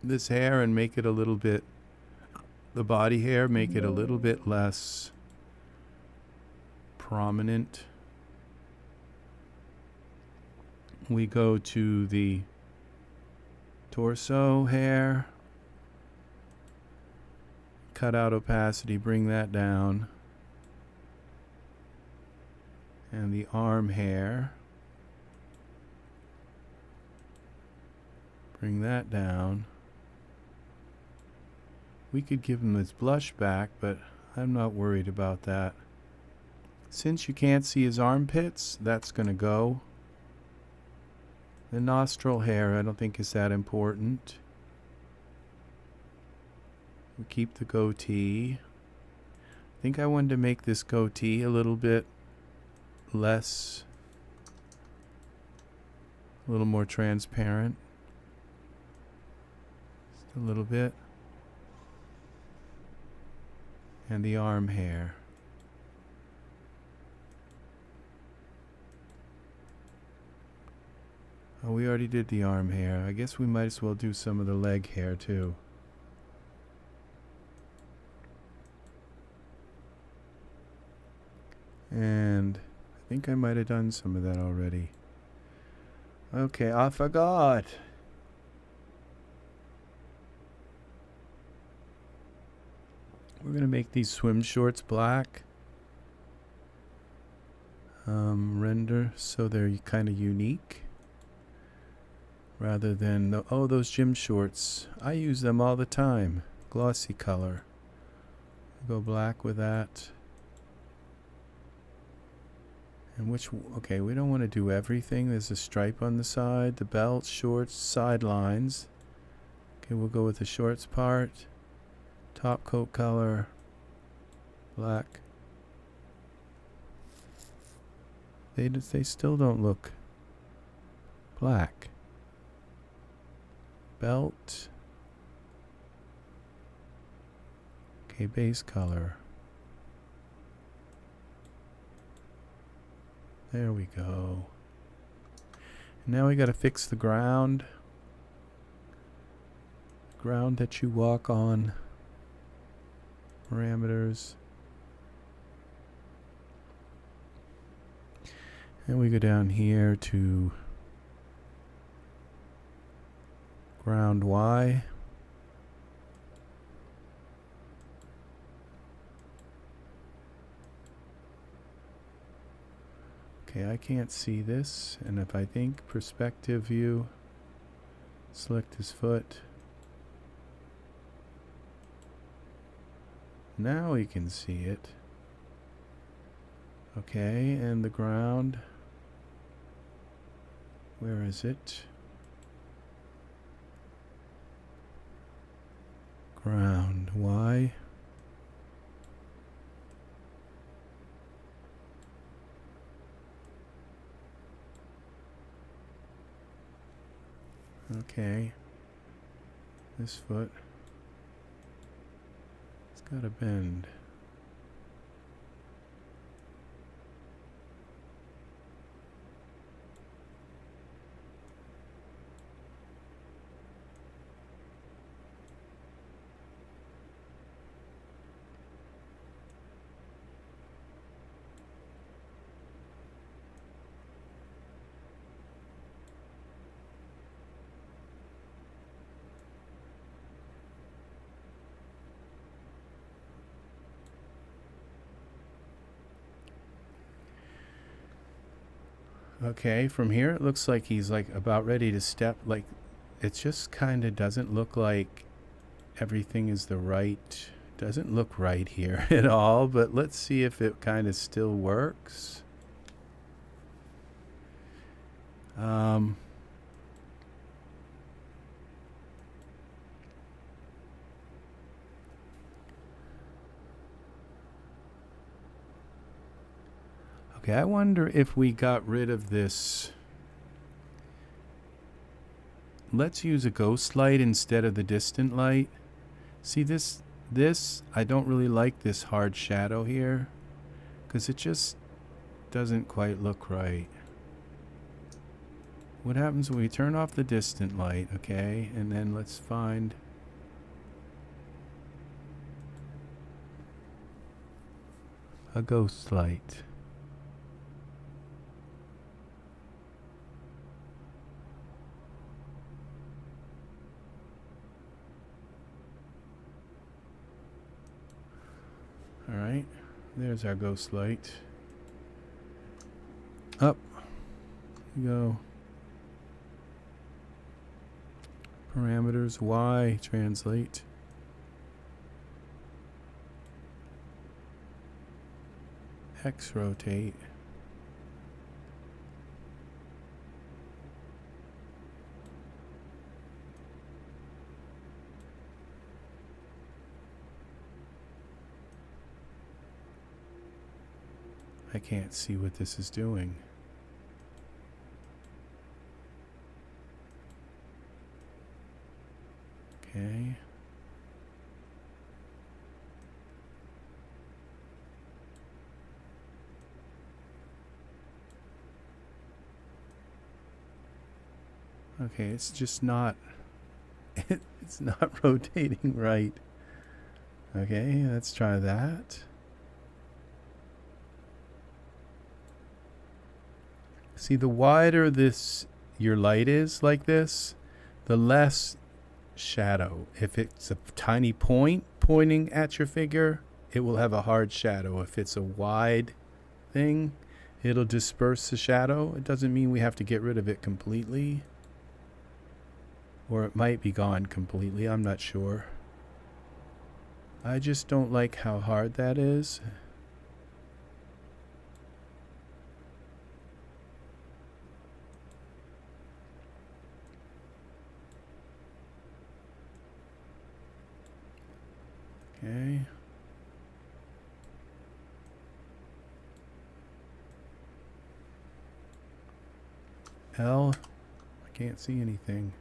A: this hair and make it a little bit, the body hair, make it a little bit less prominent. We go to the torso hair. Cut out opacity, bring that down. And the arm hair. Bring that down. We could give him his blush back, but I'm not worried about that. Since you can't see his armpits, that's going to go. The nostril hair, I don't think is that important. We keep the goatee. I think I wanted to make this goatee a little bit less, a little more transparent. Just a little bit. And the arm hair. Oh, we already did the arm hair. I guess we might as well do some of the leg hair too. And I think I might have done some of that already. Okay, I forgot. We're going to make these swim shorts black. Render so they're kind of unique. Rather than, oh, those gym shorts. I use them all the time. Glossy color. Go black with that. And okay, we don't want to do everything. There's a stripe on the side, the belt, shorts, sidelines. Okay, we'll go with the shorts part. Top coat color, black. They still don't look black. Belt. Okay, base color. There we go. Now we got to fix the ground. Ground that you walk on. Parameters. And we go down here to ground Y. Okay, I can't see this, and if I think perspective view, select his foot. Now we can see it. Okay, and the ground. Where is it? Ground Y. Okay. This foot. It's got a bend. Okay, from here it looks like he's like about ready to step, like it just kind of doesn't look like everything is doesn't look right here at all, but let's see if it kind of still works. Okay, I wonder if we got rid of this. Let's use a ghost light instead of the distant light. See this, I don't really like this hard shadow here because it just doesn't quite look right. What happens when we turn off the distant light, okay? And then let's find a ghost light. Alright, there's our ghost light. Up you go. Parameters, Y, translate. X rotate. I can't see what this is doing. Okay. Okay, it's just not, it's not rotating right. Okay, let's try that. See, the wider this your light is like this, the less shadow. If it's a tiny point pointing at your figure, it will have a hard shadow. If it's a wide thing, it'll disperse the shadow. It doesn't mean we have to get rid of it completely. Or it might be gone completely, I'm not sure. I just don't like how hard that is. Okay. L, I can't see anything.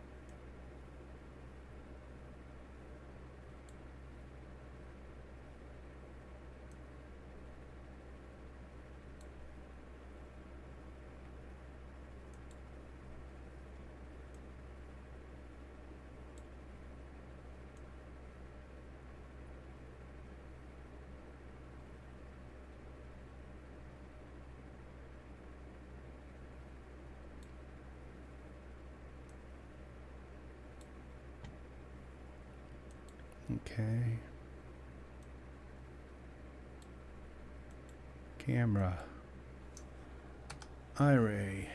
A: Okay. Camera. Iray.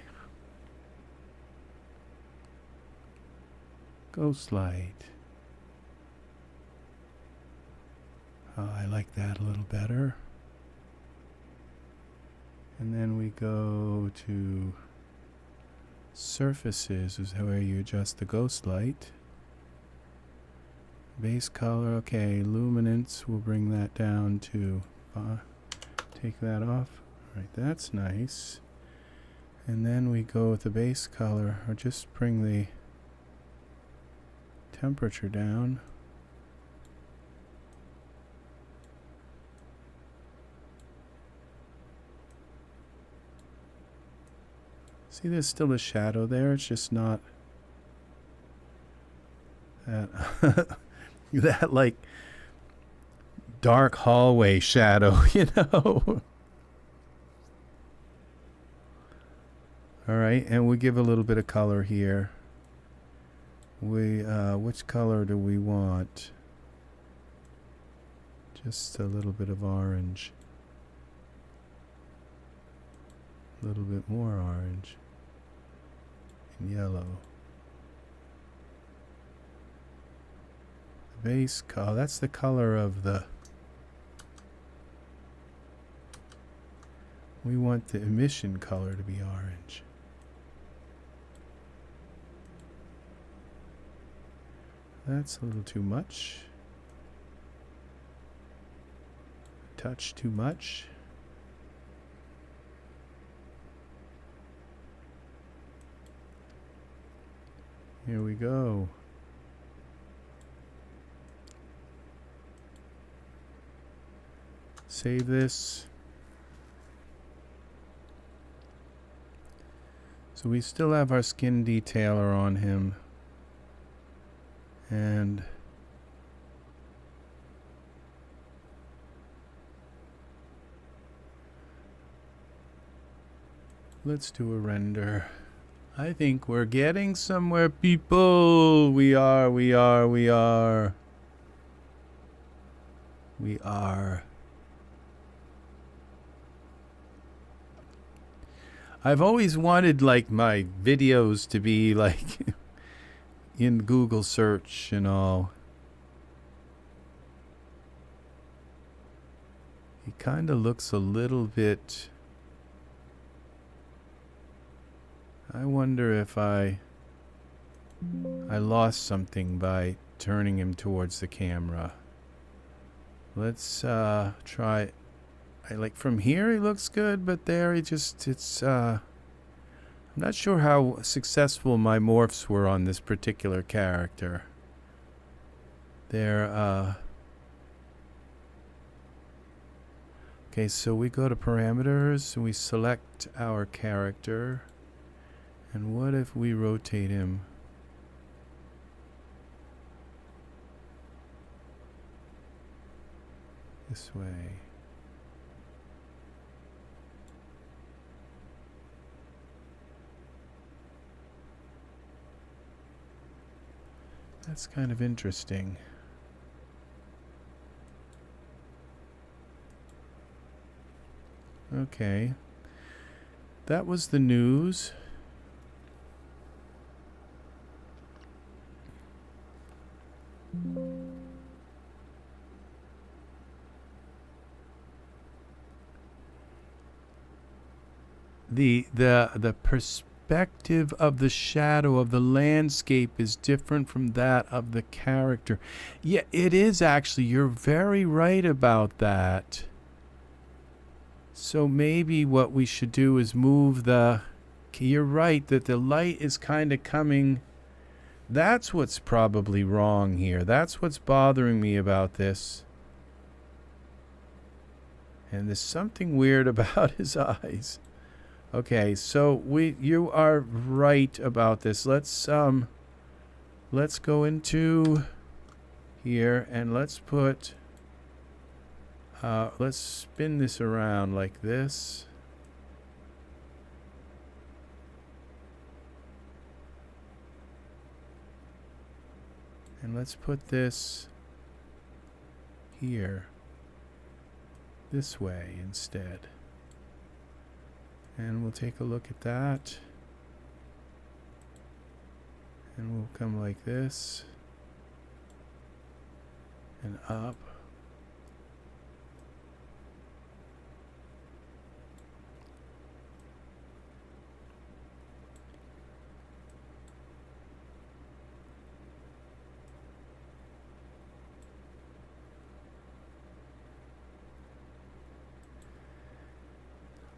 A: Ghost light. Oh, I like that a little better. And then we go to surfaces, is where you adjust the ghost light. Base color, okay, luminance, we'll bring that down to, take that off. Alright, that's nice. And then we go with the base color, or just bring the temperature down. See, there's still a shadow there, it's just not that that like dark hallway shadow, you know. All right, and we give a little bit of color here. We which color do we want? Just a little bit of orange. A little bit more orange. And yellow. Base color, that's the color of the, we want the emission color to be orange. That's a little too much. A touch too much. Here we go. Save this. So we still have our skin detailer on him. And let's do a render. I think we're getting somewhere, people. We are. I've always wanted like my videos to be like in Google search and all. He kind of looks a little bit, I wonder if I lost something by turning him towards the camera. Let's try. I like from here he looks good, but there he just, it's I'm not sure how successful my morphs were on this particular character. They're okay, so we go to parameters and we select our character. And what if we rotate him This way. That's kind of interesting. Okay. That was the news. The perspective of the shadow of the landscape is different from that of the character. Yeah, it is actually. You're very right about that. So maybe what we should do is move the... You're right that the light is kind of coming... That's what's probably wrong here. That's what's bothering me about this. And there's something weird about his eyes. Okay, so you are right about this. Let's go into here and let's put let's spin this around like this. And let's put this here this way instead. And we'll take a look at that. And we'll come like this. And up.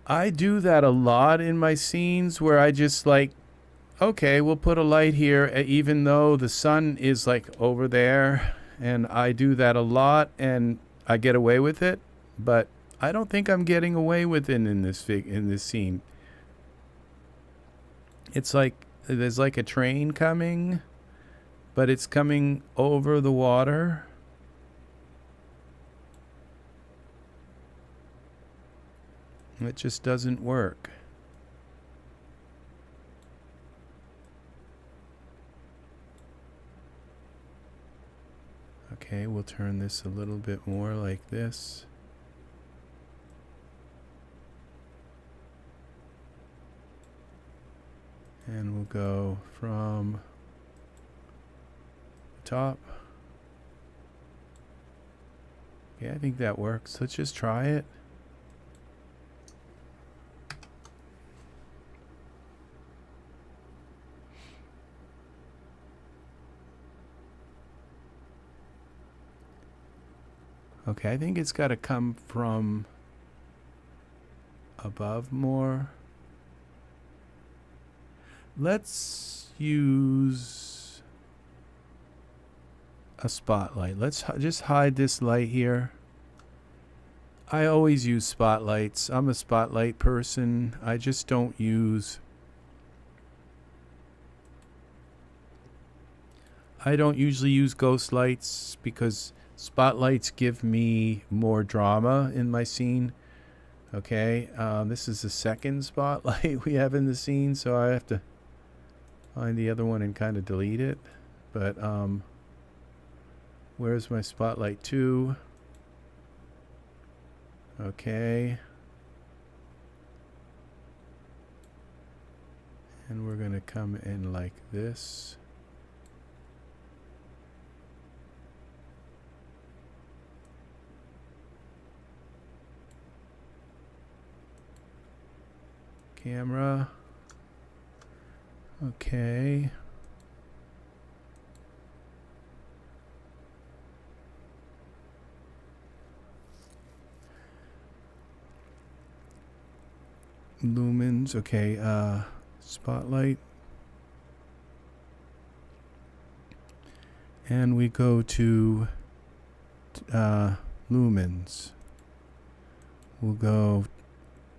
A: I do that a lot in my scenes where I just like, okay, we'll put a light here even though the sun is like over there, and I do that a lot and I get away with it, but I don't think I'm getting away with it in this scene. It's like there's like a train coming, but it's coming over the water. It just doesn't work. Okay, we'll turn this a little bit more like this. And we'll go from the top. Yeah, I think that works. Let's just try it. Okay, I think it's got to come from above more. Let's use a spotlight. Let's just hide this light here. I always use spotlights. I'm a spotlight person. I just don't use... I don't usually use ghost lights because spotlights give me more drama in my scene. Okay, this is the second spotlight we have in the scene, so I have to find the other one and kind of delete it. But where's my spotlight 2? Okay. And we're gonna come in like this. Camera. Okay. Lumens. Okay. Spotlight. And we go to lumens. We'll go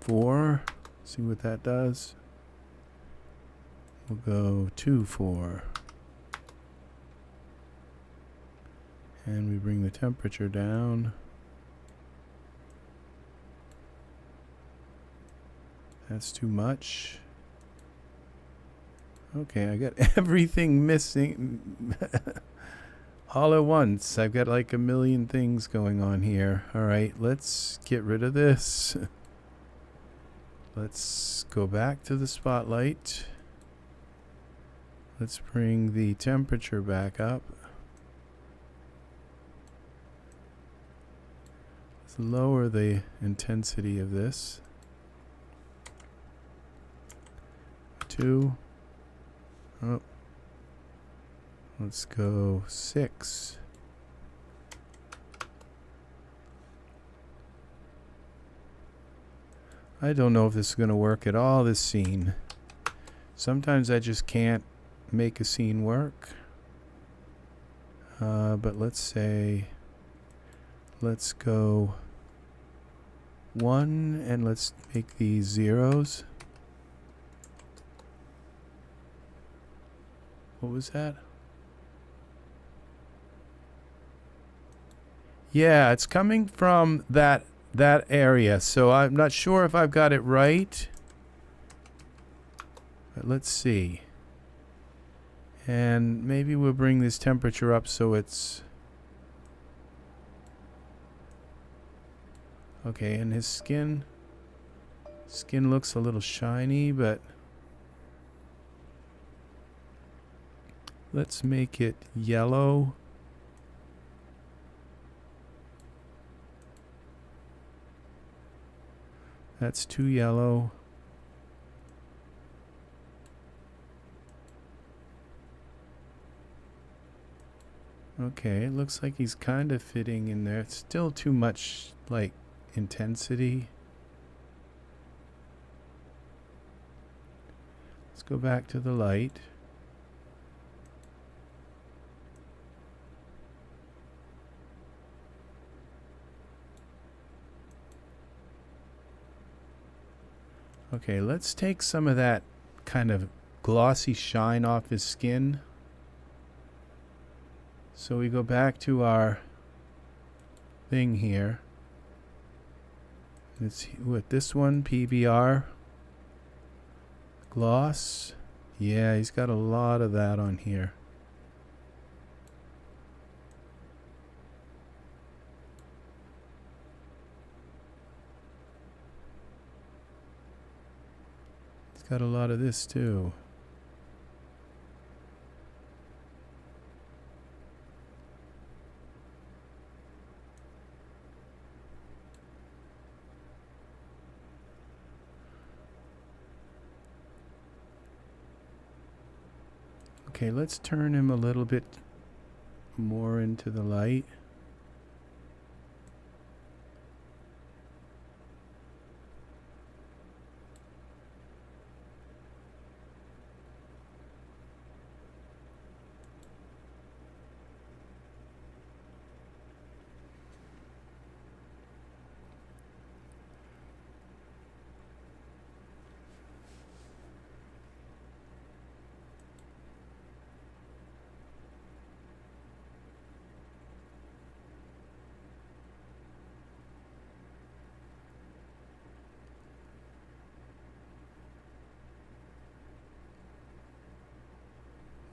A: 4. See what that does. We'll go 2, 4. And we bring the temperature down. That's too much. Okay, I got everything missing all at once. I've got like a million things going on here. All right, let's get rid of this. Let's go back to the spotlight. Let's bring the temperature back up. Let's lower the intensity of this. 2. Oh. Let's go 6. I don't know if this is going to work at all, this scene. Sometimes I just can't make a scene work. But let's say, let's go 1 and let's make these zeros. What was that? Yeah, it's coming from that area, so I'm not sure if I've got it right. But let's see. And maybe we'll bring this temperature up so it's okay. And his skin looks a little shiny, but let's make it yellow. That's too yellow. Okay, it looks like he's kind of fitting in there. It's still too much, like, intensity. Let's go back to the light. Okay, let's take some of that kind of glossy shine off his skin. So we go back to our thing here. It's with this one, PBR. Gloss. Yeah, he's got a lot of that on here. He's got a lot of this too. Okay, let's turn him a little bit more into the light.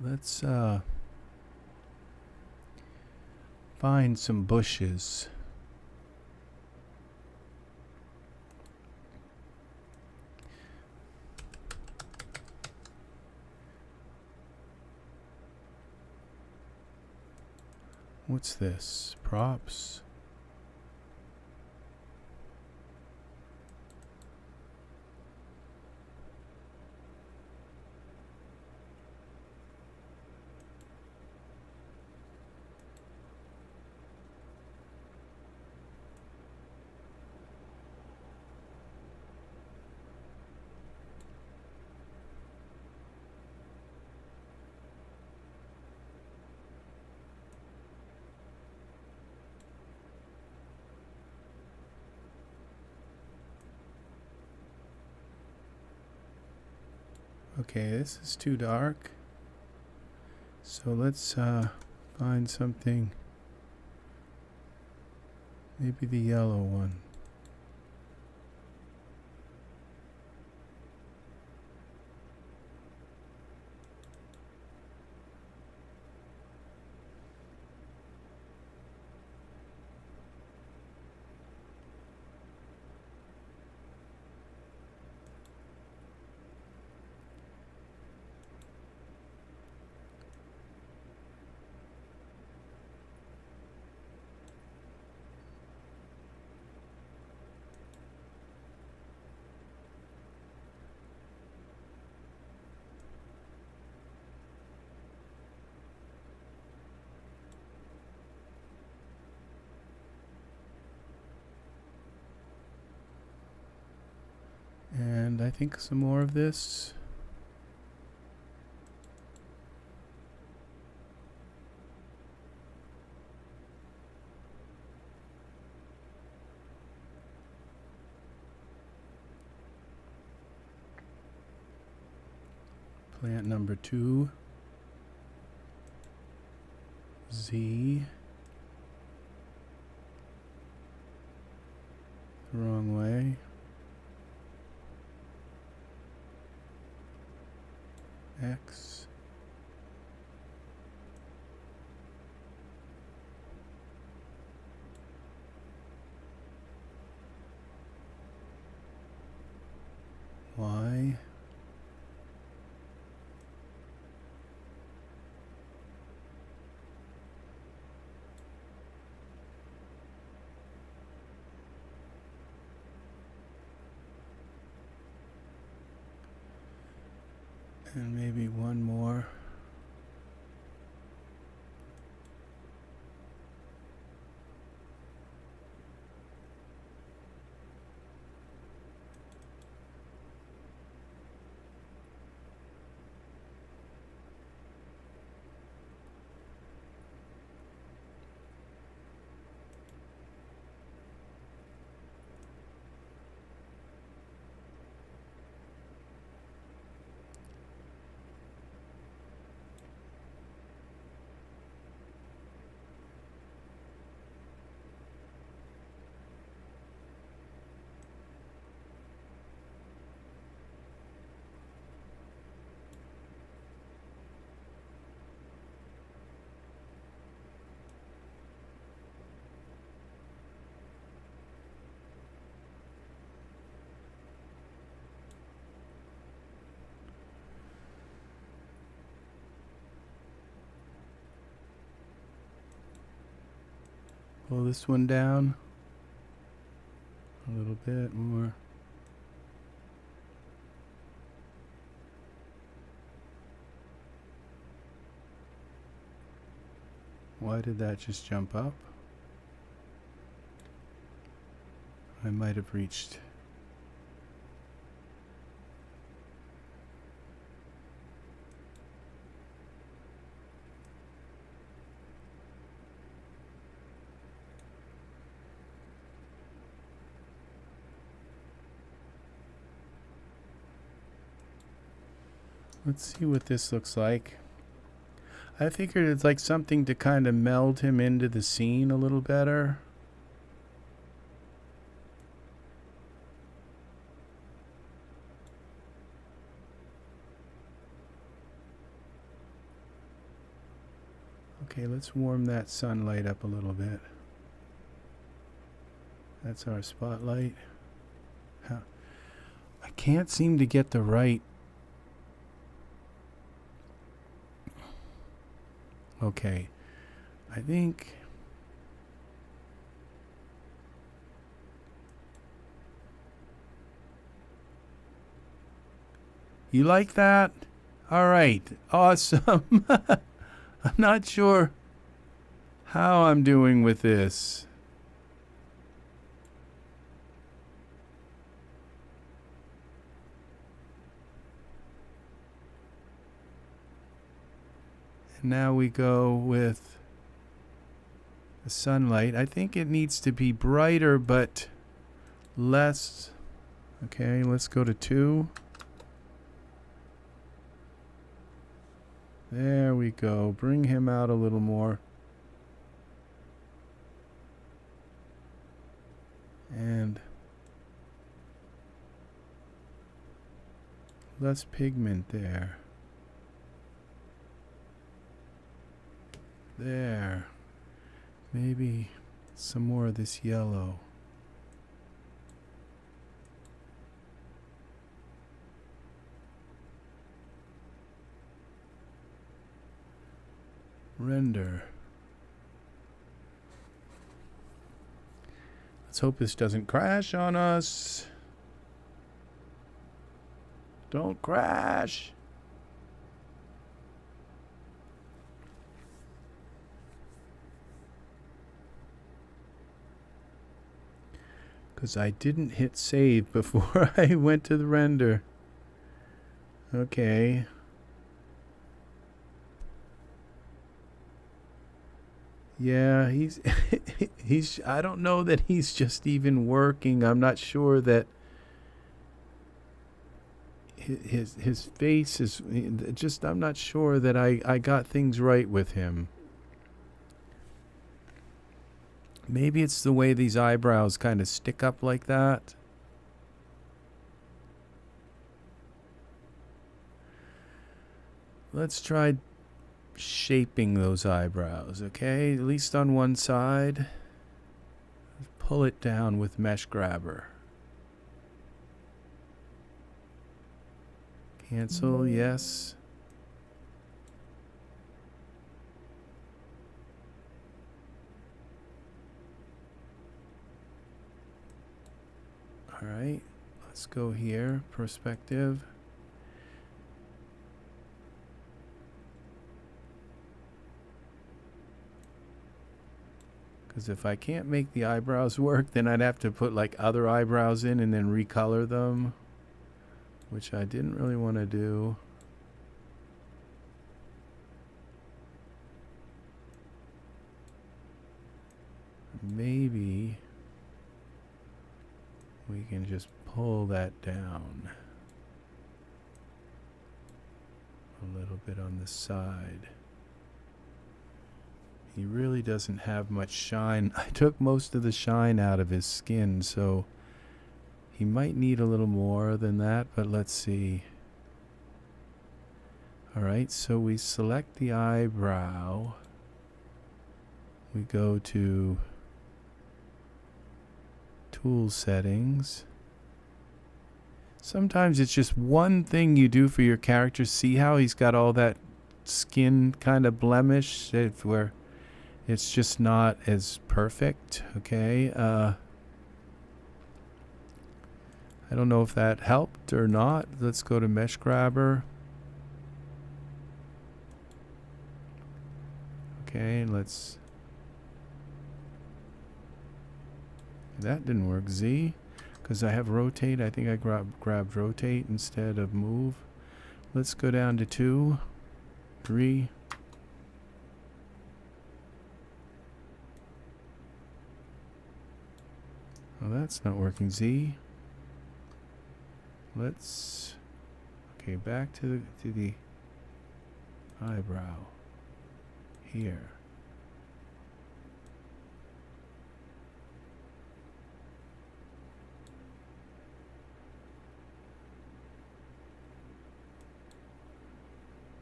A: Let's find some bushes. What's this? Props? Okay, this is too dark. So let's find something. Maybe the yellow one. I think some more of this. Plant number 2. Z. The wrong way. X. Y. And maybe one more. Pull this one down a little bit more. Why did that just jump up? I might have reached. Let's see what this looks like. I figured it's like something to kind of meld him into the scene a little better. Okay, let's warm that sunlight up a little bit. That's our spotlight. I can't seem to get the right. Okay, I think you like that? All right, awesome. I'm not sure how I'm doing with this. Now we go with the sunlight. I think it needs to be brighter but less. Okay, let's go to 2. There we go. Bring him out a little more. And less pigment there. There. Maybe some more of this yellow. Render. Let's hope this doesn't crash on us. Don't crash. because I didn't hit save before I went to the render. Okay. Yeah, he's I don't know that he's just even working. I'm not sure that his face is just, I'm not sure that I got things right with him. Maybe it's the way these eyebrows kind of stick up like that. Let's try shaping those eyebrows, okay? At least on one side. Pull it down with mesh grabber. Cancel, yes. All right, let's go here, perspective. Because if I can't make the eyebrows work, then I'd have to put like other eyebrows in and then recolor them, which I didn't really want to do. Maybe we can just pull that down a little bit on the side. He really doesn't have much shine. I took most of the shine out of his skin, so he might need a little more than that, but let's see. Alright, so we select the eyebrow. We go to Tool Settings. Sometimes it's just one thing you do for your character. See how he's got all that skin kind of blemish where it's just not as perfect, okay? I don't know if that helped or not. Let's go to Mesh Grabber. Okay, let's... That didn't work. Z, because I have rotate. I think I grabbed rotate instead of move. Let's go down to 2, 3. Oh, that's not working. Z. Let's... Okay, back to the eyebrow. Here.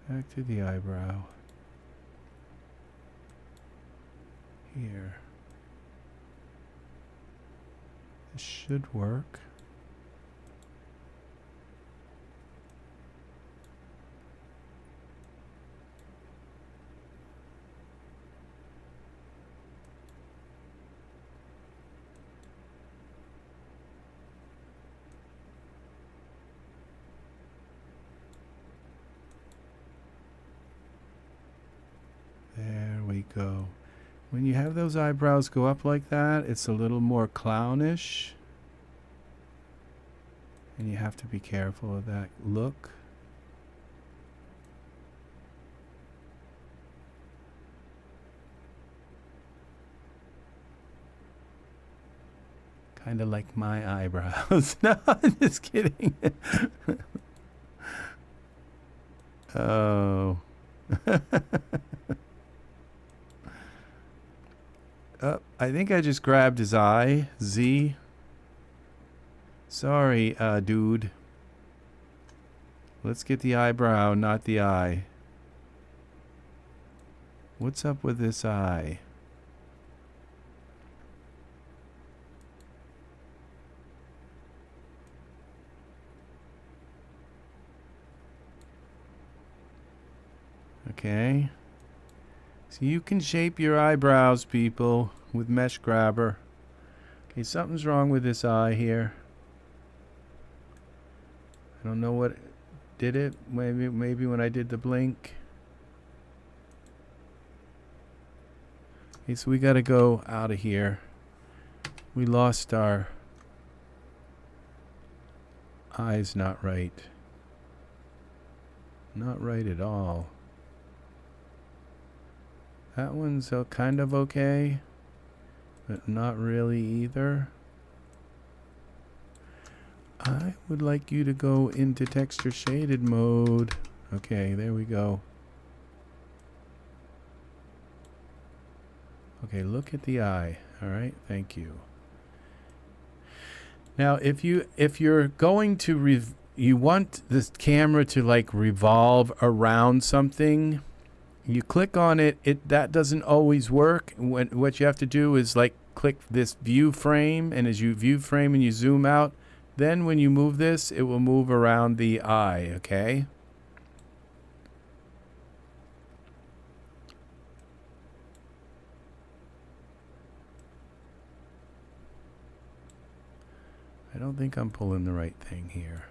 A: Back to the eyebrow. Here. This should work. There we go. When you have those eyebrows go up like that, it's a little more clownish. And you have to be careful of that look. Kind of like my eyebrows. No, I'm just kidding. Oh. I think I just grabbed his eye. Z. Sorry, dude. Let's get the eyebrow, not the eye. What's up with this eye? Okay. So you can shape your eyebrows, people, with Mesh Grabber. Okay, something's wrong with this eye here. I don't know what did it. Maybe when I did the blink. Okay, so we got to go out of here. We lost our eye's not right. Not right at all. That one's kind of okay, but not really either. I would like you to go into texture shaded mode. Okay, there we go. Okay, look at the eye. All right, thank you. Now, if you're going to you want this camera to like revolve around something, you click on it. That doesn't always work. What you have to do is like click this view frame, and as you view frame and you zoom out, then when you move this, it will move around the eye. Okay. I don't think I'm pulling the right thing here.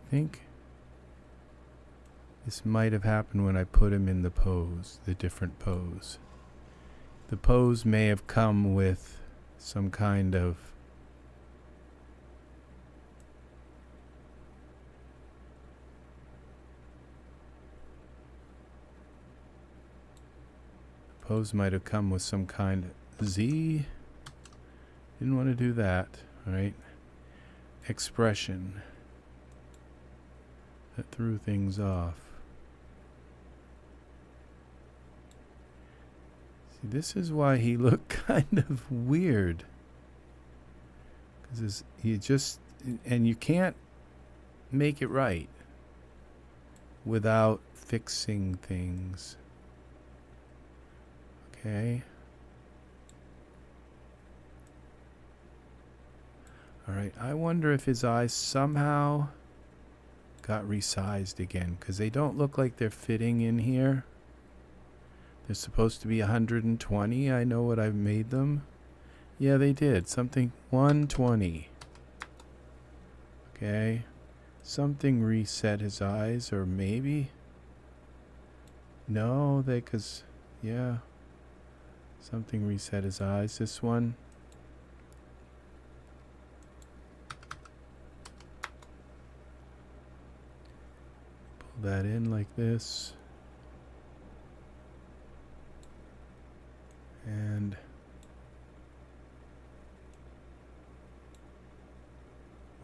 A: I think this might have happened when I put him in the pose, the different pose. The pose may have come with some kind of might have come with some kind of Z. Didn't want to do that. All right. Expression. That threw things off. See, this is why he looked kind of weird. Because you just, and you can't make it right without fixing things. Okay. All right. I wonder if his eyes somehow got resized again, because they don't look like they're fitting in here. They're supposed to be 120. I know what I've made them. Yeah, they did. Something 120. Okay. Something reset his eyes, or maybe. No, because, yeah. Something reset his eyes. This one. Pull that in like this. And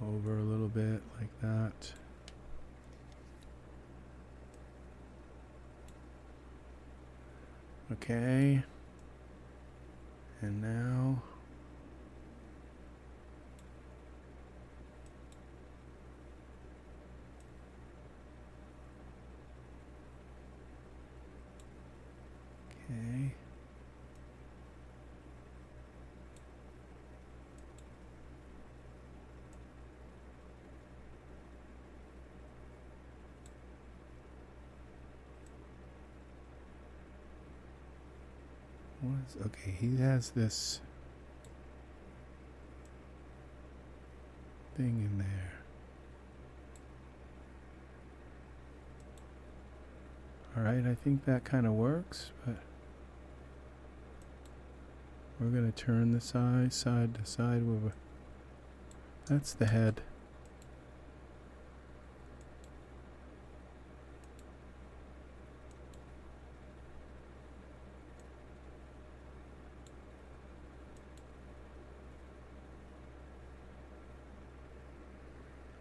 A: over a little bit like that. Okay. And now okay. Okay, he has this thing in there. All right, I think that kind of works, but we're going to turn the side to side. That's the head.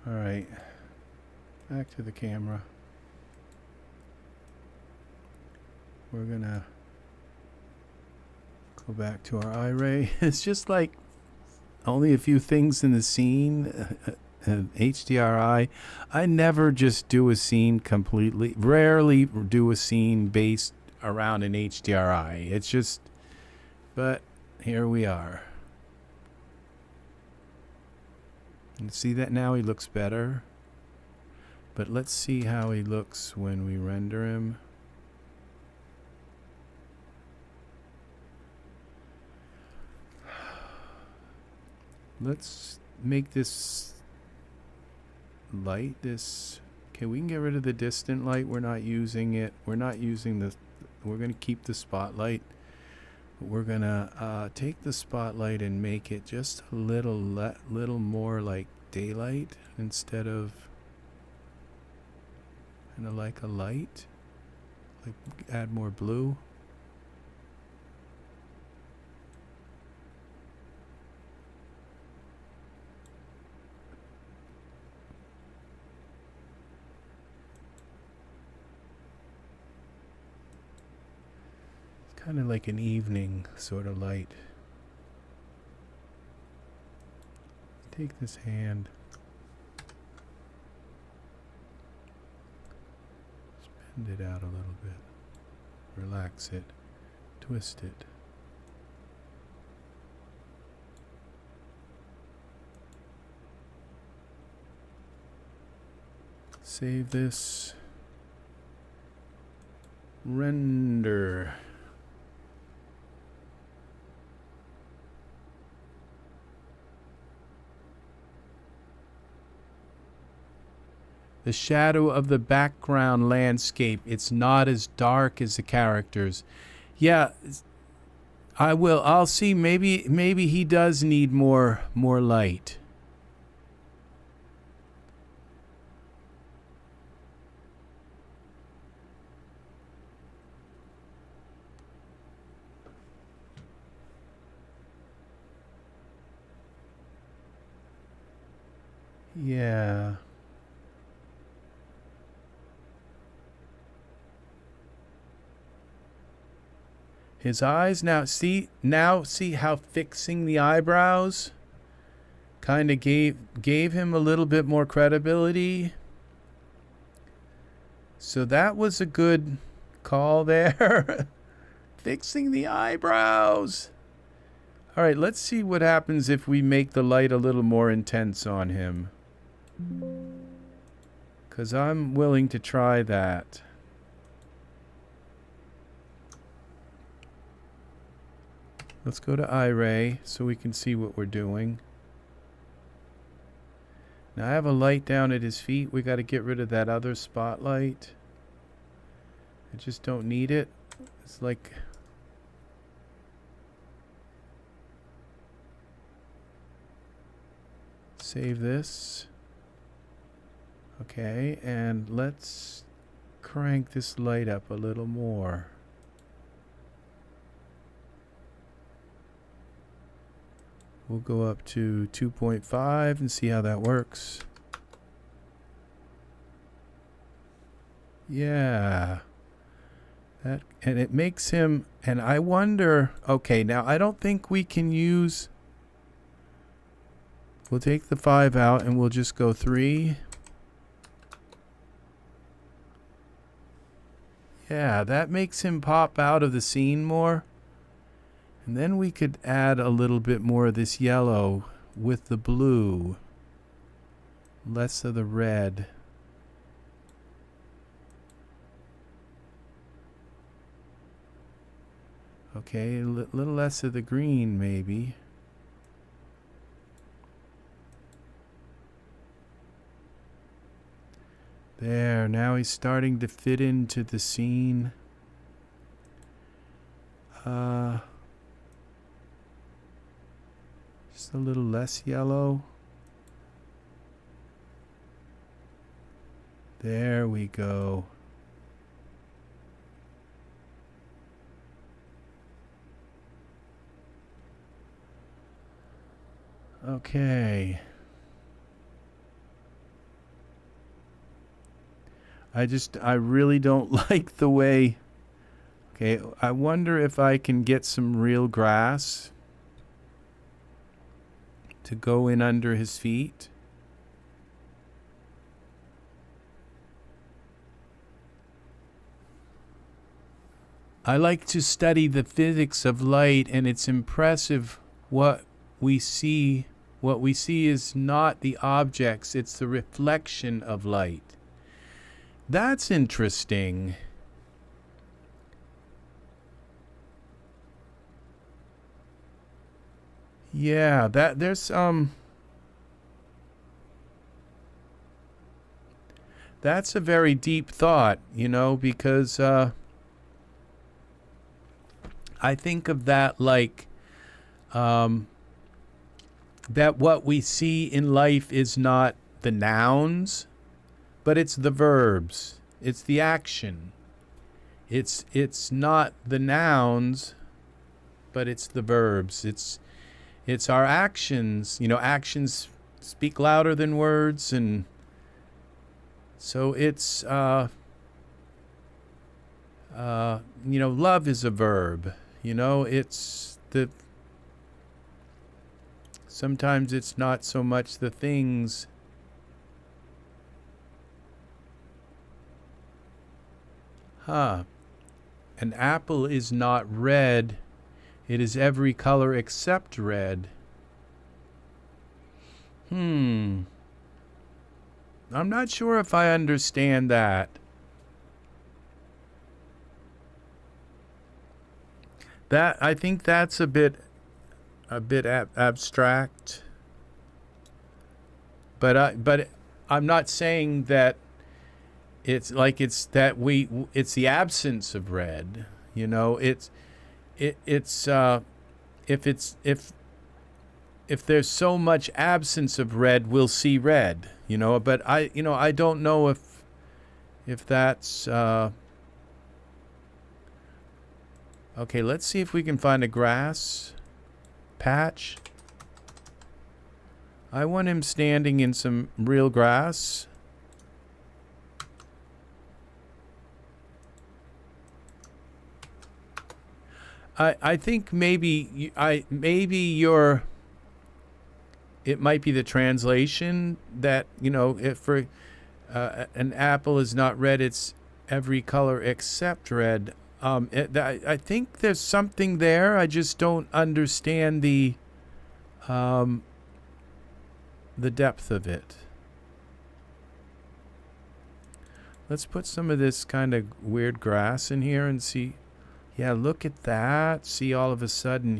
A: All right, back to the camera. We're gonna go back to our eye ray. It's just like only a few things in the scene. HDRI. I never just do a scene completely. Rarely do a scene based around an HDRI. It's just, but here we are. And see that now he looks better. But let's see how he looks when we render him. let's make this light. This, okay, we can get rid of the distant light. We're not using it. We're not using the, we're going to keep the spotlight. We're going to take the spotlight and make it just a little more like daylight instead of kind of like a light. Like add more blue. Kind of like an evening sort of light. Take this hand. Bend it out a little bit. Relax it. Twist it. Save this. Render. The shadow of the background landscape, it's not as dark as the characters. Yeah, I'll see, maybe he does need more light. Yeah. His eyes now see how fixing the eyebrows kind of gave him a little bit more credibility. So that was a good call there. Fixing the eyebrows. All right, let's see what happens if we make the light a little more intense on him. 'Cause I'm willing to try that. Let's go to iRay so we can see what we're doing. Now I have a light down at his feet. We got to get rid of that other spotlight. I just don't need it. It's like... Save this. Okay, and let's crank this light up a little more. We'll go up to 2.5 and see how that works. Yeah. That, and it makes him, and I wonder, okay, now I don't think we can use, we'll take the 5 out and we'll just go 3. Yeah, that makes him pop out of the scene more. And then we could add a little bit more of this yellow with the blue. Less of the red. Okay, a little less of the green maybe. There, now he's starting to fit into the scene. Just a little less yellow. There we go. Okay. I really don't like the way. Okay, I wonder if I can get some real grass to go in under his feet. I like to study the physics of light, and it's impressive what we see. What we see is not the objects, it's the reflection of light. That's interesting. Yeah, that's a very deep thought, you know, because I think of that like that what we see in life is not the nouns, but it's the verbs. It's the action. It's not the nouns, but it's the verbs. It's our actions. You know, actions speak louder than words, and so it's you know, love is a verb. You know, it's the sometimes it's not so much the things. Huh. An apple is not red. It is every color except red. I'm not sure if I understand that. I think that's a bit abstract. But I'm not saying that it's like it's the absence of red. You know, it's if there's so much absence of red, we'll see red, you know, but I don't know if that's okay, let's see if we can find a grass patch. I want him standing in some real grass. I think maybe it might be the translation that, you know, if for an apple is not red, it's every color except red. I think there's something there. I just don't understand the depth of it. Let's put some of this kind of weird grass in here and see. Yeah, look at that. See, all of a sudden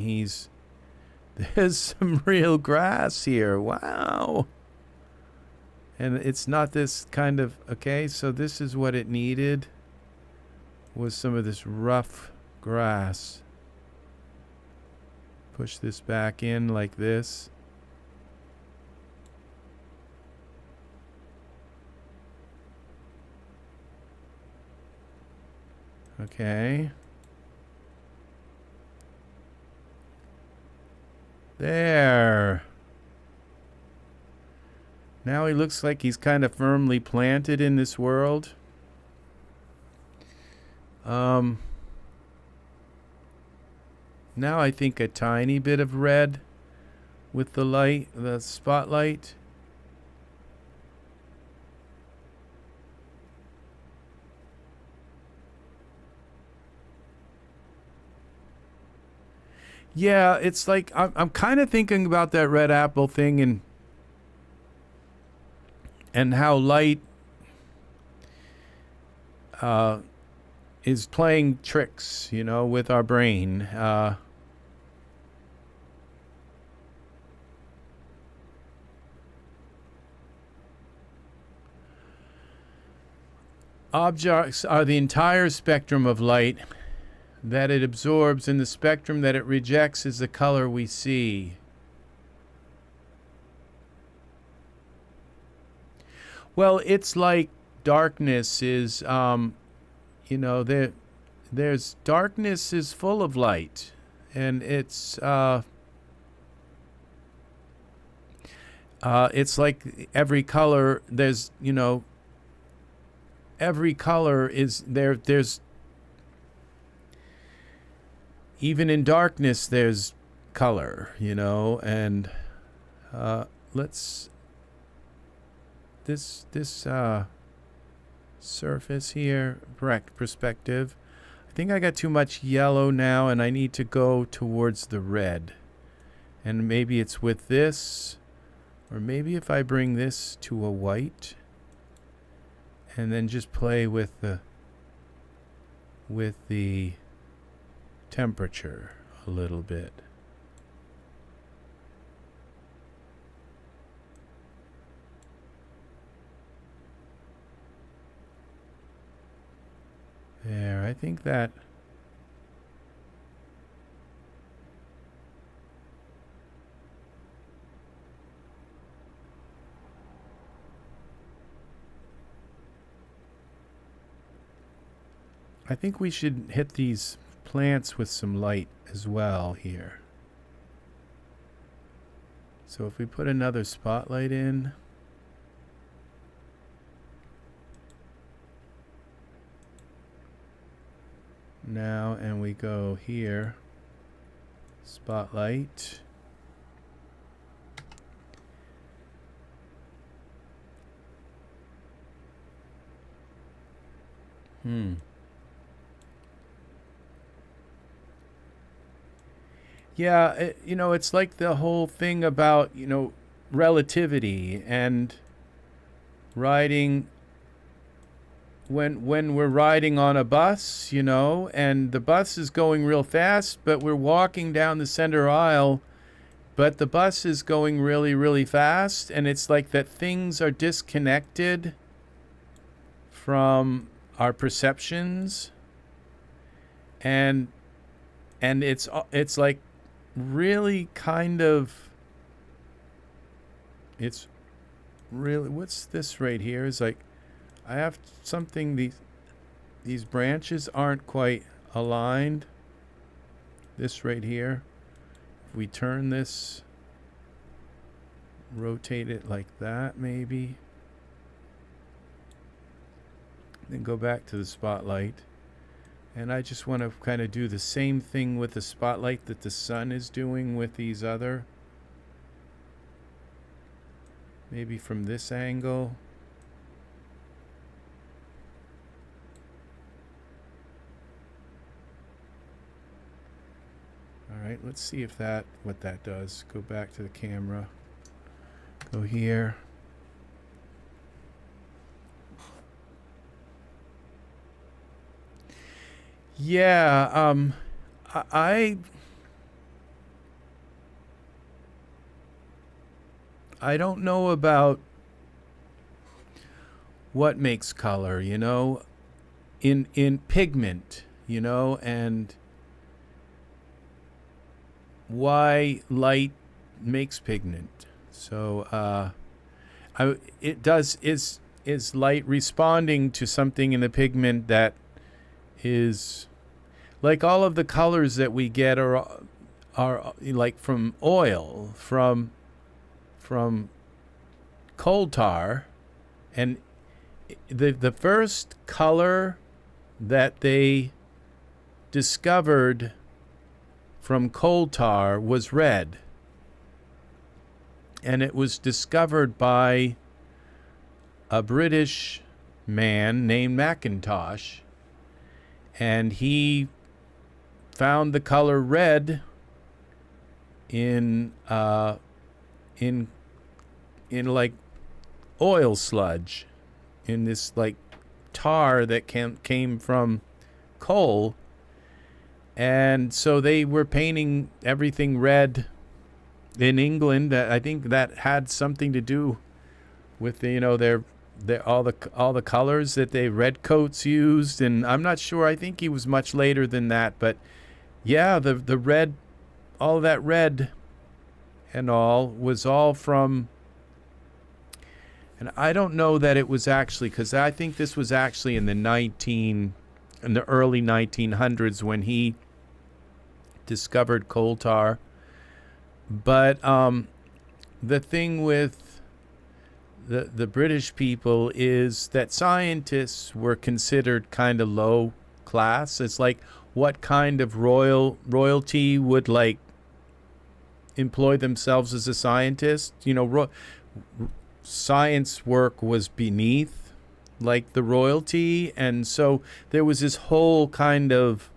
A: there's some real grass here. Wow. And it's not this kind of, okay, so this is what it needed, was some of this rough grass. Push this back in like this. Okay. There. Now he looks like he's kind of firmly planted in this world. Now I think a tiny bit of red with the light, the spotlight. Yeah, it's like I'm kind of thinking about that red apple thing and how light is playing tricks, you know, with our brain. Objects are the entire spectrum of light that it absorbs, and the spectrum that it rejects is the color we see. Well, it's like darkness is, you know, there's darkness is full of light, and it's like every color. There's, you know, every color is there. There's even in darkness, there's color, you know, and let's this surface here, perspective. I think I got too much yellow now, and I need to go towards the red. And maybe it's with this, or maybe if I bring this to a white, and then just play with the temperature a little bit. I think that we should hit these plants with some light as well here. So if we put another spotlight in, now, and we go here, spotlight. Yeah, you know, it's like the whole thing about, you know, relativity and riding. When we're riding on a bus, you know, and the bus is going real fast, but we're walking down the center aisle, but the bus is going really, really fast, and it's like that things are disconnected from our perceptions, and it's like really kind of, it's really, what's this right here is like, I have something, these branches aren't quite aligned. This right here, if we turn this, rotate it like that maybe, then go back to the spotlight. And I just want to kind of do the same thing with the spotlight that the sun is doing with these other, maybe from this angle. All right, let's see if what that does. Go back to the camera. Go here. Yeah, I don't know about what makes color, you know, in pigment, you know, and why light makes pigment. So is light responding to something in the pigment that is like all of the colors that we get are like from oil, from coal tar, and the first color that they discovered from coal tar was red, and it was discovered by a British man named Macintosh, and he found the color red in like oil sludge, in this like tar that came from coal. And so they were painting everything red in England. I think that had something to do with the, you know, their all the colors that they red coats used. And I'm not sure. I think he was much later than that. But yeah, the red, all that red and all was all from. And I don't know that it was actually, because I think this was actually in the early 1900s when he discovered coal tar. But the thing with the British people is that scientists were considered kind of low class. It's like, what kind of royalty would like employ themselves as a scientist? You know, science work was beneath like the royalty, and so there was this whole kind of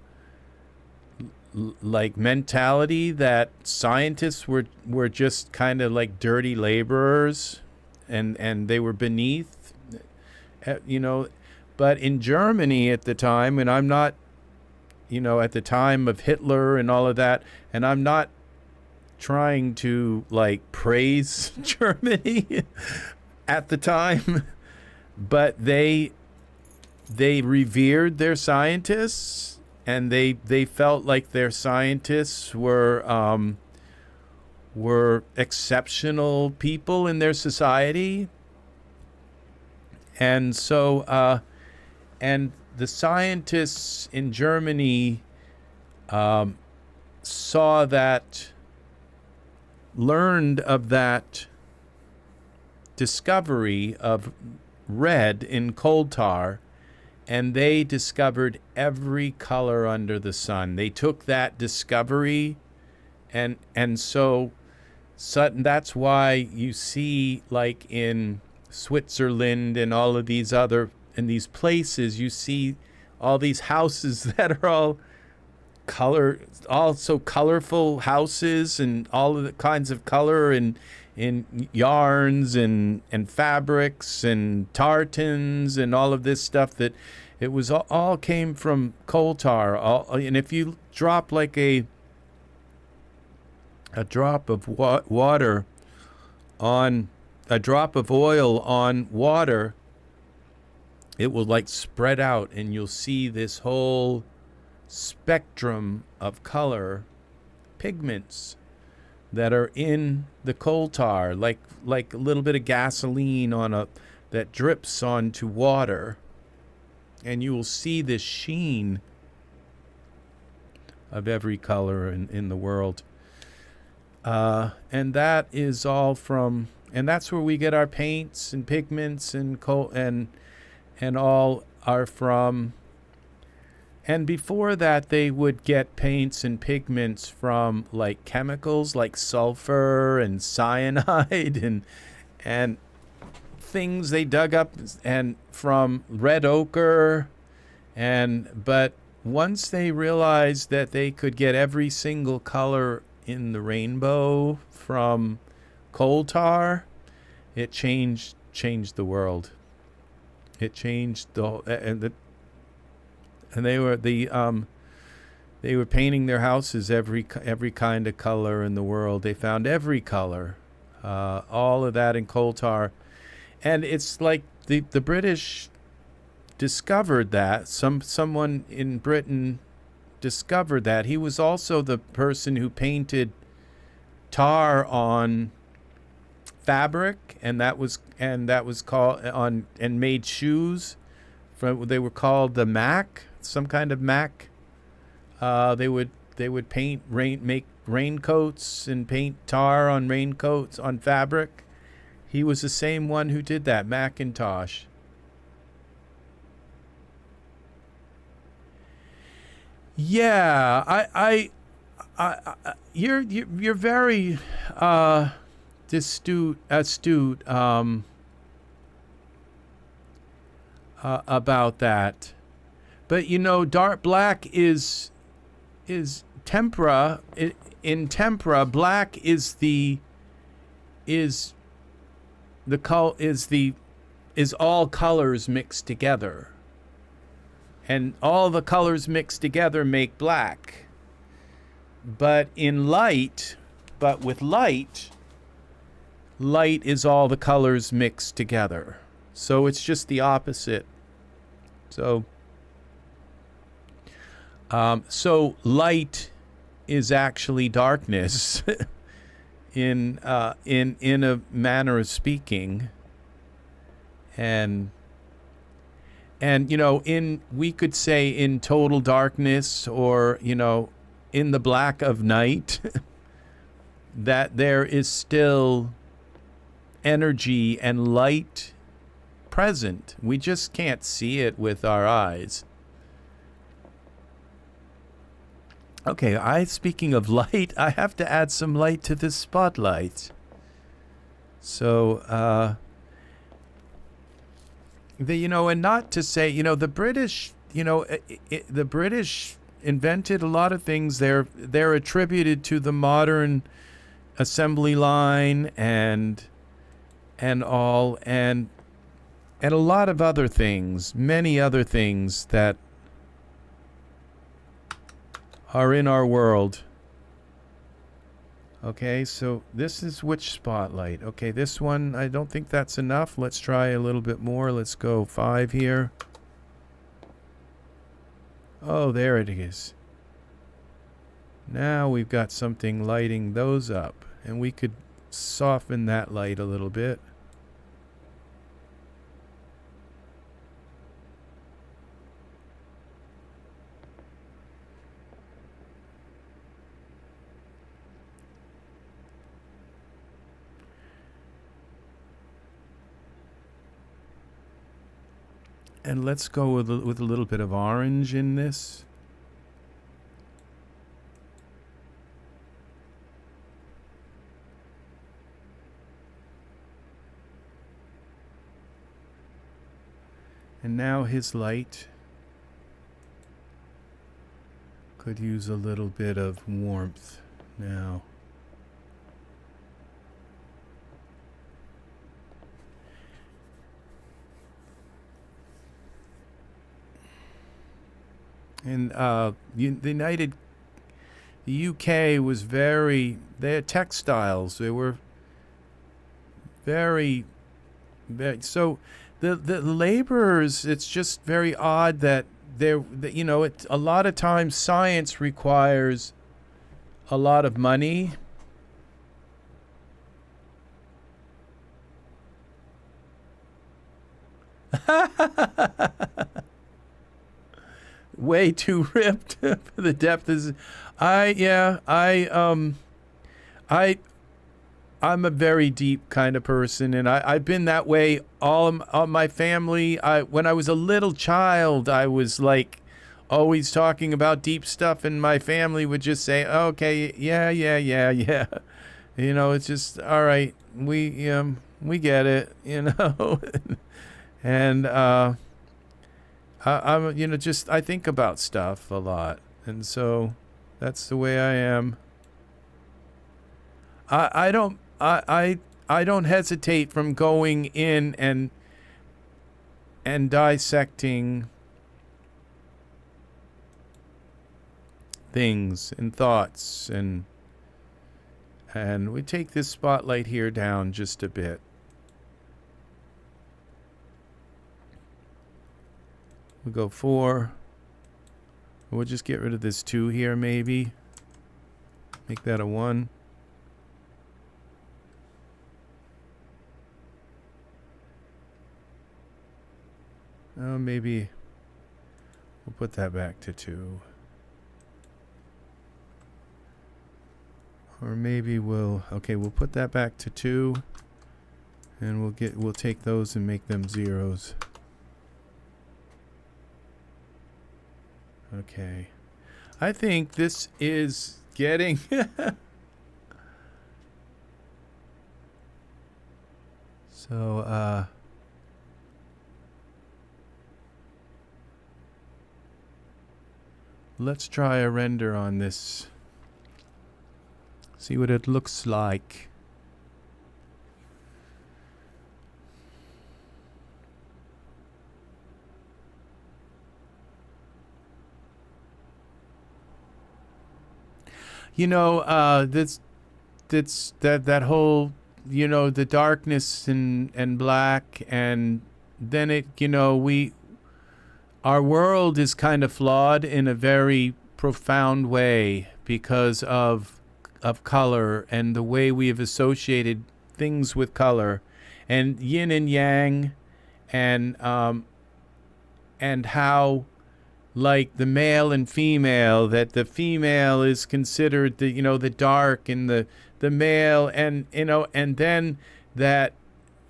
A: like mentality that scientists were just kind of like dirty laborers, and they were beneath, you know. But in Germany at the time, and I'm not, you know, at the time of Hitler and all of that, and I'm not trying to like praise Germany at the time, but they they revered their scientists, and they felt like their scientists were exceptional people in their society. And so and the scientists in Germany saw that, learned of that discovery of red in coal tar, and they discovered every color under the sun. They took that discovery, and so that's why you see, like in Switzerland and all of these other, in these places, you see all these houses that are all so colorful houses, and all of the kinds of color in yarns and fabrics and tartans and all of this stuff, that it was all came from coal tar. And if you drop like a drop of water on a drop of oil on water, it will like spread out, and you'll see this whole spectrum of color pigments that are in the coal tar, like a little bit of gasoline that drips onto water, and you will see this sheen of every color in the world. And that is all from, and that's where we get our paints and pigments and coal and all are from. And before that, they would get paints and pigments from like chemicals like sulfur and cyanide and things they dug up, and from red ochre. But once they realized that they could get every single color in the rainbow from coal tar, it changed the world. It changed the whole, and they were painting their houses every kind of color in the world. They found every color, all of that in coal tar, and it's like the British discovered that. Someone in Britain discovered that. He was also the person who painted tar on fabric, and that was called on, and made shoes. They were called the Mac. Some kind of Mac. They would make raincoats and paint tar on raincoats on fabric. He was the same one who did that, Macintosh. Yeah, I you're very astute about that. But you know, dark black is tempera. In tempera, black is all colors mixed together, and all the colors mixed together make black. But with light is all the colors mixed together. So it's just the opposite. So light is actually darkness in a manner of speaking. And you know, we could say in total darkness, or you know, in the black of night, that there is still energy and light present. We just can't see it with our eyes. Okay, speaking of light, I have to add some light to this spotlight. So, and not to say, you know, the British, you know, the British invented a lot of things. They're attributed to the modern assembly line and all, and a lot of other things, many other things that are in our world. Okay, so this is which spotlight? Okay, this one, I don't think that's enough. Let's try a little bit more. Let's go 5 here. Oh, there it is. Now we've got something lighting those up, and we could soften that light a little bit. And let's go with a little bit of orange in this. And now his light could use a little bit of warmth now. And the UK was their textiles, they were very, so the laborers, it's just very odd that you know, a lot of times science requires a lot of money. Way too ripped. The depth is, I'm a very deep kind of person, and I've been that way all my family. When I was a little child, I was like always talking about deep stuff, and my family would just say, "Okay, yeah." You know, it's just all right. We get it, you know, and I'm, you know, just I think about stuff a lot, and so that's the way I am. I don't hesitate from going in and dissecting things and thoughts, and we take this spotlight here down just a bit. We'll go 4. We'll just get rid of this 2 here, maybe. Make that a 1. Maybe we'll put that back to 2. Or maybe we'll put that back to 2, and we'll take those and make them zeros. Okay. I think this is getting so let's try a render on this. See what it looks like. You know, that whole, you know, the darkness and black, and then it, you know, our world is kind of flawed in a very profound way because of color and the way we have associated things with color, and yin and yang, and how, like the male and female, that the female is considered the, you know, the dark, and the male, and, you know, and then that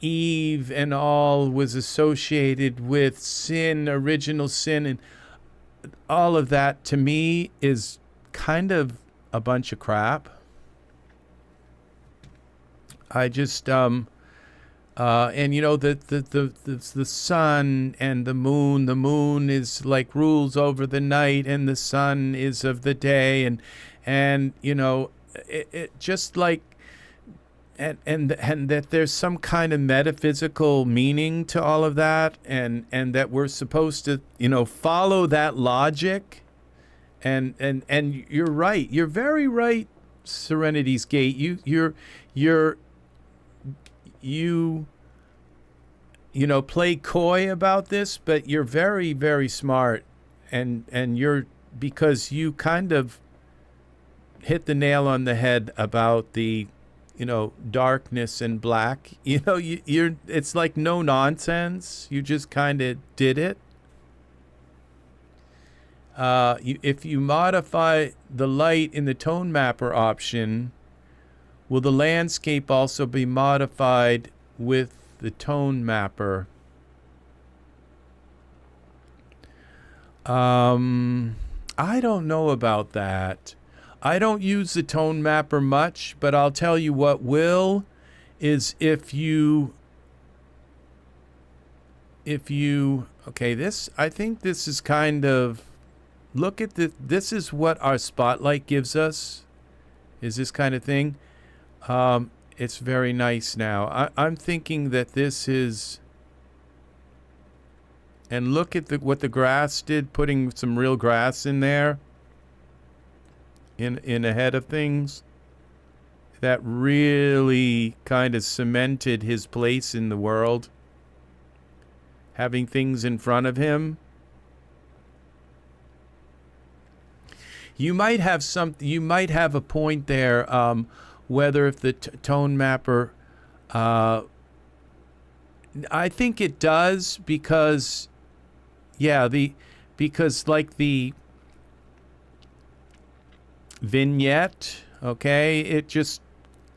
A: Eve and all was associated with sin, original sin, and all of that to me is kind of a bunch of crap. I just and you know, the sun and the moon is like rules over the night, and the sun is of the day, and you know, it just like, and that there's some kind of metaphysical meaning to all of that, and that we're supposed to, you know, follow that logic, and you're right, you're very right, Serenity's Gate. You know, play coy about this, but you're very, very smart, and you're, because you kind of hit the nail on the head about the, you know, darkness and black. You know, you're, it's like no nonsense. You just kind of did it. If you modify the light in the tone mapper option, will the landscape also be modified with the tone mapper? I don't know about that. I don't use the tone mapper much, but I'll tell you what will is if you okay, this, I think this is kind of, look at this. This is what our spotlight gives us, is this kind of thing. It's very nice now. I'm thinking that this is, and look at what the grass did, putting some real grass in there, in ahead of things. That really kind of cemented his place in the world, having things in front of him. You might have you might have a point there, whether if the tone mapper, I think it does, because, yeah, because like the vignette, okay, it just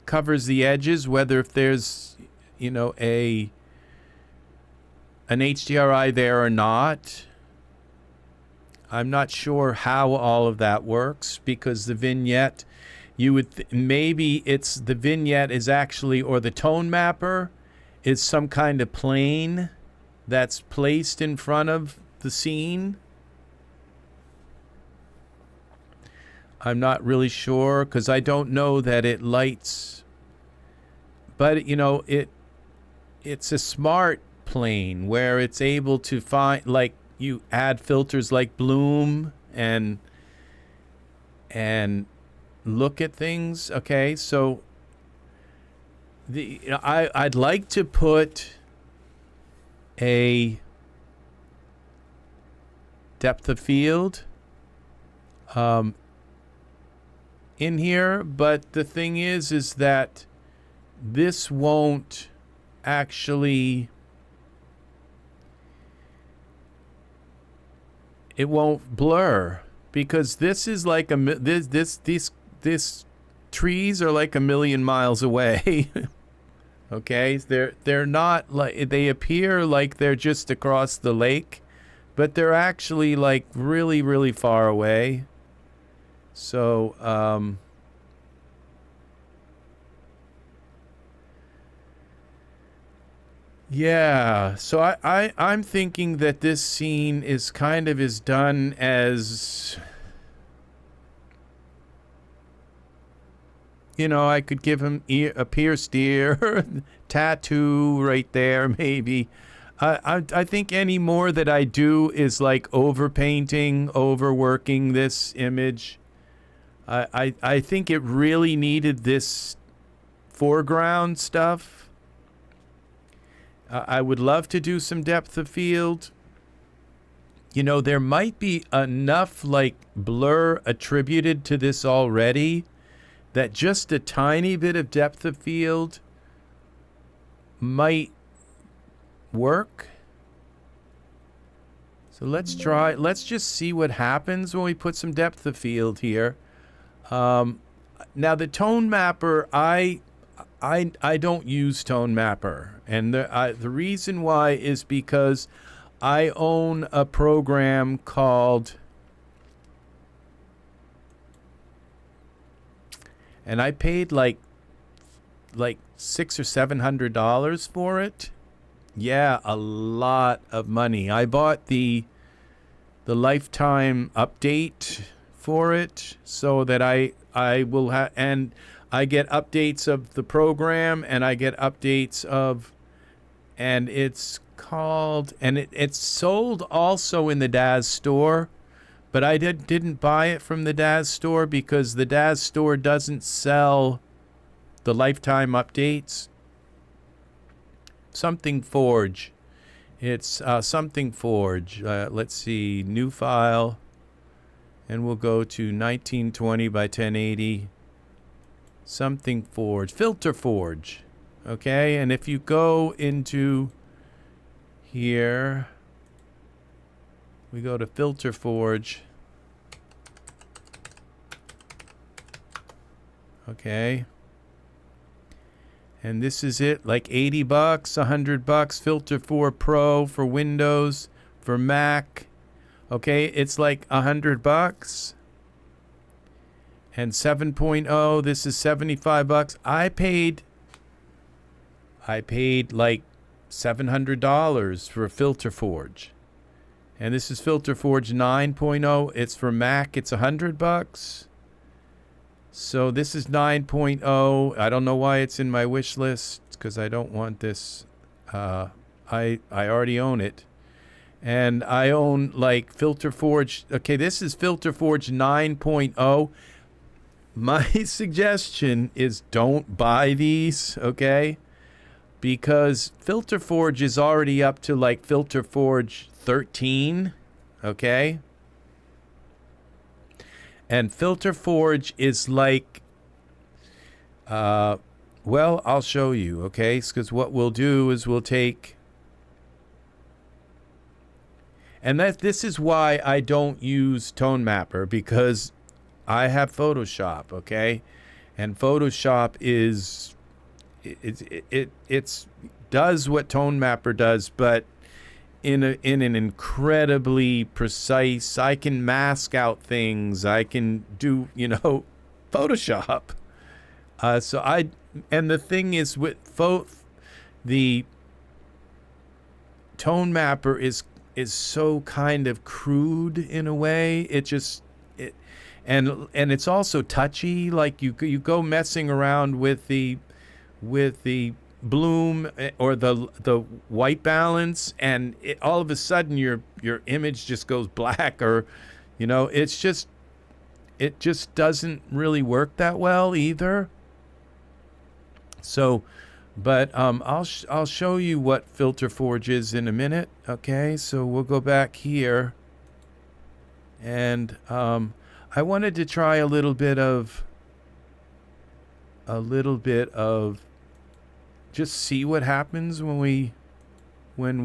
A: covers the edges, whether if there's, you know, an HDRI there or not. I'm not sure how all of that works, because the vignette, you would maybe it's the vignette is actually, or the tone mapper is some kind of plane that's placed in front of the scene. I'm not really sure, because I don't know that it lights, but you know, it's a smart plane where it's able to find, like, you add filters like bloom and look at things. Okay, so I'd like to put a depth of field in here, but the thing is that this won't actually, it won't blur, because this is like these trees are like 1,000,000 miles away. Okay, they're not like, they appear like they're just across the lake, but they're actually like really, really far away. So yeah, so I'm thinking that this scene is kind of is done as, you know, I could give him a pierced ear, tattoo right there, maybe. I think any more that I do is like overpainting, overworking this image. I think it really needed this foreground stuff. I would love to do some depth of field. You know, there might be enough like blur attributed to this already that just a tiny bit of depth of field might work. So let's try, let's just see what happens when we put some depth of field here. Now the tone mapper, I don't use tone mapper, and the reason why is because I own a program called, and I paid like $600 or $700 for it. Yeah, a lot of money. I bought the lifetime update for it, so that I will have, and I get updates of the program, and I get updates of, and it's called, and it's sold also in the Daz store, but I didn't buy it from the Daz store because the Daz store doesn't sell the lifetime updates. Something Forge It's something Forge. Let's see, new file, and we'll go to 1920 by 1080. Something Forge, Filter Forge. Okay, and if you go into here, we go to Filter Forge. Okay. And this is it, like 80 bucks, 100 bucks, Filter 4 Pro for Windows, for Mac. Okay, it's like 100 bucks. And 7.0, this is 75 bucks. I paid like $700 for Filter Forge. And this is Filter Forge 9.0. It's for Mac, it's 100 bucks. So this is 9.0. I don't know why it's in my wish list, because I don't want this. I already own it. And I own like Filter Forge. Okay, this is Filter Forge 9.0. My suggestion is don't buy these, okay? Because Filter Forge is already up to like Filter Forge 13, okay? And Filter Forge is like, well, I'll show you, okay? Because what we'll do is we'll take, and this is why I don't use Tone Mapper, because I have Photoshop, okay? And Photoshop is, it's does what Tone Mapper does, but in an incredibly precise. I can mask out things. I can do, you know, Photoshop. And the thing is with the Tone Mapper is so kind of crude in a way. And it's also touchy. Like you go messing around with the bloom or the white balance, and all of a sudden your image just goes black, or you know, it just doesn't really work that well either. So, but I'll show you what Filter Forge is in a minute. Okay, so we'll go back here, and I wanted to try a little bit of just see what happens when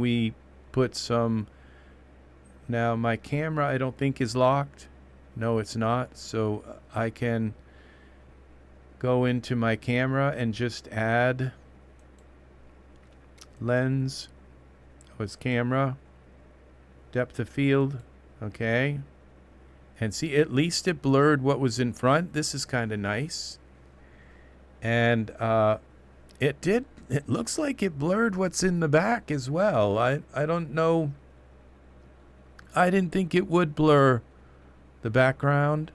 A: we put some. Now my camera I don't think is locked. No, it's not. So I can go into my camera and just add lens. Was camera, depth of field, okay. And see, at least it blurred what was in front. This is kind of nice. And it looks like it blurred what's in the back as well. I don't know. I didn't think it would blur the background.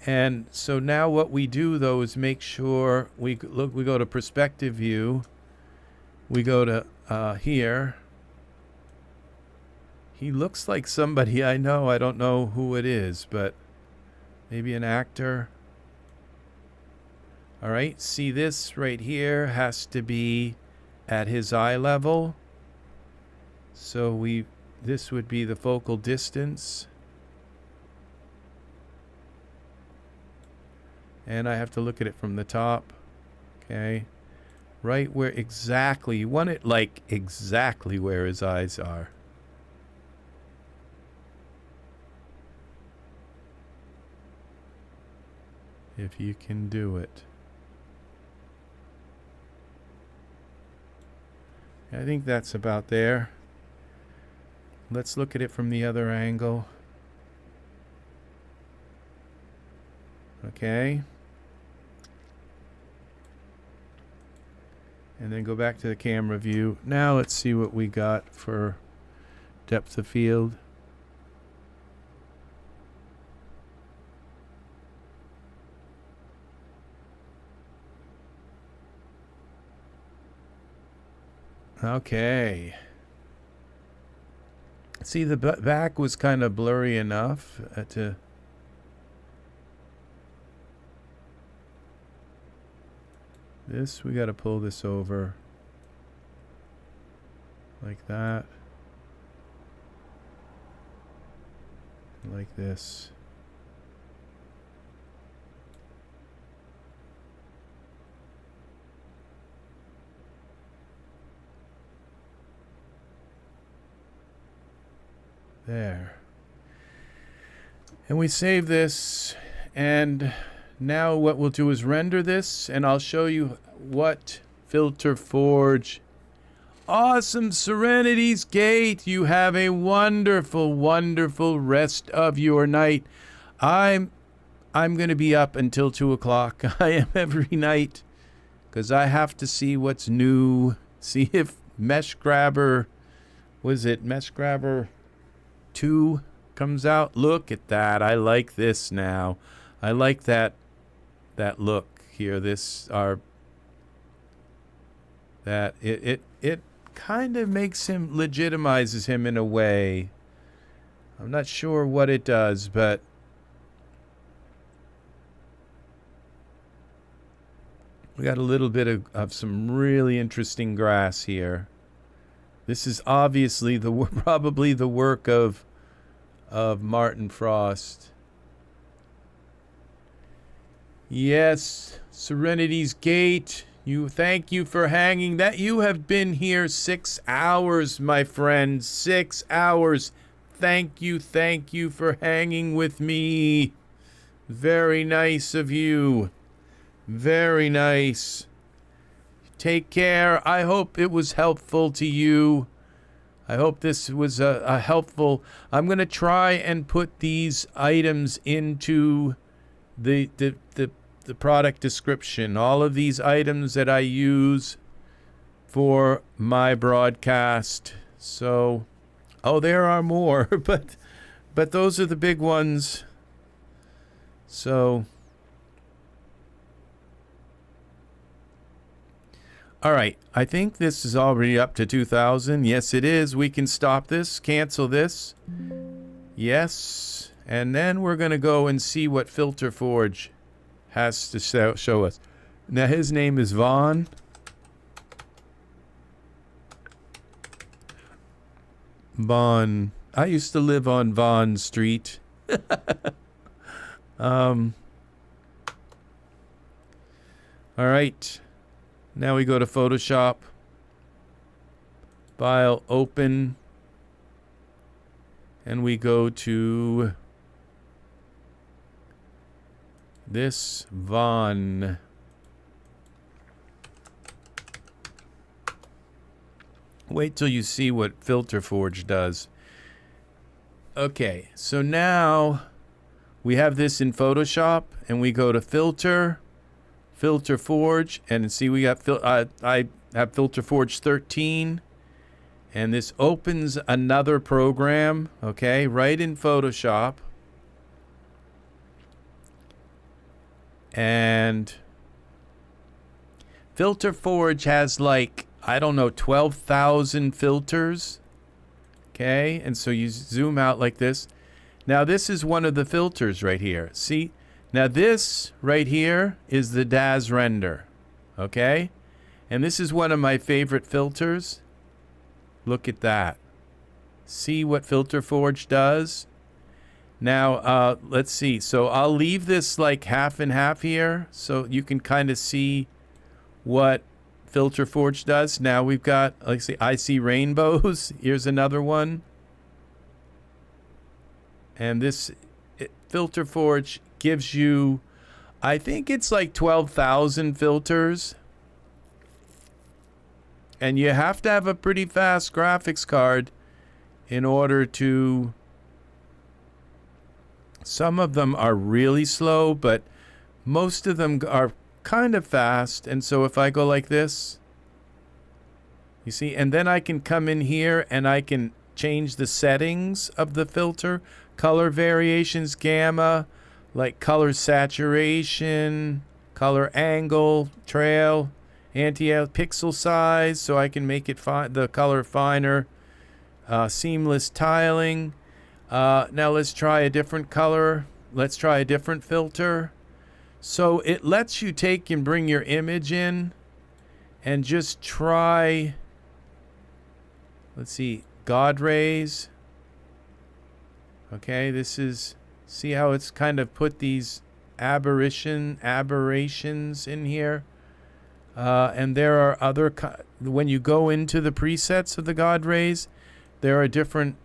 A: And so now what we do though is make sure we go to perspective view. We go to here. He looks like somebody I know. I don't know who it is, but maybe an actor. All right, see this right here has to be at his eye level. So this would be the focal distance. And I have to look at it from the top. Okay. Right where exactly, you want it like exactly where his eyes are. If you can do it. I think that's about there. Let's look at it from the other angle. Okay. And then go back to the camera view. Now let's see what we got for depth of field. Okay. See, the back was kind of blurry enough to... This, we got to pull this over. like that, like this. There. And we save this, and now what we'll do is render this, and I'll show you what Filter Forge. Awesome, Serenity's Gate. You have a wonderful, wonderful rest of your night. I'm going to be up until 2 o'clock. I am every night, because I have to see what's new. See if Mesh Grabber, was it Mesh Grabber 2 comes out. Look at that. I like this now. I like that look here. This it kind of makes him, legitimizes him in a way. I'm not sure what it does, but we got a little bit of some really interesting grass here. This is obviously probably the work of Martin Frost. Yes, Serenity's Gate. Thank you for hanging. That you have been here 6 hours, my friend. 6 hours. Thank you for hanging with me. Very nice of you. Very nice. Take care. I hope it was helpful to you. I hope this was a helpful. I'm going to try and put these items into the product description. All of these items that I use for my broadcast. So, oh, there are more, but those are the big ones. So, all right, I think this is already up to 2,000. Yes, it is. We can stop this, cancel this. Yes, and then we're going to go and see what Filter Forge has to show us. Now, his name is Vaughn. Vaughn. I used to live on Vaughn Street. All right. Now we go to Photoshop. File, open. And we go to this Vaughn. Wait till you see what Filter Forge does. Okay, so now we have this in Photoshop, and we go to Filter, Filter Forge, and see we got I have Filter Forge 13, and this opens another program, okay, right in Photoshop. And Filter Forge has like, I don't know, 12,000 filters. Okay, and so you zoom out like this. Now this is one of the filters right here. See, now this right here is the Daz render. Okay, and this is one of my favorite filters. Look at that. See what Filter Forge does? Now, let's see. So I'll leave this like half and half here so you can kind of see what Filter Forge does. Now we've got, like, see, I see rainbows. Here's another one. And this Filter Forge gives you, I think it's like 12,000 filters. And you have to have a pretty fast graphics card in order to... Some of them are really slow, but most of them are kind of fast. And so if I go like this, you see, and then I can come in here and I can change the settings of the filter, color variations, gamma, like color saturation, color angle, trail, anti-pixel size, so I can make it the color finer, seamless tiling. Now let's try a different color. Let's try a different filter. So it lets you take and bring your image in and just try. let's see, God rays. Okay, this is, see how it's kind of put these aberrations in here. And there are other, when you go into the presets of the God rays, there are different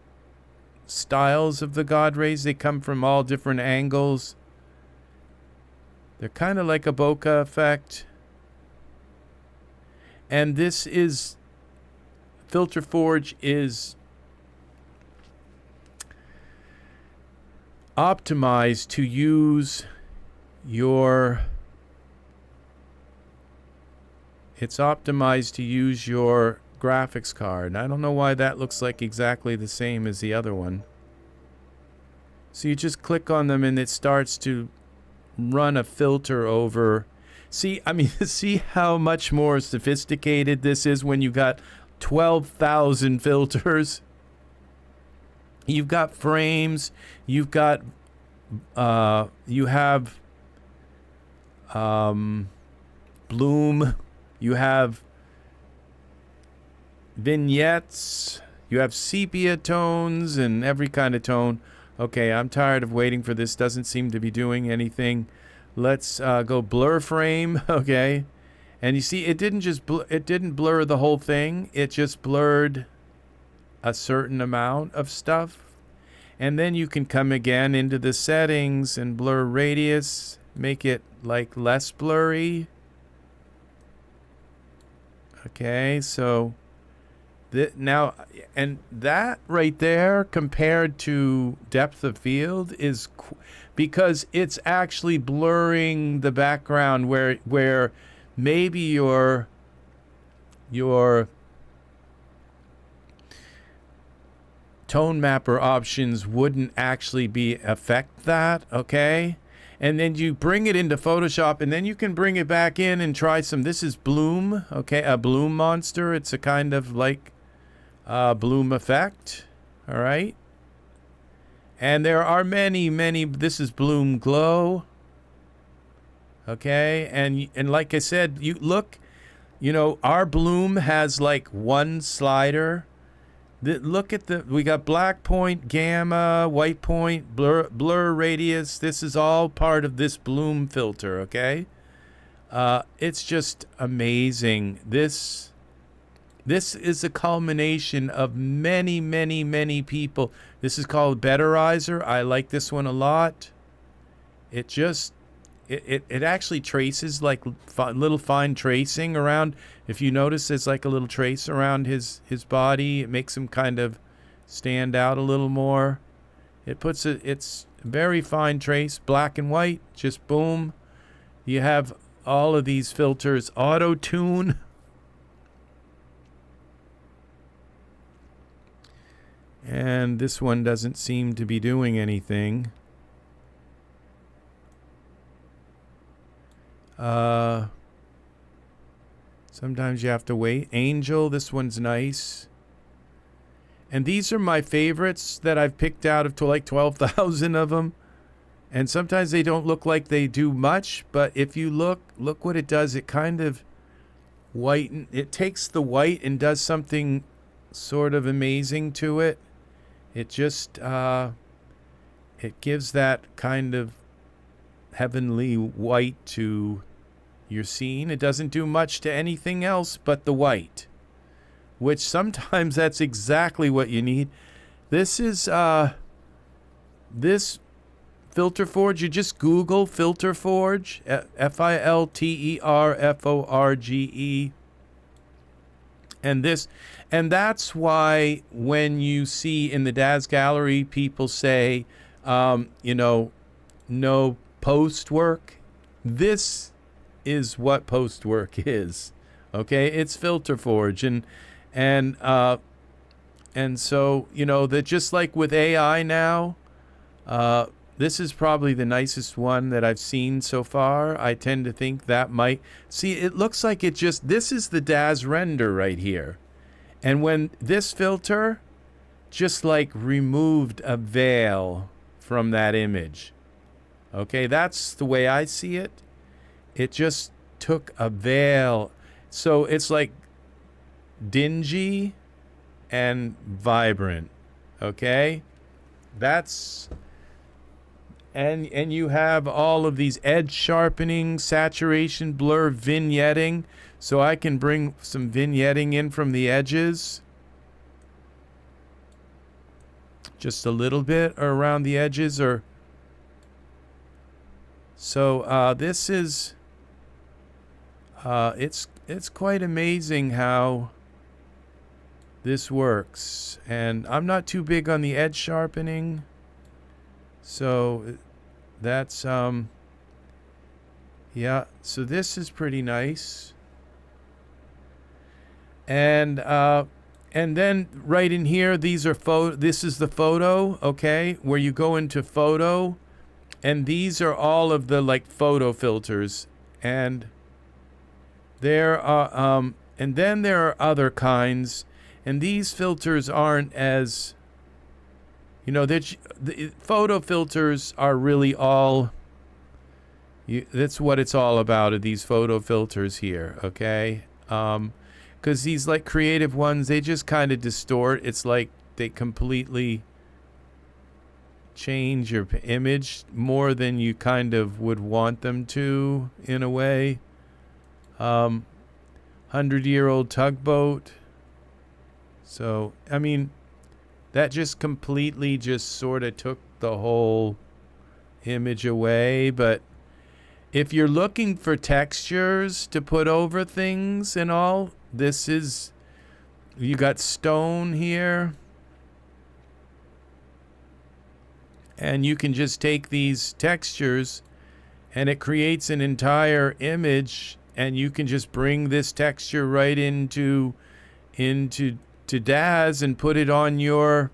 A: styles of the God rays. They come from all different angles. They're kind of like a bokeh effect. And this is, Filter Forge is optimized to use your, it's optimized to use your graphics card. I don't know why that looks like exactly the same as the other one. So you just click on them and it starts to run a filter over. See, I mean, see how much more sophisticated this is when you got 12,000 filters. You've got frames, you've got, you have bloom, you have vignettes, you have sepia tones and every kind of tone. Okay, I'm tired of waiting for this. Doesn't seem to be doing anything. Let's go blur frame. Okay, and you see it didn't just it didn't blur the whole thing. It just blurred a certain amount of stuff. And then you can come again into the settings and blur radius, make it like less blurry. Okay, so now, and that right there compared to depth of field is because it's actually blurring the background where maybe your tone mapper options wouldn't actually affect that. Okay, and then you bring it into Photoshop and then you can bring it back in and try some. This is bloom. Okay, a bloom monster. It's a kind of like bloom effect. All right, and there are many. This is bloom glow. Okay, and like I said, you look, you know, our bloom has like one slider. Look at we got black point, gamma, white point, blur radius. This is all part of this bloom filter. Okay, it's just amazing. This is a culmination of many people. This is called Betterizer. I like this one a lot. It just, it actually traces like little fine tracing around. If you notice, there's like a little trace around his body. It makes him kind of stand out a little more. It's very fine trace, black and white, just boom. You have all of these filters, auto tune. And this one doesn't seem to be doing anything. Sometimes you have to wait. Angel, this one's nice. And these are my favorites that I've picked out of like 12,000 of them. And sometimes they don't look like they do much, but if you look what it does. It kind of it takes the white and does something sort of amazing to it. It just, it gives that kind of heavenly white to your scene. It doesn't do much to anything else but the white, which sometimes that's exactly what you need. This is this Filter Forge. You just Google Filter Forge, FILTERFORGE, and that's why when you see in the Daz gallery people say, you know, no post work, this is what post work is. Okay, it's Filter Forge, and so, you know, that just like with AI now, this is probably the nicest one that I've seen so far. I tend to think that might, see, it looks like it just, this is the Daz render right here, and when this filter just like removed a veil from that image. Okay, that's the way I see it. It just took a veil. So it's like dingy, and vibrant. Okay, that's and you have all of these edge sharpening, saturation, blur, vignetting. So I can bring some vignetting in from the edges, just a little bit around the edges, or so. This is it's quite amazing how this works, and I'm not too big on the edge sharpening, so that's yeah. So this is pretty nice, and then right in here, these are this is the photo, okay, where you go into photo, and these are all of the like photo filters, and there are and then there are other kinds, and these filters aren't as, you know, the photo filters are really all, that's what it's all about, are these photo filters here, okay? Because these like creative ones, they just kind of distort. It's like they completely change your image more than you kind of would want them to, in a way. 100-year-old tugboat. So, I mean, that just completely just sort of took the whole image away. But if you're looking for textures to put over things and all, this is, you got stone here. And you can just take these textures and it creates an entire image, and you can just bring this texture right into Daz and put it on your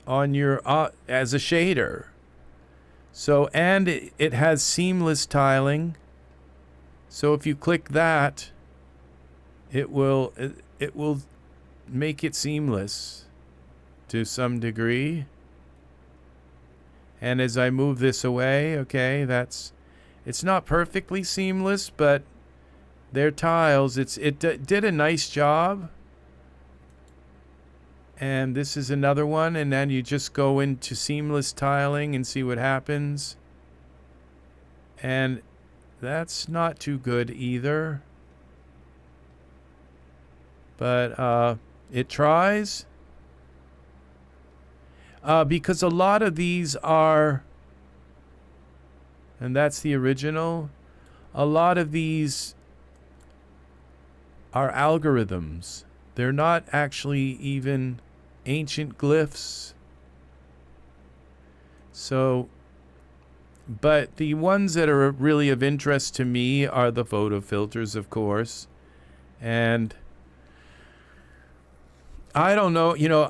A: as a shader. So, and it has seamless tiling. So if you click that, it will make it seamless to some degree. And as I move this away, okay, it's not perfectly seamless, but they're tiles. It did a nice job. And this is another one, and then you just go into seamless tiling and see what happens. And that's not too good either. But it tries. Because a lot of these are, and that's the original, a lot of these are algorithms. They're not actually even ancient glyphs. So, but the ones that are really of interest to me are the photo filters, of course. And I don't know, you know,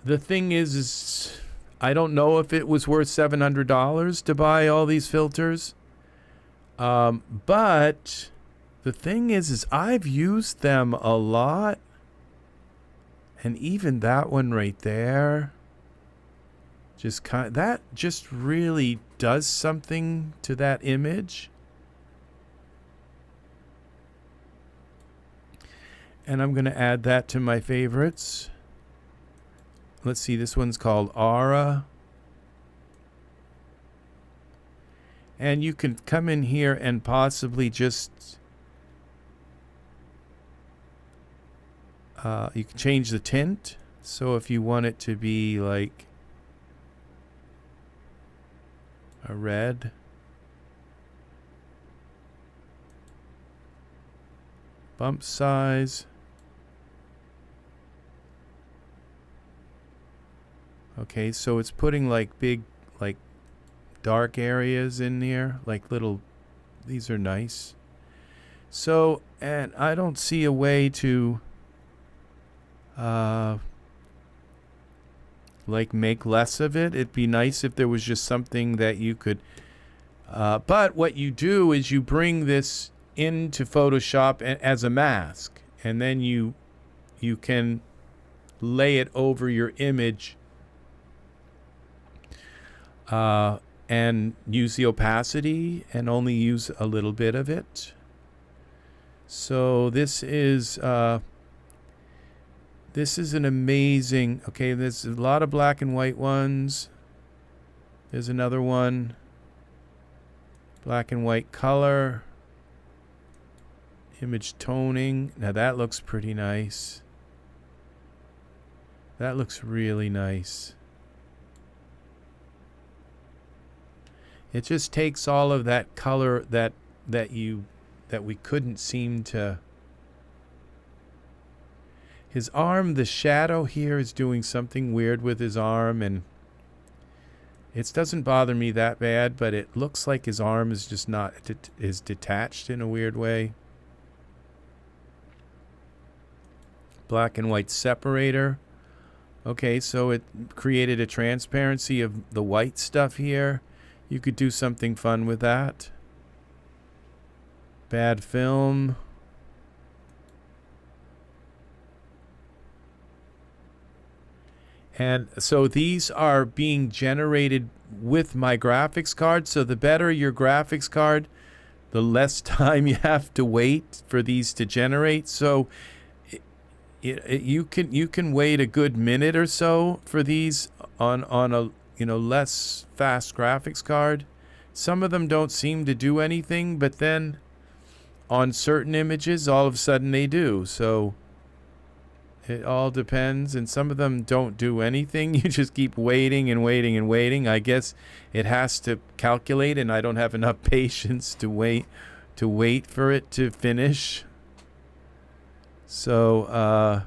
A: the thing is I don't know if it was worth $700 to buy all these filters. But the thing is I've used them a lot. And even that one right there, that just really does something to that image. And I'm going to add that to my favorites. Let's see, this one's called Aura. And you can come in here and possibly just, you can change the tint. So if you want it to be like a red. Bump size. Okay, so it's putting like big, like dark areas in there, like little, these are nice. So, and I don't see a way to like make less of it. It'd be nice if there was just something that you could, but what you do is you bring this into Photoshop as a mask, and then you can lay it over your image and use the opacity and only use a little bit of it. So this is This is an amazing, okay, there's a lot of black and white ones. There's another one. Black and white color. Image toning. Now that looks pretty nice. That looks really nice. It just takes all of that color that we couldn't seem to. His arm, the shadow here is doing something weird with his arm, and it doesn't bother me that bad, but it looks like his arm is just not is detached in a weird way. Black and white separator. Okay, so it created a transparency of the white stuff here. You could do something fun with that. Bad film. And so these are being generated with my graphics card. So the better your graphics card, the less time you have to wait for these to generate. So you can wait a good minute or so for these on a less fast graphics card. Some of them don't seem to do anything, but then on certain images, all of a sudden they do. So it all depends, and some of them don't do anything. You just keep waiting and waiting and waiting. I guess it has to calculate, and I don't have enough patience to wait for it to finish. So,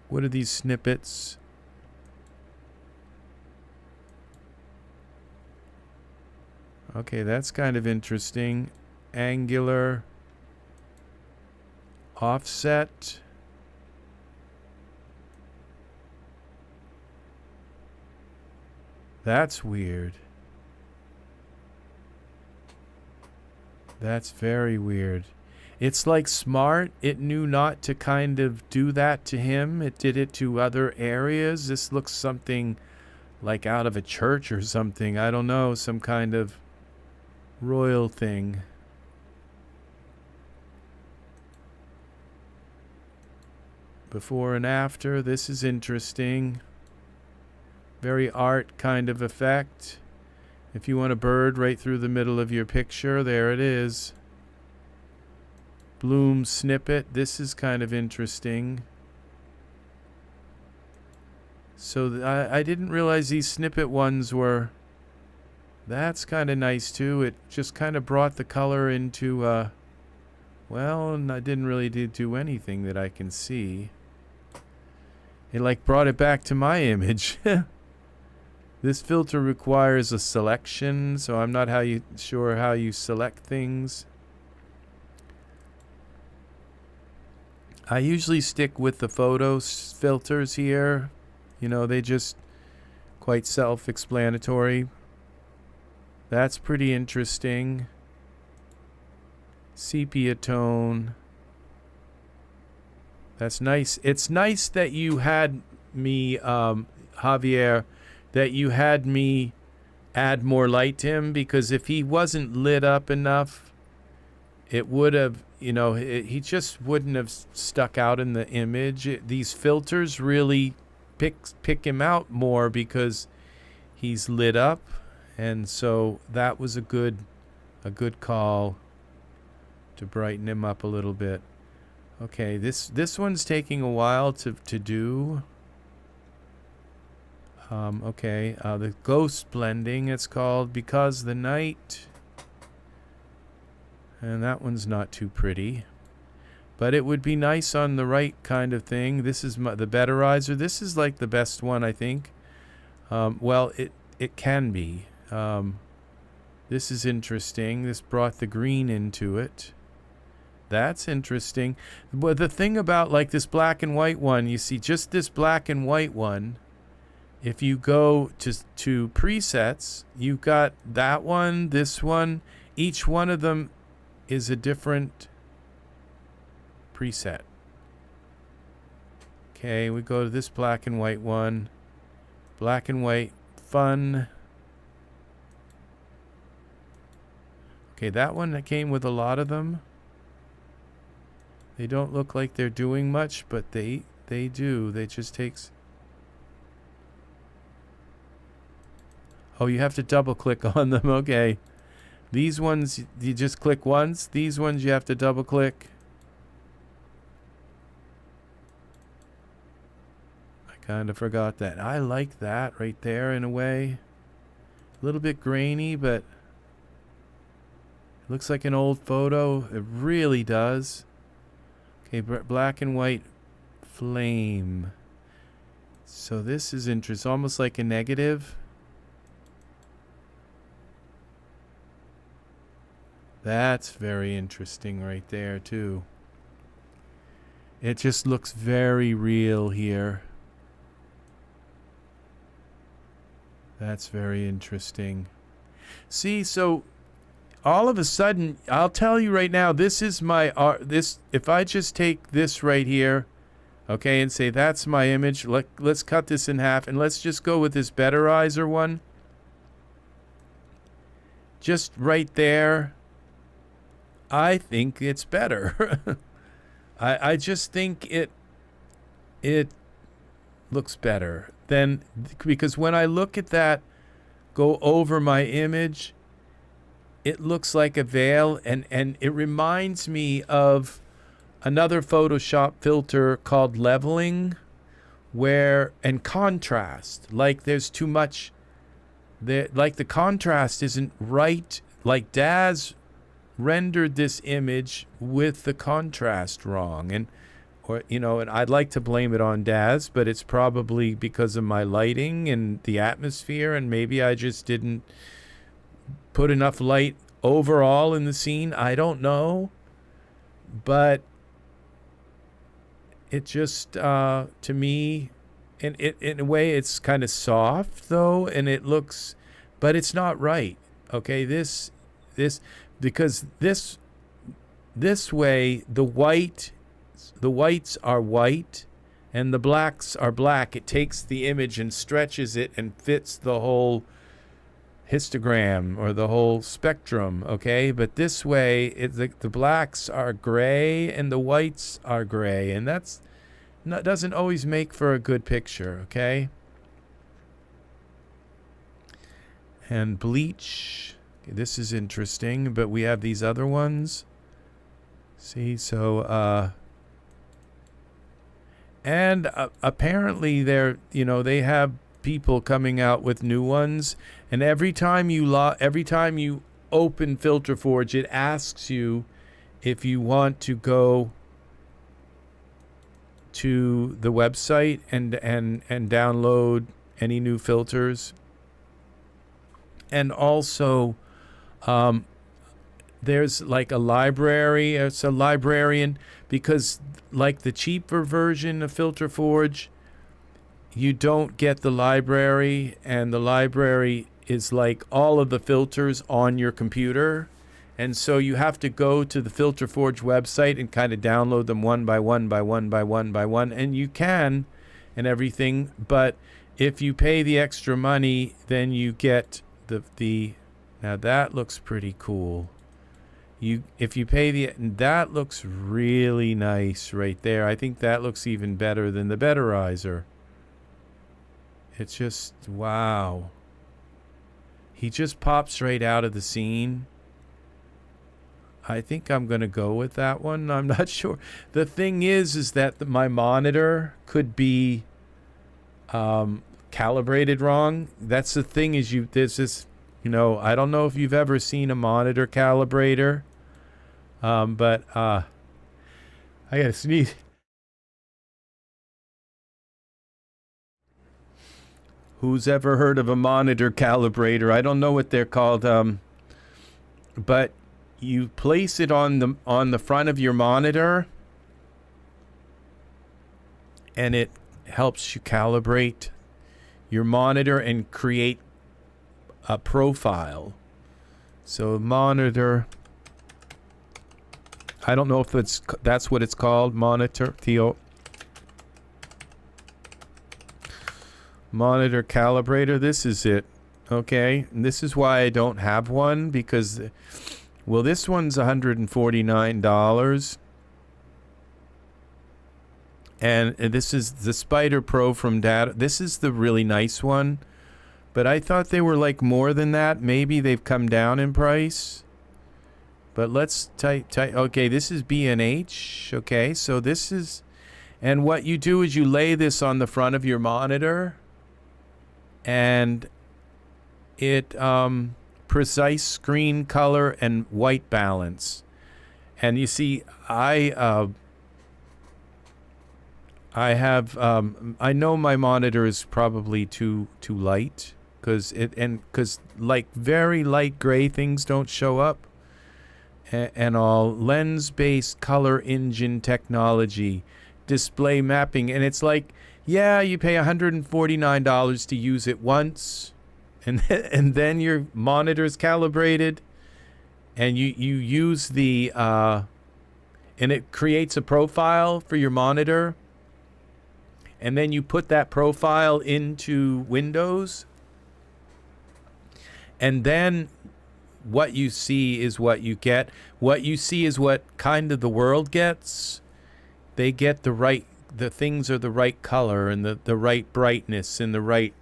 A: what are these snippets? Okay, that's kind of interesting. Angular. Offset. That's weird. That's very weird. It's like smart. It knew not to kind of do that to him. It did it to other areas. This looks something like out of a church or something. I don't know. Some kind of royal thing. Before and after. This is interesting. Very art kind of effect. If you want a bird right through the middle of your picture, there it is. Bloom snippet. This is kind of interesting. So I didn't realize these snippet ones were. That's kind of nice too. It just kind of brought the color into. Well, and I didn't really do anything that I can see. It like brought it back to my image. This filter requires a selection, so I'm not sure how you select things. I usually stick with the photo filters here. You know, they just quite self-explanatory. That's pretty interesting. Sepia tone. That's nice. It's nice that you had me, Javier, that you had me add more light to him, because if he wasn't lit up enough, it would have, he just wouldn't have stuck out in the image. These filters really pick him out more because he's lit up, and so that was a good call to brighten him up a little bit. Okay, this one's taking a while to do. Okay, the ghost blending, it's called, because the night, and that one's not too pretty, but it would be nice on the right kind of thing. This is the betterizer. This is like the best one, I think. Well, it can be. This is interesting. This brought the green into it. That's interesting. But the thing about like this black and white one, you see just this black and white one, if you go to presets, you've got that one, this one. Each one of them is a different preset. Okay, we go to this black and white one. Black and white fun. Okay, that one that came with a lot of them. They don't look like they're doing much, but they do. They just takes... Oh, you have to double click on them. Okay. These ones, you just click once. These ones, you have to double click. I kind of forgot that. I like that right there in a way. A little bit grainy, but it looks like an old photo. It really does. Okay, black and white flame. So this is interesting. Almost like a negative. That's very interesting right there too. It just looks very real here. That's very interesting. See, so all of a sudden, I'll tell you right now, this is my this. If I just take this right here, okay, and say that's my image. Let's cut this in half, and let's just go with this betterizer one. Just right there. I think it's better. I just think it looks better than, because when I look at that, go over my image, it looks like a veil, and it reminds me of another Photoshop filter called leveling, and contrast, like there's too much there, like the contrast isn't right, like Daz rendered this image with the contrast wrong, and I'd like to blame it on Daz, but it's probably because of my lighting and the atmosphere, and maybe I just didn't put enough light overall in the scene. I don't know, but it just to me, and it in a way it's kind of soft though, and it looks, but it's not right. Okay, this because this way the whites are white and the blacks are black. It takes the image and stretches it and fits the whole histogram or the whole spectrum, okay? But this way the blacks are gray and the whites are gray, and that doesn't always make for a good picture, okay? And bleach. This is interesting, but we have these other ones. See, so and apparently they have people coming out with new ones, and every time you open Filter Forge, it asks you if you want to go to the website and download any new filters. And also there's like a library. It's a librarian, because like the cheaper version of Filter Forge, you don't get the library, and the library is like all of the filters on your computer, and so you have to go to the Filter Forge website and kind of download them one by one, and you can and everything, but if you pay the extra money, then you get the now that looks pretty cool. If you pay that looks really nice right there. I think that looks even better than the betterizer. It's just, wow. He just pops right out of the scene. I think I'm going to go with that one. I'm not sure. The thing is that my monitor could be calibrated wrong. That's the thing, is there's this, I don't know if you've ever seen a monitor calibrator, but I gotta sneeze. Who's ever heard of a monitor calibrator? I don't know what they're called, but you place it on the front of your monitor, and it helps you calibrate your monitor and create a profile. So monitor, I don't know if that's what it's called, monitor calibrator. This is it. Okay, and this is why I don't have one, because, well, this one's $149, And this is the Spider Pro from Data. This is the really nice one. But I thought they were like more than that. Maybe they've come down in price. But let's type. Okay, this is B&H. Okay, so this is... And what you do is you lay this on the front of your monitor. And it... precise screen color and white balance. And you see, I know my monitor is probably too light because like very light gray things don't show up and all. Lens-based color engine technology, display mapping, and it's like, yeah, you pay $149 to use it once, and then your monitor's calibrated, and you use the and it creates a profile for your monitor, and then you put that profile into Windows, and then what you see is what you get. What you see is what kind of the world gets. They get the things are the right color and the right brightness and the right.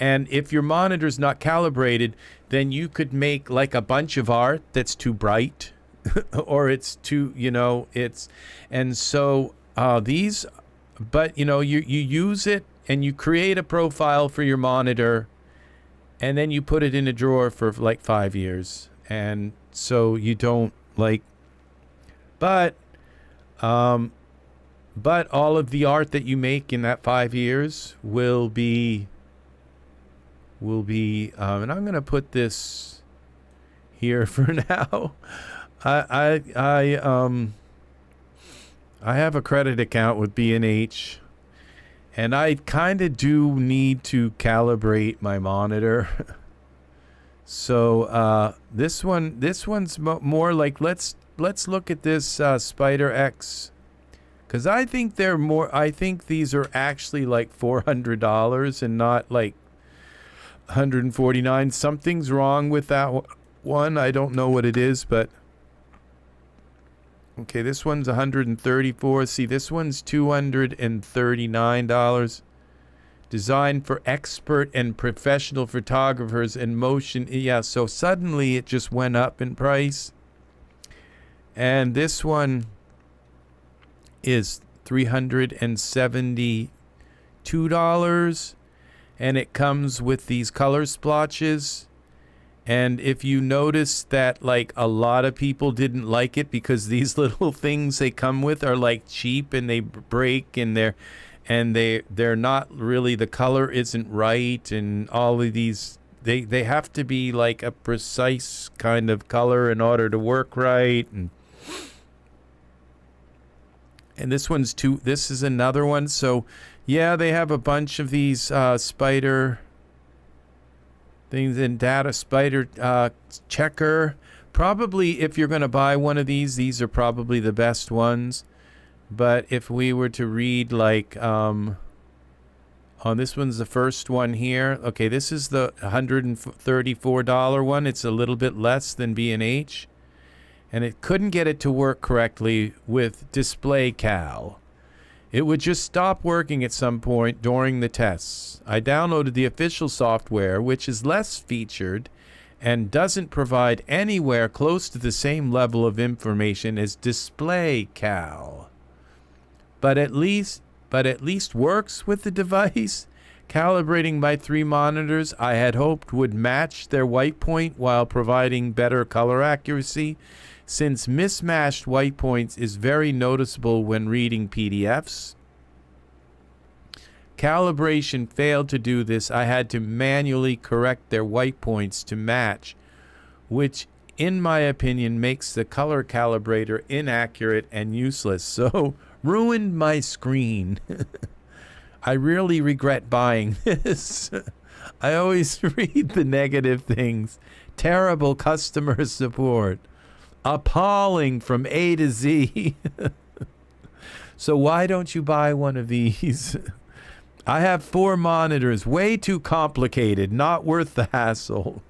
A: And if your monitor's not calibrated, then you could make like a bunch of art that's too bright or it's too, and so these, but you use it and you create a profile for your monitor and then you put it in a drawer for like 5 years. And so you don't like, but all of the art that you make in that 5 years will be, and I'm going to put this here for now. I have a credit account with B&H, and I kind of do need to calibrate my monitor. So this one's more like, let's look at this Spider X, because I think they're more. I think these are actually like $400 and not like $149. Something's wrong with that one. I don't know what it is, but okay, this one's $134. See, this one's $239. Designed for expert and professional photographers and motion. Yeah, so suddenly it just went up in price. And this one is $372. And it comes with these color splotches. And if you notice that, like, a lot of people didn't like it because these little things they come with are like cheap and they break and they're not really, the color isn't right, and all of these, they have to be like a precise kind of color in order to work right. And this one's this is another one. So yeah, they have a bunch of these Spider things in Data. Spider Checker. Probably if you're going to buy one of these are probably the best ones. But if we were to read like, this one's the first one here. Okay, this is the $134 one. It's a little bit less than B&H. And it couldn't get it to work correctly with Display Cal. It would just stop working at some point during the tests. I downloaded the official software, which is less featured and doesn't provide anywhere close to the same level of information as Display Cal. But at least works with the device. Calibrating my 3 monitors I had hoped would match their white point while providing better color accuracy, since mismatched white points is very noticeable when reading PDFs. Calibration failed to do this. I had to manually correct their white points to match, which in my opinion makes the color calibrator inaccurate and useless. So ruined my screen. I really regret buying this. I always read the negative things. Terrible customer support. Appalling from A to Z. So why don't you buy one of these? I have 4 monitors. Way too complicated. Not worth the hassle.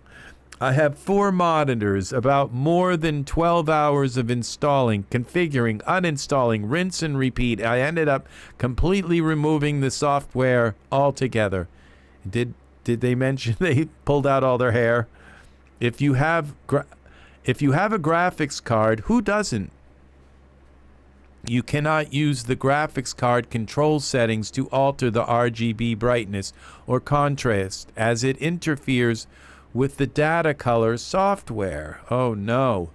A: I have 4 monitors, about more than 12 hours of installing, configuring, uninstalling, rinse and repeat. I ended up completely removing the software altogether. Did they mention they pulled out all their hair? If you have a graphics card, who doesn't? You cannot use the graphics card control settings to alter the RGB brightness or contrast, as it interferes with the data color software. Oh no.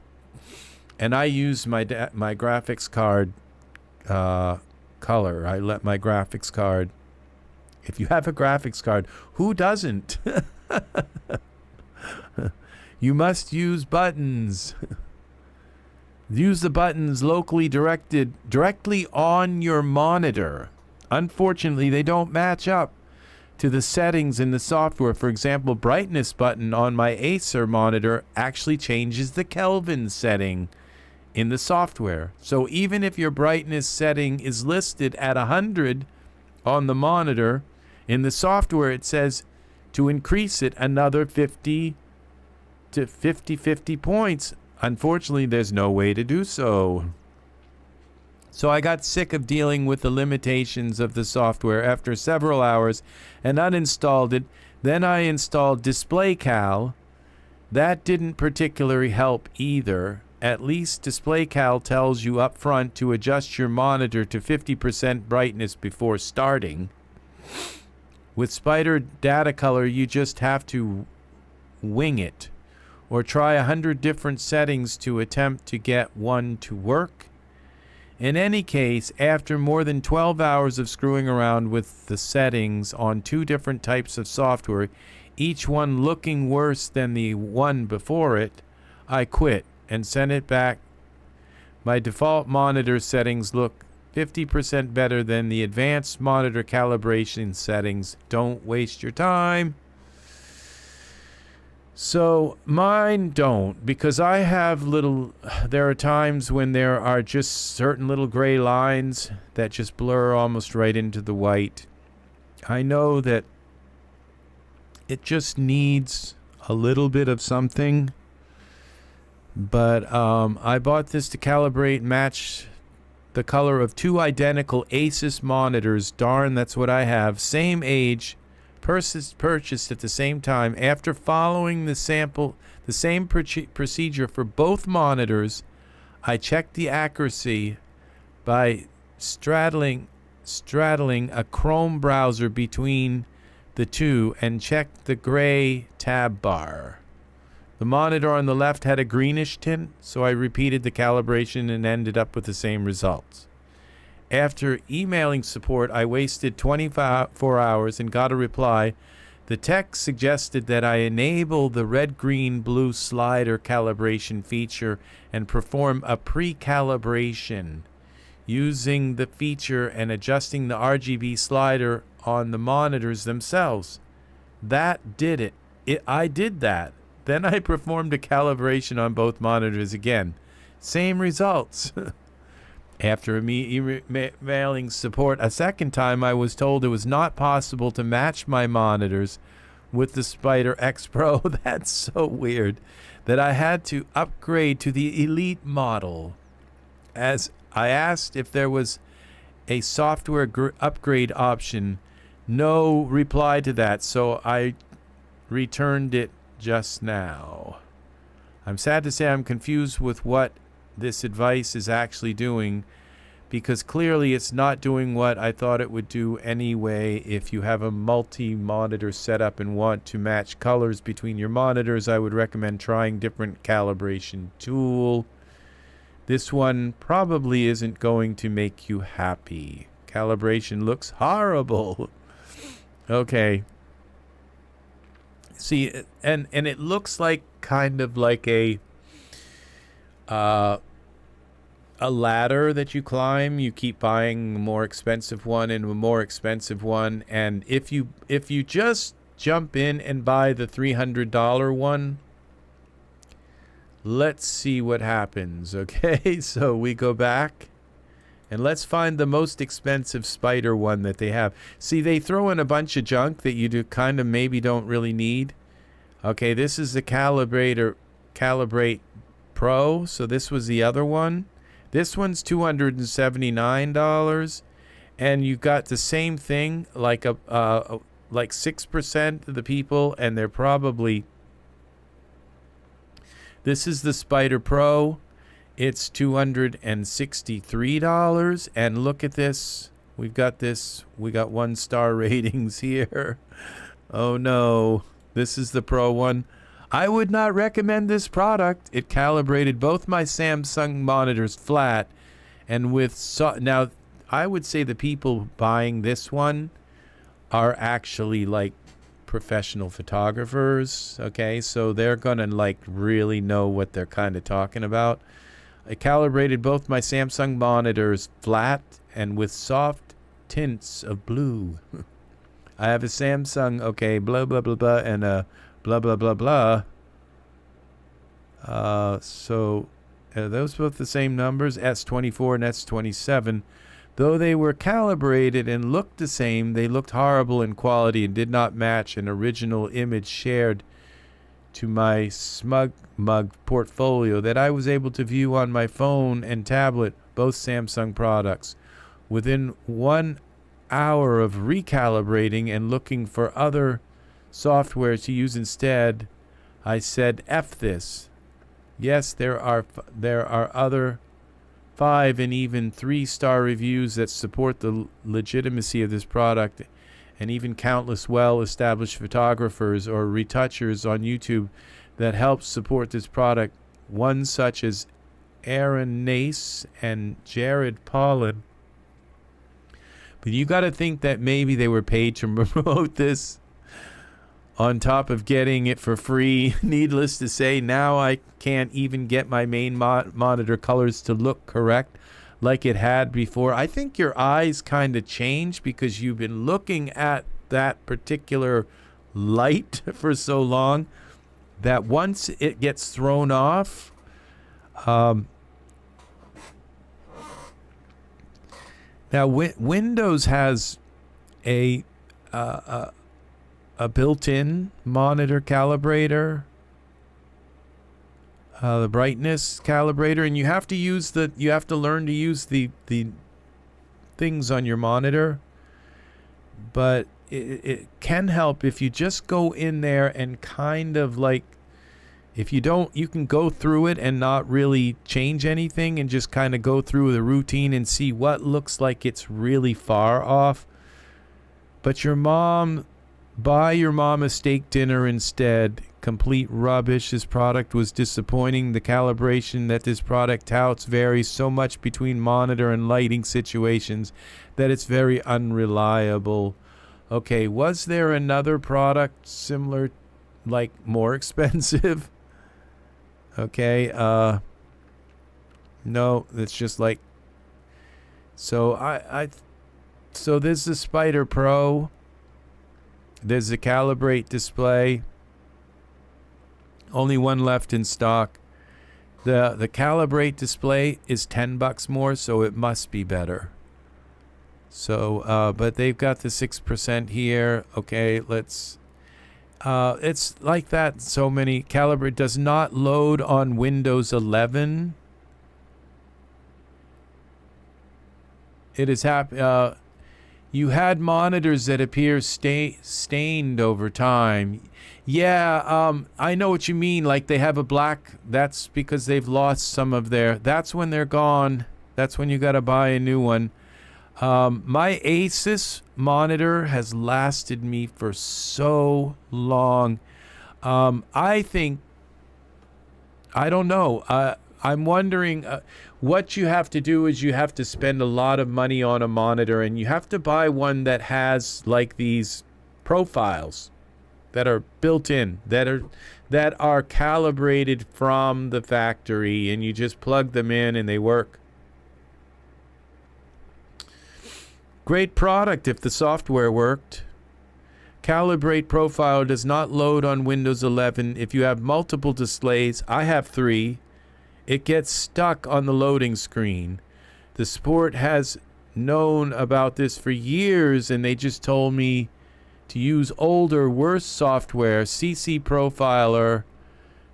A: And I use my graphics card color. I let my graphics card. If you have a graphics card, who doesn't? You must use buttons. Use the buttons locally directly on your monitor. Unfortunately, they don't match up to the settings in the software. For example, brightness button on my Acer monitor actually changes the Kelvin setting in the software. So even if your brightness setting is listed at 100 on the monitor, in the software it says to increase it another 50 points. Unfortunately, there's no way to do so. So I got sick of dealing with the limitations of the software after several hours and uninstalled it. Then I installed DisplayCal. That didn't particularly help either. At least DisplayCal tells you up front to adjust your monitor to 50% brightness before starting. With Spider Data Color, you just have to wing it, or try 100 different settings to attempt to get one to work. In any case, after more than 12 hours of screwing around with the settings on 2 different types of software, each one looking worse than the one before it, I quit and sent it back. My default monitor settings look 50% better than the advanced monitor calibration settings. Don't waste your time. So mine don't, because I have there are times when there are just certain little gray lines that just blur almost right into the white. I know that it just needs a little bit of something, but I bought this to calibrate and match the color of 2 identical Asus monitors. Darn, that's what I have. Same age. Purchased at the same time. After following the same procedure for both monitors, I checked the accuracy by straddling a Chrome browser between the two and checked the gray tab bar. The monitor on the left had a greenish tint, so I repeated the calibration and ended up with the same results. After emailing support, I wasted 24 hours and got a reply. The tech suggested that I enable the red, green, blue slider calibration feature and perform a pre-calibration using the feature and adjusting the RGB slider on the monitors themselves. That did it. I did that. Then I performed a calibration on both monitors again. Same results. After emailing support a second time, I was told it was not possible to match my monitors with the Spider X Pro. That's so weird. That I had to upgrade to the Elite model. As I asked if there was a software upgrade option, no reply to that, so I returned it just now. I'm sad to say I'm confused with what this advice is actually doing, because clearly it's not doing what I thought it would do anyway. If you have a multi-monitor setup and want to match colors between your monitors, I would recommend trying different calibration tool. This one probably isn't going to make you happy. Calibration looks horrible. Okay. See, and it looks like kind of like a ladder that you climb. You keep buying a more expensive one and a more expensive one, and if you just jump in and buy the $300 one, let's see what happens. Okay, so we go back and let's find the most expensive Spider one that they have. See, they throw in a bunch of junk that you do kind of maybe don't really need. Okay, this is the Calibrate Pro. So this was the other one. This one's $279, and you got the same thing, like like 6% of the people, and they're probably. This is the Spider Pro. It's $263, and look at this. We got 1-star ratings here. Oh no, this is the Pro one. I would not recommend this product. It calibrated both my Samsung monitors flat, and with now I would say the people buying this one are actually like professional photographers. Okay, so they're gonna like really know what they're kind of talking about. I calibrated both my Samsung monitors flat and with soft tints of blue. I have a Samsung, okay, blah, blah, blah, blah, and a blah, blah, blah, blah. So are those both the same numbers? S24 and S27. Though they were calibrated and looked the same, they looked horrible in quality and did not match an original image shared to my SmugMug portfolio that I was able to view on my phone and tablet, both Samsung products. Within 1 hour of recalibrating and looking for other software to use instead, I said, F this. Yes, there are other 5 and even 3-star reviews that support the legitimacy of this product, and even countless well-established photographers or retouchers on YouTube that help support this product, one such as Aaron Nace and Jared Paulin. But you got to think that maybe they were paid to promote this on top of getting it for free. Needless to say, now I can't even get my main monitor colors to look correct like it had before. I think your eyes kind of change because you've been looking at that particular light for so long that once it gets thrown off, now Windows has a built-in monitor calibrator, the brightness calibrator, and you have to learn to use the things on your monitor. But it can help if you just go in there and kind of like, if you don't, you can go through it and not really change anything and just kind of go through the routine and see what looks like it's really far off. But buy your mom a steak dinner instead. Complete rubbish. This product was disappointing. The calibration that this product touts varies so much between monitor and lighting situations that it's very unreliable. Okay, was there another product similar, like more expensive? Okay, no, it's just like, so so there's the Spider Pro. There's the Calibrate display. Only one left in stock. The Calibrate display is $10 more, so it must be better. So, but they've got the 6% here. Okay, let's. It's like that. So many. Calibrate does not load on Windows 11. It is happy. You had monitors that appear stained over time. Yeah, I know what you mean. Like they have a black. That's because they've lost some of their. That's when they're gone. That's when you got to buy a new one. My Asus monitor has lasted me for so long. I think. I don't know. I'm wondering. What you have to do is you have to spend a lot of money on a monitor, and you have to buy one that has like these profiles that are built in, that are calibrated from the factory, and you just plug them in and they work. Great product if the software worked. Calibrate profile does not load on Windows 11 if you have multiple displays. I have 3. It gets stuck on the loading screen. The support has known about this for years, and they just told me to use older, worse software, CC Profiler.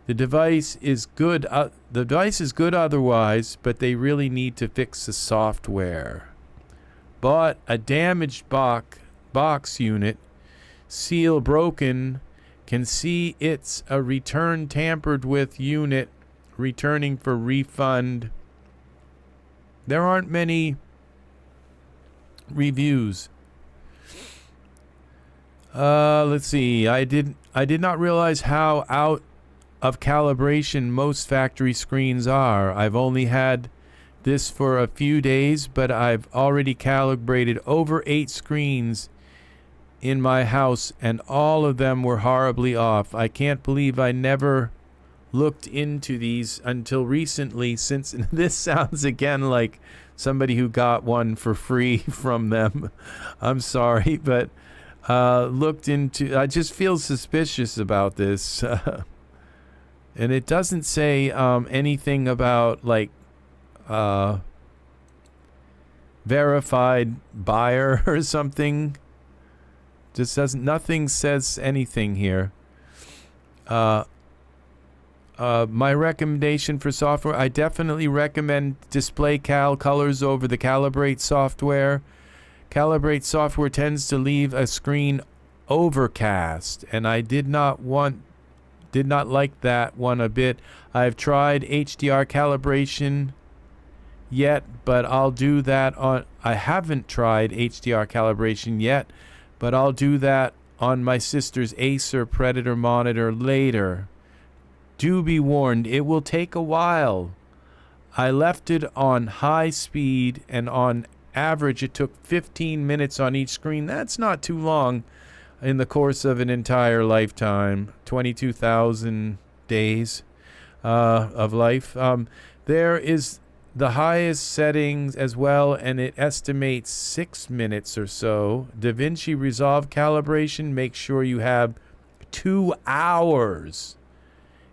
A: The device is good. The device is good otherwise, but they really need to fix the software. Bought a damaged box unit, seal broken. Can see it's a return tampered with unit, returning for refund. There aren't many reviews. Let's see. I did not realize how out of calibration most factory screens are. I've only had this for a few days, but I've already calibrated over 8 screens in my house, and all of them were horribly off. I can't believe I never looked into these until recently, since this sounds again like somebody who got one for free from them. I'm sorry, but looked into, I just feel suspicious about this. And it doesn't say anything about like verified buyer or something. Just doesn't, nothing says anything here. My recommendation for software, I definitely recommend display cal colors over the calibrate software. Calibrate software tends to leave a screen overcast, and I did not like that one a bit. I've tried HDR calibration yet, but I'll do that on, I haven't tried HDR calibration yet, but I'll do that on my sister's Acer Predator monitor later. Do be warned, it will take a while. I left it on high speed, and on average it took 15 minutes on each screen. That's not too long in the course of an entire lifetime. 22,000 days of life. There is the highest settings as well, and it estimates 6 minutes or so. DaVinci Resolve calibration, make sure you have 2 hours.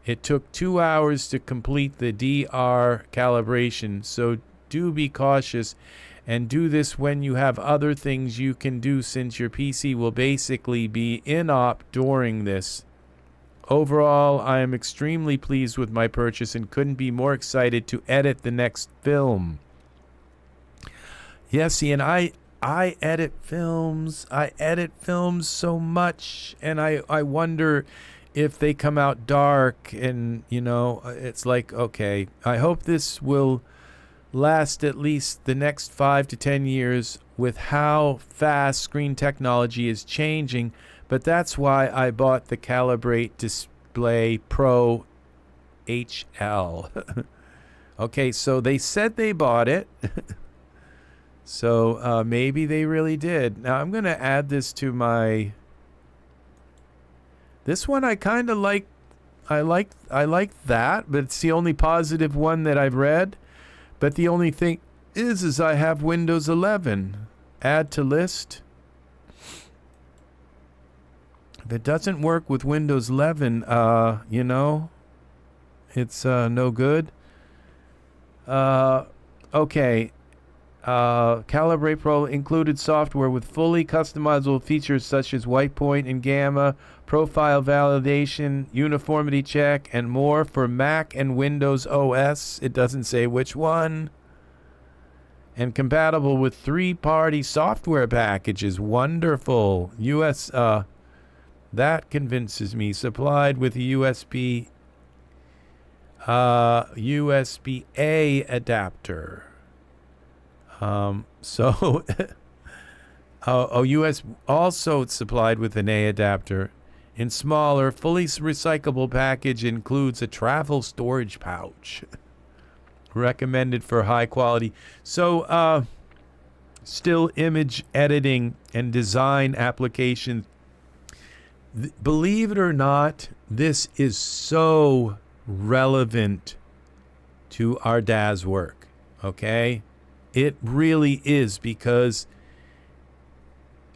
A: It took 2 hours to complete the DR calibration, so do be cautious and do this when you have other things you can do, since your PC will basically be in-op during this. Overall, I am extremely pleased with my purchase and couldn't be more excited to edit the next film. Yes, see, and I edit films. I edit films so much, and I wonder if they come out dark, and, you know, it's like, okay, I hope this will last at least the next 5 to 10 years with how fast screen technology is changing. But that's why I bought the Calibrate Display Pro HL. Okay, so they said they bought it. So maybe they really did. Now I'm going to add this to my... This one I kind of like. I like that, but it's the only positive one that I've read. But the only thing is I have Windows 11. Add to list. If it doesn't work with Windows 11, you know, it's no good. Okay. Calibrate Pro included software with fully customizable features such as white point and gamma, profile validation, uniformity check, and more for Mac and Windows OS. It doesn't say which one. And compatible with third-party software packages. Wonderful. That convinces me. Supplied with a USB-A adapter. So US also supplied with an A adapter. In smaller, fully recyclable package, includes a travel storage pouch. Recommended for high quality. So still image editing and design applications. Believe it or not, this is so relevant to our Daz work. Okay? It really is, because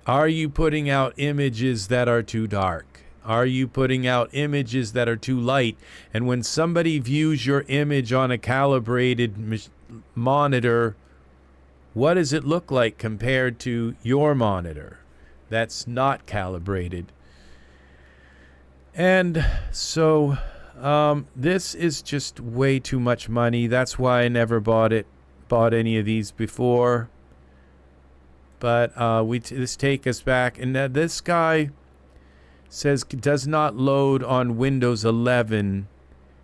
A: are you putting out images that are too dark? Are you putting out images that are too light? And when somebody views your image on a calibrated monitor, what does it look like compared to your monitor? that's not calibrated. And so this is just way too much money. That's why I never bought any of these before. But this take us back, and this guy says does not load on Windows 11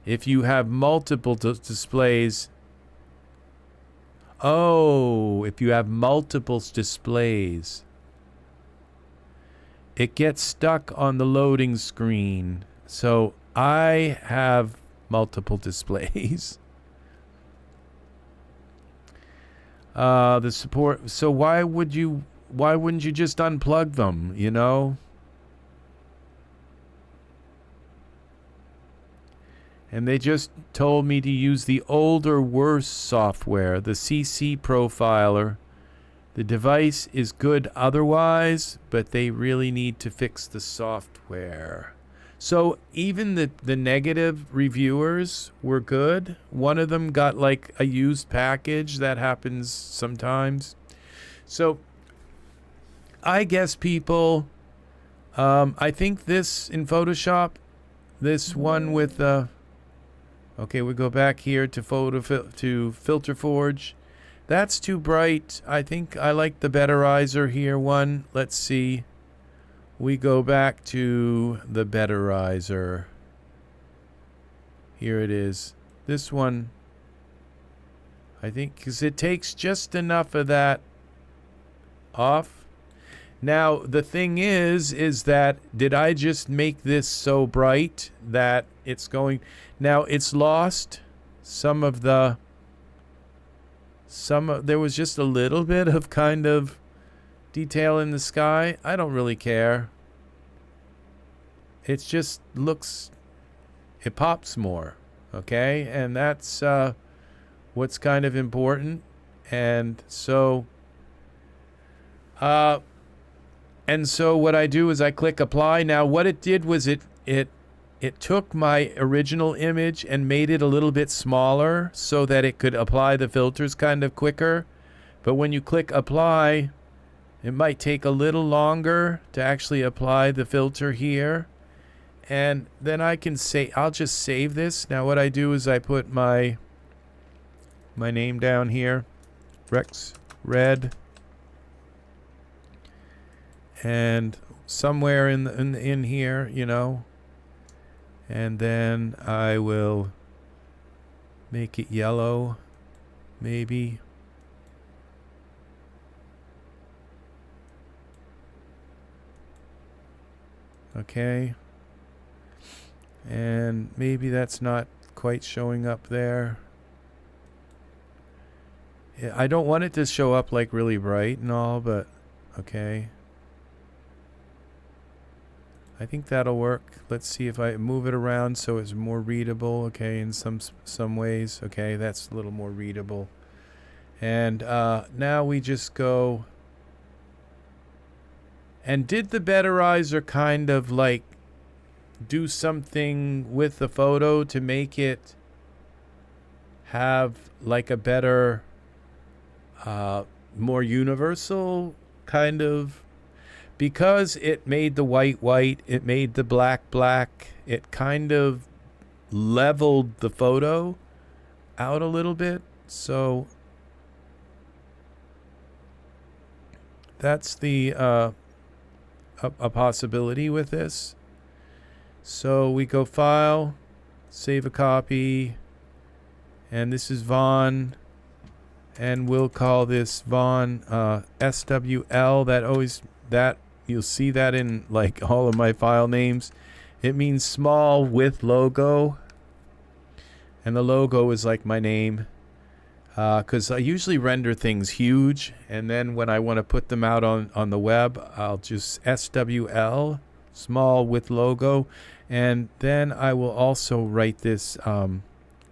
A: if you have multiple displays. Oh, if you have multiple displays, it gets stuck on the loading screen. So I have multiple displays. The support. So why wouldn't you just unplug them? You know. And they just told me to use the older, worse software, the CC Profiler. The device is good otherwise, but they really need to fix the software. So even the negative reviewers were good. One of them got like a used package. That happens sometimes. So I guess people, I think this in Photoshop, this one with okay, we go back here to Filter Forge. That's too bright. I think I like the Betterizer here one. Let's see. We go back to the Betterizer. Here it is. This one, I think, because it takes just enough of that off. Now, the thing is that did I just make this so bright that it's going... Now, it's lost some of the... There was just a little bit of kind of detail in the sky. I don't really care. It just looks... It pops more, okay? And that's what's kind of important. And so... And so what I do is I click apply. Now what it did was it took my original image and made it a little bit smaller so that it could apply the filters kind of quicker. But when you click apply, it might take a little longer to actually apply the filter here. And then I can say, I'll just save this. Now what I do is I put my name down here, RexRed. And somewhere in here, you know, and then I will make it yellow, maybe. Okay. And maybe that's not quite showing up there. Yeah, I don't want it to show up like really bright and all, but okay. I think that'll work. Let's see if I move it around so it's more readable. Okay, in some ways. Okay, that's a little more readable. And now we just go. And did the Betterizer kind of like do something with the photo to make it have like a better, more universal kind of? Because it made the white white, it made the black black, it kind of leveled the photo out a little bit. So that's the a possibility with this. So we go File, Save a Copy, and this is Vaughn, and we'll call this Vaughn SWL. That you'll see that in like all of my file names. It means small with logo, and the logo is like my name, because I usually render things huge, and then when I want to put them out on the web, I'll just SWL, small with logo. And then I will also write this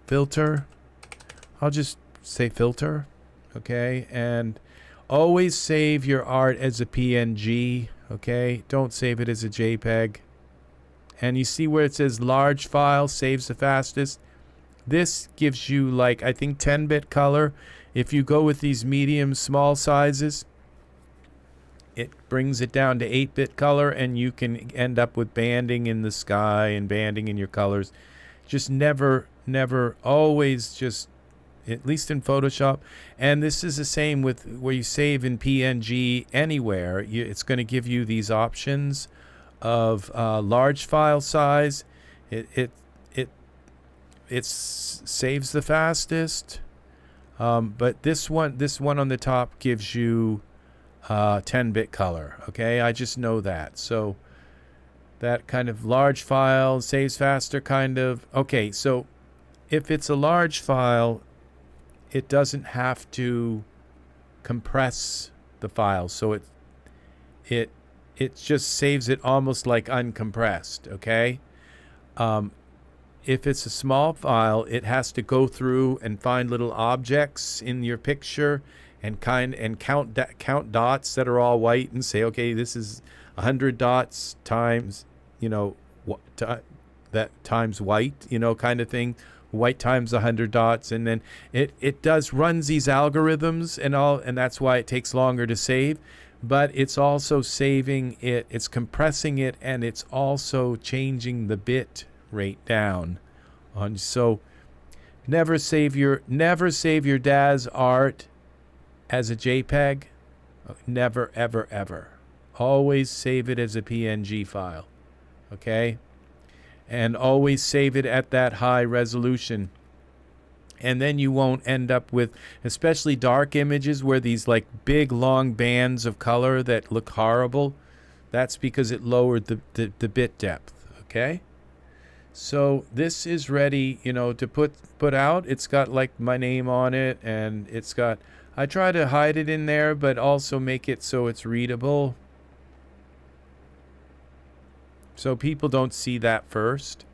A: filter. I'll just say filter, okay? And always save your art as a PNG, okay? Don't save it as a JPEG. And you see where it says large file saves the fastest? This gives you like, I think 10-bit color. If you go with these medium small sizes, it brings it down to 8-bit color, and you can end up with banding in the sky and banding in your colors. Just never, always just, at least in Photoshop. And this is the same with where you save in PNG anywhere. It's going to give you these options of large file size. It saves the fastest. But this one on the top gives you 10-bit color. Okay, I just know that. So that kind of large file saves faster kind of. Okay, so if it's a large file, it doesn't have to compress the file. So it just saves it almost like uncompressed. Okay. If it's a small file, it has to go through and find little objects in your picture and count dots that are all white and say, okay, this is 100 dots times, that times white, kind of thing. White times 100 dots, and then it runs these algorithms and that's why it takes longer to save. But it's also saving it, it's compressing it, and it's also changing the bit rate down. So never save your Daz art as a JPEG. Never, ever, ever. Always save it as a PNG file. Okay? And always save it at that high resolution. And then you won't end up with, especially dark images where these like big long bands of color that look horrible. That's because it lowered the bit depth. Okay? So this is ready, to put out. It's got like my name on it, and it's got, I try to hide it in there, but also make it so it's readable, so people don't see that first.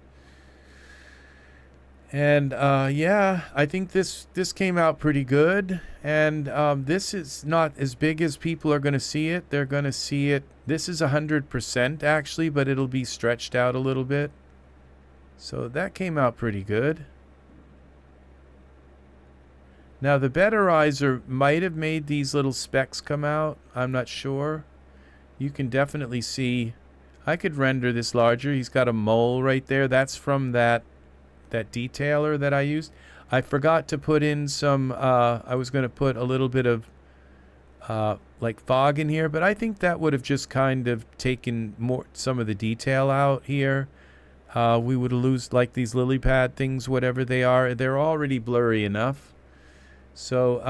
A: And yeah, I think this came out pretty good. And this is not as big as people are going to see it. They're going to see it. This is 100% actually, but it'll be stretched out a little bit. So that came out pretty good. Now the betterizer might have made these little specks come out. I'm not sure. You can definitely see. I could render this larger. He's got a mole right there. That's from that detailer that I used. I forgot to put in some, I was going to put a little bit of like fog in here, but I think that would have just kind of taken some of the detail out here. We would lose like these lily pad things, whatever they are. They're already blurry enough. So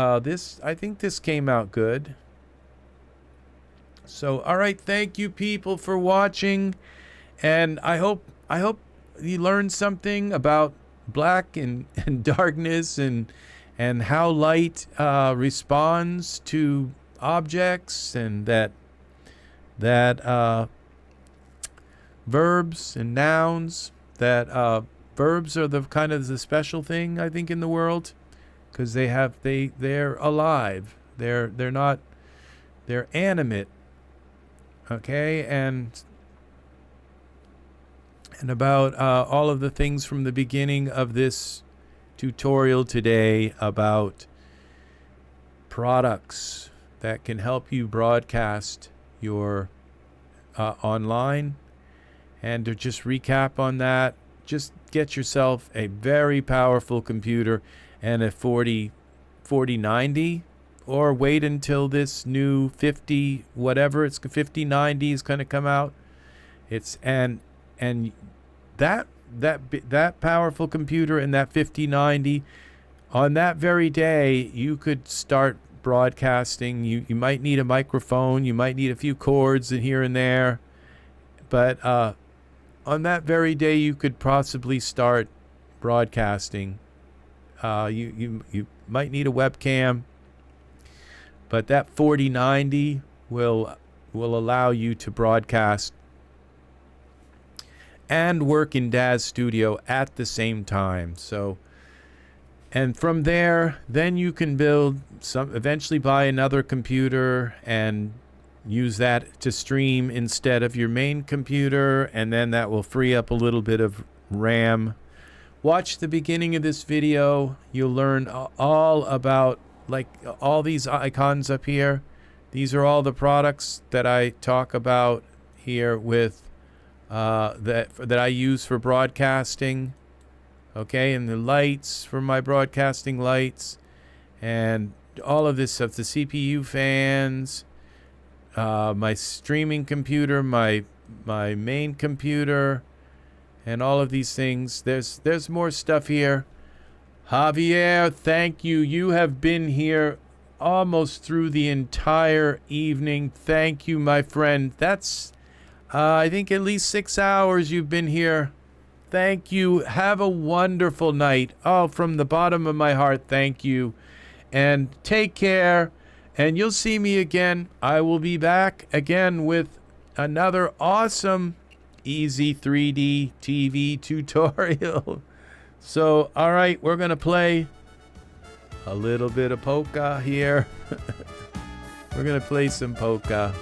A: I think this came out good. So, all right, thank you people for watching, and I hope you learned something about black and darkness and how light responds to objects, and that verbs and nouns, that verbs are the kind of the special thing I think in the world, because they're alive. They're animate. Okay, and about all of the things from the beginning of this tutorial today about products that can help you broadcast your online. And to just recap on that, just get yourself a very powerful computer and a 4090, or wait until this new 5090 is going to come out. And that powerful computer and that 5090, on that very day you could start broadcasting. You might need a microphone, you might need a few cords here and there, but on that very day you could possibly start broadcasting. You might need a webcam, but that 4090 will allow you to broadcast and work in Daz Studio at the same time. So, and from there, then you can eventually buy another computer and use that to stream instead of your main computer, and then that will free up a little bit of RAM. Watch the beginning of this video. You'll learn all about like all these icons up here. These are all the products that I talk about here with that I use for broadcasting. Okay, and the lights for my broadcasting lights, and all of this stuff. The CPU fans, my streaming computer, my main computer, and all of these things. There's more stuff here. Javier, thank you. You have been here almost through the entire evening. Thank you, my friend. That's, I think, at least 6 hours you've been here. Thank you. Have a wonderful night. Oh, from the bottom of my heart, thank you. And take care. And you'll see me again. I will be back again with another awesome Ez3DTv tutorial. So, all right, we're going to play a little bit of polka here. We're going to play some polka.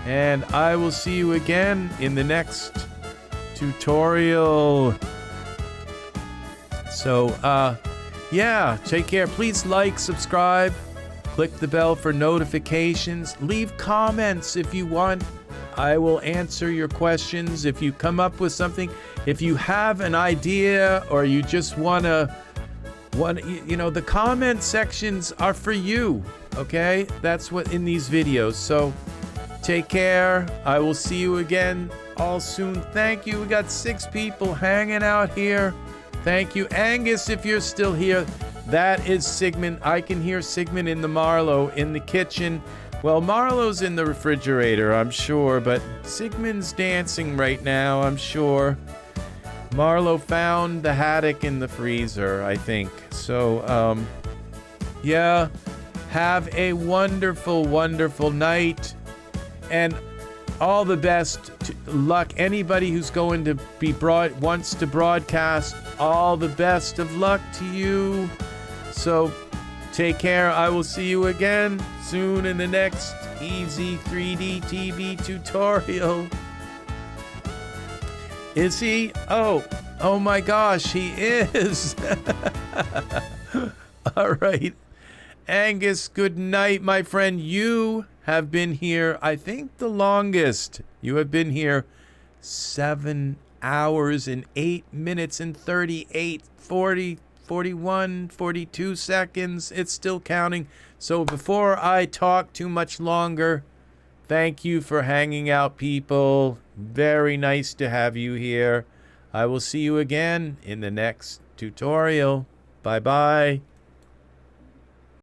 A: And I will see you again in the next tutorial. So, yeah, take care. Please like, subscribe, click the bell for notifications. Leave comments if you want. I will answer your questions. If you come up with something, if you have an idea, or you just want to, you know, the comment sections are for you, okay? That's what in these videos. So take care. I will see you again all soon. Thank you. We got 6 people hanging out here. Thank you. Angus, if you're still here, that is Sigmund. I can hear Sigmund in the Marlow in the kitchen. Well, Marlowe's in the refrigerator, I'm sure, but Sigmund's dancing right now, I'm sure. Marlowe found the haddock in the freezer, I think. So, yeah, have a wonderful, wonderful night, and all the best luck. Anybody who's going to be wants to broadcast, all the best of luck to you. So, take care. I will see you again soon in the next Ez3DTv tutorial. Is he? Oh my gosh, he is. All right. Angus, good night, my friend. You have been here, I think, the longest. You have been here 7 hours and 8 minutes and 38, 40, 41, 42 seconds. It's still counting. So before I talk too much longer, thank you for hanging out, people. Very nice to have you here. I will see you again in the next tutorial. Bye-bye.